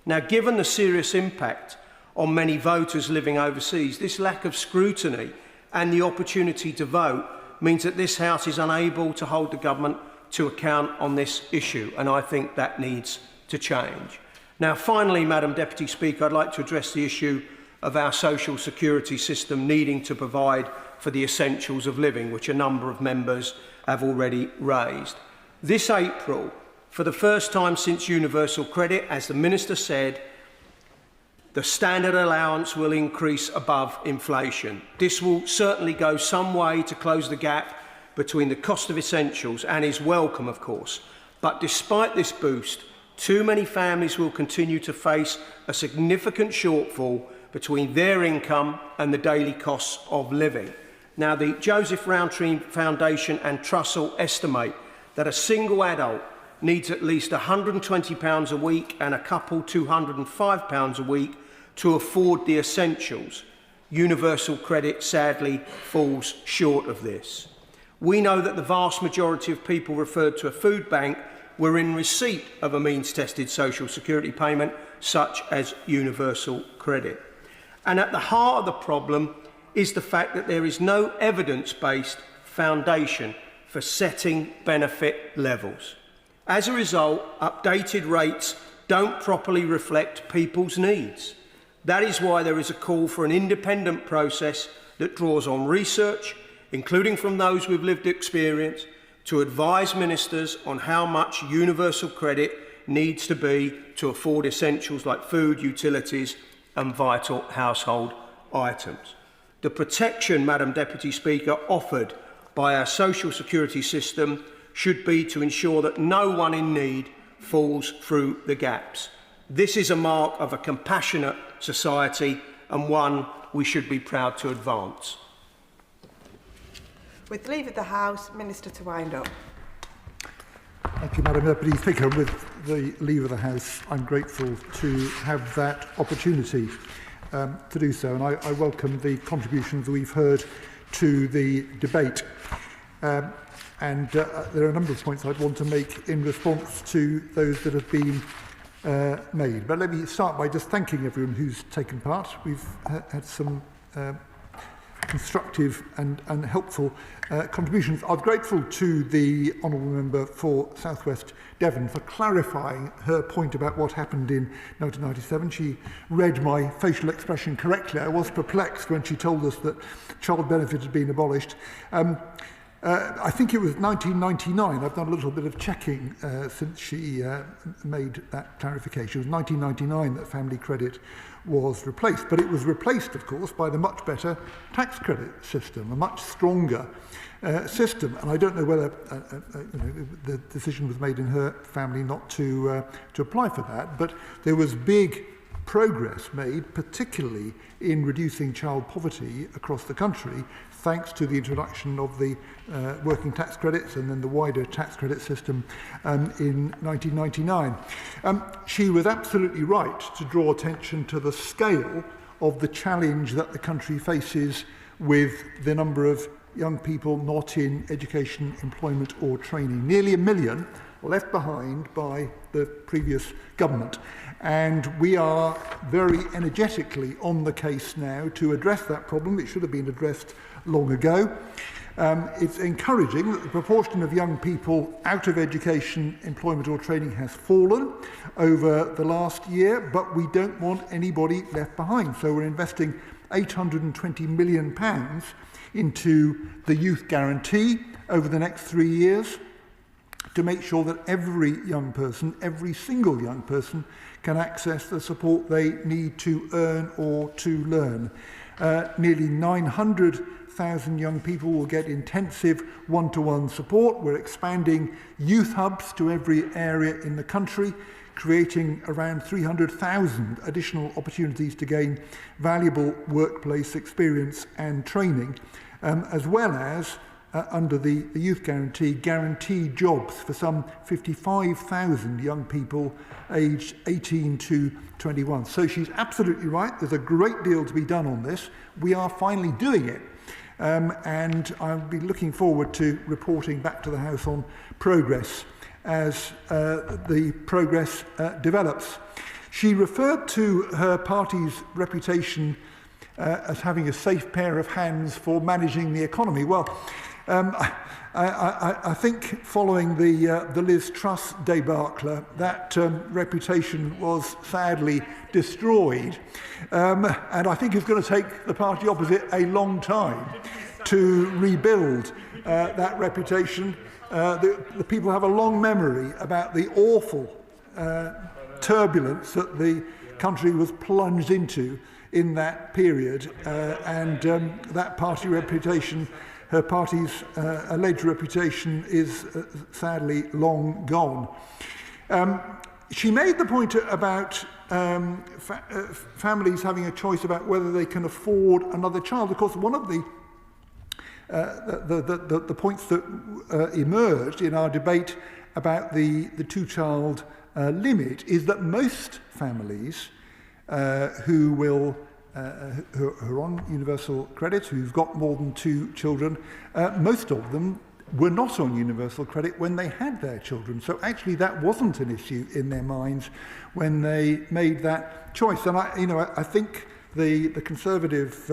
Now, given the serious impact on many voters living overseas, this lack of scrutiny and the opportunity to vote means that this House is unable to hold the government to account on this issue, and I think that needs to change. Now, finally, Madam Deputy Speaker, I'd like to address the issue of our social security system needing to provide for the essentials of living, which a number of members have already raised. This April, for the first time since universal credit, as the Minister said, the standard allowance will increase above inflation. This will certainly go some way to close the gap between the cost of essentials and is welcome, of course. But despite this boost, too many families will continue to face a significant shortfall between their income and the daily costs of living. Now, the Joseph Rowntree Foundation and Trussell estimate that a single adult needs at least £120 a week and a couple £205 a week to afford the essentials. Universal credit sadly falls short of this. We know that the vast majority of people referred to a food bank were in receipt of a means-tested social security payment, such as universal credit. And at the heart of the problem is the fact that there is no evidence-based foundation for setting benefit levels. As a result, updated rates don't properly reflect people's needs. That is why there is a call for an independent process that draws on research, including from those with lived experience, to advise ministers on how much universal credit needs to be to afford essentials like food, utilities and vital household items. The protection, Madam Deputy Speaker, offered by our social security system should be to ensure that no one in need falls through the gaps. This is a mark of a compassionate society and one we should be proud to advance. With leave of the House, Minister to wind up. Thank you, Madam Deputy Speaker. With the leave of the House, I'm grateful to have that opportunity to do so, and I welcome the contributions we've heard to the debate. There are a number of points I'd want to make in response to those that have been made. But let me start by just thanking everyone who's taken part. We've had some constructive and helpful contributions. I'm grateful to the Honourable Member for South West Devon for clarifying her point about what happened in 1997. She read my facial expression correctly. I was perplexed when she told us that child benefit had been abolished. I think it was 1999. I've done a little bit of checking since she made that clarification. It was 1999 that family credit was replaced, but it was replaced, of course, by the much better tax credit system, a much stronger system. And I don't know whether the decision was made in her family not to apply for that, but there was big progress made, particularly in reducing child poverty across the country, thanks to the introduction of the working tax credits and then the wider tax credit system in 1999. She was absolutely right to draw attention to the scale of the challenge that the country faces with the number of young people not in education, employment or training. Nearly 1 million left behind by the previous government. And we are very energetically on the case now to address that problem. It should have been addressed long ago. It's encouraging that the proportion of young people out of education, employment or training has fallen over the last year, but we don't want anybody left behind. So we're investing £820 million into the youth guarantee over the next 3 years to make sure that every young person, every single young person, can access the support they need to earn or to learn. Nearly 900,000 young people will get intensive one-to-one support. We're expanding youth hubs to every area in the country, creating around 300,000 additional opportunities to gain valuable workplace experience and training, as well as under the youth guarantee, guaranteed jobs for some 55,000 young people aged 18 to 21. So she's absolutely right. There's a great deal to be done on this. We are finally doing it. And I'll be looking forward to reporting back to the House on progress as the progress develops. She referred to her party's reputation as having a safe pair of hands for managing the economy. Well, I think following the Liz Truss debacle, that reputation was sadly destroyed. And I think it's going to take the party opposite a long time to rebuild that reputation. The people have a long memory about the awful turbulence that the country was plunged into in that period, and that party reputation, her party's alleged reputation, is sadly long gone. She made the point about families having a choice about whether they can afford another child. Of course, one of the points that emerged in our debate about the two-child limit is that most families who are on universal credit, who've got more than 2 children, most of them were not on universal credit when they had their children. So actually that wasn't an issue in their minds when they made that choice. And I think the Conservative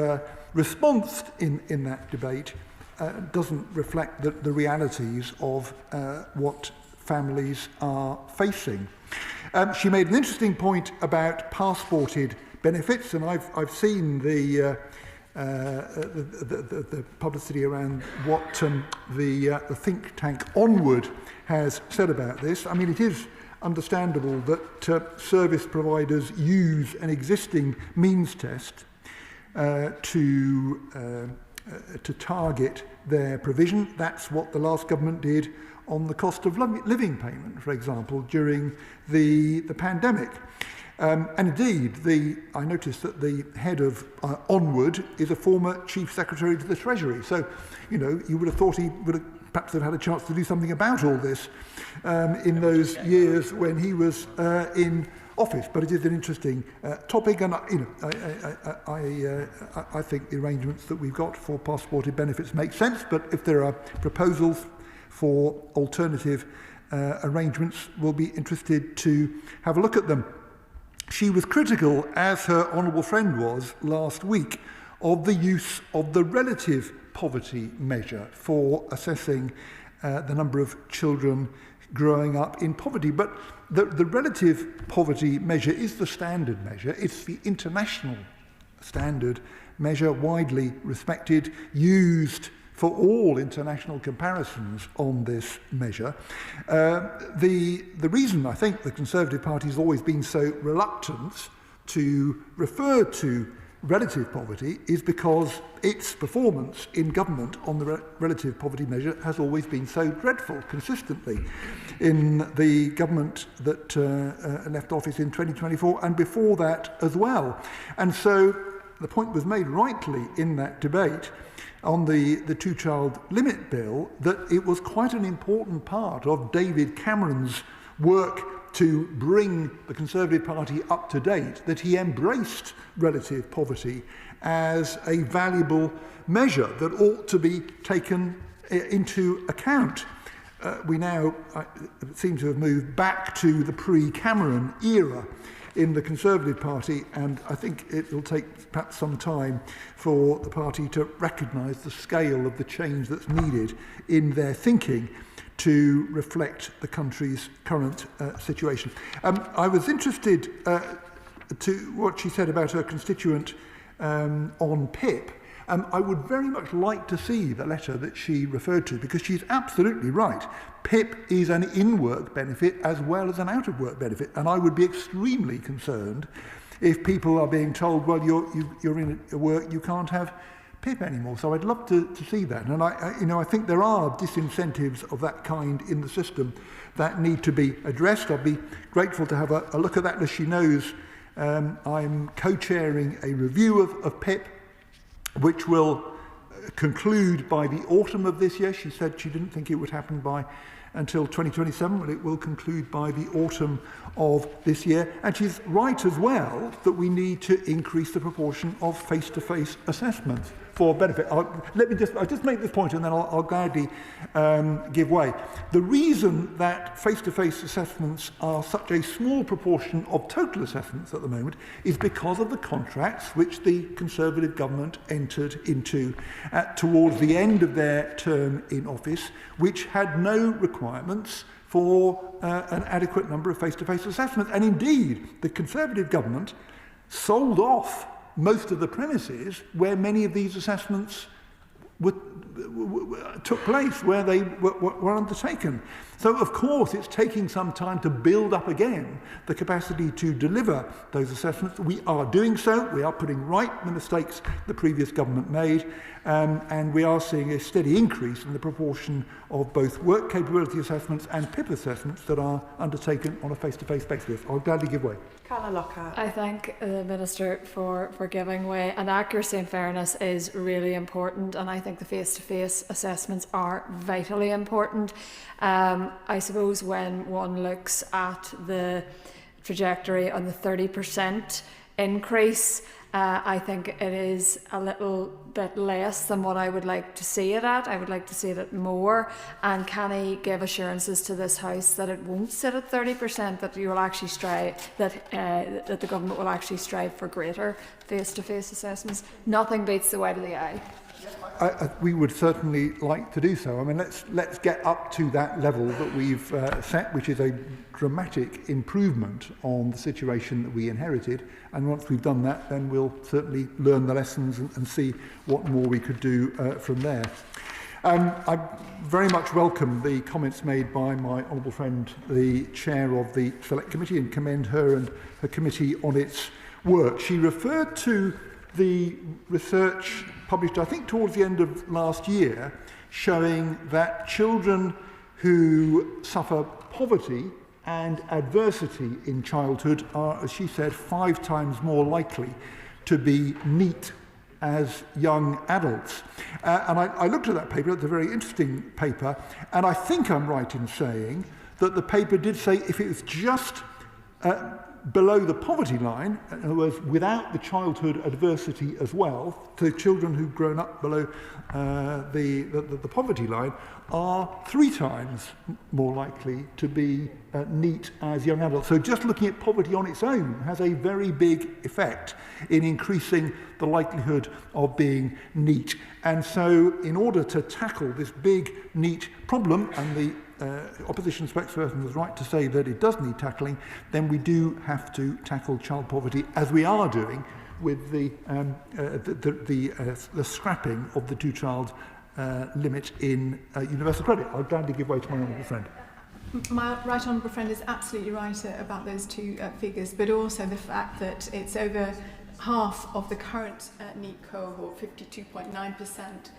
response in that debate doesn't reflect the realities of what families are facing. She made an interesting point about passported benefits, and I've seen the publicity around what the think tank Onward has said about this. I mean, it is understandable that service providers use an existing means test to target their provision. That's what the last government did on the cost of living payment, for example, during the pandemic. And indeed, I noticed that the head of Onward is a former Chief Secretary to the Treasury. So, you know, you would have thought he would have perhaps have had a chance to do something about all this in those years when he was in office. But it is an interesting topic, and I think the arrangements that we've got for passported benefits make sense. But if there are proposals for alternative arrangements, we'll be interested to have a look at them. She was critical, as her honourable friend was last week, of the use of the relative poverty measure for assessing the number of children growing up in poverty. But the relative poverty measure is the standard measure. It's the international standard measure, widely respected, used for all international comparisons on this measure. The reason I think the Conservative Party has always been so reluctant to refer to relative poverty is because its performance in government on the relative poverty measure has always been so dreadful consistently in the government that left office in 2024 and before that as well. And so the point was made rightly in that debate on the two-child limit bill that it was quite an important part of David Cameron's work to bring the Conservative Party up to date, that he embraced relative poverty as a valuable measure that ought to be taken into account. We now seem to have moved back to the pre-Cameron era in the Conservative Party, and I think it will take perhaps some time for the party to recognise the scale of the change that's needed in their thinking to reflect the country's current situation. I was interested to what she said about her constituent on PIP. I would very much like to see the letter that she referred to, because she's absolutely right. PIP is an in-work benefit as well as an out-of-work benefit, and I would be extremely concerned if people are being told, well, you're in work, you can't have PIP anymore. So I'd love to see that. And I think there are disincentives of that kind in the system that need to be addressed. I'd be grateful to have a look at that. As she knows, I'm co-chairing a review of PIP, which will conclude by the autumn of this year. She said she didn't think it would happen until 2027, but it will conclude by the autumn of this year. And she's right as well that we need to increase the proportion of face-to-face assessments for benefit. I'll just make this point and then I'll gladly give way. The reason that face-to-face assessments are such a small proportion of total assessments at the moment is because of the contracts which the Conservative government entered into towards the end of their term in office, which had no requirements for an adequate number of face-to-face assessments. And indeed, the Conservative government sold off most of the premises where many of these assessments took place, where they were undertaken. So, of course, it's taking some time to build up again the capacity to deliver those assessments. We are doing so. We are putting right the mistakes the previous government made, and we are seeing a steady increase in the proportion of both work capability assessments and PIP assessments that are undertaken on a face-to-face basis. I'll gladly give way. Carla Lockhart. I thank the Minister for giving way. And accuracy and fairness is really important, and I think the face-to-face assessments are vitally important. I suppose when one looks at the trajectory on the 30% increase, I think it is a little bit less than what I would like to see it at. I would like to see it at more. And can he give assurances to this House that it won't sit at 30%, that you will actually strive, that the government will actually strive for greater face-to-face assessments? Nothing beats the white of the eye. We would certainly like to do so. I mean, let's get up to that level that we've set, which is a dramatic improvement on the situation that we inherited. And once we've done that, then we'll certainly learn the lessons and see what more we could do from there. I very much welcome the comments made by my honourable friend, the chair of the Select Committee, and commend her and her committee on its work. She referred to the research published, I think, towards the end of last year, showing that children who suffer poverty and adversity in childhood are, as she said, 5 times more likely to be neat as young adults. And I looked at that paper. It's a very interesting paper, and I think I'm right in saying that the paper did say if it was just below the poverty line, in other words, without the childhood adversity as well, so children who've grown up below the poverty line are 3 times more likely to be neat as young adults. So just looking at poverty on its own has a very big effect in increasing the likelihood of being neat. And so in order to tackle this big neat problem, and the opposition spokesperson was right to say that it does need tackling, then we do have to tackle child poverty, as we are doing with the scrapping of the 2-child limit in universal credit. I'll gladly give way to my honourable friend. My right honourable friend is absolutely right about those 2 figures, but also the fact that it's over half of the current NEET cohort, 52.9%,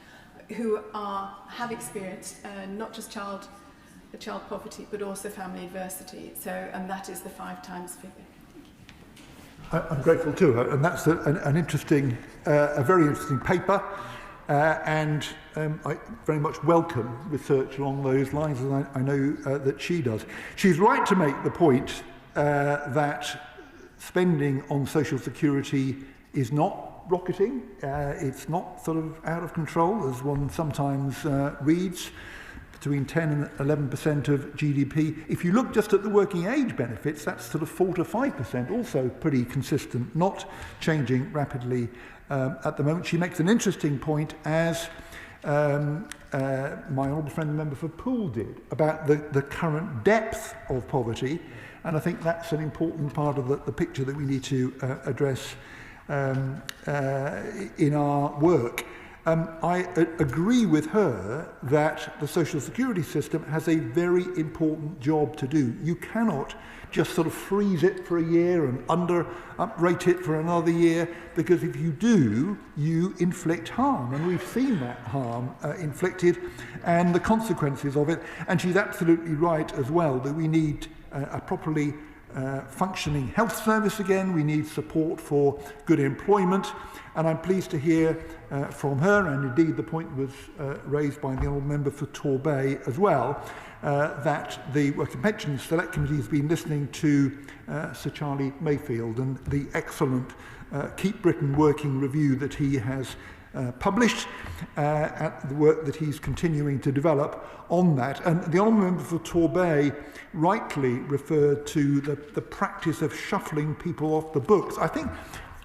who have experienced not just child poverty, but also family adversity. So, and that is the 5 times figure. I'm grateful to her, and that's an interesting, a very interesting paper, and I very much welcome research along those lines, and I know that she does. She's right to make the point that spending on social security is not rocketing. It's not sort of out of control, as one sometimes reads. Between 10 and 11% of GDP. If you look just at the working age benefits, that's sort of 4 to 5%, also pretty consistent, not changing rapidly at the moment. She makes an interesting point, as my honourable friend, the member for Poole, did, about the current depth of poverty, and I think that's an important part of the picture that we need to address in our work. I agree with her that the social security system has a very important job to do. You cannot just sort of freeze it for a year and uprate it for another year, because if you do, you inflict harm. And we've seen that harm inflicted and the consequences of it. And she's absolutely right as well that we need a properly functioning health service again. We need support for good employment. And I'm pleased to hear from her, and indeed the point was raised by the Honourable Member for Torbay as well, that the Work and Pensions Select Committee has been listening to Sir Charlie Mayfield and the excellent Keep Britain Working review that he has published, at the work that he's continuing to develop on that. And the Honourable Member for Torbay rightly referred to the practice of shuffling people off the books. I think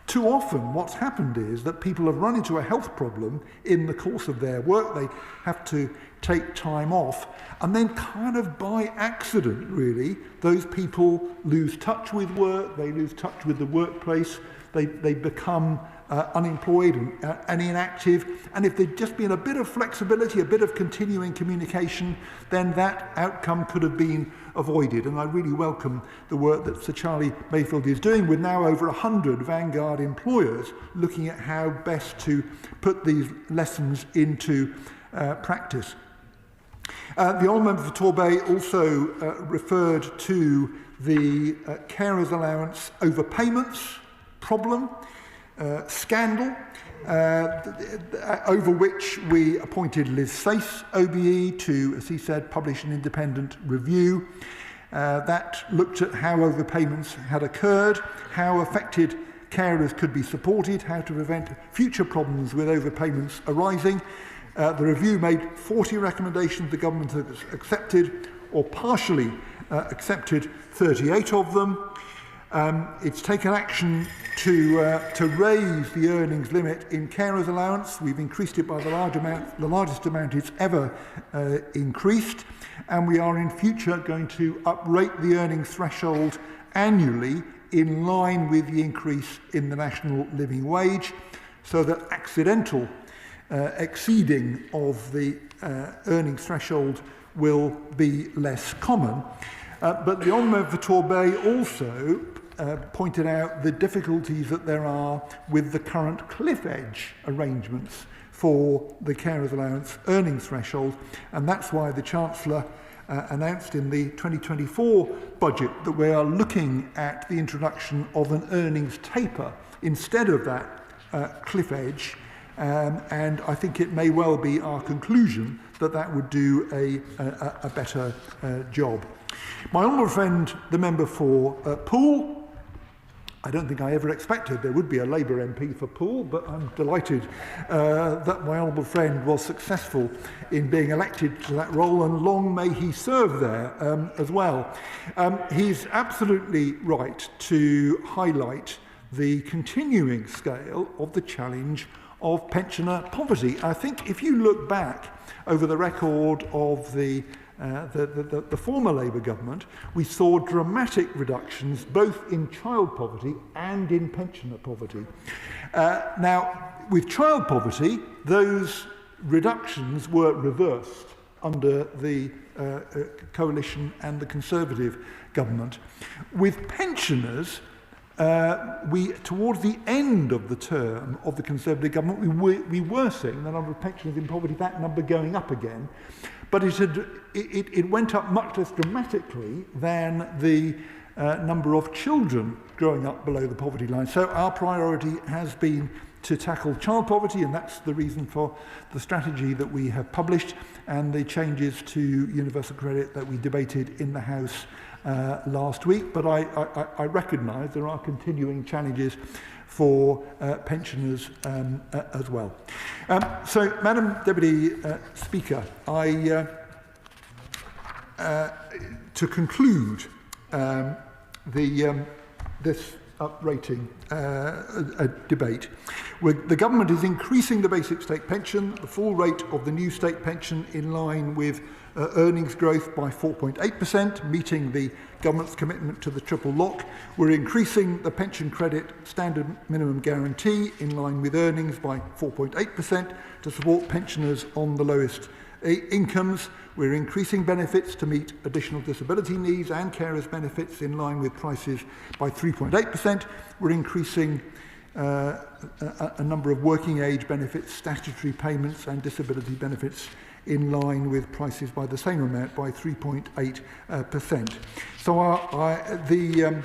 too often what's happened is that people have run into a health problem in the course of their work. They have to take time off, and then kind of by accident, really, those people lose touch with work, they lose touch with the workplace, they become unemployed and inactive. And if there'd just been a bit of flexibility, a bit of continuing communication, then that outcome could have been avoided. And I really welcome the work that Sir Charlie Mayfield is doing, with now over 100 Vanguard employers looking at how best to put these lessons into practice. The Honourable Member for Torbay also referred to the carers allowance overpayments problem, scandal, over which we appointed Liz Sace, OBE, to, as he said, publish an independent review that looked at how overpayments had occurred, how affected carers could be supported, how to prevent future problems with overpayments arising. The review made 40 recommendations. The government has accepted or partially accepted 38 of them. It's taken action to raise the earnings limit in carers allowance. We've increased it by the largest amount it's ever increased, and we are in future going to uprate the earnings threshold annually in line with the increase in the national living wage, so that accidental exceeding of the earnings threshold will be less common. But the Honourable Member for Torbay also pointed out the difficulties that there are with the current cliff edge arrangements for the carers allowance earnings threshold, and that's why the Chancellor announced in the 2024 budget that we are looking at the introduction of an earnings taper instead of that cliff edge, and I think it may well be our conclusion that that would do a better job. My honourable friend, the member for Poole, I don't think I ever expected there would be a Labour MP for Poole, but I'm delighted that my honourable friend was successful in being elected to that role, and long may he serve there as well. He's absolutely right to highlight the continuing scale of the challenge of pensioner poverty. I think if you look back over the record of the former Labour government, we saw dramatic reductions both in child poverty and in pensioner poverty. Now, with child poverty, those reductions were reversed under the Coalition and the Conservative government. With pensioners, towards the end of the term of the Conservative government, we were seeing the number of pensioners in poverty, that number going up again. But it went up much less dramatically than the number of children growing up below the poverty line. So our priority has been to tackle child poverty, and that's the reason for the strategy that we have published and the changes to universal credit that we debated in the House last week. But I recognise there are continuing challenges for pensioners as well. So, Madam Deputy Speaker, to conclude this uprating debate, the government is increasing the basic state pension, the full rate of the new state pension in line with earnings growth by 4.8%, meeting the government's commitment to the triple lock. We're increasing the pension credit standard minimum guarantee in line with earnings by 4.8% to support pensioners on the lowest incomes. We're increasing benefits to meet additional disability needs and carers benefits in line with prices by 3.8%. We're increasing a number of working age benefits, statutory payments and disability benefits in line with prices by the same amount by 3.8%. So the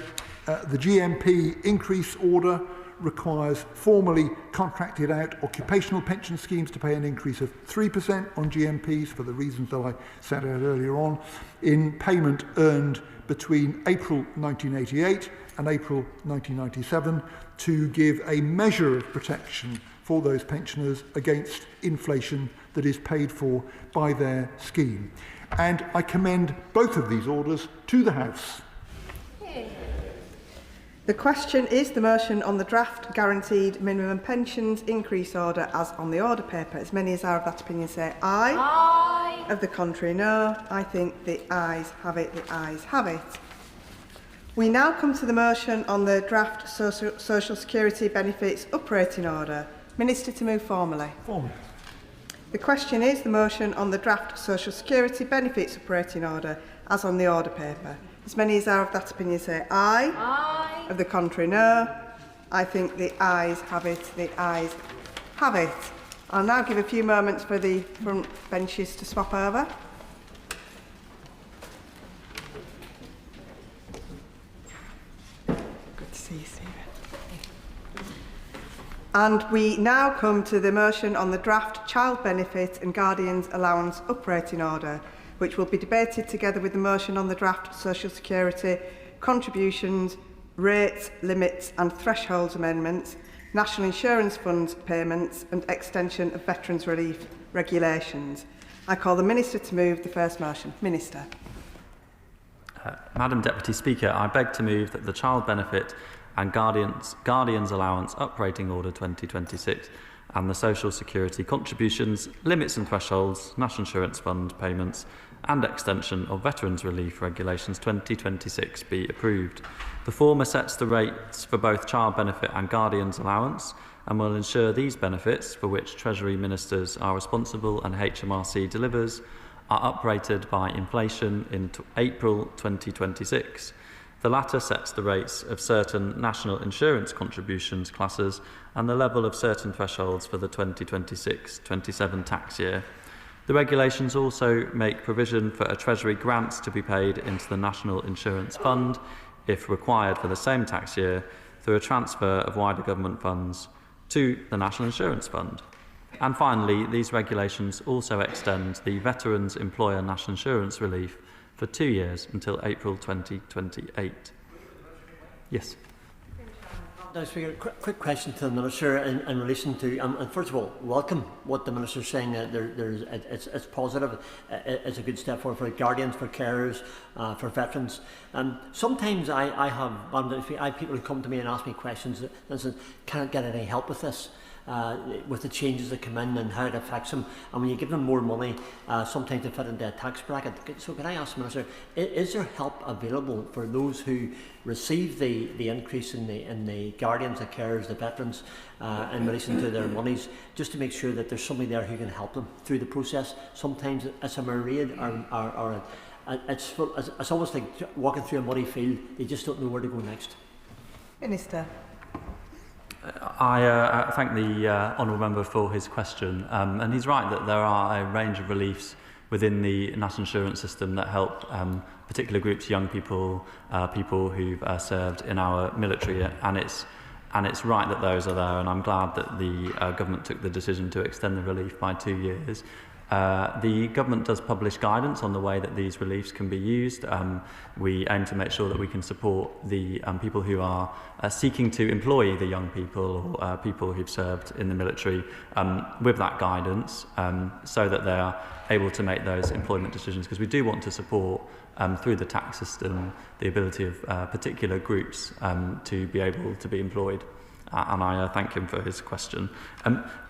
GMP increase order requires formally contracted out occupational pension schemes to pay an increase of 3% on GMPs for the reasons that I set out earlier on, in payment earned between April 1988 and April 1997 to give a measure of protection for those pensioners against inflation that is paid for by their scheme. And I commend both of these orders to the House. The question is the motion on the draft guaranteed minimum pensions increase order as on the order paper. As many as are of that opinion say aye. Aye. Of the contrary, no. I think the ayes have it. The ayes have it. We now come to the motion on the draft social security benefits uprating order. Minister to move formally. Formally. The question is the motion on the draft social security benefits uprating order as on the order paper. As many as are of that opinion say aye. Aye. Of the contrary, no. I think the ayes have it. The ayes have it. I'll now give a few moments for the front benches to swap over. Good to see you, Stephen. And we now come to the motion on the draft child benefit and guardians allowance uprating order, which will be debated together with the motion on the draft social security contributions, rates, limits and thresholds amendments, national insurance funds payments and extension of veterans relief regulations. I call the Minister to move the first motion. Minister. Madam Deputy Speaker, I beg to move that the Child Benefit and Guardians Allowance Uprating Order 2026 and the Social Security Contributions, Limits and Thresholds, National Insurance Fund Payments and Extension of Veterans Relief Regulations 2026 be approved. The former sets the rates for both Child Benefit and Guardians Allowance and will ensure these benefits, for which Treasury Ministers are responsible and HMRC delivers, are uprated by inflation in April 2026. The latter sets the rates of certain national insurance contributions classes and the level of certain thresholds for the 2026-27 tax year. The regulations also make provision for a Treasury grant to be paid into the National Insurance Fund, if required for the same tax year, through a transfer of wider government funds to the National Insurance Fund. And finally, these regulations also extend the Veterans Employer National Insurance Relief for 2 years until April 2028. Yes. Now, Speaker, quick question to the Minister in relation to, and first of all, welcome what the Minister is saying. It's positive. It's a good step forward for guardians, for carers, for veterans. Sometimes I have people who come to me and ask me questions and say, can I get any help with this? With the changes that come in and how it affects them, and when you give them more money, sometimes they fit into a tax bracket. So can I ask the Minister, is there help available for those who receive the increase in the guardians, the carers, the veterans, in relation to their monies, just to make sure that there's somebody there who can help them through the process? Sometimes it's a myriad or it's almost like walking through a muddy field. They just don't know where to go next. Minister. I thank the honourable member for his question, and he's right that there are a range of reliefs within the national insurance system that help particular groups, young people, people who've served in our military, and it's right that those are there, and I'm glad that the government took the decision to extend the relief by 2 years. The government does publish guidance on the way that these reliefs can be used. We aim to make sure that we can support the people who are seeking to employ the young people or people who've served in the military with that guidance, so that they are able to make those employment decisions, because we do want to support through the tax system the ability of particular groups to be able to be employed. And I thank him for his question.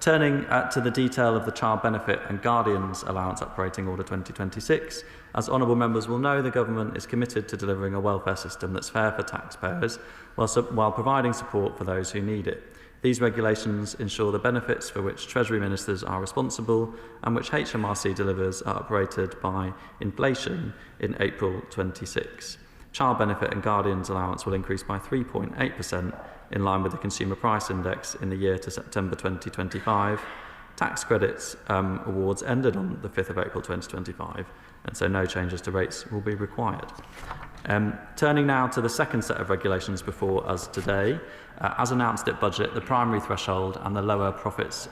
Turning to the detail of the Child Benefit and Guardians Allowance Operating Order 2026, as honourable members will know, the government is committed to delivering a welfare system that's fair for taxpayers while providing support for those who need it. These regulations ensure the benefits for which Treasury ministers are responsible and which HMRC delivers are operated by inflation in April 26. Child Benefit and Guardians Allowance will increase by 3.8%, in line with the Consumer Price Index in the year to September 2025. Tax credits awards ended on the 5th of April 2025, and so no changes to rates will be required. Turning now to the second set of regulations before us today. As announced at budget, the primary threshold and the lower profits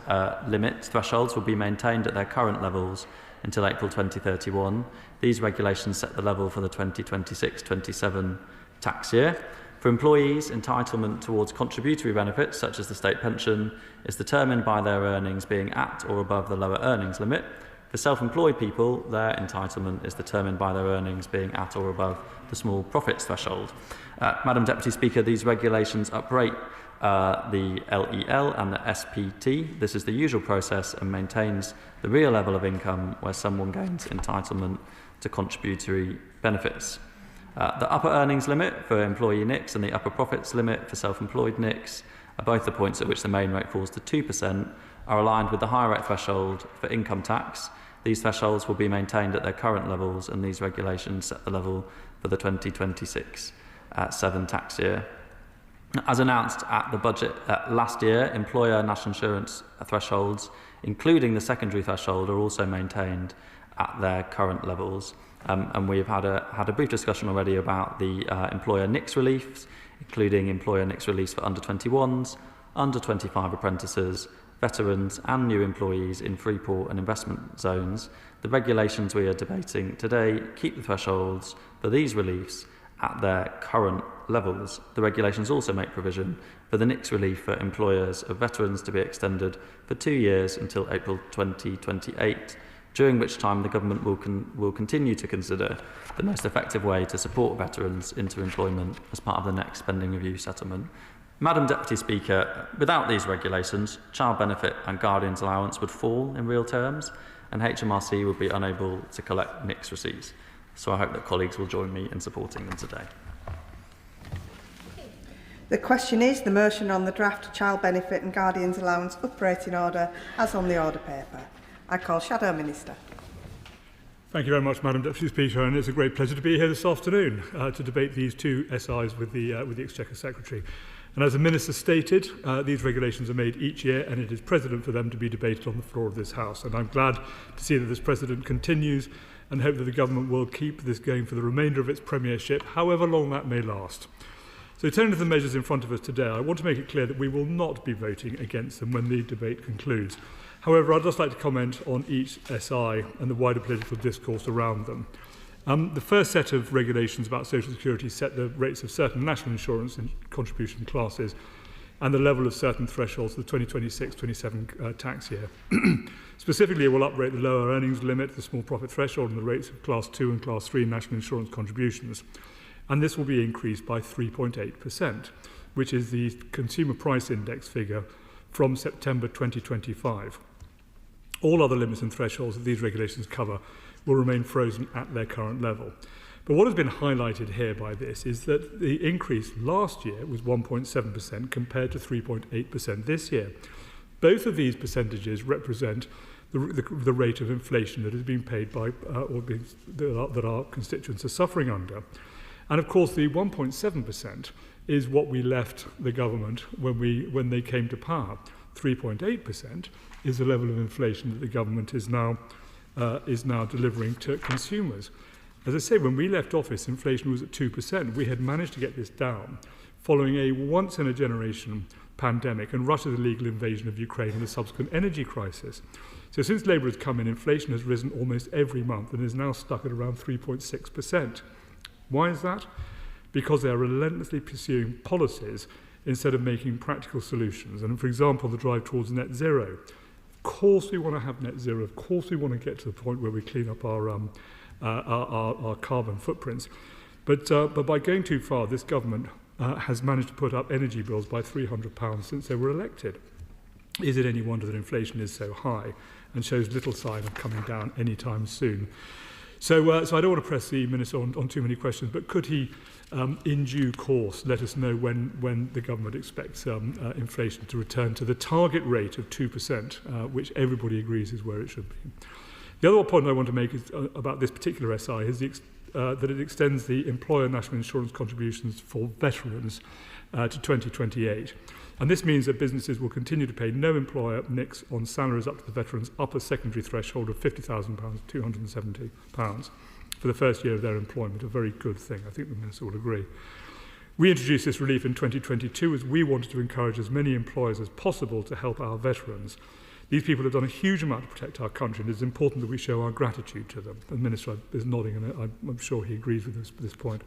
limit thresholds will be maintained at their current levels until April 2031. These regulations set the level for the 2026-27 tax year. For employees, entitlement towards contributory benefits, such as the state pension, is determined by their earnings being at or above the lower earnings limit. For self-employed people, their entitlement is determined by their earnings being at or above the small profits threshold. Madam Deputy Speaker, these regulations uprate the LEL and the SPT. This is the usual process and maintains the real level of income where someone gains entitlement to contributory benefits. The upper earnings limit for employee NICs and the upper profits limit for self-employed NICs, both the points at which the main rate falls to 2%, are aligned with the higher rate threshold for income tax. These thresholds will be maintained at their current levels, and these regulations set the level for the 2026-7 tax year. As announced at the budget last year, employer national insurance thresholds, including the secondary threshold, are also maintained at their current levels. And we've had a brief discussion already about the employer NICs reliefs, including employer NICs reliefs for under 21s, under 25 apprentices, veterans and new employees in Freeport and investment zones. The regulations we are debating today keep the thresholds for these reliefs at their current levels. The regulations also make provision for the NICs relief for employers of veterans to be extended for 2 years until April 2028, during which time the government will continue to consider the most effective way to support veterans into employment as part of the next spending review settlement. Madam Deputy Speaker, without these regulations, Child Benefit and Guardians Allowance would fall in real terms, and HMRC would be unable to collect NICs receipts. So I hope that colleagues will join me in supporting them today. The question is the motion on the draft Child Benefit and Guardians Allowance Operating Order as on the order paper. I call Shadow Minister. Thank you very much, Madam Deputy Speaker, and it's a great pleasure to be here this afternoon to debate these two SIs with the Exchequer Secretary. And as the Minister stated, these regulations are made each year, and it is precedent for them to be debated on the floor of this House. And I'm glad to see that this precedent continues, and hope that the government will keep this going for the remainder of its premiership, however long that may last. So turning to the measures in front of us today, I want to make it clear that we will not be voting against them when the debate concludes. However, I'd just like to comment on each SI and the wider political discourse around them. The first set of regulations about social security set the rates of certain national insurance contribution classes and the level of certain thresholds for the 2026-27 tax year. Specifically, it will uprate the lower earnings limit, the small profit threshold, and the rates of Class 2 and Class 3 national insurance contributions. And this will be increased by 3.8%, which is the Consumer Price Index figure from September 2025. All other limits and thresholds that these regulations cover will remain frozen at their current level. But what has been highlighted here by this is that the increase last year was 1.7% compared to 3.8% this year. Both of these percentages represent the rate of inflation that is being paid by that our constituents are suffering under. And of course, the 1.7% is what we left the government when they came to power. 3.8% is the level of inflation that the government is now delivering to consumers. As I say, when we left office, inflation was at 2%. We had managed to get this down following a once-in-a-generation pandemic and Russia's illegal invasion of Ukraine and the subsequent energy crisis. So since Labour has come in, inflation has risen almost every month and is now stuck at around 3.6%. Why is that? Because they are relentlessly pursuing policies instead of making practical solutions. And for example, the drive towards net zero. Of course we want to have net zero. Of course we want to get to the point where we clean up our carbon footprints. But by going too far, this government has managed to put up energy bills by £300 since they were elected. Is it any wonder that inflation is so high and shows little sign of coming down anytime soon? So I don't want to press the Minister on too many questions, but could he, in due course, let us know when the government expects inflation to return to the target rate of 2%, which everybody agrees is where it should be. The other point I want to make is, about this particular SI is that it extends the employer national insurance contributions for veterans to 2028. And this means that businesses will continue to pay no employer NICs on salaries up to the veterans' upper secondary threshold of £50,000, £270 for the first year of their employment. A very good thing. I think the Minister will agree. We introduced this relief in 2022 as we wanted to encourage as many employers as possible to help our veterans. These people have done a huge amount to protect our country, and it is important that we show our gratitude to them. The Minister is nodding, and I'm sure he agrees with this point.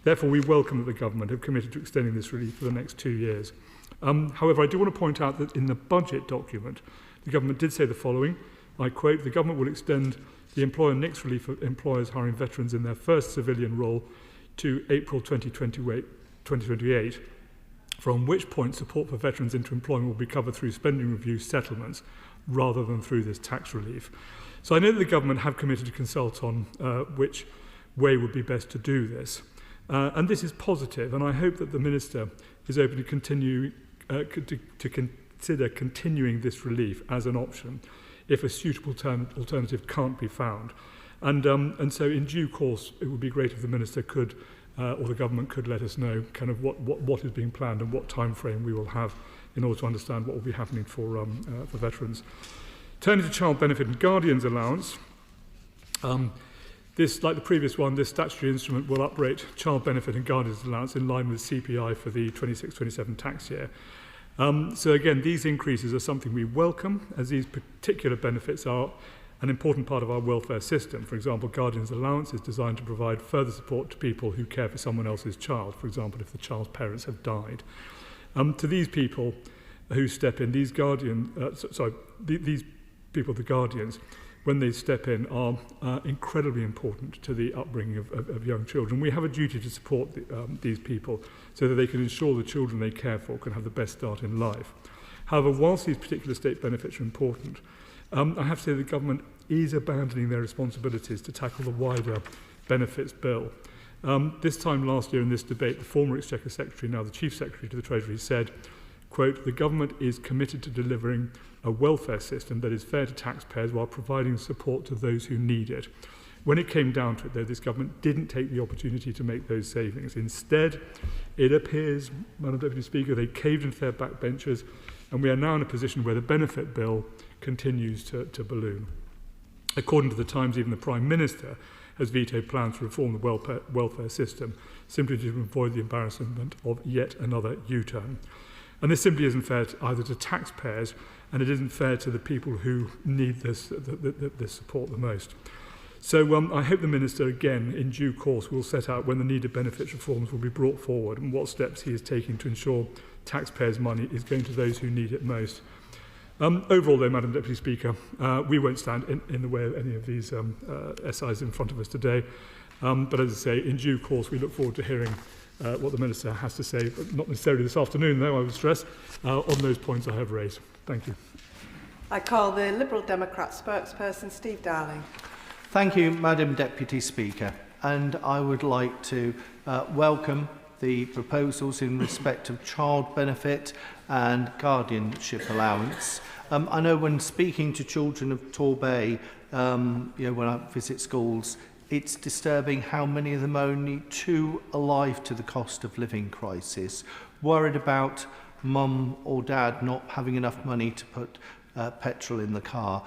Therefore, we welcome that the government have committed to extending this relief for the next 2 years. However, I do want to point out that in the budget document, the government did say the following, I quote, "The government will extend the employer NICs relief for employers hiring veterans in their first civilian role to April 2028, from which point support for veterans into employment will be covered through spending review settlements rather than through this tax relief." So I know that the government have committed to consult on which way would be best to do this. And this is positive, and I hope that the Minister is open to consider continuing this relief as an option if a suitable alternative can't be found. And so in due course, it would be great if the Minister could, or the government could let us know kind of what is being planned and what time frame we will have in order to understand what will be happening for veterans. Turning to child benefit and guardians allowance, this, like the previous one, this statutory instrument will uprate child benefit and guardians allowance in line with CPI for the 26-27 tax year. So again, these increases are something we welcome, as these particular benefits are an important part of our welfare system. For example, guardians allowance is designed to provide further support to people who care for someone else's child, for example, if the child's parents have died. To these people who step in, these people, the guardians, when they step in, are incredibly important to the upbringing of young children. We have a duty to support these people so that they can ensure the children they care for can have the best start in life. However, whilst these particular state benefits are important, I have to say the government is abandoning their responsibilities to tackle the wider benefits bill. This time last year in this debate, the former Exchequer Secretary, now the Chief Secretary to the Treasury, said, quote, "The government is committed to delivering a welfare system that is fair to taxpayers while providing support to those who need it." When it came down to it, though, this government didn't take the opportunity to make those savings. Instead, it appears, Madam Deputy Speaker, they caved into their backbenchers, and we are now in a position where the benefit bill continues to balloon. According to the Times, even the Prime Minister has vetoed plans to reform the welfare system, simply to avoid the embarrassment of yet another U-turn. And this simply isn't fair either to taxpayers, and it isn't fair to the people who need this support the most. So I hope the Minister, again, in due course, will set out when the needed benefits reforms will be brought forward and what steps he is taking to ensure taxpayers' money is going to those who need it most. Overall, though, Madam Deputy Speaker, we won't stand in the way of any of these SIs in front of us today. But as I say, in due course, we look forward to hearing what the Minister has to say, but not necessarily this afternoon, though, I would stress, on those points I have raised. Thank you. I call the Liberal Democrat spokesperson, Steve Darling. Thank you, Madam Deputy Speaker. And I would like to welcome the proposals in respect of child benefit and guardianship allowance. I know when speaking to children of Torbay, when I visit schools, it's disturbing how many of them are only too alive to the cost of living crisis, worried about mum or dad not having enough money to put petrol in the car,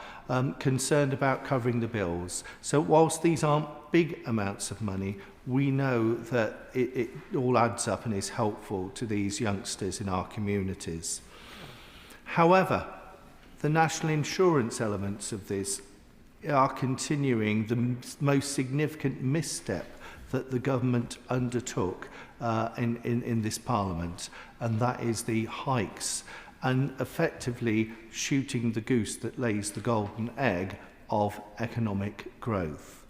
concerned about covering the bills. So whilst these aren't big amounts of money, we know that it all adds up and is helpful to these youngsters in our communities. However, the national insurance elements of this are continuing the most significant misstep that the government undertook in this Parliament, and that is the hikes, and effectively shooting the goose that lays the golden egg of economic growth.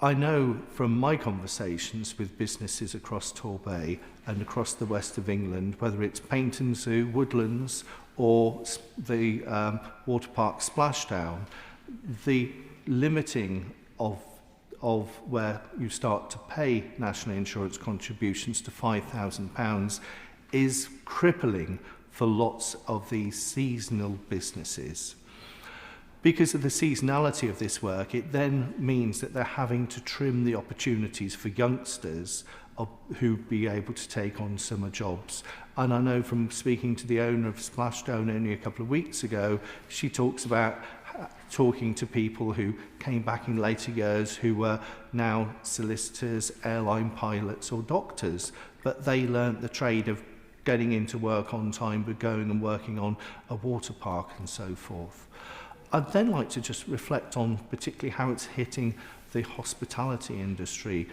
I know from my conversations with businesses across Torbay and across the west of England, whether it's Paynton Zoo, Woodlands, or the water park Splashdown, the limiting of where you start to pay national insurance contributions to £5,000 is crippling for lots of these seasonal businesses. Because of the seasonality of this work, it then means that they're having to trim the opportunities for youngsters who be able to take on summer jobs. And I know from speaking to the owner of Splashdown only a couple of weeks ago, she talks about talking to people who came back in later years who were now solicitors, airline pilots or doctors, but they learnt the trade of getting into work on time but going and working on a water park and so forth. I'd then like to just reflect on particularly how it's hitting the hospitality industry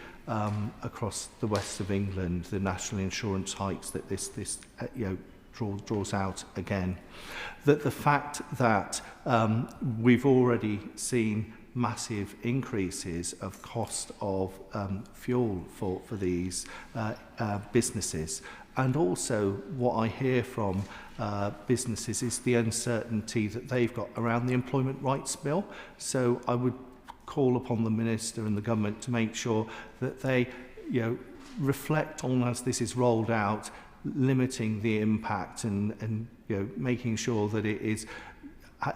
across the west of England, the national insurance hikes that this draws out again. That the fact that we've already seen massive increases of cost of fuel for these businesses. And also what I hear from businesses is the uncertainty that they've got around the Employment Rights Bill. So I would call upon the Minister and the Government to make sure that they reflect on, as this is rolled out, limiting the impact and making sure that it is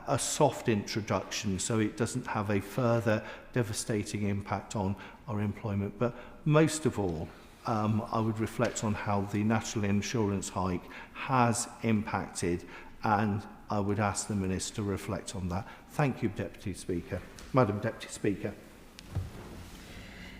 a soft introduction so it doesn't have a further devastating impact on our employment. But most of all, I would reflect on how the national insurance hike has impacted, and I would ask the Minister to reflect on that. Thank you, Deputy Speaker. Madam Deputy Speaker.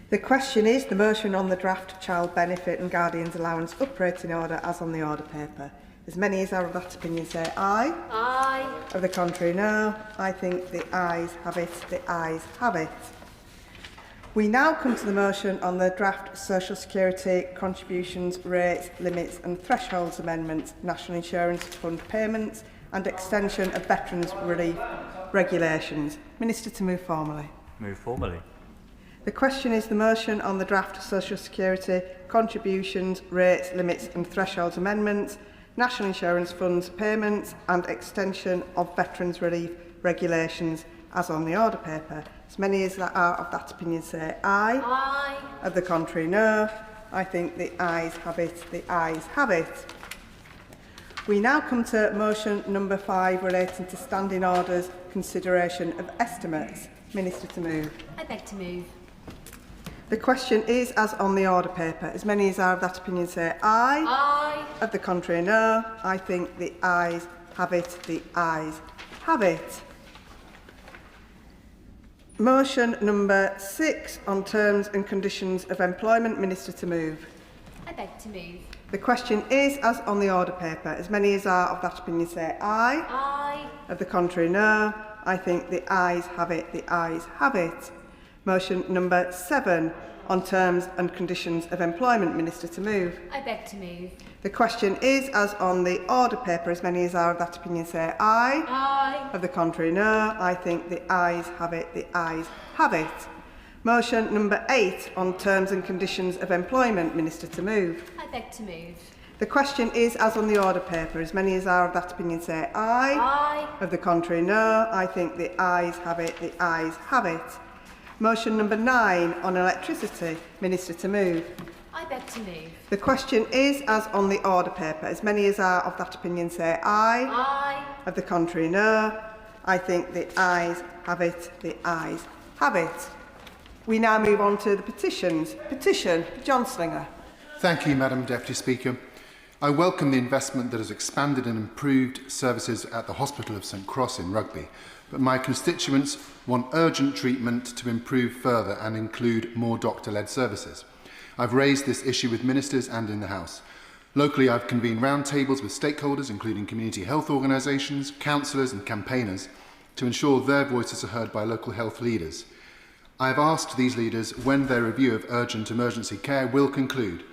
The question is the motion on the draft child benefit and guardians allowance operating order as on the order paper. As many as are of that opinion say aye. Aye. Of the contrary, no. I think the ayes have it. The ayes have it. We now come to the motion on the draft Social Security contributions, rates, limits and thresholds amendments, National Insurance Fund payments and extension of Veterans Relief regulations. Minister to move formally. Move formally. The question is the motion on the draft Social Security contributions, rates, limits and thresholds amendments, National Insurance Funds payments and extension of Veterans Relief regulations as on the order paper. As many as that are of that opinion say aye. Aye. Of the contrary, no. I think the ayes have it. The ayes have it. We now come to motion number 5 relating to standing orders, consideration of estimates. Minister to move. I beg to move. The question is as on the order paper. As many as are of that opinion say aye. Aye. Of the contrary, no. I think the ayes have it. The ayes have it. Motion number 6 on terms and conditions of employment. Minister to move. I beg to move. The question is as on the order paper. As many as are of that opinion say aye. Aye. Of the contrary, no. I think the ayes have it. The ayes have it. Motion number 7 on terms and conditions of employment. Minister to move. I beg to move. The question is as on the order paper. As many as are of that opinion say aye. Aye. Of the contrary, no. I think the ayes have it. The ayes have it. Motion number 8 on terms and conditions of employment. Minister to move. I beg to move. The question is as on the order paper. As many as are of that opinion say aye. Aye. Of the contrary, no. I think the ayes have it. The ayes have it. Motion number 9 on electricity. Minister to move. I beg to move. The question is as on the order paper. As many as are of that opinion say aye. Aye. Of the contrary, no. I think the ayes have it. The ayes have it. We now move on to the petitions. Petition, John Slinger. Thank you, Madam Deputy Speaker. I welcome the investment that has expanded and improved services at the Hospital of St Cross in Rugby, but my constituents want urgent treatment to improve further and include more doctor-led services. I've raised this issue with ministers and in the House. Locally, I've convened roundtables with stakeholders, including community health organisations, councillors and campaigners, to ensure their voices are heard by local health leaders. I have asked these leaders when their review of urgent emergency care will conclude.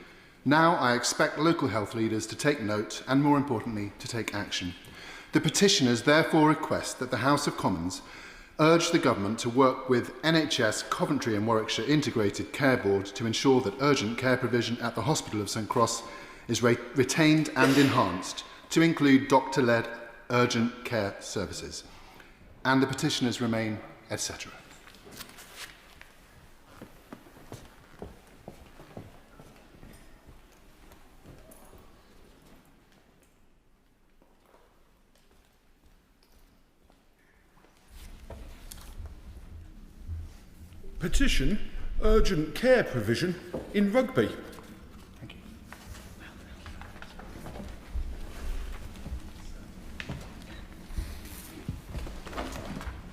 Now I expect local health leaders to take note and, more importantly, to take action. The petitioners therefore request that the House of Commons urge the Government to work with NHS Coventry and Warwickshire Integrated Care Board to ensure that urgent care provision at the Hospital of St Cross is retained and enhanced to include doctor-led urgent care services. And the petitioners remain, etc. Petition urgent care provision in Rugby. Thank you.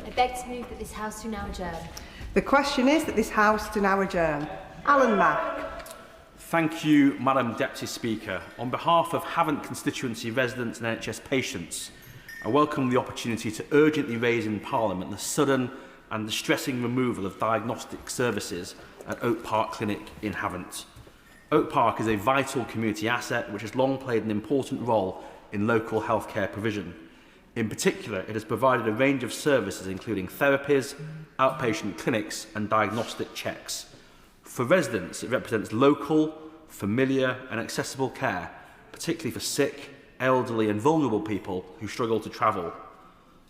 I beg to move that this House do now adjourn. The question is that this House do now adjourn. Alan Mack. Thank you, Madam Deputy Speaker. On behalf of Havant constituency residents and NHS patients, I welcome the opportunity to urgently raise in Parliament the sudden and distressing removal of diagnostic services at Oak Park Clinic in Havant. Oak Park is a vital community asset which has long played an important role in local healthcare provision. In particular, it has provided a range of services including therapies, outpatient clinics and diagnostic checks. For residents, it represents local, familiar and accessible care, particularly for sick, elderly and vulnerable people who struggle to travel.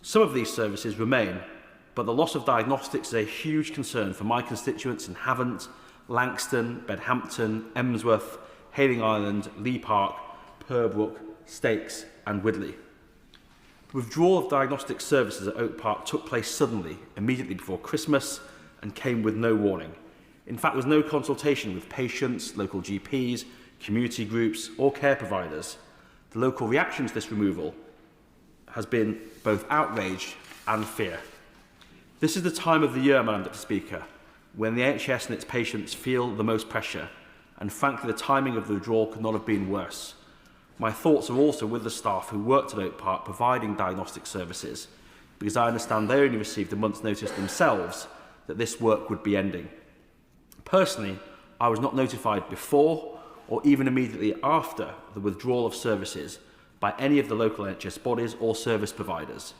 Some of these services remain, but the loss of diagnostics is a huge concern for my constituents in Havant, Langston, Bedhampton, Emsworth, Hayling Island, Lee Park, Purbrook, Stakes and Widley. The withdrawal of diagnostic services at Oak Park took place suddenly, immediately before Christmas, and came with no warning. In fact, there was no consultation with patients, local GPs, community groups or care providers. The local reaction to this removal has been both outrage and fear. This is the time of the year, Madam Deputy Speaker, when the NHS and its patients feel the most pressure, and frankly the timing of the withdrawal could not have been worse. My thoughts are also with the staff who worked at Oak Park providing diagnostic services, because I understand they only received a month's notice themselves that this work would be ending. Personally, I was not notified before or even immediately after the withdrawal of services by any of the local NHS bodies or service providers.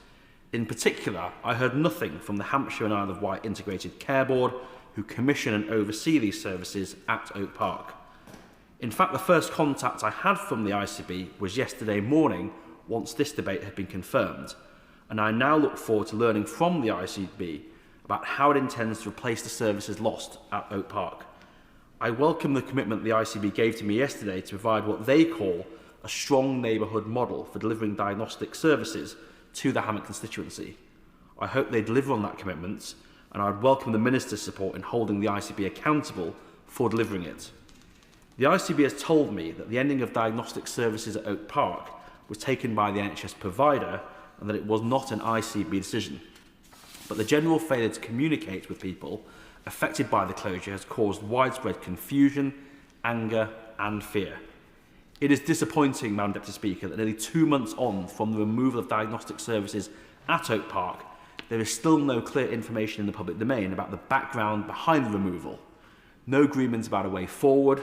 In particular, I heard nothing from the Hampshire and Isle of Wight Integrated Care Board, who commission and oversee these services at Oak Park. In fact, the first contact I had from the ICB was yesterday morning, once this debate had been confirmed, and I now look forward to learning from the ICB about how it intends to replace the services lost at Oak Park. I welcome the commitment the ICB gave to me yesterday to provide what they call a strong neighbourhood model for delivering diagnostic services to the Hammett constituency. I hope they deliver on that commitment and I would welcome the Minister's support in holding the ICB accountable for delivering it. The ICB has told me that the ending of diagnostic services at Oak Park was taken by the NHS provider and that it was not an ICB decision. But the general failure to communicate with people affected by the closure has caused widespread confusion, anger and fear. It is disappointing, Madam Deputy Speaker, that nearly 2 months on from the removal of diagnostic services at Oak Park, there is still no clear information in the public domain about the background behind the removal, no agreement about a way forward,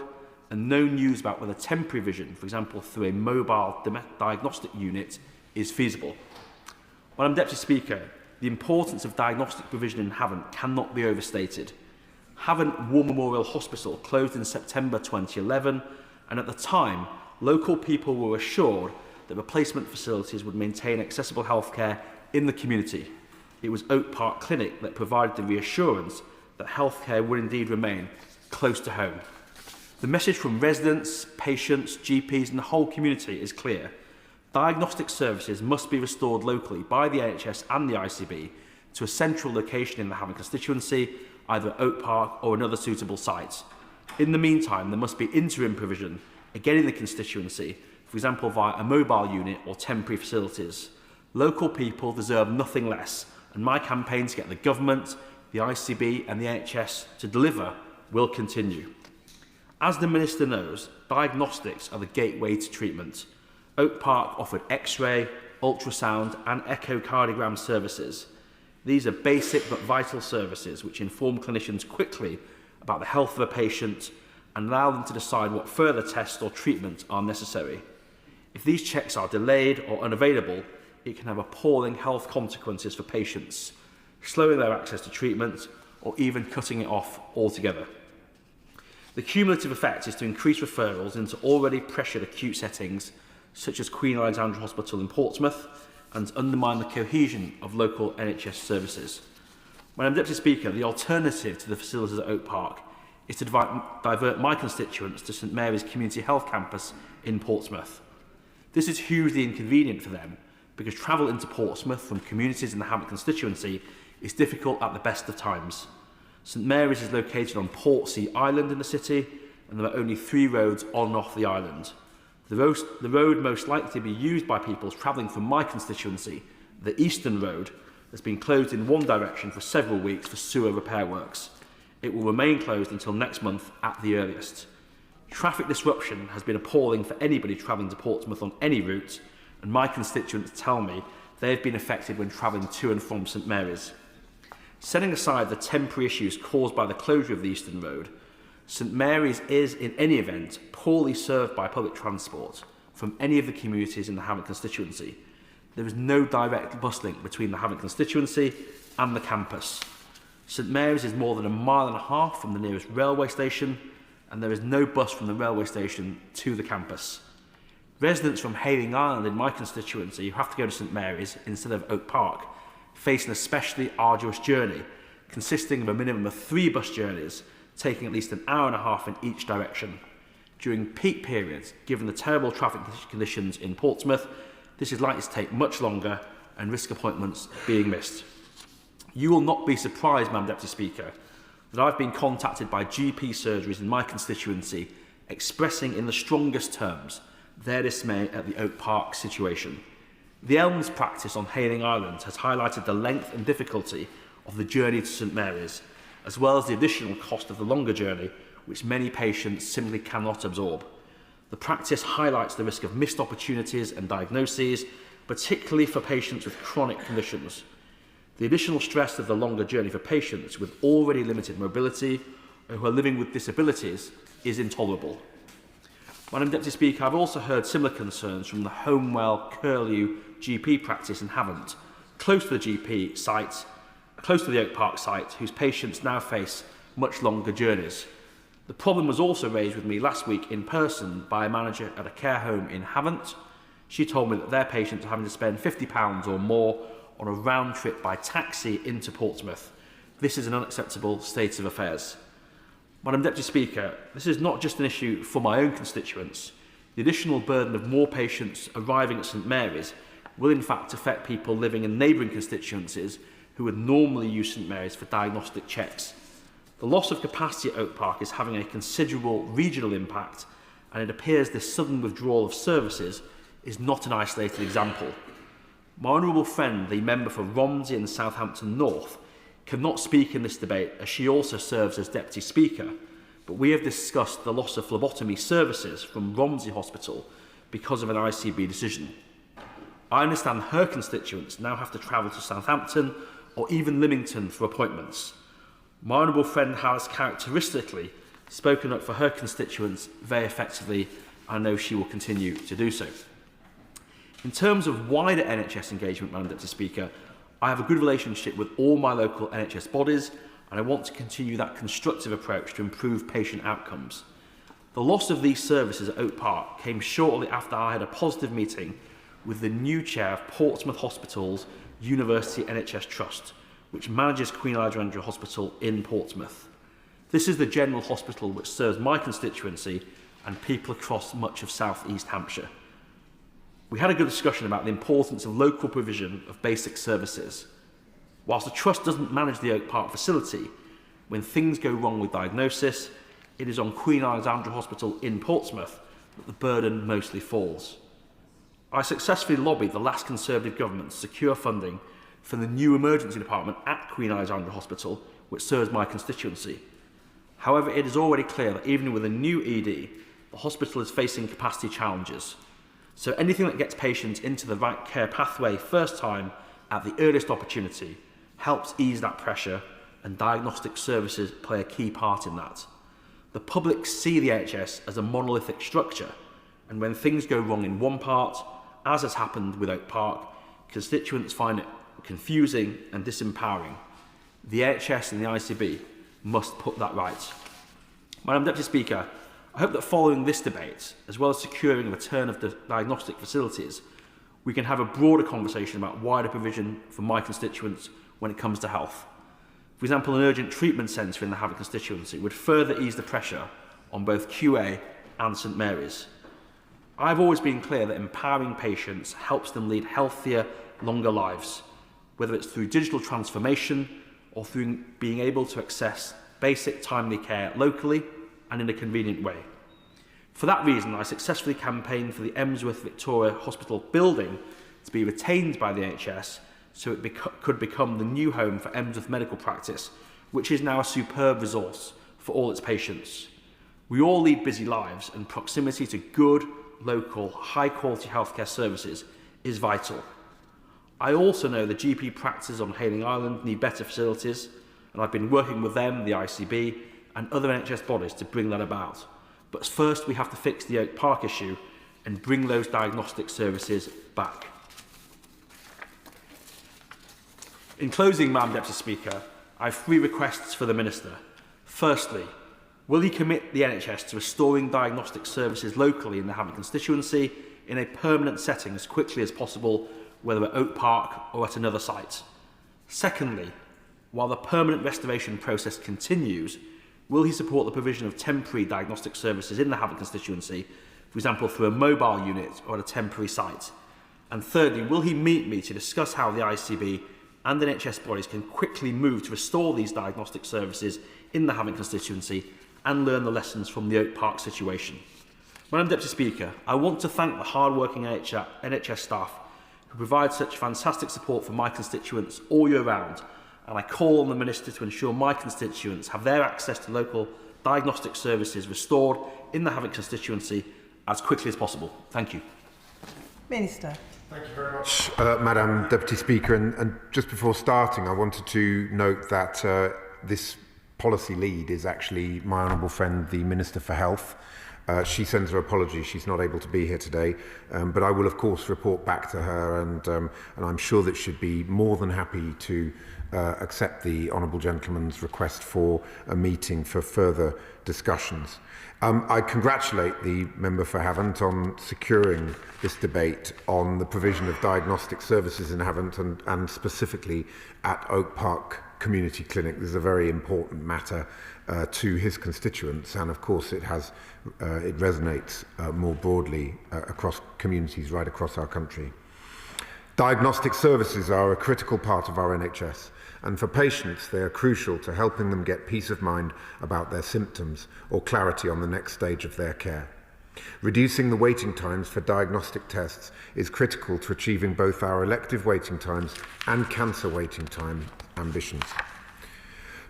and no news about whether temporary vision, for example through a mobile diagnostic unit, is feasible. Madam Deputy Speaker, the importance of diagnostic provision in Havant cannot be overstated. Havant War Memorial Hospital closed in September 2011, and at the time, local people were assured that replacement facilities would maintain accessible healthcare in the community. It was Oak Park Clinic that provided the reassurance that healthcare would indeed remain close to home. The message from residents, patients, GPs and the whole community is clear. Diagnostic services must be restored locally by the NHS and the ICB to a central location in the Havant constituency, either Oak Park or another suitable site. In the meantime, there must be interim provision, again in the constituency, for example via a mobile unit or temporary facilities. Local people deserve nothing less, and my campaign to get the government, the ICB and the NHS to deliver will continue. As the Minister knows, diagnostics are the gateway to treatment. Oak Park offered X-ray, ultrasound and echocardiogram services. These are basic but vital services which inform clinicians quickly about the health of a patient and allow them to decide what further tests or treatment are necessary. If these checks are delayed or unavailable, it can have appalling health consequences for patients, slowing their access to treatment or even cutting it off altogether. The cumulative effect is to increase referrals into already pressured acute settings such as Queen Alexandra Hospital in Portsmouth and undermine the cohesion of local NHS services. Madam Deputy Speaker, the alternative to the facilities at Oak Park is to divert my constituents to St Mary's Community Health Campus in Portsmouth. This is hugely inconvenient for them because travel into Portsmouth from communities in the Havant constituency is difficult at the best of times. St Mary's is located on Portsea Island in the city, and there are only 3 roads on and off the island. The road most likely to be used by people travelling from my constituency, the Eastern Road, has been closed in one direction for several weeks for sewer repair works. It will remain closed until next month at the earliest. Traffic disruption has been appalling for anybody travelling to Portsmouth on any route, and my constituents tell me they have been affected when travelling to and from St Mary's. Setting aside the temporary issues caused by the closure of the Eastern Road, St Mary's is, in any event, poorly served by public transport from any of the communities in the Havant constituency. There is no direct bus link between the Havant constituency and the campus. St Mary's is more than 1.5 miles from the nearest railway station, and there is no bus from the railway station to the campus. Residents from Hayling Island in my constituency who have to go to St Mary's instead of Oak Park face an especially arduous journey, consisting of a minimum of 3 bus journeys, taking at least 1.5 hours in each direction. During peak periods, given the terrible traffic conditions in Portsmouth, this is likely to take much longer and risk appointments being missed. You will not be surprised, Madam Deputy Speaker, that I've been contacted by GP surgeries in my constituency expressing in the strongest terms their dismay at the Oak Park situation. The Elms practice on Hayling Island has highlighted the length and difficulty of the journey to St Mary's, as well as the additional cost of the longer journey, which many patients simply cannot absorb. The practice highlights the risk of missed opportunities and diagnoses, particularly for patients with chronic conditions. The additional stress of the longer journey for patients with already limited mobility or who are living with disabilities is intolerable. Madam Deputy Speaker, I've also heard similar concerns from the Homewell Curlew GP practice in Havant, close to the GP site, close to the Oak Park site, whose patients now face much longer journeys. The problem was also raised with me last week in person by a manager at a care home in Havant. She told me that their patients are having to spend £50 or more on a round trip by taxi into Portsmouth. This is an unacceptable state of affairs. Madam Deputy Speaker, this is not just an issue for my own constituents. The additional burden of more patients arriving at St Mary's will in fact affect people living in neighbouring constituencies, who would normally use St Mary's for diagnostic checks. The loss of capacity at Oak Park is having a considerable regional impact, and it appears this sudden withdrawal of services is not an isolated example. My honourable friend, the member for Romsey and Southampton North, cannot speak in this debate as she also serves as Deputy Speaker, but we have discussed the loss of phlebotomy services from Romsey Hospital because of an ICB decision. I understand her constituents now have to travel to Southampton or even Lymington for appointments. My honourable friend has characteristically spoken up for her constituents very effectively. I know she will continue to do so. In terms of wider NHS engagement, Madam Deputy Speaker, I have a good relationship with all my local NHS bodies, and I want to continue that constructive approach to improve patient outcomes. The loss of these services at Oak Park came shortly after I had a positive meeting with the new chair of Portsmouth Hospital's University NHS Trust, which manages Queen Alexandra Hospital in Portsmouth. This is the general hospital which serves my constituency and people across much of South East Hampshire. We had a good discussion about the importance of local provision of basic services. Whilst the Trust doesn't manage the Oak Park facility, when things go wrong with diagnosis, it is on Queen Alexandra Hospital in Portsmouth that the burden mostly falls. I successfully lobbied the last Conservative government to secure funding for the new emergency department at Queen Alexandra Hospital, which serves my constituency. However, it is already clear that even with a new ED, the hospital is facing capacity challenges. So anything that gets patients into the right care pathway first time at the earliest opportunity helps ease that pressure, and diagnostic services play a key part in that. The public see the NHS as a monolithic structure, and when things go wrong in one part, as has happened with Oak Park, constituents find it confusing and disempowering. The NHS and the ICB must put that right. Madam Deputy Speaker, I hope that following this debate, as well as securing a return of the diagnostic facilities, we can have a broader conversation about wider provision for my constituents when it comes to health. For example, an urgent treatment centre in the Havant constituency would further ease the pressure on both QA and St Mary's. I've always been clear that empowering patients helps them lead healthier, longer lives, whether it's through digital transformation or through being able to access basic timely care locally and in a convenient way. For that reason, I successfully campaigned for the Emsworth Victoria Hospital building to be retained by the NHS so it could become the new home for Emsworth Medical Practice, which is now a superb resource for all its patients. We all lead busy lives, and proximity to good, local, high-quality healthcare services is vital. I also know the GP practices on Hayling Island need better facilities, and I've been working with them, the ICB, and other NHS bodies to bring that about. But first, we have to fix the Oak Park issue and bring those diagnostic services back. In closing, Madam Deputy Speaker, I have 3 requests for the Minister. Firstly, will he commit the NHS to restoring diagnostic services locally in the Havant constituency in a permanent setting as quickly as possible, whether at Oak Park or at another site? Secondly, while the permanent restoration process continues, will he support the provision of temporary diagnostic services in the Havant constituency, for example through a mobile unit or at a temporary site? And thirdly, will he meet me to discuss how the ICB and the NHS bodies can quickly move to restore these diagnostic services in the Havant constituency and learn the lessons from the Oak Park situation? Madam Deputy Speaker, I want to thank the hard-working NHS staff who provide such fantastic support for my constituents all year round, and I call on the Minister to ensure my constituents have their access to local diagnostic services restored in the Havant constituency as quickly as possible. Thank you. Minister. Thank you very much, Madam Deputy Speaker. And just before starting, I wanted to note that this policy lead is actually my honourable friend, the Minister for Health. She sends her apologies, she's not able to be here today, but I will of course report back to her, and I'm sure that she'd be more than happy to accept the honourable gentleman's request for a meeting for further discussions. I congratulate the member for Havant on securing this debate on the provision of diagnostic services in Havant and specifically at Oak Park Community Clinic. This is a very important matter to his constituents, and of course it resonates more broadly across communities right across our country. Diagnostic services are a critical part of our NHS, and for patients they are crucial to helping them get peace of mind about their symptoms or clarity on the next stage of their care. Reducing the waiting times for diagnostic tests is critical to achieving both our elective waiting times and cancer waiting time ambitions.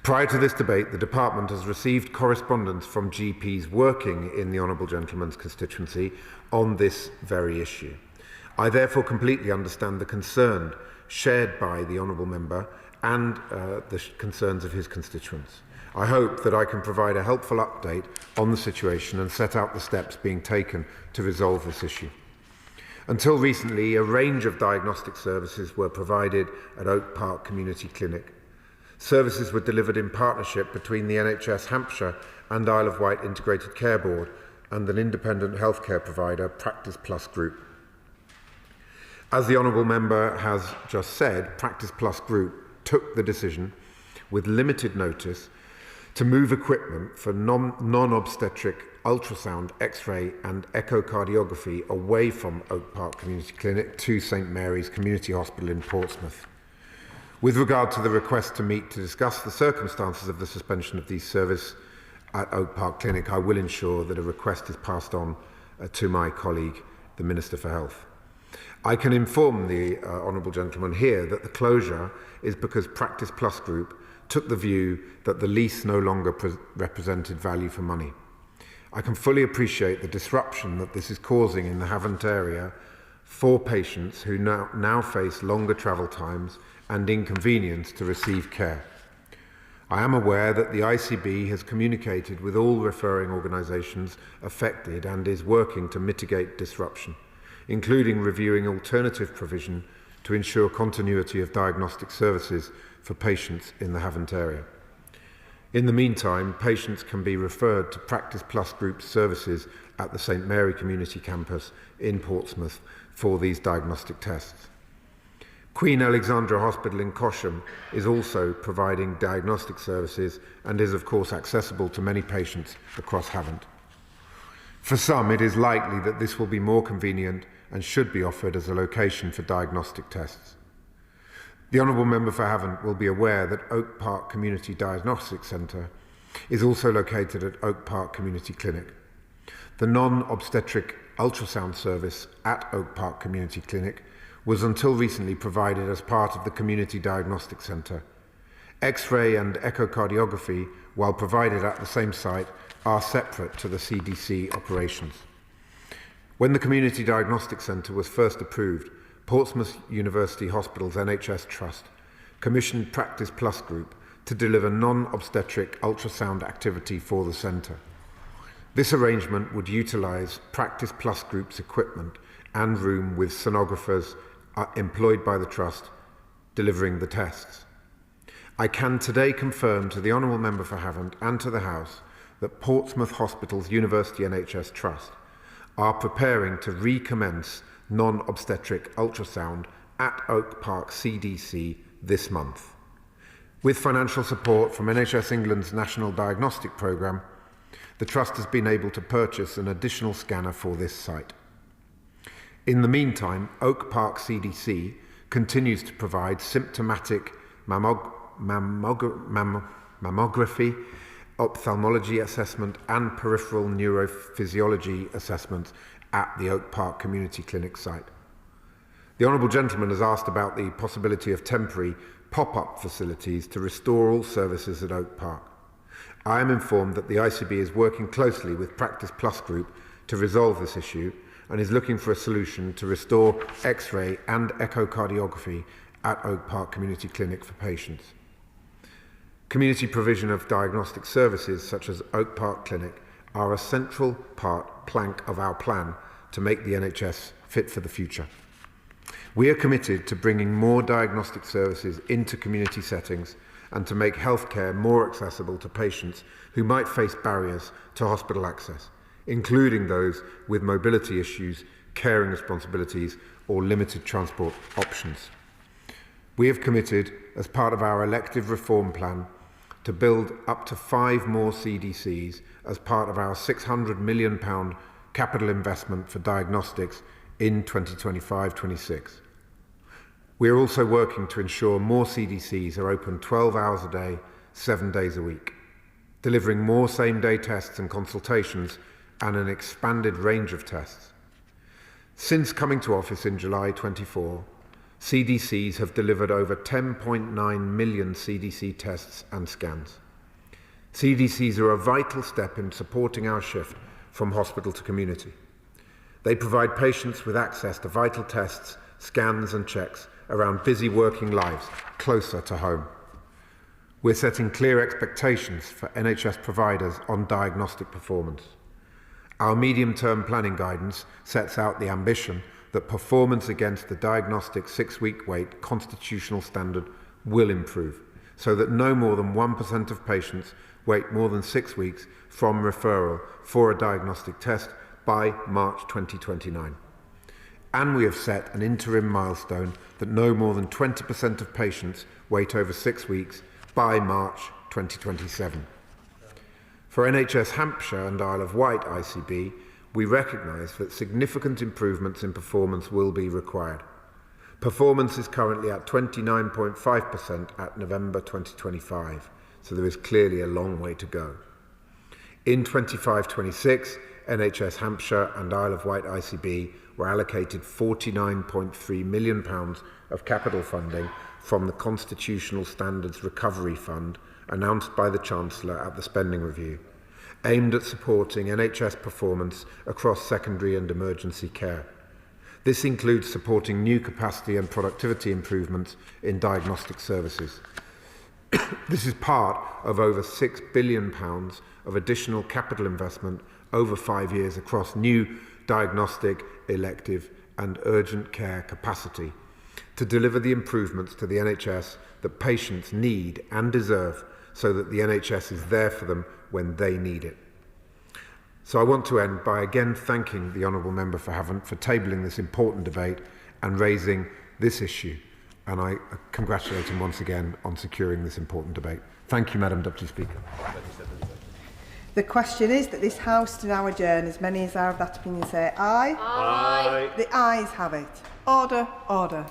Prior to this debate, the Department has received correspondence from GPs working in the Honourable Gentleman's constituency on this very issue. I therefore completely understand the concern shared by the Honourable Member and the concerns of his constituents. I hope that I can provide a helpful update on the situation and set out the steps being taken to resolve this issue. Until recently, a range of diagnostic services were provided at Oak Park Community Clinic. Services were delivered in partnership between the NHS Hampshire and Isle of Wight Integrated Care Board and an independent healthcare provider, Practice Plus Group. As the Honourable Member has just said, Practice Plus Group took the decision, with limited notice, to move equipment for non-obstetric ultrasound, X-ray and echocardiography away from Oak Park Community Clinic to St Mary's Community Hospital in Portsmouth. With regard to the request to meet to discuss the circumstances of the suspension of these services at Oak Park Clinic, I will ensure that a request is passed on to my colleague, the Minister for Health. I can inform the Honourable Gentleman here that the closure is because Practice Plus Group took the view that the lease no longer represented value for money. I can fully appreciate the disruption that this is causing in the Havant area for patients who now face longer travel times and inconvenience to receive care. I am aware that the ICB has communicated with all referring organisations affected and is working to mitigate disruption, including reviewing alternative provision to ensure continuity of diagnostic services for patients in the Havant area. In the meantime, patients can be referred to Practice Plus Group services at the St Mary Community Campus in Portsmouth for these diagnostic tests. Queen Alexandra Hospital in Cosham is also providing diagnostic services and is of course accessible to many patients across Havant. For some, it is likely that this will be more convenient and should be offered as a location for diagnostic tests. The Honourable Member for Havant will be aware that Oak Park Community Diagnostic Centre is also located at Oak Park Community Clinic. The non-obstetric ultrasound service at Oak Park Community Clinic was until recently provided as part of the Community Diagnostic Centre. X-ray and echocardiography, while provided at the same site, are separate to the CDC operations. When the Community Diagnostic Centre was first approved, Portsmouth University Hospital's NHS Trust commissioned Practice Plus Group to deliver non-obstetric ultrasound activity for the centre. This arrangement would utilise Practice Plus Group's equipment and room with sonographers employed by the Trust delivering the tests. I can today confirm to the Honourable Member for Havant and to the House that Portsmouth Hospital's University NHS Trust are preparing to recommence non-obstetric ultrasound at Oak Park CDC this month. With financial support from NHS England's National Diagnostic Programme, the Trust has been able to purchase an additional scanner for this site. In the meantime, Oak Park CDC continues to provide symptomatic mammography, ophthalmology assessment and peripheral neurophysiology assessments at the Oak Park Community Clinic site. The Honourable Gentleman has asked about the possibility of temporary pop-up facilities to restore all services at Oak Park. I am informed that the ICB is working closely with Practice Plus Group to resolve this issue and is looking for a solution to restore X-ray and echocardiography at Oak Park Community Clinic for patients. Community provision of diagnostic services such as Oak Park Clinic are a central plank of our plan to make the NHS fit for the future. We are committed to bringing more diagnostic services into community settings and to make healthcare more accessible to patients who might face barriers to hospital access, including those with mobility issues, caring responsibilities or limited transport options. We have committed, as part of our elective reform plan, to build up to 5 more CDCs as part of our £600 million capital investment for diagnostics in 2025-26. We are also working to ensure more CDCs are open 12 hours a day, 7 days a week, delivering more same-day tests and consultations and an expanded range of tests. Since coming to office in July 24, CDCs have delivered over 10.9 million CDC tests and scans. CDCs are a vital step in supporting our shift from hospital to community. They provide patients with access to vital tests, scans and checks around busy working lives closer to home. We're setting clear expectations for NHS providers on diagnostic performance. Our medium-term planning guidance sets out the ambition that performance against the diagnostic 6-week wait constitutional standard will improve, so that no more than 1% of patients wait more than 6 weeks from referral for a diagnostic test by March 2029. And we have set an interim milestone that no more than 20% of patients wait over 6 weeks by March 2027. For NHS Hampshire and Isle of Wight ICB, we recognise that significant improvements in performance will be required. Performance is currently at 29.5% at November 2025, so there is clearly a long way to go. In 25-26, NHS Hampshire and Isle of Wight ICB were allocated £49.3 million of capital funding from the Constitutional Standards Recovery Fund announced by the Chancellor at the Spending Review, aimed at supporting NHS performance across secondary and emergency care. This includes supporting new capacity and productivity improvements in diagnostic services. This is part of over £6 billion of additional capital investment over 5 years across new diagnostic, elective and urgent care capacity to deliver the improvements to the NHS that patients need and deserve, so that the NHS is there for them when they need it. So I want to end by again thanking the Honourable Member for tabling this important debate and raising this issue, and I congratulate him once again on securing this important debate. Thank you, Madam Deputy Speaker. The question is that this House to now adjourn. As many as are of that opinion say aye. Aye. The ayes have it. Order, order.